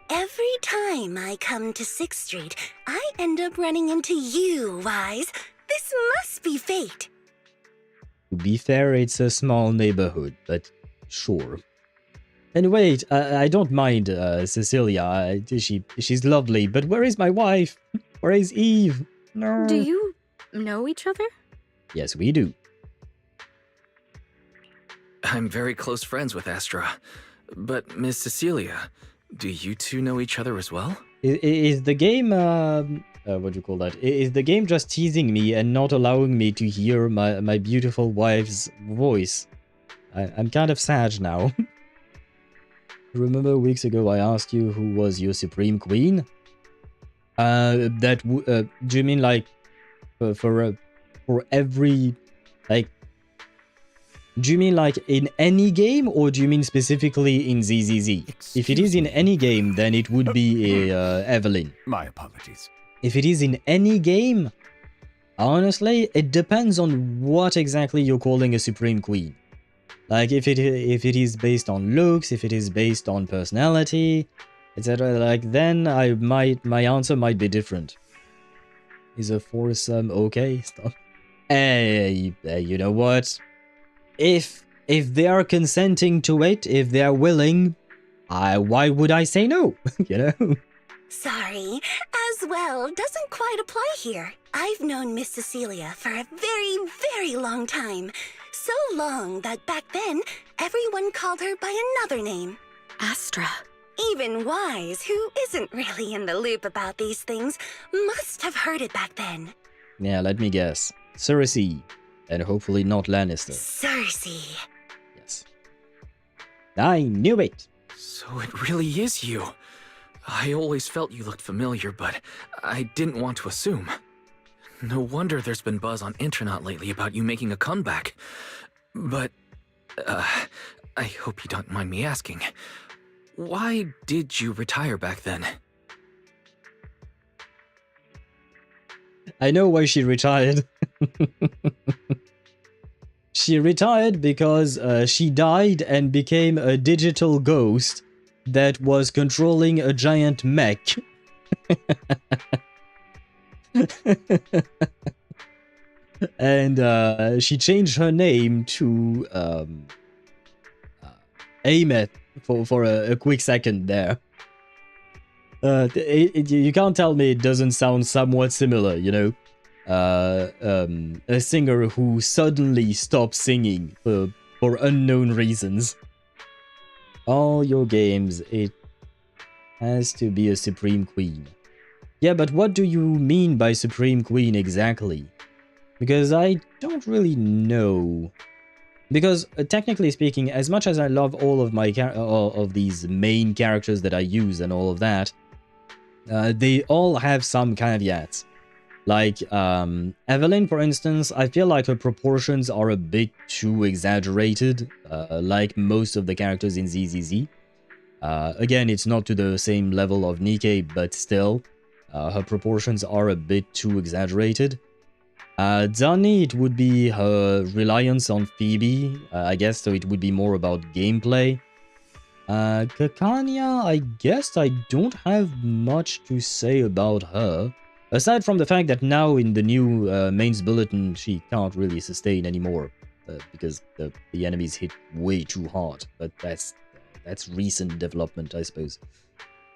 Every time I come to 6th Street, I end up running into you, Wise. This must be fate.
To be fair, it's a small neighborhood, but sure. And wait, I don't mind Cecilia. She's lovely, but where is my wife? Where is Eve? No.
Do you know each other?
Yes, we do.
I'm very close friends with Astra. But Miss Cecilia, do you two know each other as well?
Is the game, what do you call that? Is the game just teasing me and not allowing me to hear my beautiful wife's voice? I'm kind of sad now. Remember weeks ago I asked you who was your supreme queen? Do you mean like for every, like, do you mean like in any game, or do you mean specifically in ZZZ? If it is in any game, then it would be Evelyn.
My apologies.
If it is in any game, honestly, it depends on what exactly you're calling a supreme queen. Like if it is based on looks, if it is based on personality, etc. Like then my answer might be different. Is a foursome okay? Stop. Hey, you know what? If they are consenting to it, if they are willing, why would I say no? You know?
Sorry, as well doesn't quite apply here. I've known Miss Cecilia for a very, very long time. So long that back then, everyone called her by another name.
Astra.
Even Wise, who isn't really in the loop about these things, must have heard it back then.
Yeah, let me guess. Cersei. And hopefully not Lannister.
Cersei.
Yes. I knew it.
So it really is you. I always felt you looked familiar, but I didn't want to assume. No wonder there's been buzz on Internet lately about you making a comeback. But, I hope you don't mind me asking. Why did you retire back then?
I know why she retired. She retired because she died and became a digital ghost that was controlling a giant mech. And she changed her name to Amet for a quick second there. You can't tell me it doesn't sound somewhat similar, you know? A singer who suddenly stopped singing for unknown reasons. All your games, it has to be a Supreme Queen. Yeah, but what do you mean by Supreme Queen exactly? Because I don't really know. Because technically speaking, as much as I love all of my of these main characters that I use and all of that, they all have some caveats. Like Evelyn, for instance, I feel like her proportions are a bit too exaggerated, like most of the characters in ZZZ. Again, it's not to the same level of Nikkei, but still, her proportions are a bit too exaggerated. Dani, it would be her reliance on Phoebe, I guess, so it would be more about gameplay. Kakanya, I guess I don't have much to say about her. Aside from the fact that now in the new mains bulletin, she can't really sustain anymore. Because the enemies hit way too hard. But that's recent development, I suppose.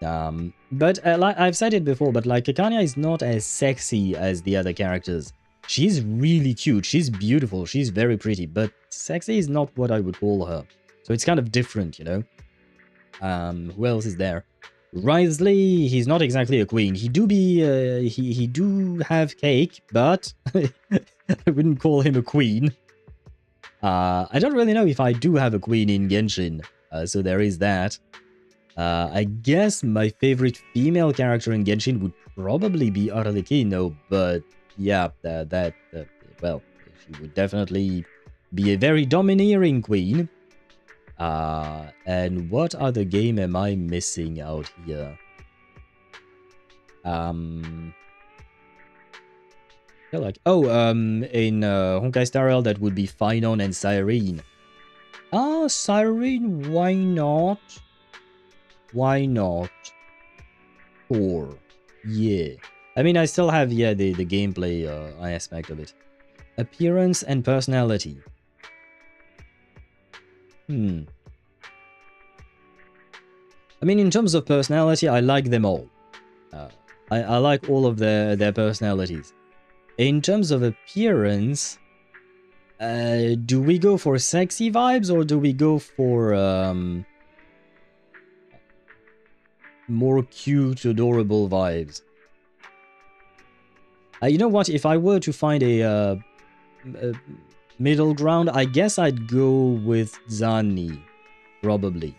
But like I've said it before, but like Kakanya is not as sexy as the other characters. She's really cute, she's beautiful, she's very pretty, but sexy is not what I would call her. So it's kind of different, you know? Who else is there? Risley, he's not exactly a queen. He do have cake, but I wouldn't call him a queen. I don't really know if I do have a queen in Genshin, so there is that. I guess my favorite female character in Genshin would probably be Arlecchino, but yeah, well, she would definitely be a very domineering queen. And what other game am I missing out here? In Honkai Star Rail, that would be Phaethon and Cyrene. Cyrene, why not? Why not? Sure. Yeah. I mean, I still have, yeah, the gameplay aspect of it. Appearance and personality. I mean, in terms of personality, I like them all. I like all of their personalities. In terms of appearance, do we go for sexy vibes or do we go for more cute, adorable vibes? You know what? If I were to find a middle ground, I guess I'd go with Zani, probably.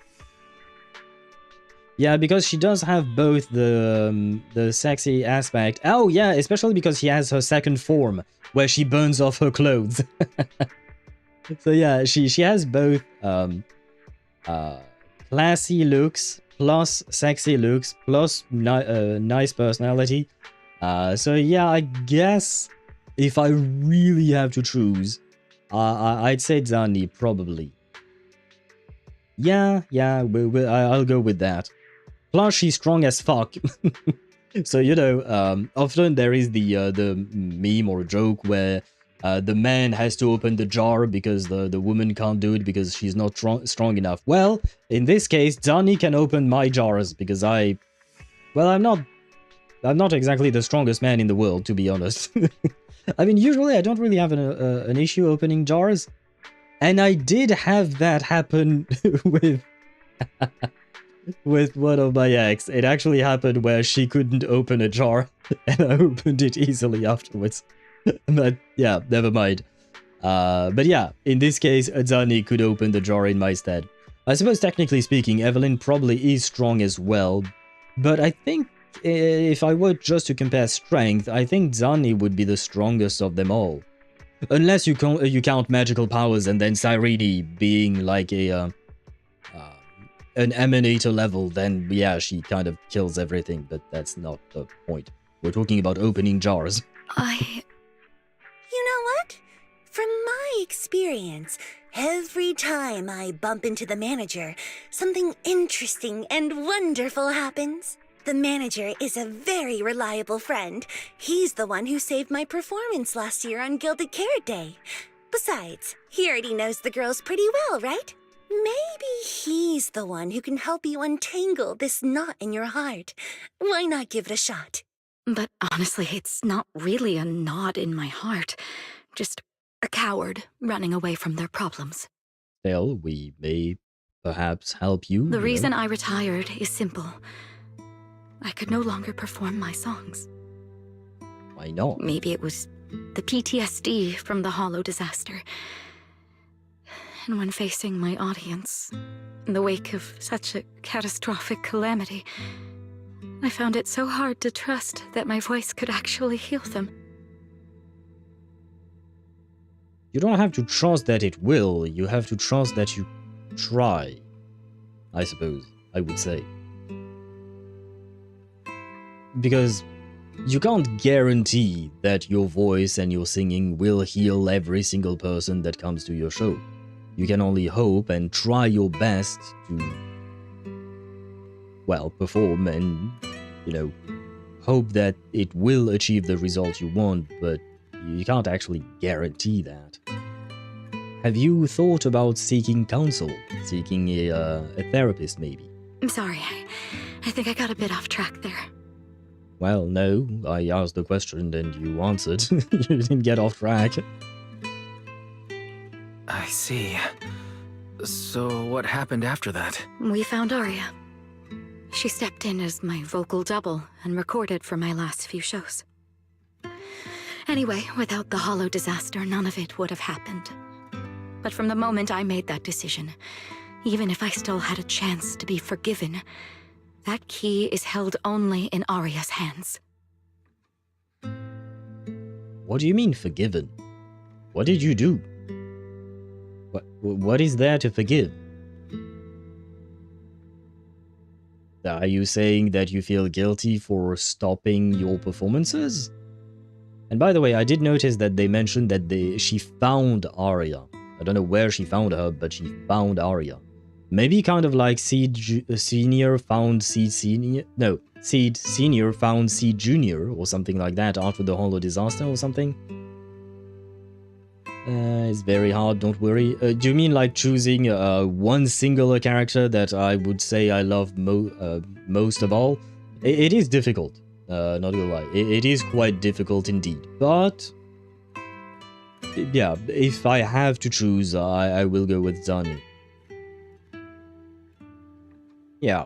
Yeah, because she does have both the sexy aspect. Oh yeah, especially because she has her second form, where she burns off her clothes. So yeah, she has both classy looks, plus sexy looks, plus nice personality. So yeah, I guess if I really have to choose, I'd say Zani, probably. Yeah, I'll go with that. Plus, she's strong as fuck. So, you know, often there is the meme or joke where the man has to open the jar because the woman can't do it because she's not strong enough. Well, in this case, Zani can open my jars because I'm not exactly the strongest man in the world, to be honest. I mean, usually I don't really have an issue opening jars. And I did have that happen with one of my ex. It actually happened where she couldn't open a jar, and I opened it easily afterwards. But yeah, never mind. But yeah, in this case, Zani could open the jar in my stead. I suppose technically speaking, Evelyn probably is strong as well, but I think if I were just to compare strength, I think Zani would be the strongest of them all. Unless you count magical powers and then Cyrene being like an emanator level, then yeah, she kind of kills everything, but that's not the point. We're talking about opening jars.
You know what? From my experience, every time I bump into the manager, something interesting and wonderful happens. The manager is a very reliable friend. He's the one who saved my performance last year on Gilded Carrot Day. Besides, he already knows the girls pretty well, right? Maybe he's the one who can help you untangle this knot in your heart. Why not give it a shot?
But honestly, it's not really a knot in my heart. Just a coward running away from their problems.
Still, we may perhaps help you.
The reason I retired is simple. I could no longer perform my songs.
Why not?
Maybe it was the PTSD from the Hollow disaster. And when facing my audience, in the wake of such a catastrophic calamity, I found it so hard to trust that my voice could actually heal them.
You don't have to trust that it will, you have to trust that you try, I suppose, I would say. Because you can't guarantee that your voice and your singing will heal every single person that comes to your show. You can only hope and try your best to, well, perform and, you know, hope that it will achieve the result you want, but you can't actually guarantee that. Have you thought about seeking counsel? Seeking a therapist, maybe?
I'm sorry, I think I got a bit off track there.
Well, no, I asked the question and you answered. You didn't get off track.
I see. So what happened after that?
We found Aria. She stepped in as my vocal double and recorded for my last few shows. Anyway, without the Hollow disaster, none of it would have happened. But from the moment I made that decision, even if I still had a chance to be forgiven, that key is held only in Aria's hands.
What do you mean, forgiven? What did you do? What is there to forgive? Are you saying that you feel guilty for stopping your performances? And by the way, I did notice that they mentioned that she found Aria. I don't know where she found her, but she found Aria. Maybe kind of like Seed Senior found Seed Senior... No, Seed Senior found Seed Junior, or something like that after the Hollow disaster or something. It's very hard, don't worry. Do you mean like choosing one singular character that I would say I love most of all? It is difficult, not gonna lie. It is quite difficult indeed. But, yeah, if I have to choose, I will go with Zani. Yeah.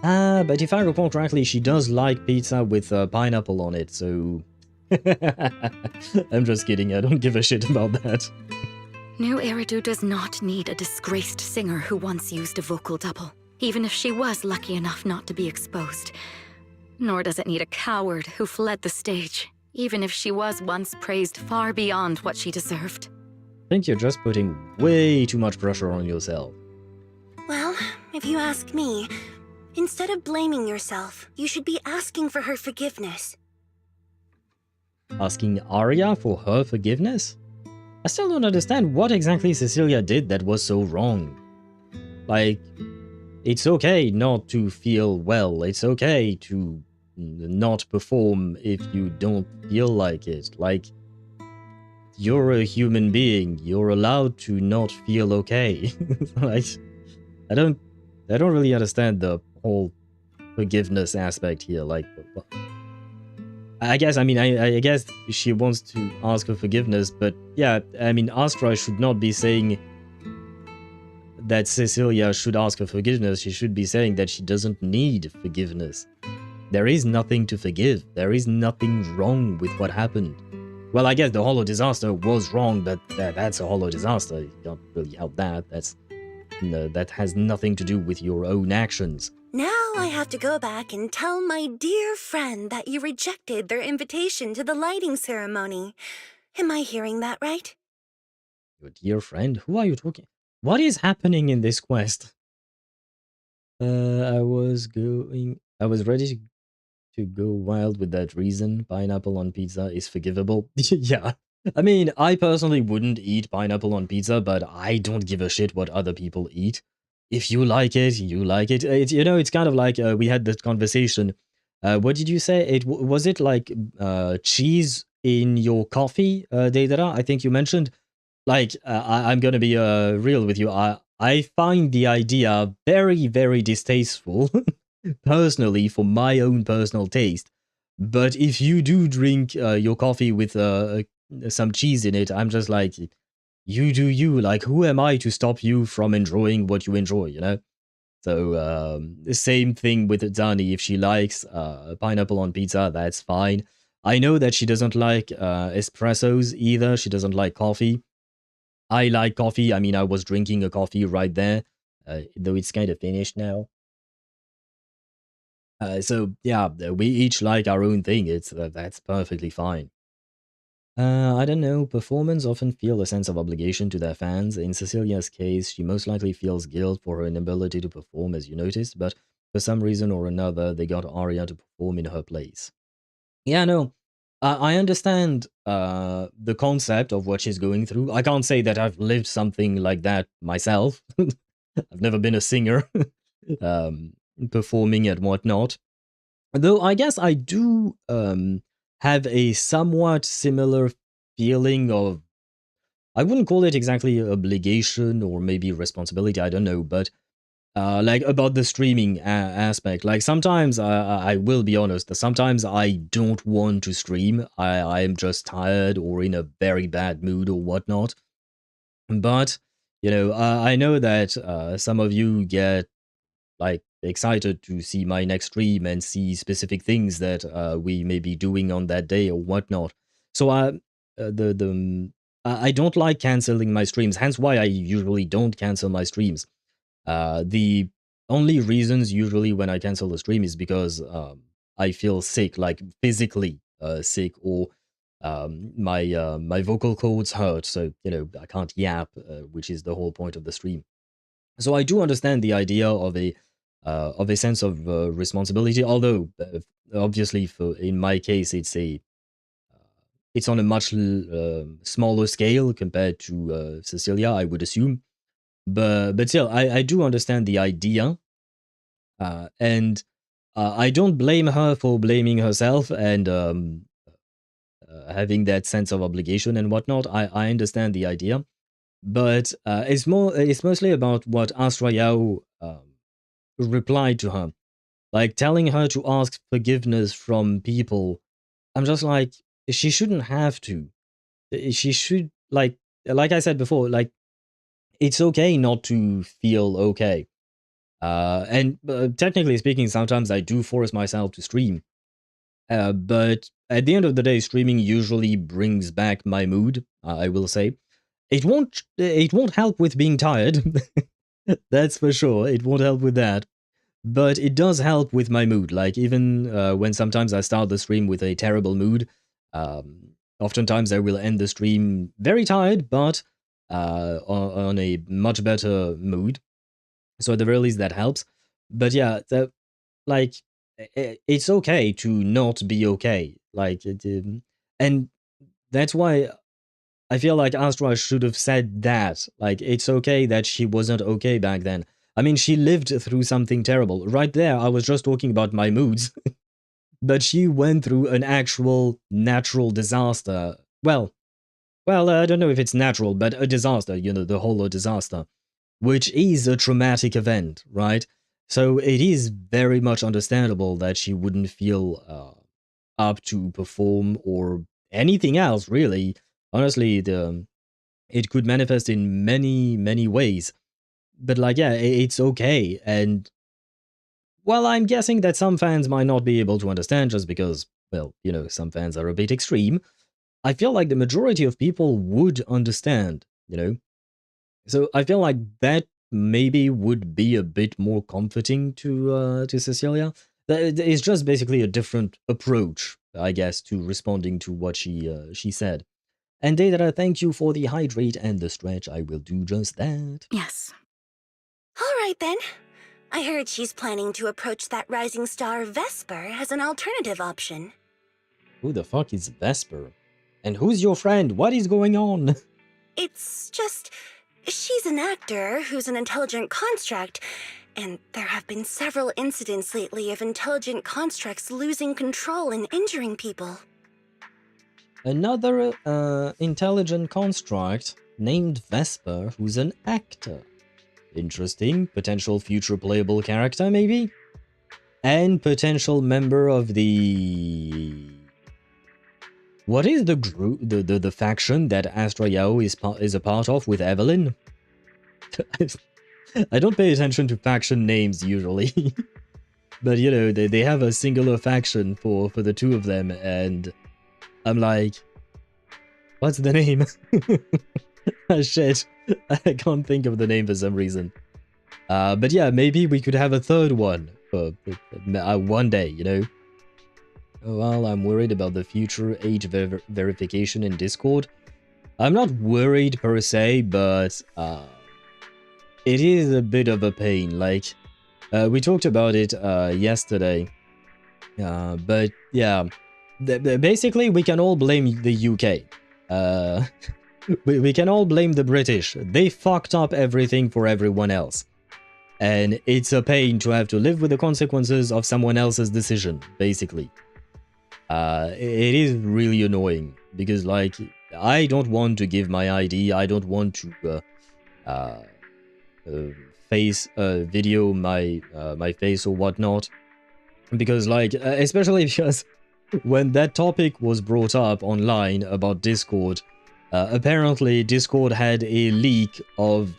But if I recall correctly, she does like pizza with pineapple on it, so... I'm just kidding, I don't give a shit about that.
New Eridu does not need a disgraced singer who once used a vocal double, even if she was lucky enough not to be exposed. Nor does it need a coward who fled the stage, even if she was once praised far beyond what she deserved.
I think you're just putting way too much pressure on yourself.
Well, if you ask me, instead of blaming yourself, you should be asking for her forgiveness.
Asking Aria for her forgiveness? I still don't understand what exactly Cecilia did that was so wrong. Like, it's okay not to feel well, it's okay to not perform if you don't feel like it. Like, you're a human being, you're allowed to not feel okay. Like, I don't really understand the whole forgiveness aspect here. Like, I guess she wants to ask for forgiveness, but yeah, I mean, Astra should not be saying that Cecilia should ask for forgiveness. She should be saying that she doesn't need forgiveness. There is nothing to forgive. There is nothing wrong with what happened. Well, I guess the Hollow disaster was wrong, but that's a Hollow disaster. You can't really help that. That has nothing to do with your own actions.
Now I have to go back and tell my dear friend that you rejected their invitation to the lighting ceremony. Am I hearing that right?
Your dear friend? Who are you talking? What is happening in this quest? I was ready to go wild with that reason. Pineapple on pizza is forgivable. Yeah. I mean, I personally wouldn't eat pineapple on pizza, but I don't give a shit what other people eat. If you like it, you like it. It's kind of like we had this conversation. What did you say? Was it like cheese in your coffee, Deidara? I think you mentioned. Like, I'm gonna be real with you. I find the idea very, very distasteful, personally, for my own personal taste. But if you do drink your coffee with some cheese in it, I'm just like, you do you. Like, who am I to stop you from enjoying what you enjoy, you know? So the same thing with Dani. If she likes pineapple on pizza, that's fine. I know that she doesn't like espressos either. She doesn't like coffee. I like coffee. I mean, I was drinking a coffee right there, though it's kind of finished now. So yeah, we each like our own thing. That's perfectly fine. I don't know. Performers often feel a sense of obligation to their fans. In Cecilia's case, she most likely feels guilt for her inability to perform, as you noticed, but for some reason or another, they got Aria to perform in her place. Yeah, no, I understand the concept of what she's going through. I can't say that I've lived something like that myself. I've never been a singer, performing and whatnot. Though I guess I do have a somewhat similar feeling of, I wouldn't call it exactly obligation or maybe responsibility, I don't know, but like about the streaming aspect. Like sometimes, I will be honest, sometimes I don't want to stream. I am just tired or in a very bad mood or whatnot. But, you know, I know that some of you get like excited to see my next stream and see specific things that we may be doing on that day or whatnot. So I don't like canceling my streams, hence why I usually don't cancel my streams. The only reasons usually when I cancel the stream is because I feel sick, like physically sick, or my vocal cords hurt, so you know I can't yap, which is the whole point of the stream. So I do understand the idea of a sense of responsibility, although obviously in my case it's on a much smaller scale compared to Cecilia, I would assume. But still, I do understand the idea, and I don't blame her for blaming herself and having that sense of obligation and whatnot. I understand the idea, but it's mostly about what Astra Yao replied to her, like telling her to ask forgiveness from people. I'm just like, she shouldn't have to. She should, like I said before, like it's okay not to feel okay. And technically speaking, sometimes I do force myself to stream. But at the end of the day, streaming usually brings back my mood, I will say. It won't help with being tired. That's for sure. It won't help with that. But it does help with my mood. Like even when sometimes I start the stream with a terrible mood, oftentimes I will end the stream very tired, but on a much better mood. So at the very least that helps. But yeah, like it's okay to not be okay. Like and that's why I feel like Astra should have said that. Like it's okay that she wasn't okay back then. I mean, she lived through something terrible. Right there, I was just talking about my moods. But she went through an actual natural disaster. Well, I don't know if it's natural, but a disaster, you know, the whole disaster, which is a traumatic event, right? So it is very much understandable that she wouldn't feel up to perform or anything else, really. Honestly, it could manifest in many, many ways. But like, yeah, it's okay. And, well, I'm guessing that some fans might not be able to understand just because, well, you know, some fans are a bit extreme. I feel like the majority of people would understand, you know? So I feel like that maybe would be a bit more comforting to Cecilia. It's just basically a different approach, I guess, to responding to what she said. And Data, thank you for the hydrate and the stretch. I will do just that.
Yes. All right, then. I heard she's planning to approach that rising star Vesper as an alternative option.
Who the fuck is Vesper? And who's your friend? What is going on?
It's just... she's an actor who's an intelligent construct, and there have been several incidents lately of intelligent constructs losing control and injuring people.
Another intelligent construct named Vesper who's an actor. Interesting. Potential future playable character, maybe? And potential member of the... What is the group, the faction that Astra Yao is a part of with Evelyn? I don't pay attention to faction names usually. But, you know, they have a singular faction for the two of them, and I'm like, what's the name? Ah, shit. I can't think of the name for some reason. But yeah, maybe we could have a third one for one day, you know? Well, I'm worried about the future age verification in Discord. I'm not worried per se, but it is a bit of a pain. Like, we talked about it yesterday, but yeah, basically we can all blame the UK. We can all blame the British. They fucked up everything for everyone else. And it's a pain to have to live with the consequences of someone else's decision, basically. It is really annoying, because, like, I don't want to give my ID, I don't want to video my face or whatnot, because, like, especially because when that topic was brought up online about Discord, apparently Discord had a leak of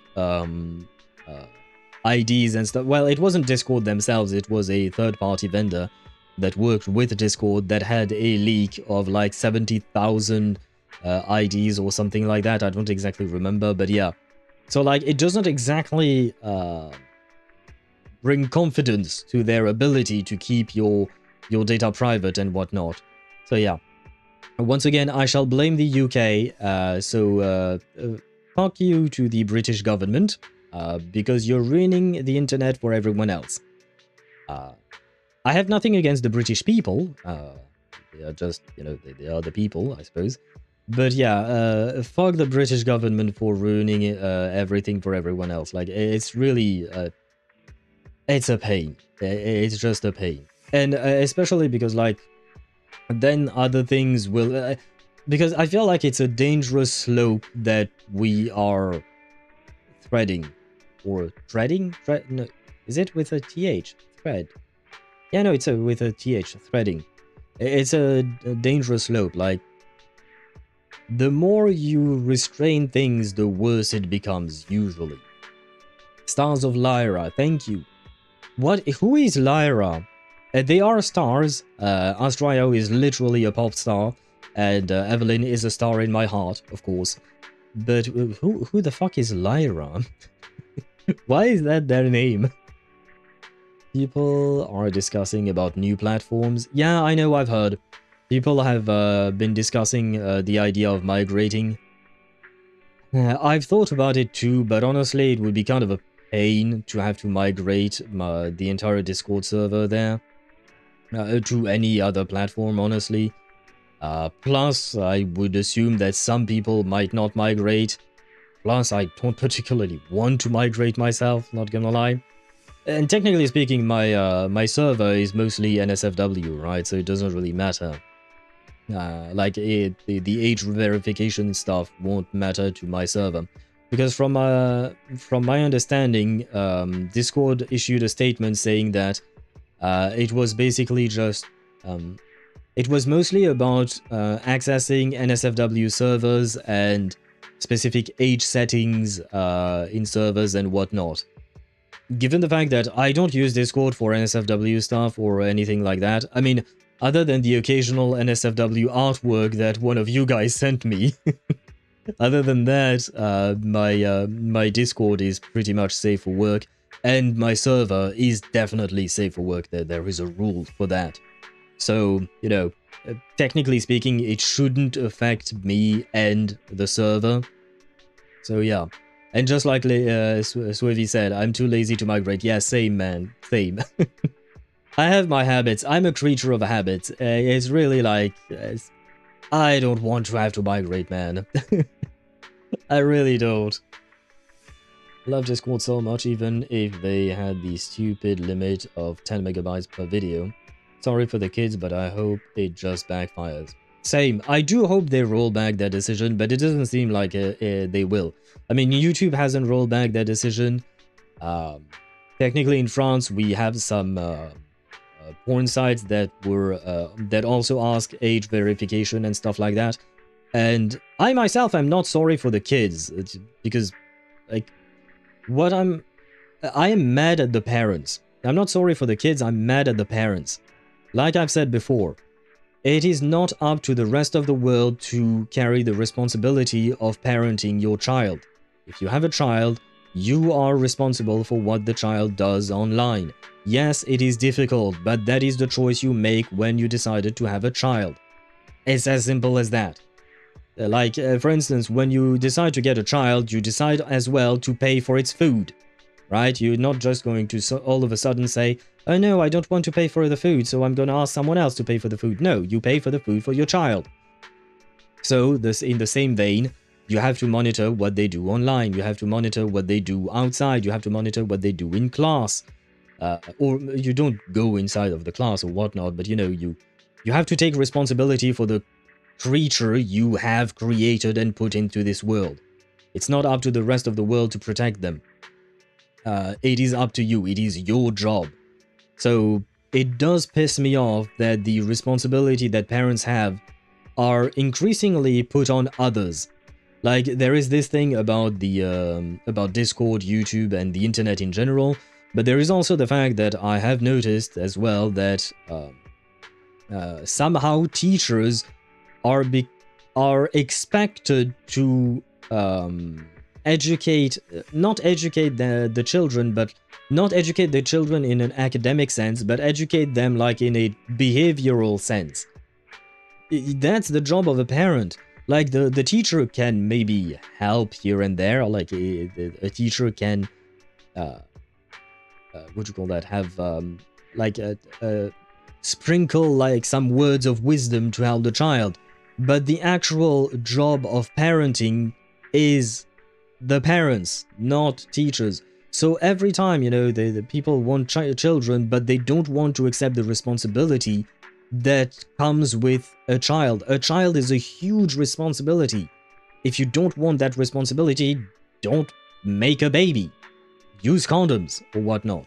IDs and stuff. Well, it wasn't Discord themselves, it was a third-party vendor that worked with Discord that had a leak of like 70,000 IDs or something like that. I don't exactly remember, but yeah. So, like, it doesn't exactly bring confidence to their ability to keep your data private and whatnot. So yeah. Once again, I shall blame the UK, fuck you to the British government, because you're ruining the internet for everyone else. I have nothing against the British people, they are just, you know, they are the people, I suppose. But yeah, fuck the British government for ruining everything for everyone else. Like, it's really, it's a pain. It's just a pain. And especially because, like, then other things will... because I feel like it's a dangerous slope that we are threading. Or treading? No, is it with a TH? Thread. Yeah, no, it's with a TH. Threading. It's a dangerous slope. Like, the more you restrain things, the worse it becomes, usually. Stars of Lyra, thank you. What? Who is Lyra? They are stars. Astrayo is literally a pop star, and Evelyn is a star in my heart, of course. But who the fuck is Lyra? Why is that their name? People are discussing about new platforms. Yeah, I know, I've heard. People have been discussing the idea of migrating. I've thought about it too, but honestly, it would be kind of a pain to have to migrate the entire Discord server there to any other platform, honestly. Plus, I would assume that some people might not migrate. Plus, I don't particularly want to migrate myself, not gonna lie. And technically speaking, my server is mostly NSFW, right? So it doesn't really matter. Like, the age verification stuff won't matter to my server. Because from my understanding, Discord issued a statement saying that it was basically just... it was mostly about accessing NSFW servers and specific age settings in servers and whatnot. Given the fact that I don't use Discord for NSFW stuff or anything like that, I mean, other than the occasional NSFW artwork that one of you guys sent me, other than that, my Discord is pretty much safe for work, and my server is definitely safe for work. There is a rule for that. So, you know, technically speaking, it shouldn't affect me and the server. So yeah. And just like Swivy said, I'm too lazy to migrate. Yeah, same, man. Same. I have my habits. I'm a creature of habits. It's really like... I don't want to have to migrate, man. I really don't. I love Discord so much, even if they had the stupid limit of 10 megabytes per video. Sorry for the kids, but I hope it just backfires. Same. I do hope they roll back their decision, but it doesn't seem like they will. I mean, YouTube hasn't rolled back their decision. Technically, in France, we have some porn sites that were that also ask age verification and stuff like that. And I myself am not sorry for the kids, because, like, what I'm I am mad at the parents. I'm not sorry for the kids, I'm mad at the parents. Like I've said before, it is not up to the rest of the world to carry the responsibility of parenting your child. If you have a child, you are responsible for what the child does online. Yes, it is difficult, but that is the choice you make when you decided to have a child. It's as simple as that. For instance, when you decide to get a child, you decide as well to pay for its food, right? You're not just going to all of a sudden say, oh no, I don't want to pay for the food, so I'm going to ask someone else to pay for the food. No, you pay for the food for your child. So, in the same vein, you have to monitor what they do online. You have to monitor what they do outside. You have to monitor what they do in class. Or you don't go inside of the class or whatnot, but you have to take responsibility for the creature you have created and put into this world. It's not up to the rest of the world to protect them. It is up to you. It is your job. So it does piss me off that the responsibility that parents have are increasingly put on others. Like, there is this thing about about Discord, YouTube, and the internet in general, but there is also the fact that I have noticed as well that somehow teachers are expected to not educate the children, but not educate the children in an academic sense, but educate them like in a behavioral sense. That's the job of a parent. Like, the teacher can maybe help here and there, or like a teacher can, have sprinkle like some words of wisdom to help the child. But the actual job of parenting is the parents, not teachers. So every time, the people want children, but they don't want to accept the responsibility that comes with a child. A child is a huge responsibility. If you don't want that responsibility, don't make a baby. Use condoms or whatnot.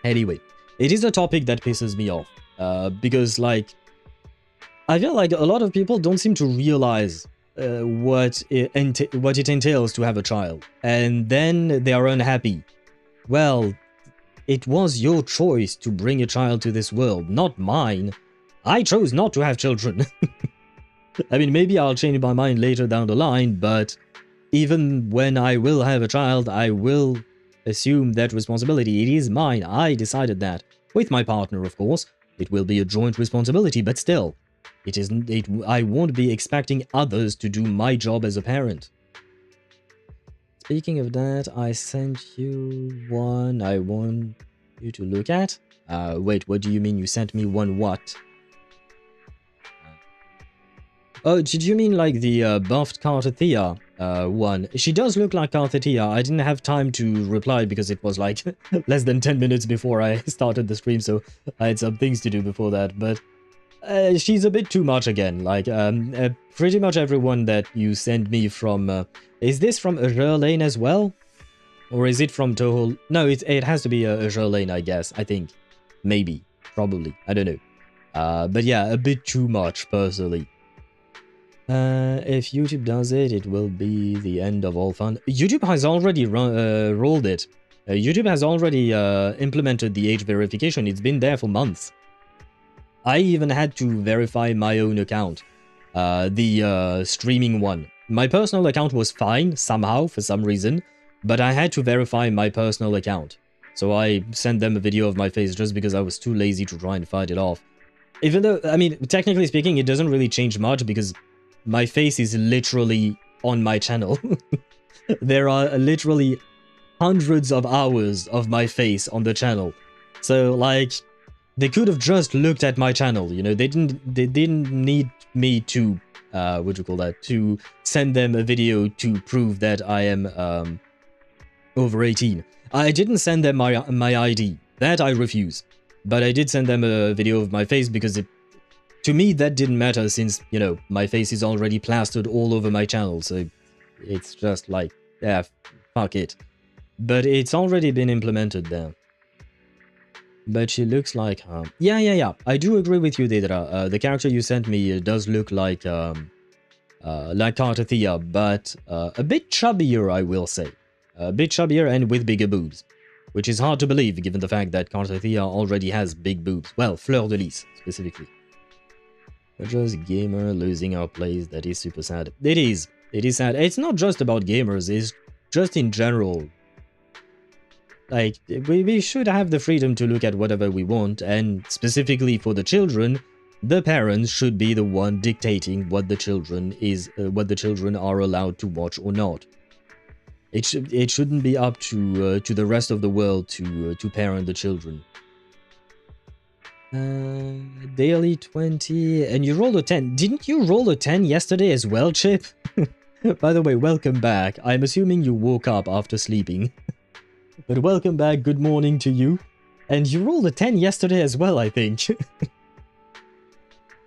Anyway, it is a topic that pisses me off. Because, I feel like a lot of people don't seem to realize what it entails to have a child. And then they are unhappy. Well, it was your choice to bring a child to this world, not mine. I chose not to have children. I mean, maybe I'll change my mind later down the line, but even when I will have a child, I will assume that responsibility. It is mine. I decided that. With my partner, of course. It will be a joint responsibility, but still. I won't be expecting others to do my job as a parent. Speaking of that, I sent you one I want you to look at. Wait, what do you mean you sent me one what? Oh, did you mean like the buffed Carthethia one? She does look like Carthethia. I didn't have time to reply because it was like less than 10 minutes before I started the stream, so I had some things to do before that, but she's a bit too much again. Like, pretty much everyone that you send me from... is this from Azure Lane as well? Or is it from Toho? No, it has to be Azure Lane, I guess. I think. Maybe. Probably. I don't know. But yeah, a bit too much, personally. If YouTube does it, it will be the end of all fun. YouTube has already rolled it. YouTube has already implemented the age verification. It's been there for months. I even had to verify my own account. The streaming one. My personal account was fine, somehow, for some reason. But I had to verify my personal account. So I sent them a video of my face just because I was too lazy to try and fight it off. Even though, I mean, technically speaking, it doesn't really change much because my face is literally on my channel. There are literally hundreds of hours of my face on the channel. So, like, they could have just looked at my channel, you know, they didn't need me to, to send them a video to prove that I am, over 18. I didn't send them my ID. That I refuse. But I did send them a video of my face because to me that didn't matter since, you know, my face is already plastered all over my channel, so it's just like, yeah, fuck it. But it's already been implemented there. But she looks like her. Yeah. I do agree with you, Dedra. The character you sent me does look like Carthethia, but a bit chubbier, I will say. A bit chubbier and with bigger boobs. which is hard to believe given the fact that Cartathea already has big boobs. Well, Fleur de Lis, specifically. We're just gamer losing our place. That is super sad. It is. It is sad. It's not just about gamers, it's just in general. Like, we should have the freedom to look at whatever we want, and specifically for the children, the parents should be the one dictating what the children are allowed to watch or not. It shouldn't be up to the rest of the world to parent the children. Daily 20, and you rolled a 10. Didn't you roll a 10 yesterday as well, Chip? By the way, welcome back. I'm assuming you woke up after sleeping. But welcome back, good morning to you. And you rolled a 10 yesterday as well, I think.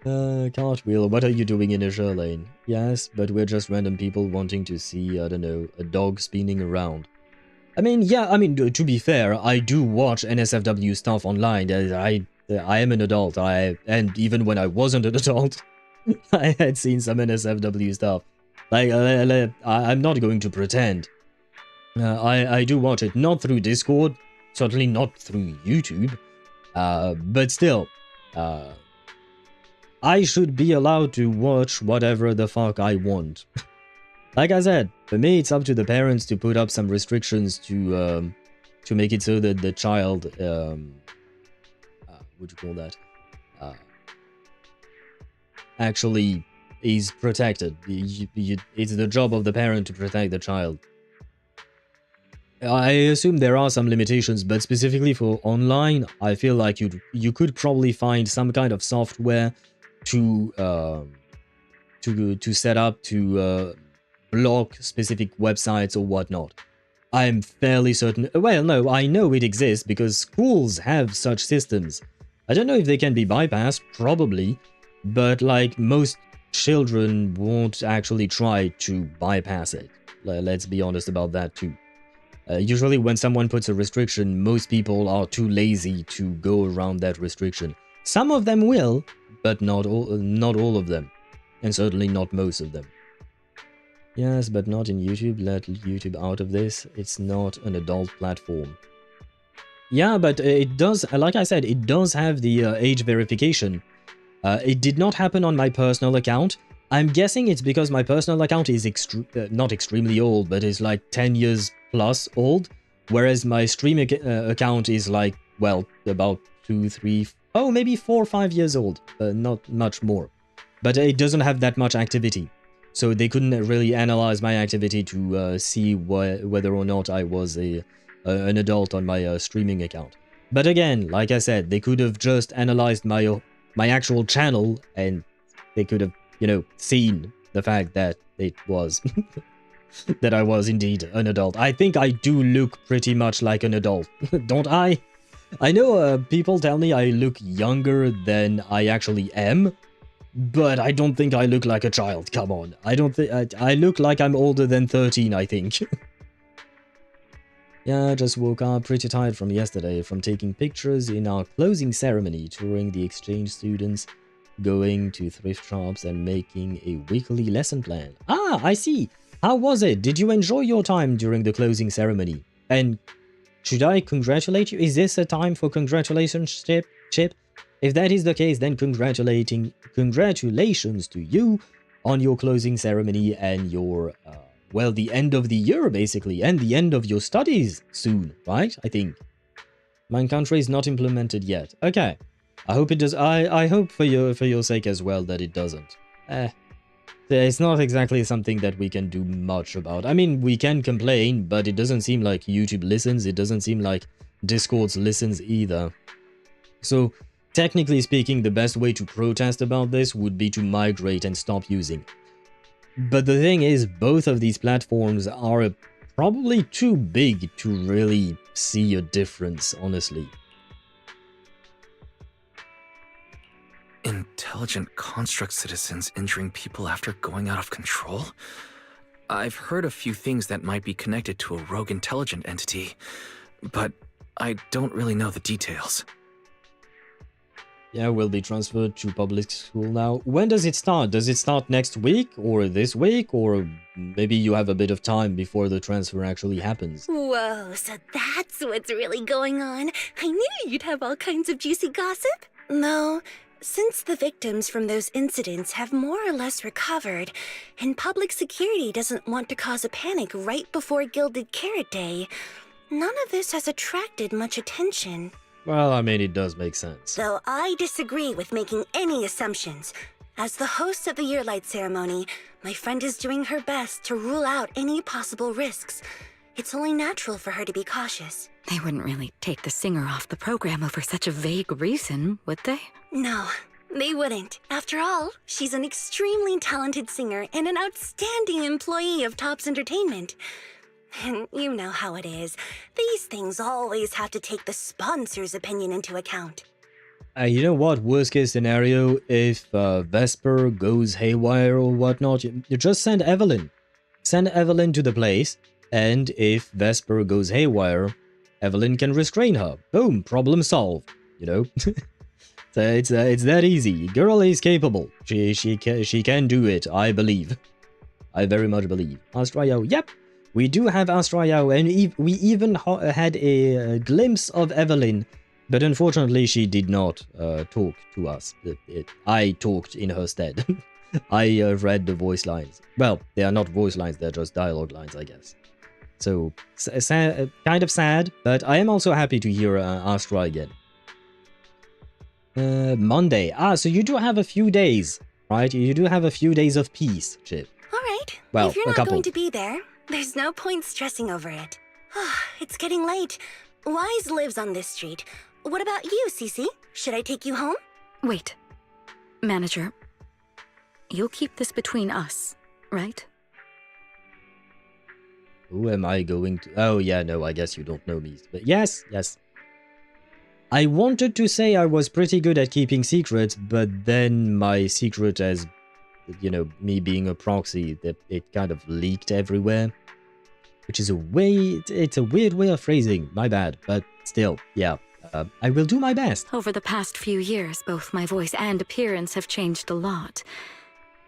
Cartwheel, what are you doing in Azure Lane? Yes, but we're just random people wanting to see, I don't know, a dog spinning around. I mean, yeah, to be fair, I do watch NSFW stuff online. I am an adult, and even when I wasn't an adult, I had seen some NSFW stuff. Like, I'm not going to pretend. I do watch it, not through Discord, certainly not through YouTube, but still, I should be allowed to watch whatever the fuck I want. Like I said, for me it's up to the parents to put up some restrictions to make it so that the child, what do you call that, actually is protected. It's the job of the parent to protect the child. I assume there are some limitations, but specifically for online, I feel like you could probably find some kind of software to set up to block specific websites or whatnot. I'm fairly certain. Well, no, I know it exists because schools have such systems. I don't know if they can be bypassed, probably, but like most children won't actually try to bypass it. Let's be honest about that too. Usually when someone puts a restriction, most people are too lazy to go around that restriction. Some of them will, but not all of them. And certainly not most of them. Yes, but not in YouTube. Let YouTube out of this. It's not an adult platform. Yeah, but it does, like I said, it does have the age verification. It did not happen on my personal account. I'm guessing it's because my personal account is not extremely old, but is like 10 years plus old, whereas my stream account is like, well, about 2, 3, oh, maybe 4 or 5 years old, not much more. But it doesn't have that much activity, so they couldn't really analyze my activity to see whether or not I was an adult on my streaming account. But again, like I said, they could have just analyzed my actual channel, and they could have, you know, seen the fact that it was that I was indeed an adult. I think I do look pretty much like an adult, don't I? I know people tell me I look younger than I actually am, but I don't think I look like a child, come on. I don't think I look like I'm older than 13, I think. Yeah, I just woke up pretty tired from yesterday from taking pictures in our closing ceremony, touring the exchange students, going to thrift shops and making a weekly lesson plan. Ah, I see. How was it? Did you enjoy your time during the closing ceremony? And should I congratulate you? Is this a time for congratulations, Chip? If that is the case, then congratulations to you on your closing ceremony and your, well, the end of the year, basically, and the end of your studies soon, right? I think. My country is not implemented yet. Okay. I hope it does. I hope for your sake as well that it doesn't. It's not exactly something that we can do much about. I mean, we can complain, but it doesn't seem like YouTube listens. It doesn't seem like Discord listens either. So, technically speaking, the best way to protest about this would be to migrate and stop using. But the thing is, both of these platforms are probably too big to really see a difference, honestly.
Intelligent construct citizens injuring people after going out of control? I've heard a few things that might be connected to a rogue intelligent entity, but I don't really know the details.
Yeah, will be transferred to public school now. When does it start? Does it start next week or this week? Or maybe you have a bit of time before the transfer actually happens?
Whoa, so that's what's really going on. I knew you'd have all kinds of juicy gossip. No, since the victims from those incidents have more or less recovered, and public security doesn't want to cause a panic right before Gilded Carrot Day, none of this has attracted much attention.
Well, I mean, it does make sense.
Though I disagree with making any assumptions. As the host of the Yearlight ceremony, my friend is doing her best to rule out any possible risks. It's only natural for her to be cautious.
They wouldn't really take the singer off the program over such a vague reason, would they?
No, they wouldn't. After all, she's an extremely talented singer and an outstanding employee of Topps Entertainment. And you know how it is. These things always have to take the sponsor's opinion into account.
You know what? Worst case scenario, if Vesper goes haywire or whatnot, you just send Evelyn. Send Evelyn to the place, and if Vesper goes haywire, Evelyn can restrain her. Boom, problem solved. You know? So it's that easy. Girl is capable. She can do it, I believe. I very much believe. Astrayo, yep. We do have Astrayo, and we even had a glimpse of Evelyn, but unfortunately she did not talk to us. I talked in her stead. I read the voice lines. Well, they are not voice lines, they're just dialogue lines, I guess. So, kind of sad, but I am also happy to hear Astra again. Monday. So you do have a few days, right? You do have a few days of peace, Chip.
Alright,
well,
if you're
a
not
couple.
going to be there, there's no point stressing over it. It's getting late. Wise lives on this street. What about you, Cece? Should I take you home?
Wait. Manager, you'll keep this between us, right?
Who am I going to... Oh, yeah, no, I guess you don't know me. But yes, yes. I wanted to say I was pretty good at keeping secrets, but then my secret as, you know, me being a proxy, it kind of leaked everywhere. Which is a way... It's a weird way of phrasing, my bad. But still, yeah. I will do my best.
Over the past few years, both my voice and appearance have changed a lot.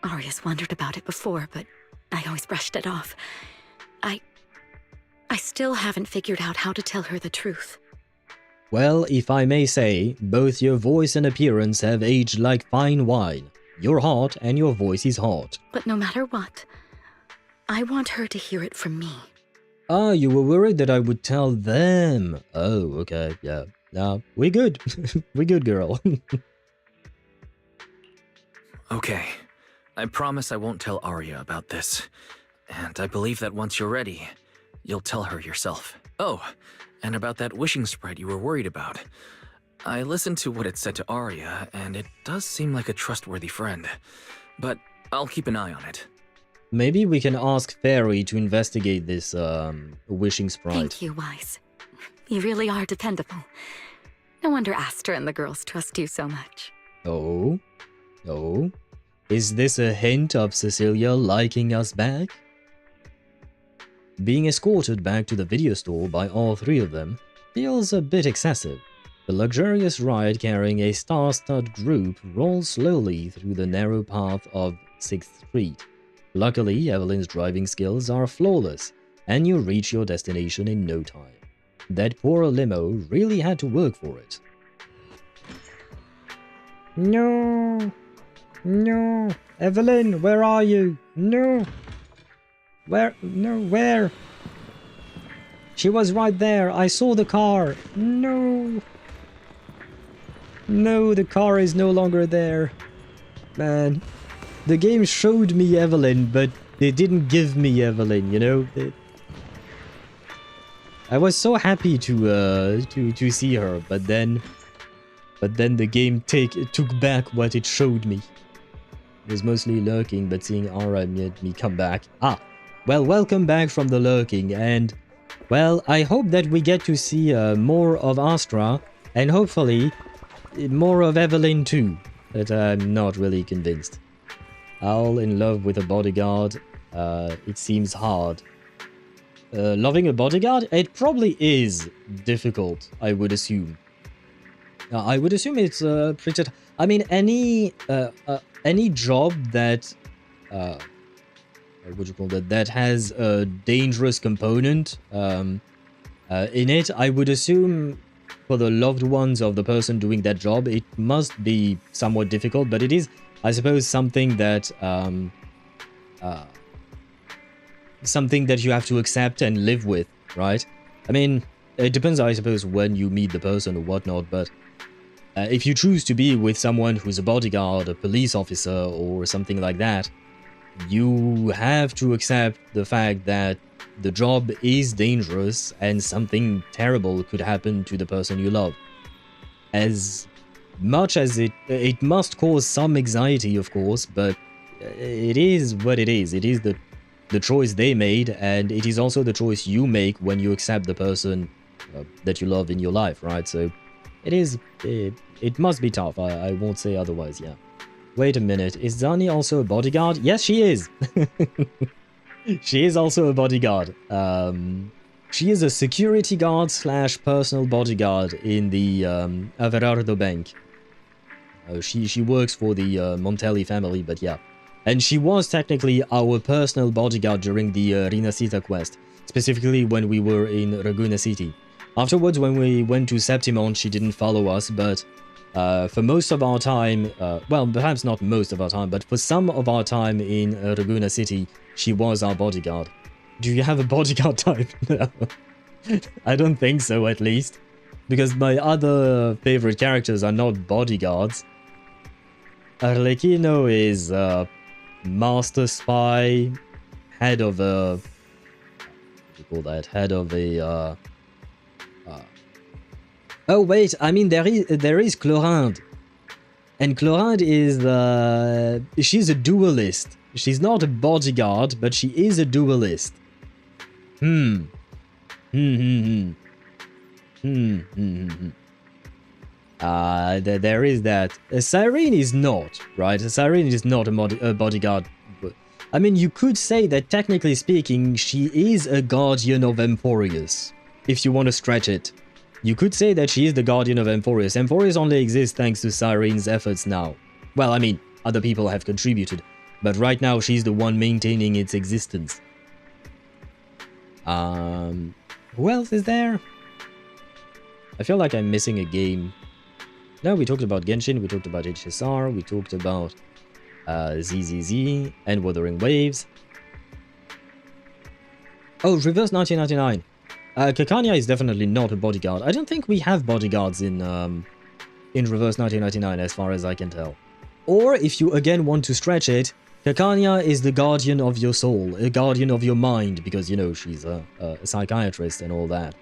Aria's wondered about it before, but I always brushed it off. I still haven't figured out how to tell her the truth.
Well, if I may say, both your voice and appearance have aged like fine wine. You're hot and your voice is hot.
But no matter what, I want her to hear it from me.
Ah, you were worried that I would tell them. Oh, okay, yeah. No, we good. We good, girl.
Okay. I promise I won't tell Aria about this. And I believe that once you're ready, you'll tell her yourself. Oh, and about that wishing spread you were worried about. I listened to what it said to Aria, and it does seem like a trustworthy friend. But I'll keep an eye on it.
Maybe we can ask Fairy to investigate this, wishing sprite.
Thank you, Wise. You really are dependable. No wonder Astra and the girls trust you so much.
Oh? Oh? Is this a hint of Cecilia liking us back? Being escorted back to the video store by all three of them feels a bit excessive. The luxurious ride carrying a star-studded group rolls slowly through the narrow path of 6th Street. Luckily, Evelyn's driving skills are flawless, and you reach your destination in no time. That poor limo really had to work for it. No! No! Evelyn, where are you? No! Where? No, where? She was right there. I saw the car. No! No, the car is no longer there. Man. The game showed me Evelyn, but they didn't give me Evelyn, you know? I was so happy to see her, but then the game took back what it showed me. It was mostly lurking, but seeing Aura made me come back. Ah, well, welcome back from the lurking, and well, I hope that we get to see more of Astra, and hopefully more of Evelyn too. But I'm not really convinced. All in love with a bodyguard. It seems hard. Loving a bodyguard? It probably is difficult, I would assume. I would assume it's pretty... I mean, any job that... what would you call that? That has a dangerous component in it, I would assume for the loved ones of the person doing that job, it must be somewhat difficult, but it is, I suppose, something that you have to accept and live with, right? I mean, it depends, I suppose, when you meet the person or whatnot, but if you choose to be with someone who's a bodyguard, a police officer, or something like that, you have to accept the fact that the job is dangerous and something terrible could happen to the person you love. As much as it must cause some anxiety, of course, but it is what it is. It is the choice they made, and it is also the choice you make when you accept the person that you love in your life, right? So it must be tough. I won't say otherwise, yeah. Wait a minute, is Zani also a bodyguard? Yes, she is! She is also a bodyguard. She is a security guard / personal bodyguard in the Everardo Bank. She works for the Montelli family, but yeah. And she was technically our personal bodyguard during the Rinasita quest, specifically when we were in Raguna City. Afterwards, when we went to Septimon, she didn't follow us, but for most of our time, well, perhaps not most of our time, but for some of our time in Raguna City, she was our bodyguard. Do you have a bodyguard type? No. I don't think so, at least. Because my other favorite characters are not bodyguards. Arlecchino is master spy, head of a... what do you call that? Head of a... oh wait, I mean there is Clorinde. And Clorinde is... she's a duelist. She's not a bodyguard, but she is a duelist. There is that. Cyrene is not, right? Cyrene is not a bodyguard. I mean, you could say that technically speaking, she is a guardian of Emporius, if you want to stretch it. You could say that she is the guardian of Emporius. Emporius only exists thanks to Cyrene's efforts now. Well, I mean, other people have contributed, but right now she's the one maintaining its existence. Who else is there? I feel like I'm missing a game. No, we talked about Genshin, we talked about HSR, we talked about ZZZ and Wuthering Waves. Oh, Reverse 1999. Kakanya is definitely not a bodyguard. I don't think we have bodyguards in Reverse 1999 as far as I can tell. Or if you again want to stretch it, Kakanya is the guardian of your soul, a guardian of your mind, because, you know, she's a psychiatrist and all that.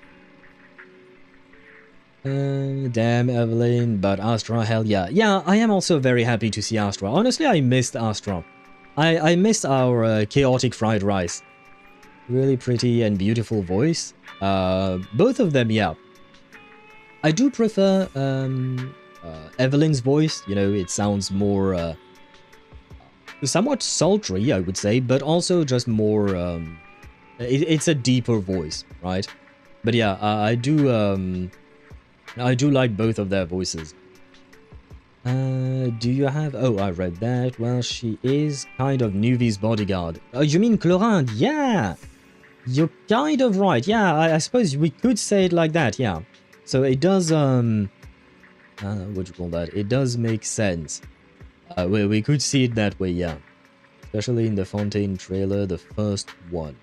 Damn, Evelyn, but Astra, hell yeah. Yeah, I am also very happy to see Astra. Honestly, I missed Astra. I missed our chaotic fried rice. Really pretty and beautiful voice. Both of them, yeah. I do prefer Evelyn's voice. You know, it sounds more... somewhat sultry, I would say, but also just more... it's a deeper voice, right? But yeah, I do like both of their voices. Do you have... oh, I read that. Well, she is kind of Nuvi's bodyguard. Oh, you mean Clorinde? Yeah! You're kind of right. Yeah, I suppose we could say it like that, yeah. So it does, what do you call that? It does make sense. We could see it that way, yeah. Especially in the Fontaine trailer, the first one.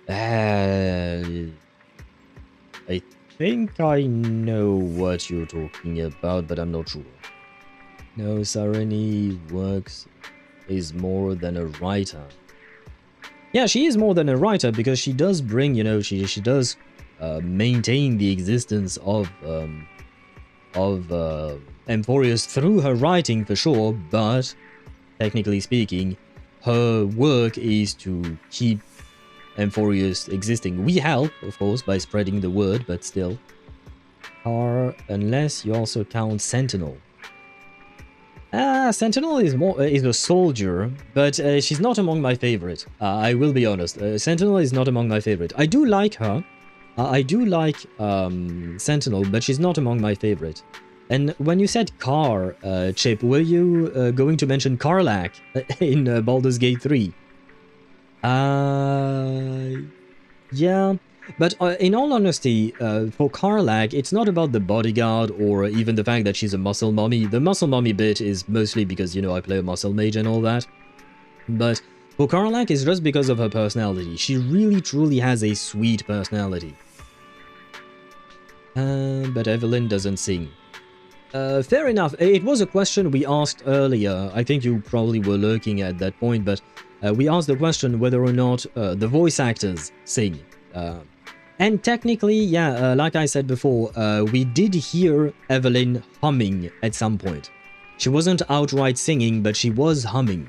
I think I know what you're talking about, but I'm not sure. No, Sarani is more than a writer. Yeah, she is more than a writer because she does bring, you know, she does maintain the existence of Emporius through her writing for sure, but technically speaking, her work is to keep Emporius existing. We help, of course, by spreading the word, but still. Unless you also count Sentinel. Sentinel is a soldier, but she's not among my favorite. I will be honest. Sentinel is not among my favorite. I do like her. I do like Sentinel, but she's not among my favorite. And when you said Car, Chip, were you going to mention Karlach in Baldur's Gate 3? Yeah, but in all honesty, for Karlach, it's not about the bodyguard or even the fact that she's a muscle mommy. The muscle mommy bit is mostly because, you know, I play a muscle mage and all that. But for Karlach, it's just because of her personality. She really, truly has a sweet personality. But Evelyn doesn't sing. Fair enough. It was a question we asked earlier. I think you probably were lurking at that point, but we asked the question whether or not the voice actors sing. And technically, yeah, like I said before, we did hear Evelyn humming at some point. She wasn't outright singing, but she was humming.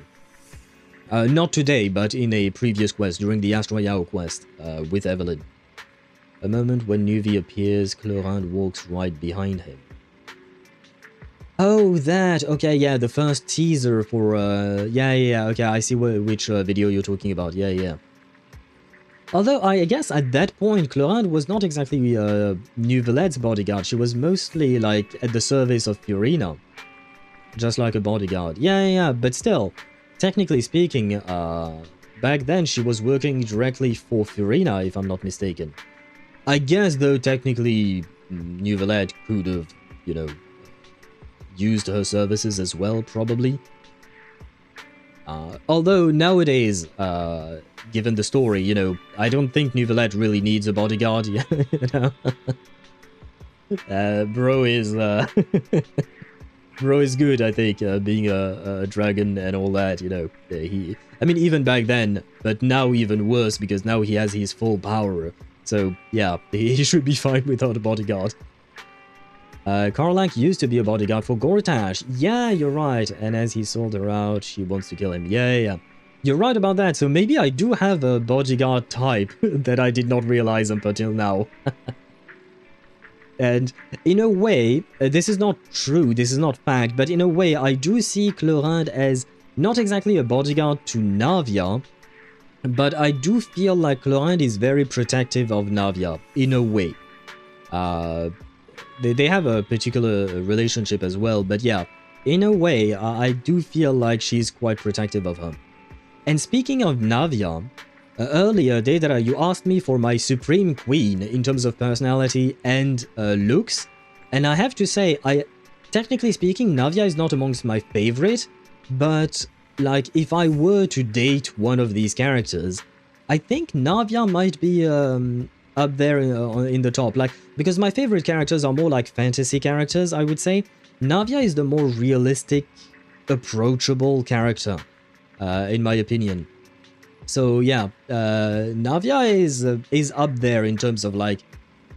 Not today, but in a previous quest, during the Astra Yao quest with Evelyn. A moment when Nuvi appears, Clorinde walks right behind him. Oh, that! Okay, yeah, the first teaser for, yeah, okay, I see which video you're talking about, yeah. Although, I guess at that point, Clorinde was not exactly Nuvelette's bodyguard, she was mostly, like, at the service of Fiorina. Just like a bodyguard. Yeah, but still, technically speaking, back then she was working directly for Fiorina, if I'm not mistaken. I guess, though, technically, Nuvelette could have, you know, used her services as well, probably. Although nowadays, given the story, you know, I don't think Nuvelette really needs a bodyguard. You know? Bro is good, I think, being a dragon and all that. You know, I mean, even back then, but now even worse because now he has his full power. So yeah, he should be fine without a bodyguard. Karlach used to be a bodyguard for Gortash. Yeah, you're right. And as he sold her out, she wants to kill him. Yeah. You're right about that. So maybe I do have a bodyguard type that I did not realize up until now. And in a way, this is not true, this is not fact, but in a way I do see Clorinde as not exactly a bodyguard to Navia, but I do feel like Clorinde is very protective of Navia, in a way. They have a particular relationship as well, but yeah, in a way, I do feel like she's quite protective of her. And speaking of Navia, earlier, Deidara, you asked me for my supreme queen in terms of personality and looks, and I have to say, technically speaking, Navia is not amongst my favorite, but like if I were to date one of these characters, I think Navia might be up there in the top, like, because my favorite characters are more like fantasy characters, I would say. Navia is the more realistic, approachable character, in my opinion. So yeah, Navia is up there in terms of like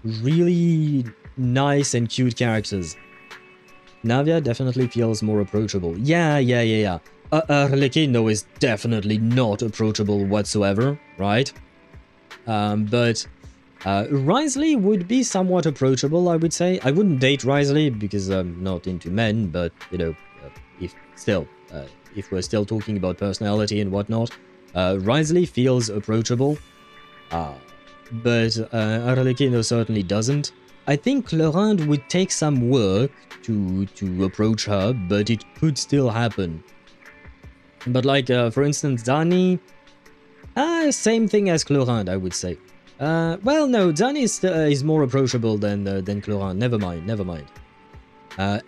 really nice and cute characters. Navia definitely feels more approachable. Yeah. Arlecchino is definitely not approachable whatsoever, right? But Wriothesley would be somewhat approachable, I would say. I wouldn't date Wriothesley because I'm not into men, but you know, if we're still talking about personality and whatnot, Wriothesley feels approachable, but Arlecchino certainly doesn't. I think Clorinde would take some work to approach her, but it could still happen. But like, for instance, Dani, same thing as Clorinde, I would say. Well, no, Dani is more approachable than Clorinde. Never mind.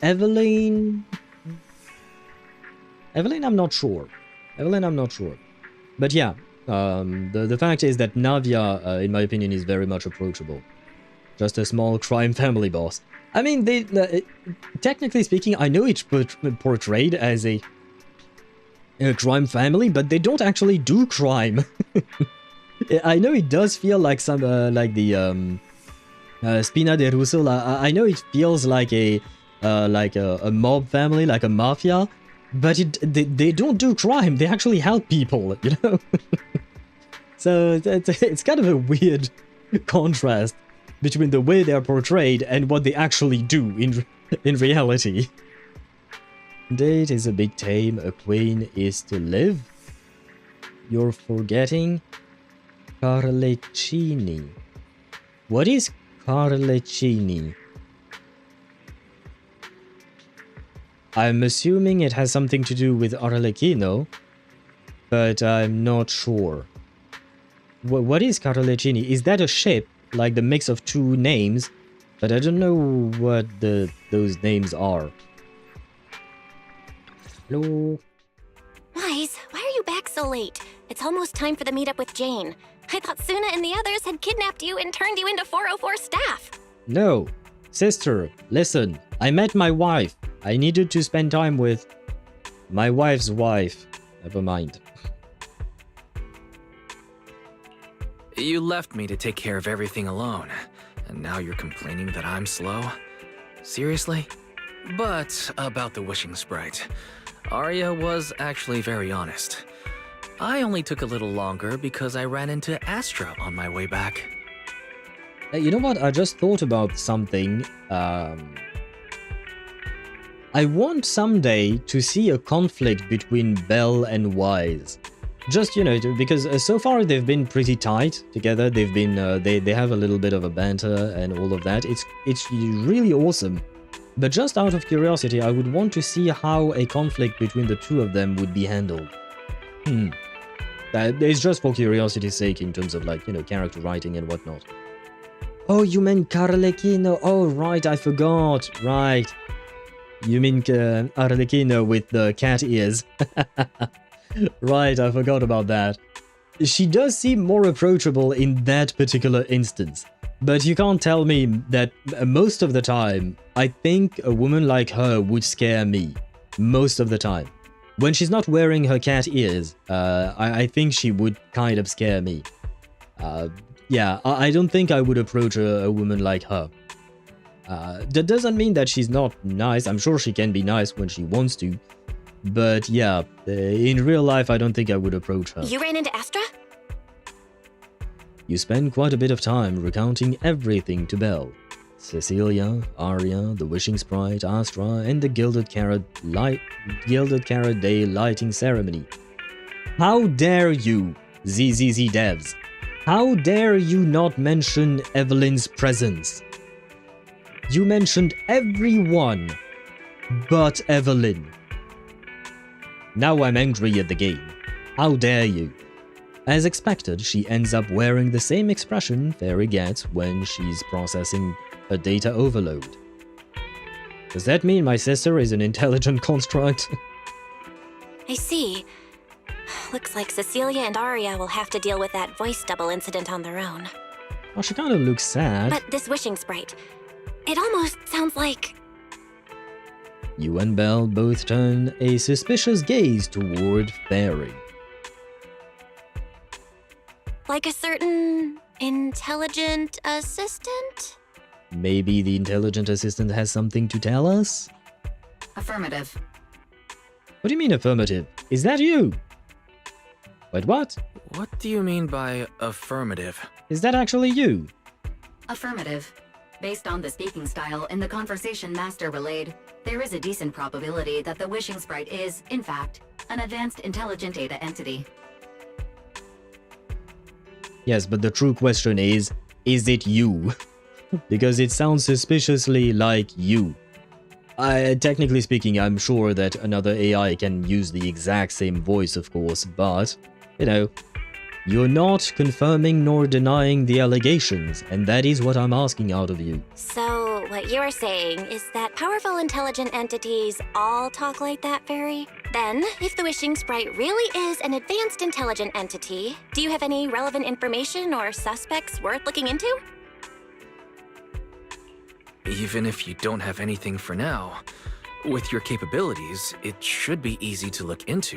Evelyn, I'm not sure. But yeah, the fact is that Navia, in my opinion, is very much approachable. Just a small crime family boss. I mean, technically speaking, I know it's portrayed as a crime family, but they don't actually do crime. I know it does feel like some, like the Spina de Russo. I know it feels like a mob family, like a mafia. But they don't do crime, they actually help people, you know? So it's kind of a weird contrast between the way they're portrayed and what they actually do in reality. Date is a bit tame, a queen is to live. You're forgetting Carlecchini. What is Carlecini? I'm assuming it has something to do with Arlecchino, but I'm not sure. What is Carlecini? Is that a ship, like the mix of two names? But I don't know what those names are. Hello?
Wise, why are you back so late? It's almost time for the meetup with Jane. I thought Sunna and the others had kidnapped you and turned you into 404 staff.
No. Sister, listen. I met my wife. I needed to spend time with my wife's wife. Never mind.
You left me to take care of everything alone, and now you're complaining that I'm slow? Seriously? But about the wishing sprite, Aria was actually very honest. I only took a little longer because I ran into Astra on my way back.
You know what? I just thought about something. I want someday to see a conflict between Belle and Wise. Just, you know, because so far they've been pretty tight together. They've been, they have a little bit of a banter and all of that. It's really awesome. But just out of curiosity, I would want to see how a conflict between the two of them would be handled. It's just for curiosity's sake in terms of, like, you know, character writing and whatnot. Oh, you meant Carlecchino. Oh, right, I forgot. Right. You mean Arlecchino with the cat ears. Right, I forgot about that. She does seem more approachable in that particular instance. But you can't tell me that most of the time, I think a woman like her would scare me. Most of the time. When she's not wearing her cat ears, I think she would kind of scare me. Yeah, I don't think I would approach a woman like her. That doesn't mean that she's not nice. I'm sure she can be nice when she wants to. But yeah, in real life, I don't think I would approach her.
You ran into Astra?
You spend quite a bit of time recounting everything to Belle. Cecilia, Aria, the Wishing Sprite, Astra, and the Gilded Carrot Day lighting ceremony. How dare you, ZZZ devs? How dare you not mention Evelyn's presence? You mentioned everyone but Evelyn. Now I'm angry at the game. How dare you? As expected, she ends up wearing the same expression Fairy gets when she's processing a data overload. Does that mean my sister is an intelligent construct?
I see. Looks like Cecilia and Aria will have to deal with that voice double incident on their own.
Oh, she kind of looks sad.
But this wishing sprite, it almost sounds like...
You and Belle both turn a suspicious gaze toward Fairy.
Like a certain intelligent assistant?
Maybe the intelligent assistant has something to tell us?
Affirmative.
What do you mean affirmative? Is that you? Wait, what?
What do you mean by affirmative?
Is that actually you?
Affirmative. Based on the speaking style in the conversation Master relayed, there is a decent probability that the wishing sprite is, in fact, an advanced intelligent data entity.
Yes, but the true question is it you? Because it sounds suspiciously like you. Technically speaking, I'm sure that another AI can use the exact same voice, of course, but, you know, you're not confirming nor denying the allegations, and that is what I'm asking out of you.
So, what you're saying is that powerful intelligent entities all talk like that, Fairy? Then, if the wishing sprite really is an advanced intelligent entity, do you have any relevant information or suspects worth looking into?
Even if you don't have anything for now, with your capabilities, it should be easy to look into,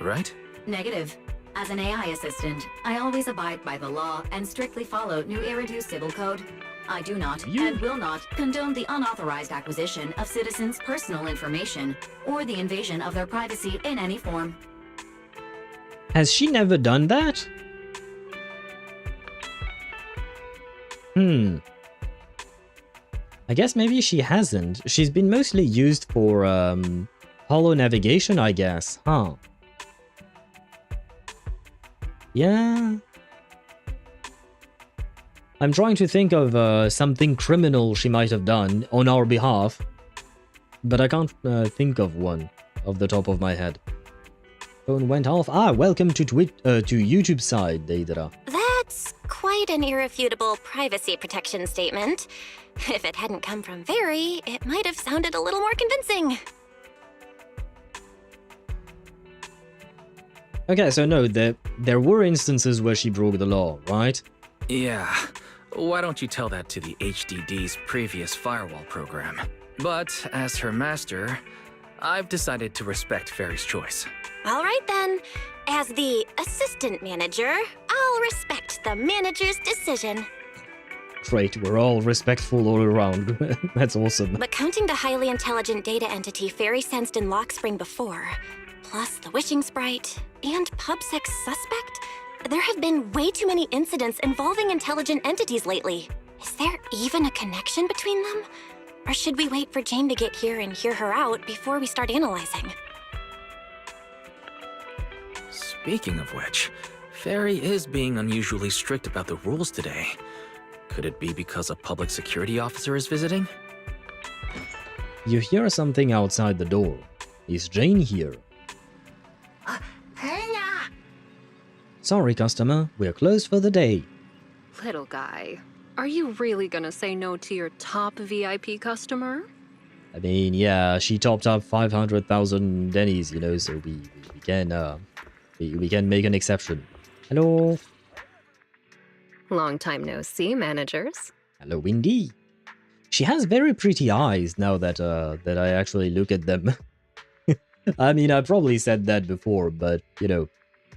right?
Negative. As an AI assistant, I always abide by the law and strictly follow New Eridu Civil Code. I do not and will not condone the unauthorized acquisition of citizens' personal information or the invasion of their privacy in any form.
Has she never done that? I guess maybe she hasn't. She's been mostly used for, holo navigation, I guess, huh? Yeah. I'm trying to think of something criminal she might have done on our behalf, but I can't think of one off the top of my head. Phone went off. Ah, welcome to YouTube side, Deidara.
That's quite an irrefutable privacy protection statement. If it hadn't come from Very, it might have sounded a little more convincing.
Okay, so no, there were instances where she broke the law, right?
Yeah. Why don't you tell that to the HDD's previous firewall program? But as her master, I've decided to respect Fairy's choice.
All right then. As the assistant manager, I'll respect the manager's decision.
Great, we're all respectful all around. That's awesome.
But counting the highly intelligent data entity Fairy sensed in Lockspring before, plus the wishing sprite, and PubSec suspect, there have been way too many incidents involving intelligent entities lately. Is there even a connection between them? Or should we wait for Jane to get here and hear her out before we start analyzing?
Speaking of which, Fairy is being unusually strict about the rules today. Could it be because a public security officer is visiting?
You hear something outside the door. Is Jane here? Sorry, customer. We're closed for the day.
Little guy, are you really gonna say no to your top VIP customer?
I mean, yeah, she topped up 500,000 Denny's, you know, so we can make an exception. Hello.
Long time no see, managers.
Hello, Windy. She has very pretty eyes now that that I actually look at them. I mean, I probably said that before, but you know,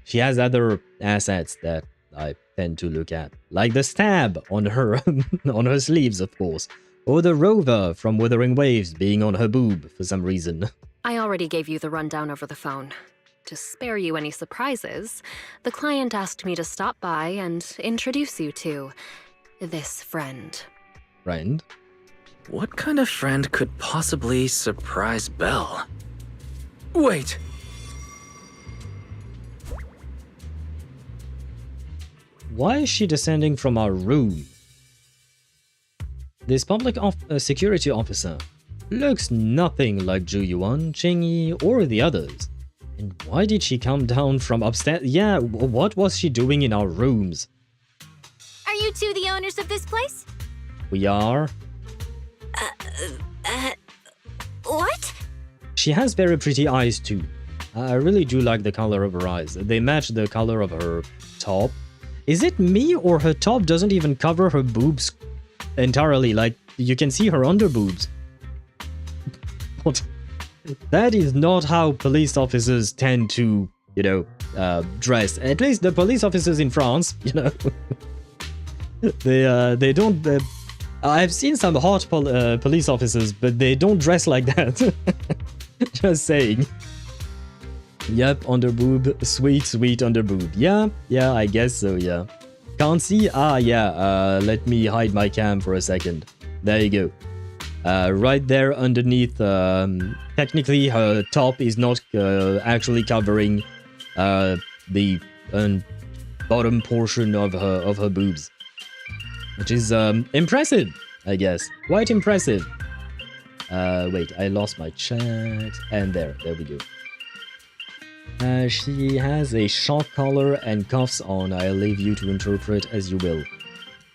she has other assets that I tend to look at, like the stab on her on her sleeves, of course, or the rover from Wuthering Waves being on her boob for some reason.
I already gave you the rundown over the phone. To spare you any surprises, the client asked me to stop by and introduce you to this friend.
Friend?
What kind of friend could possibly surprise Belle? Wait!
Why is she descending from our room? This public security officer looks nothing like Yixuan, Qingming, or the others. And why did she come down from upstairs? Yeah, what was she doing in our rooms?
Are you two the owners of this place?
We are.
What?
She has very pretty eyes too. I really do like the color of her eyes. They match the color of her top. Is it me or her top doesn't even cover her boobs entirely? Like, you can see her under boobs. What? That is not how police officers tend to, you know, dress. At least the police officers in France, you know. They don't... I've seen some hot police officers, but they don't dress like that. Just saying. Yep, underboob. Sweet, sweet underboob. Yeah, I guess so, yeah. Can't see? Ah, yeah, let me hide my cam for a second. There you go. Right there underneath, technically her top is not actually covering the bottom portion of her boobs. Which is impressive, I guess. Quite impressive. Wait, I lost my chat. And there we go. She has a shock collar and cuffs on. I'll leave you to interpret as you will.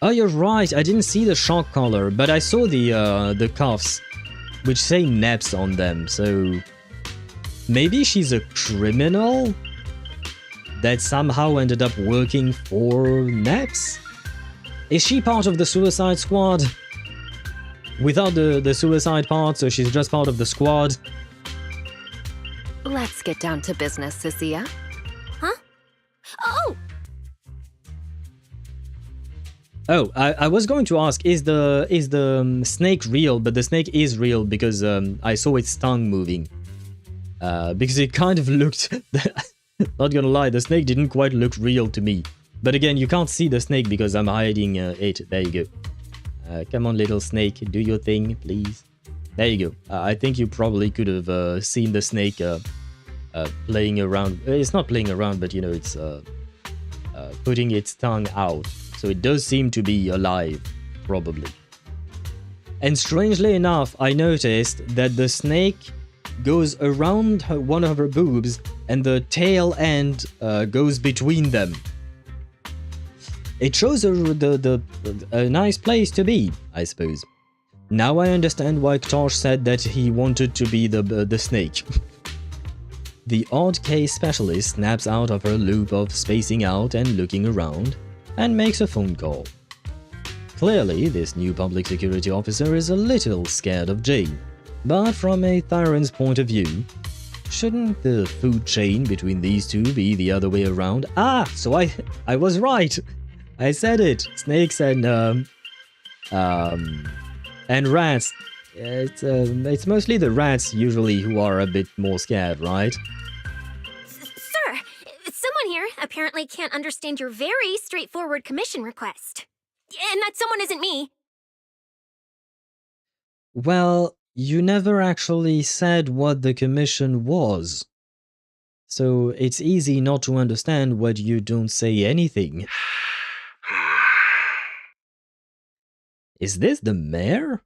Oh, you're right. I didn't see the shock collar, but I saw the cuffs, which say NEPS on them. So maybe she's a criminal that somehow ended up working for NEPS? Is she part of the Suicide Squad? Without the suicide part, so she's just part of the squad?
Let's get down to business, Cecilia.
Huh? Oh!
Oh, I was going to ask, is the snake real? But the snake is real because I saw its tongue moving. Because it kind of looked... Not gonna lie, the snake didn't quite look real to me. But again, you can't see the snake because I'm hiding it. There you go. Come on, little snake, do your thing, please. There you go. I think you probably could have seen the snake playing around. It's not playing around, but you know, it's putting its tongue out. So it does seem to be alive, probably. And strangely enough, I noticed that the snake goes around one of her boobs and the tail end goes between them. It shows her a nice place to be, I suppose. Now I understand why Ktosh said that he wanted to be the snake. The odd case specialist snaps out of her loop of spacing out and looking around, and makes a phone call. Clearly, this new public security officer is a little scared of Jane, but from a Thyron's point of view, shouldn't the food chain between these two be the other way around? Ah, so I was right! I said it! Snakes and rats. It's mostly the rats usually who are a bit more scared, right?
Sir, someone here apparently can't understand your very straightforward commission request. And that someone isn't me.
Well, you never actually said what the commission was. So it's easy not to understand what you don't say anything. Is this the mayor?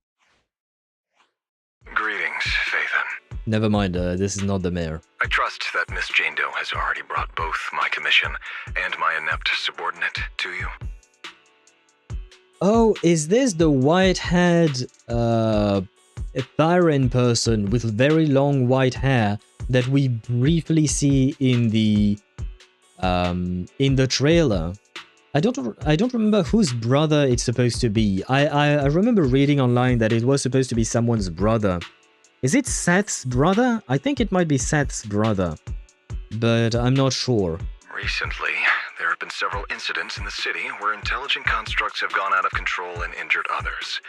Greetings, Phaethon.
Never mind, this is not the mayor.
I trust that Miss Jane Doe has already brought both my commission and my inept subordinate to you.
Oh, is this the white-haired, Thyron person with very long white hair that we briefly see in the trailer? I don't remember whose brother it's supposed to be. I remember reading online that it was supposed to be someone's brother. Is it Seth's brother? I think it might be Seth's brother, but I'm not sure.
Recently, there have been several incidents in the city where intelligent constructs have gone out of control and injured others.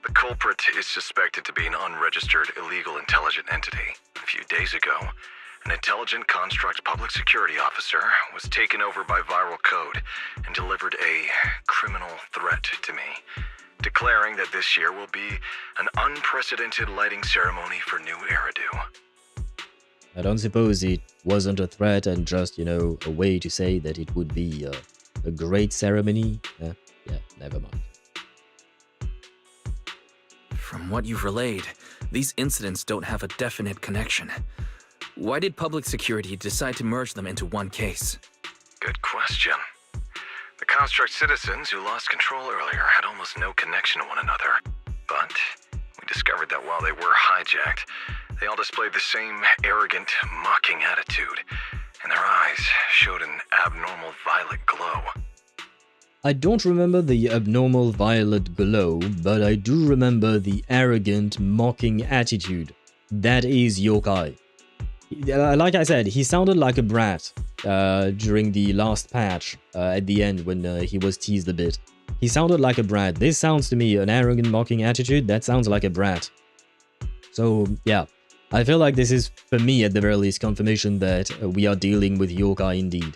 The culprit is suspected to be an unregistered illegal intelligent entity. A few days ago, an intelligent construct public security officer was taken over by viral code and delivered a criminal threat to me, declaring that this year will be an unprecedented lighting ceremony for new Eridu.
I don't suppose it wasn't a threat and just, you know, a way to say that it would be a great ceremony? Yeah, never mind.
From what you've relayed, these incidents don't have a definite connection. Why did public security decide to merge them into one case?
Good question. The construct citizens who lost control earlier had almost no connection to one another. But we discovered that while they were hijacked, they all displayed the same arrogant, mocking attitude, and their eyes showed an abnormal violet glow.
I don't remember the abnormal violet glow, but I do remember the arrogant, mocking attitude. That is Yokai. Like I said, he sounded like a brat during the last patch at the end when he was teased a bit. He sounded like a brat. This sounds to me an arrogant, mocking attitude. That sounds like a brat. So, yeah. I feel like this is, for me at the very least, confirmation that we are dealing with Yokai indeed.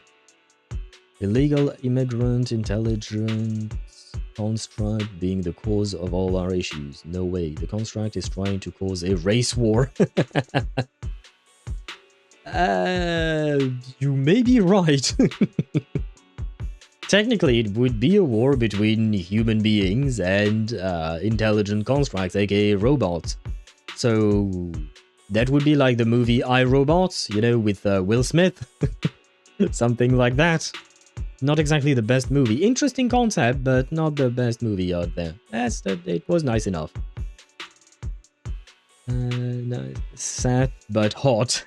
Illegal immigrant intelligence construct being the cause of all our issues. No way. The construct is trying to cause a race war. You may be right. Technically, it would be a war between human beings and intelligent constructs, aka robots. So that would be like the movie iRobot, you know, with Will Smith. Something like that. Not exactly the best movie. Interesting concept, but not the best movie out there. It was nice enough. No, sad but hot.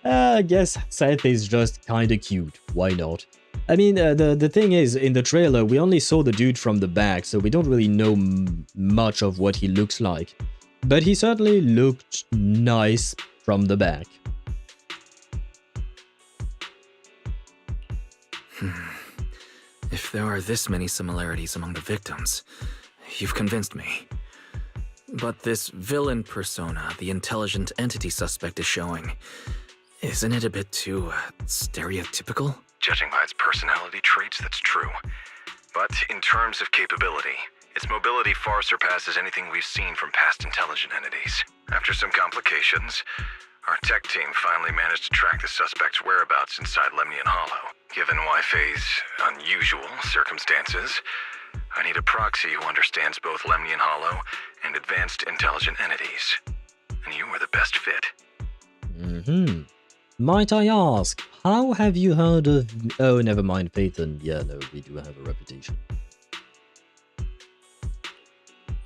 I guess Seth is just kinda cute. Why not? I mean, the thing is, in the trailer, we only saw the dude from the back, so we don't really know much of what he looks like. But he certainly looked nice from the back.
If there are this many similarities among the victims, you've convinced me. But this villain persona the intelligent entity suspect is showing, isn't it a bit too stereotypical?
Judging by its personality traits, that's true. But in terms of capability, its mobility far surpasses anything we've seen from past intelligent entities. After some complications, our tech team finally managed to track the suspect's whereabouts inside Lemnian Hollow. Given Yfei's unusual circumstances, I need a proxy who understands both Lemnian Hollow and advanced intelligent entities. And you were the best fit.
Might I ask, how have you heard of... Oh, never mind, Phaethon. Yeah, no, we do have a reputation.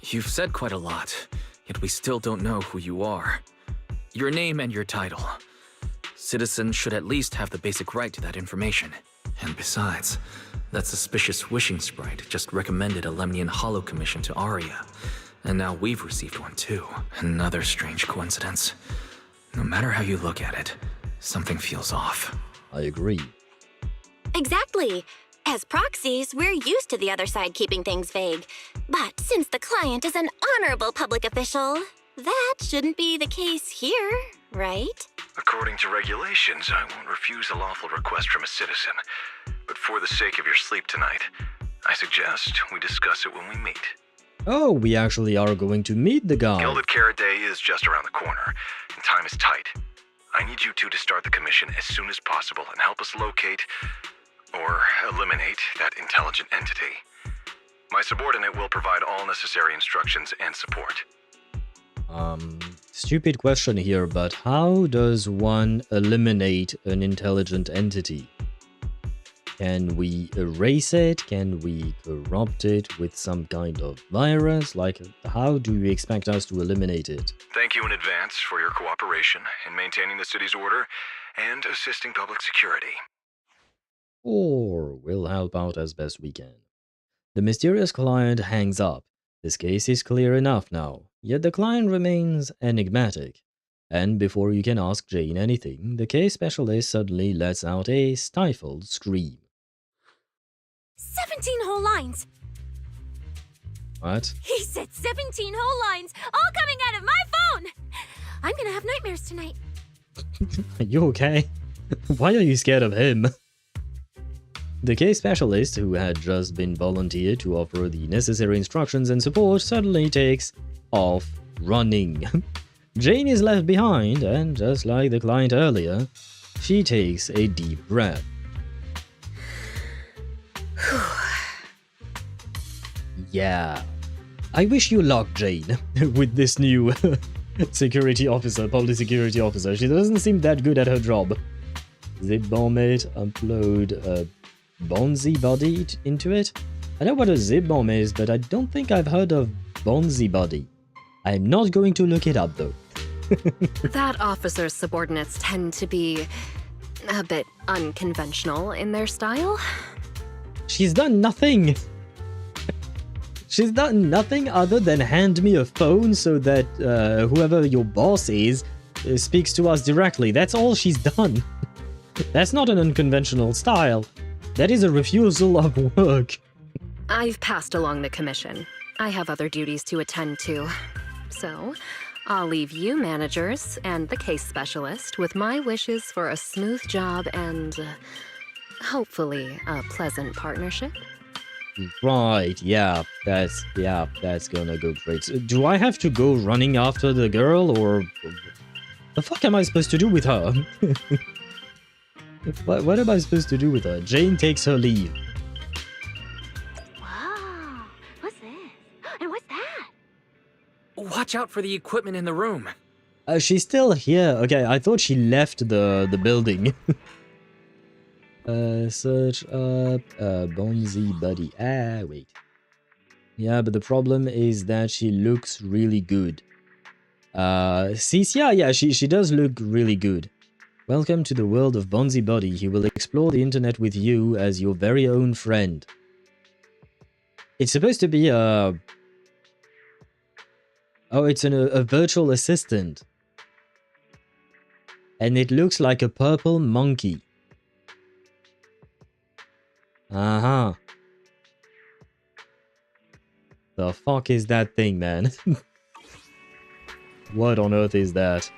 You've said quite a lot, yet we still don't know who you are. Your name and your title. Citizens should at least have the basic right to that information. And besides, that suspicious wishing sprite just recommended a Lemnian Hollow commission to Aria. And now we've received one too. Another strange coincidence. No matter how you look at it, something feels off.
I agree.
Exactly. As proxies, we're used to the other side keeping things vague. But since the client is an honorable public official, that shouldn't be the case here, right?
According to regulations, I won't refuse a lawful request from a citizen. But for the sake of your sleep tonight, I suggest we discuss it when we meet.
Oh, we actually are going to meet the guy.
Gilded Carrot Day is just around the corner, and time is tight. I need you two to start the commission as soon as possible and help us locate or eliminate that intelligent entity. My subordinate will provide all necessary instructions and support.
Stupid question here, but how does one eliminate an intelligent entity? Can we erase it? Can we corrupt it with some kind of virus? Like, how do you expect us to eliminate it?
Thank you in advance for your cooperation in maintaining the city's order and assisting public security.
Or we'll help out as best we can. The mysterious client hangs up. This case is clear enough now, yet the client remains enigmatic. And before you can ask Jane anything, the case specialist suddenly lets out a stifled scream.
17 whole lines!
What?
He said 17 whole lines, all coming out of my phone! I'm gonna have nightmares tonight.
Are you okay? Why are you scared of him? The case specialist, who had just been volunteered to offer the necessary instructions and support, suddenly takes off running. Jane is left behind, and just like the client earlier, she takes a deep breath. Yeah. I wish you luck, Jane, with this new security officer, public security officer. She doesn't seem that good at her job. Zip bomb it, upload a Bonzi body into it? I know what a zip bomb is, but I don't think I've heard of Bonzi body. I'm not going to look it up though.
That officer's subordinates tend to be a bit unconventional in their style.
She's done nothing! She's done nothing other than hand me a phone so that whoever your boss is speaks to us directly. That's all she's done. That's not an unconventional style. That is a refusal of work.
I've passed along the commission. I have other duties to attend to. So, I'll leave you managers and the case specialist with my wishes for a smooth job and hopefully a pleasant partnership.
Right, yeah, that's gonna go great. Do I have to go running after the girl, or the fuck am I supposed to do with her? What am I supposed to do with her? Jane takes her leave.
Wow, what's this? And what's that?
Watch out for the equipment in the room.
She's still here. Okay, I thought she left the building. Search up Bonzi buddy. Wait. Yeah, but the problem is that she looks really good. Cecia, yeah, she does look really good. Welcome to the world of Bonzi Body. He will explore the internet with you as your very own friend. It's supposed to be a... Oh, it's a virtual assistant. And it looks like a purple monkey. Uh-huh. The fuck is that thing, man? What on earth is that?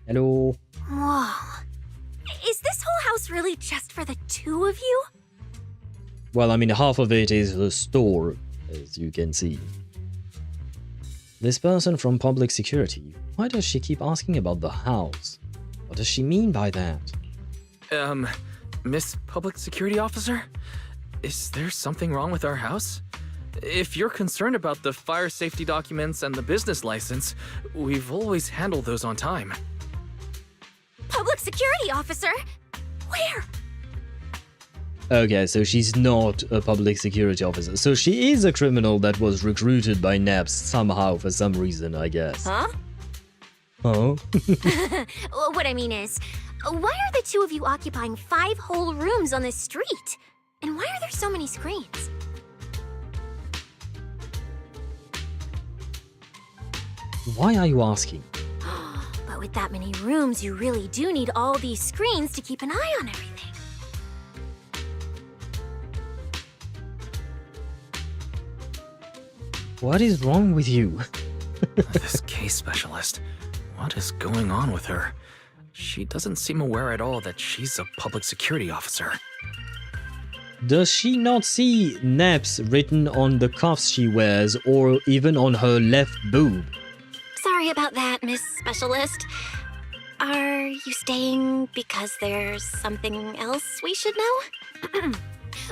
Hello?
Whoa. Is this whole house really just for the two of you?
Well, I mean, half of it is the store, as you can see. This person from public security, why does she keep asking about the house? What does she mean by that?
Miss Public Security Officer? Is there something wrong with our house? If you're concerned about the fire safety documents and the business license, we've always handled those on time.
Public security officer? Where?
Okay, so she's not a public security officer. So she is a criminal that was recruited by NAPS somehow for some reason, I guess.
Huh?
Oh?
What I mean is, why are the two of you occupying 5 whole rooms on this street? And why are there so many screens?
Why are you asking?
But with that many rooms, you really do need all these screens to keep an eye on everything.
What is wrong with you?
This case specialist. What is going on with her? She doesn't seem aware at all that she's a public security officer.
Does she not see NAPS written on the cuffs she wears or even on her left boob?
Sorry about that, Miss Specialist. Are you staying because there's something else we should know?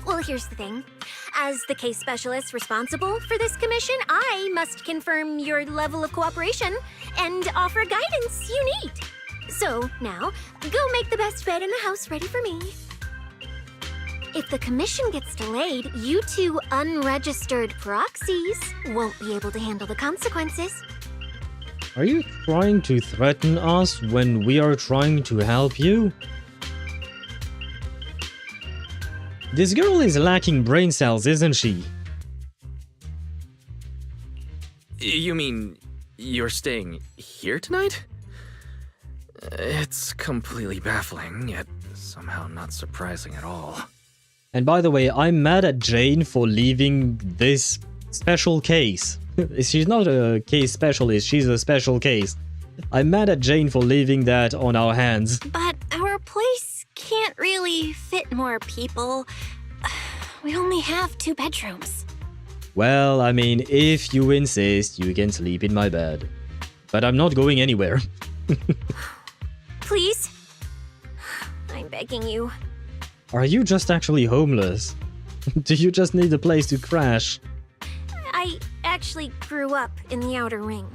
Well, here's the thing. As the case specialist responsible for this commission, I must confirm your level of cooperation and offer guidance you need. So, now, go make the best bed in the house ready for me. If the commission gets delayed, you two unregistered proxies won't be able to handle the consequences.
Are you trying to threaten us when we are trying to help you? This girl is lacking brain cells, isn't she?
You mean you're staying here tonight? It's completely baffling, yet somehow not surprising at all.
And by the way, I'm mad at Jane for leaving this special case. She's not a case specialist, she's a special case. I'm mad at Jane for leaving that on our hands.
But our place can't really fit more people. We only have 2 bedrooms.
Well, I mean, if you insist, you can sleep in my bed. But I'm not going anywhere.
Please? I'm begging you.
Are you just actually homeless? Do you just need a place to crash?
I actually grew up in the Outer Ring,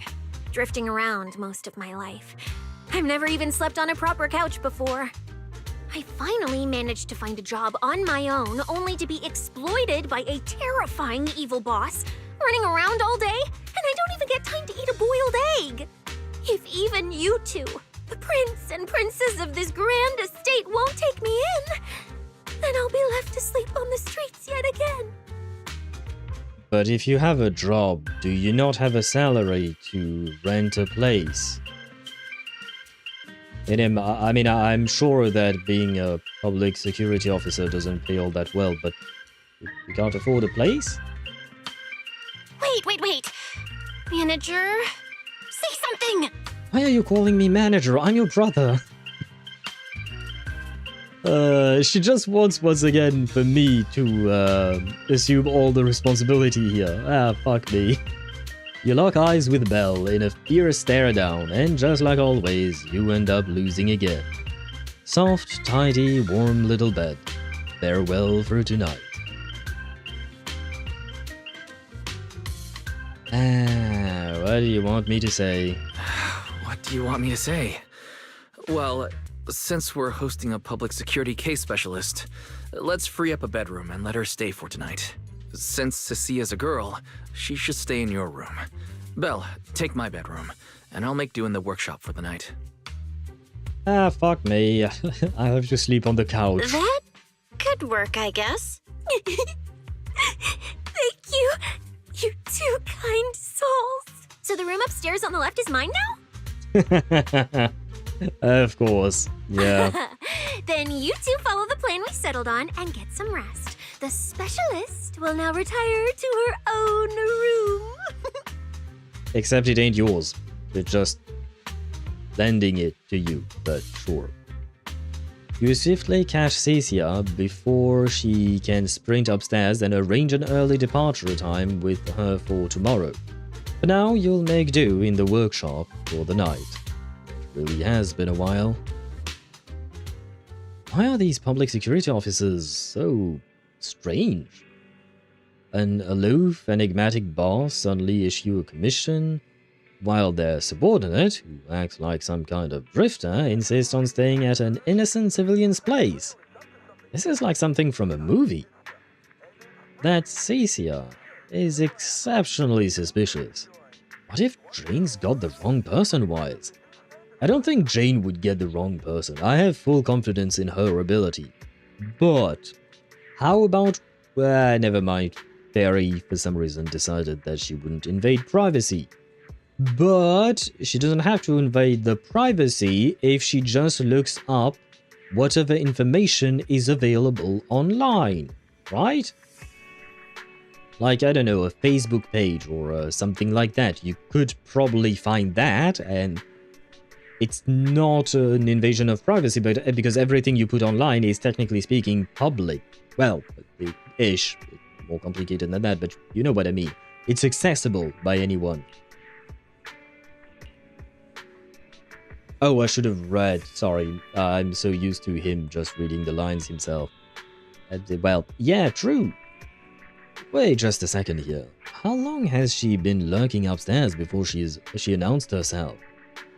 drifting around most of my life. I've never even slept on a proper couch before. I finally managed to find a job on my own, only to be exploited by a terrifying evil boss, running around all day, and I don't even get time to eat a boiled egg. If even you two, the prince and princess of this grand estate, won't take me in, then I'll be left to sleep on the streets yet again.
But if you have a job, do you not have a salary to rent a place? I mean, I'm sure that being a public security officer doesn't pay all that well, but you can't afford a place?
Wait. Manager, say something!
Why are you calling me manager? I'm your brother. She just wants once again for me to assume all the responsibility here. Ah, fuck me. You lock eyes with Belle in a fierce stare down, and just like always, you end up losing again. Soft, tidy, warm little bed. Farewell for tonight. What do you want me to say?
What do you want me to say? Well, since we're hosting a public security case specialist, let's free up a bedroom and let her stay for tonight. Since Cecia's a girl, she should stay in your room. Belle, take my bedroom, and I'll make do in the workshop for the night.
Ah, fuck me. I have to sleep on the couch.
That could work, I guess.
Thank you. You two kind souls. So the room upstairs on the left is mine now?
Of course, yeah.
Then you two follow the plan we settled on and get some rest. The specialist will now retire to her own room.
Except it ain't yours. We're just lending it to you, but sure. You swiftly catch Cecia before she can sprint upstairs and arrange an early departure time with her for tomorrow. For now, you'll make do in the workshop for the night. It really has been a while. Why are these public security officers so strange? An aloof, enigmatic boss suddenly issue a commission, while their subordinate, who acts like some kind of drifter, insists on staying at an innocent civilian's place. This is like something from a movie. That Cecia is exceptionally suspicious. What if Jane's got the wrong person, Wise? I don't think Jane would get the wrong person. I have full confidence in her ability. But how about... never mind. Fairy, for some reason, decided that she wouldn't invade privacy. But she doesn't have to invade the privacy if she just looks up whatever information is available online, right? Like, I don't know, a Facebook page or something like that. You could probably find that, and it's not an invasion of privacy, but because everything you put online is technically speaking public. Well, ish. More complicated than that, but you know what I mean. It's accessible by anyone. Oh, I should have read. Sorry, I'm so used to him just reading the lines himself. Well, yeah, true. Wait just a second here. How long has she been lurking upstairs before she announced herself?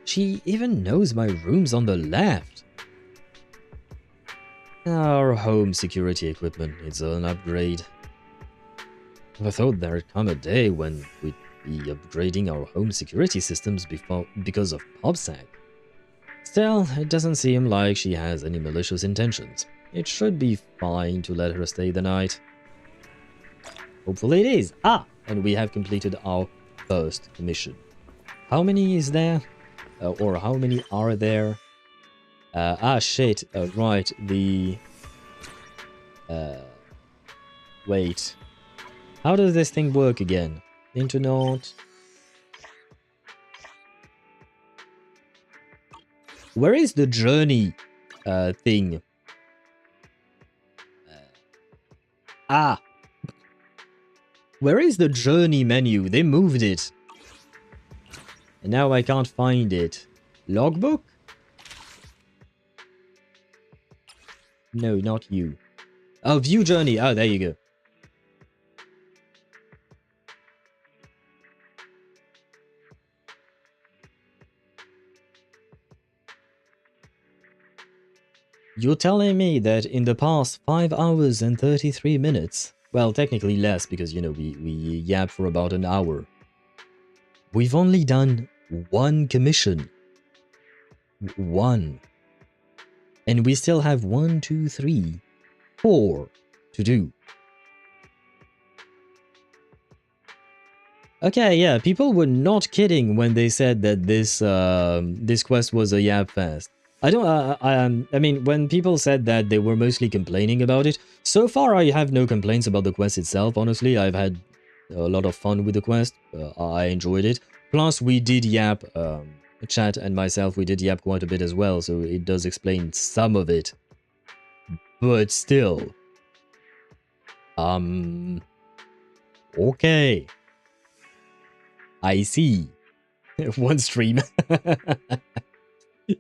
She even knows my room's on the left. Our home security equipment needs an upgrade. I thought there'd come a day when we'd be upgrading our home security systems because of PubSec. Still, it doesn't seem like she has any malicious intentions. It should be fine to let her stay the night. Hopefully it is. Ah, and we have completed our first commission. How many is there? Or how many are there? Shit. Right, the... Wait. How does this thing work again? Interlude. Where is the journey thing? Where is the journey menu? They moved it. And now I can't find it. Logbook? No, not you. Oh, view journey. Oh, there you go. You're telling me that in the past 5 hours and 33 minutes, well, technically less because, you know, we yap for about an hour, we've only done one commission. One. And we still have 1, 2, 3, 4 to do. Okay, yeah, people were not kidding when they said that this quest was a yap fest. I mean, when people said that, they were mostly complaining about it. So far, I have no complaints about the quest itself, honestly. I've had a lot of fun with the quest. I enjoyed it. Plus, we did yap, Chat and myself, we did yap quite a bit as well, so it does explain some of it. But still. Okay. I see. One stream.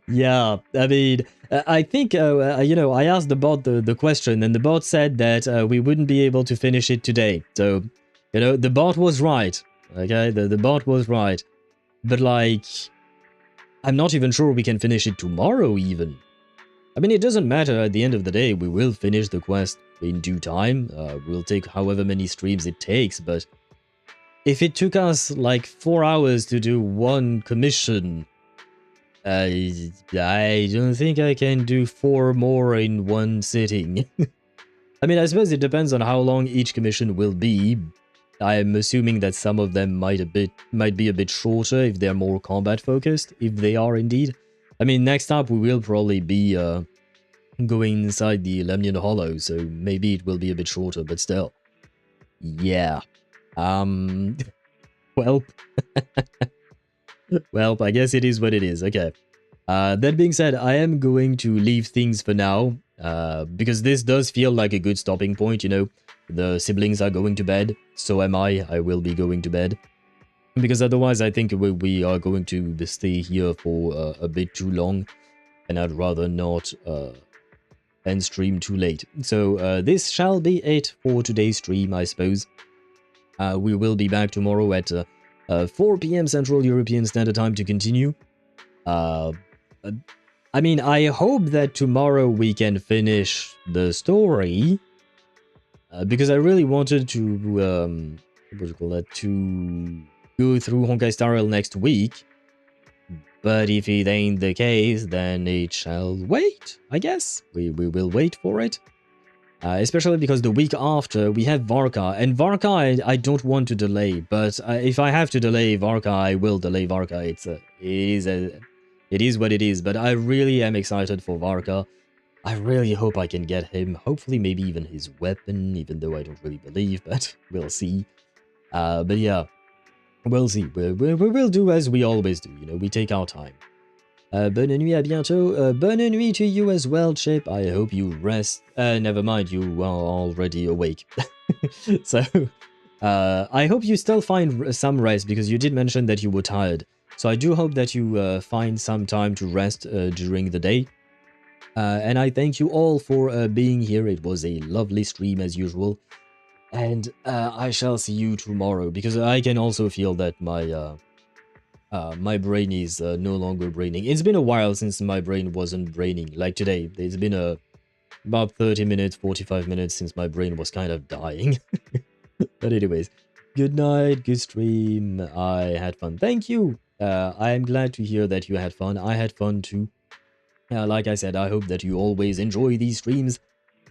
Yeah, I mean, I think, you know, I asked the bot the question, and the bot said that we wouldn't be able to finish it today. So, you know, the bot was right, okay? The bot was right. But, like, I'm not even sure we can finish it tomorrow, even. I mean, it doesn't matter. At the end of the day, we will finish the quest in due time. We'll take however many streams it takes, but if it took us, like, 4 hours to do one commission... I don't think I can do 4 more in one sitting. I mean, I suppose it depends on how long each commission will be. I'm assuming that some of them might be a bit shorter if they're more combat focused, if they are indeed. I mean, next up we will probably be going inside the Lemnian Hollow, so maybe it will be a bit shorter, but still. Yeah. Well... Well, I guess it is what it is. Okay. That being said, I am going to leave things for now, because this does feel like a good stopping point, you know. The siblings are going to bed, so am I. I will be going to bed. Because otherwise, I think we are going to stay here for a bit too long, and I'd rather not and stream too late. So this shall be it for today's stream, I suppose. We will be back tomorrow at 4 p.m. Central European Standard Time to continue. I mean, I hope that tomorrow we can finish the story. Because I really wanted to, what do you call that, to go through Honkai Star Rail next week. But if it ain't the case, then it shall wait, I guess. We will wait for it. Especially because the week after, we have Varka. And Varka, I don't want to delay. But if I have to delay Varka, I will delay Varka. It is what it is. But I really am excited for Varka. I really hope I can get him. Hopefully, maybe even his weapon, even though I don't really believe, but we'll see. But yeah. We'll see. We will do as we always do, you know, we take our time. Bonne nuit, à bientôt. Bonne nuit to you as well, Chip. I hope you rest. Never mind, you are already awake. So, I hope you still find some rest, because you did mention that you were tired. So I do hope that you find some time to rest during the day. And I thank you all for being here. It was a lovely stream as usual. And I shall see you tomorrow, because I can also feel that my my brain is no longer braining. It's been a while since my brain wasn't braining. Like today, it's been about 30 minutes, 45 minutes since my brain was kind of dying. But anyways, good night, good stream. I had fun. Thank you. I am glad to hear that you had fun. I had fun too. Like I said, I hope that you always enjoy these streams.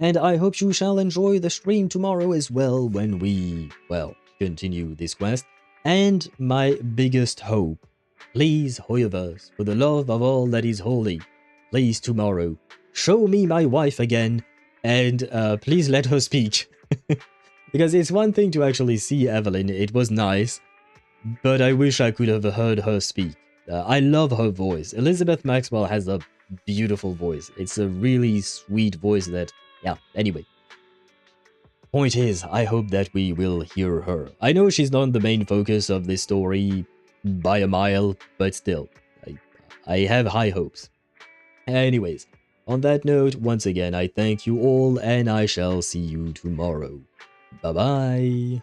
And I hope you shall enjoy the stream tomorrow as well when we, well, continue this quest. And my biggest hope, please, HoYoVerse, for the love of all that is holy, please tomorrow, show me my wife again, and please let her speak. Because it's one thing to actually see Evelyn, it was nice, but I wish I could have heard her speak. I love her voice. Elizabeth Maxwell has a beautiful voice. It's a really sweet voice that... Yeah, anyway. Point is, I hope that we will hear her. I know she's not the main focus of this story by a mile, but still, I have high hopes. Anyways, on that note, once again, I thank you all, and I shall see you tomorrow. Bye-bye.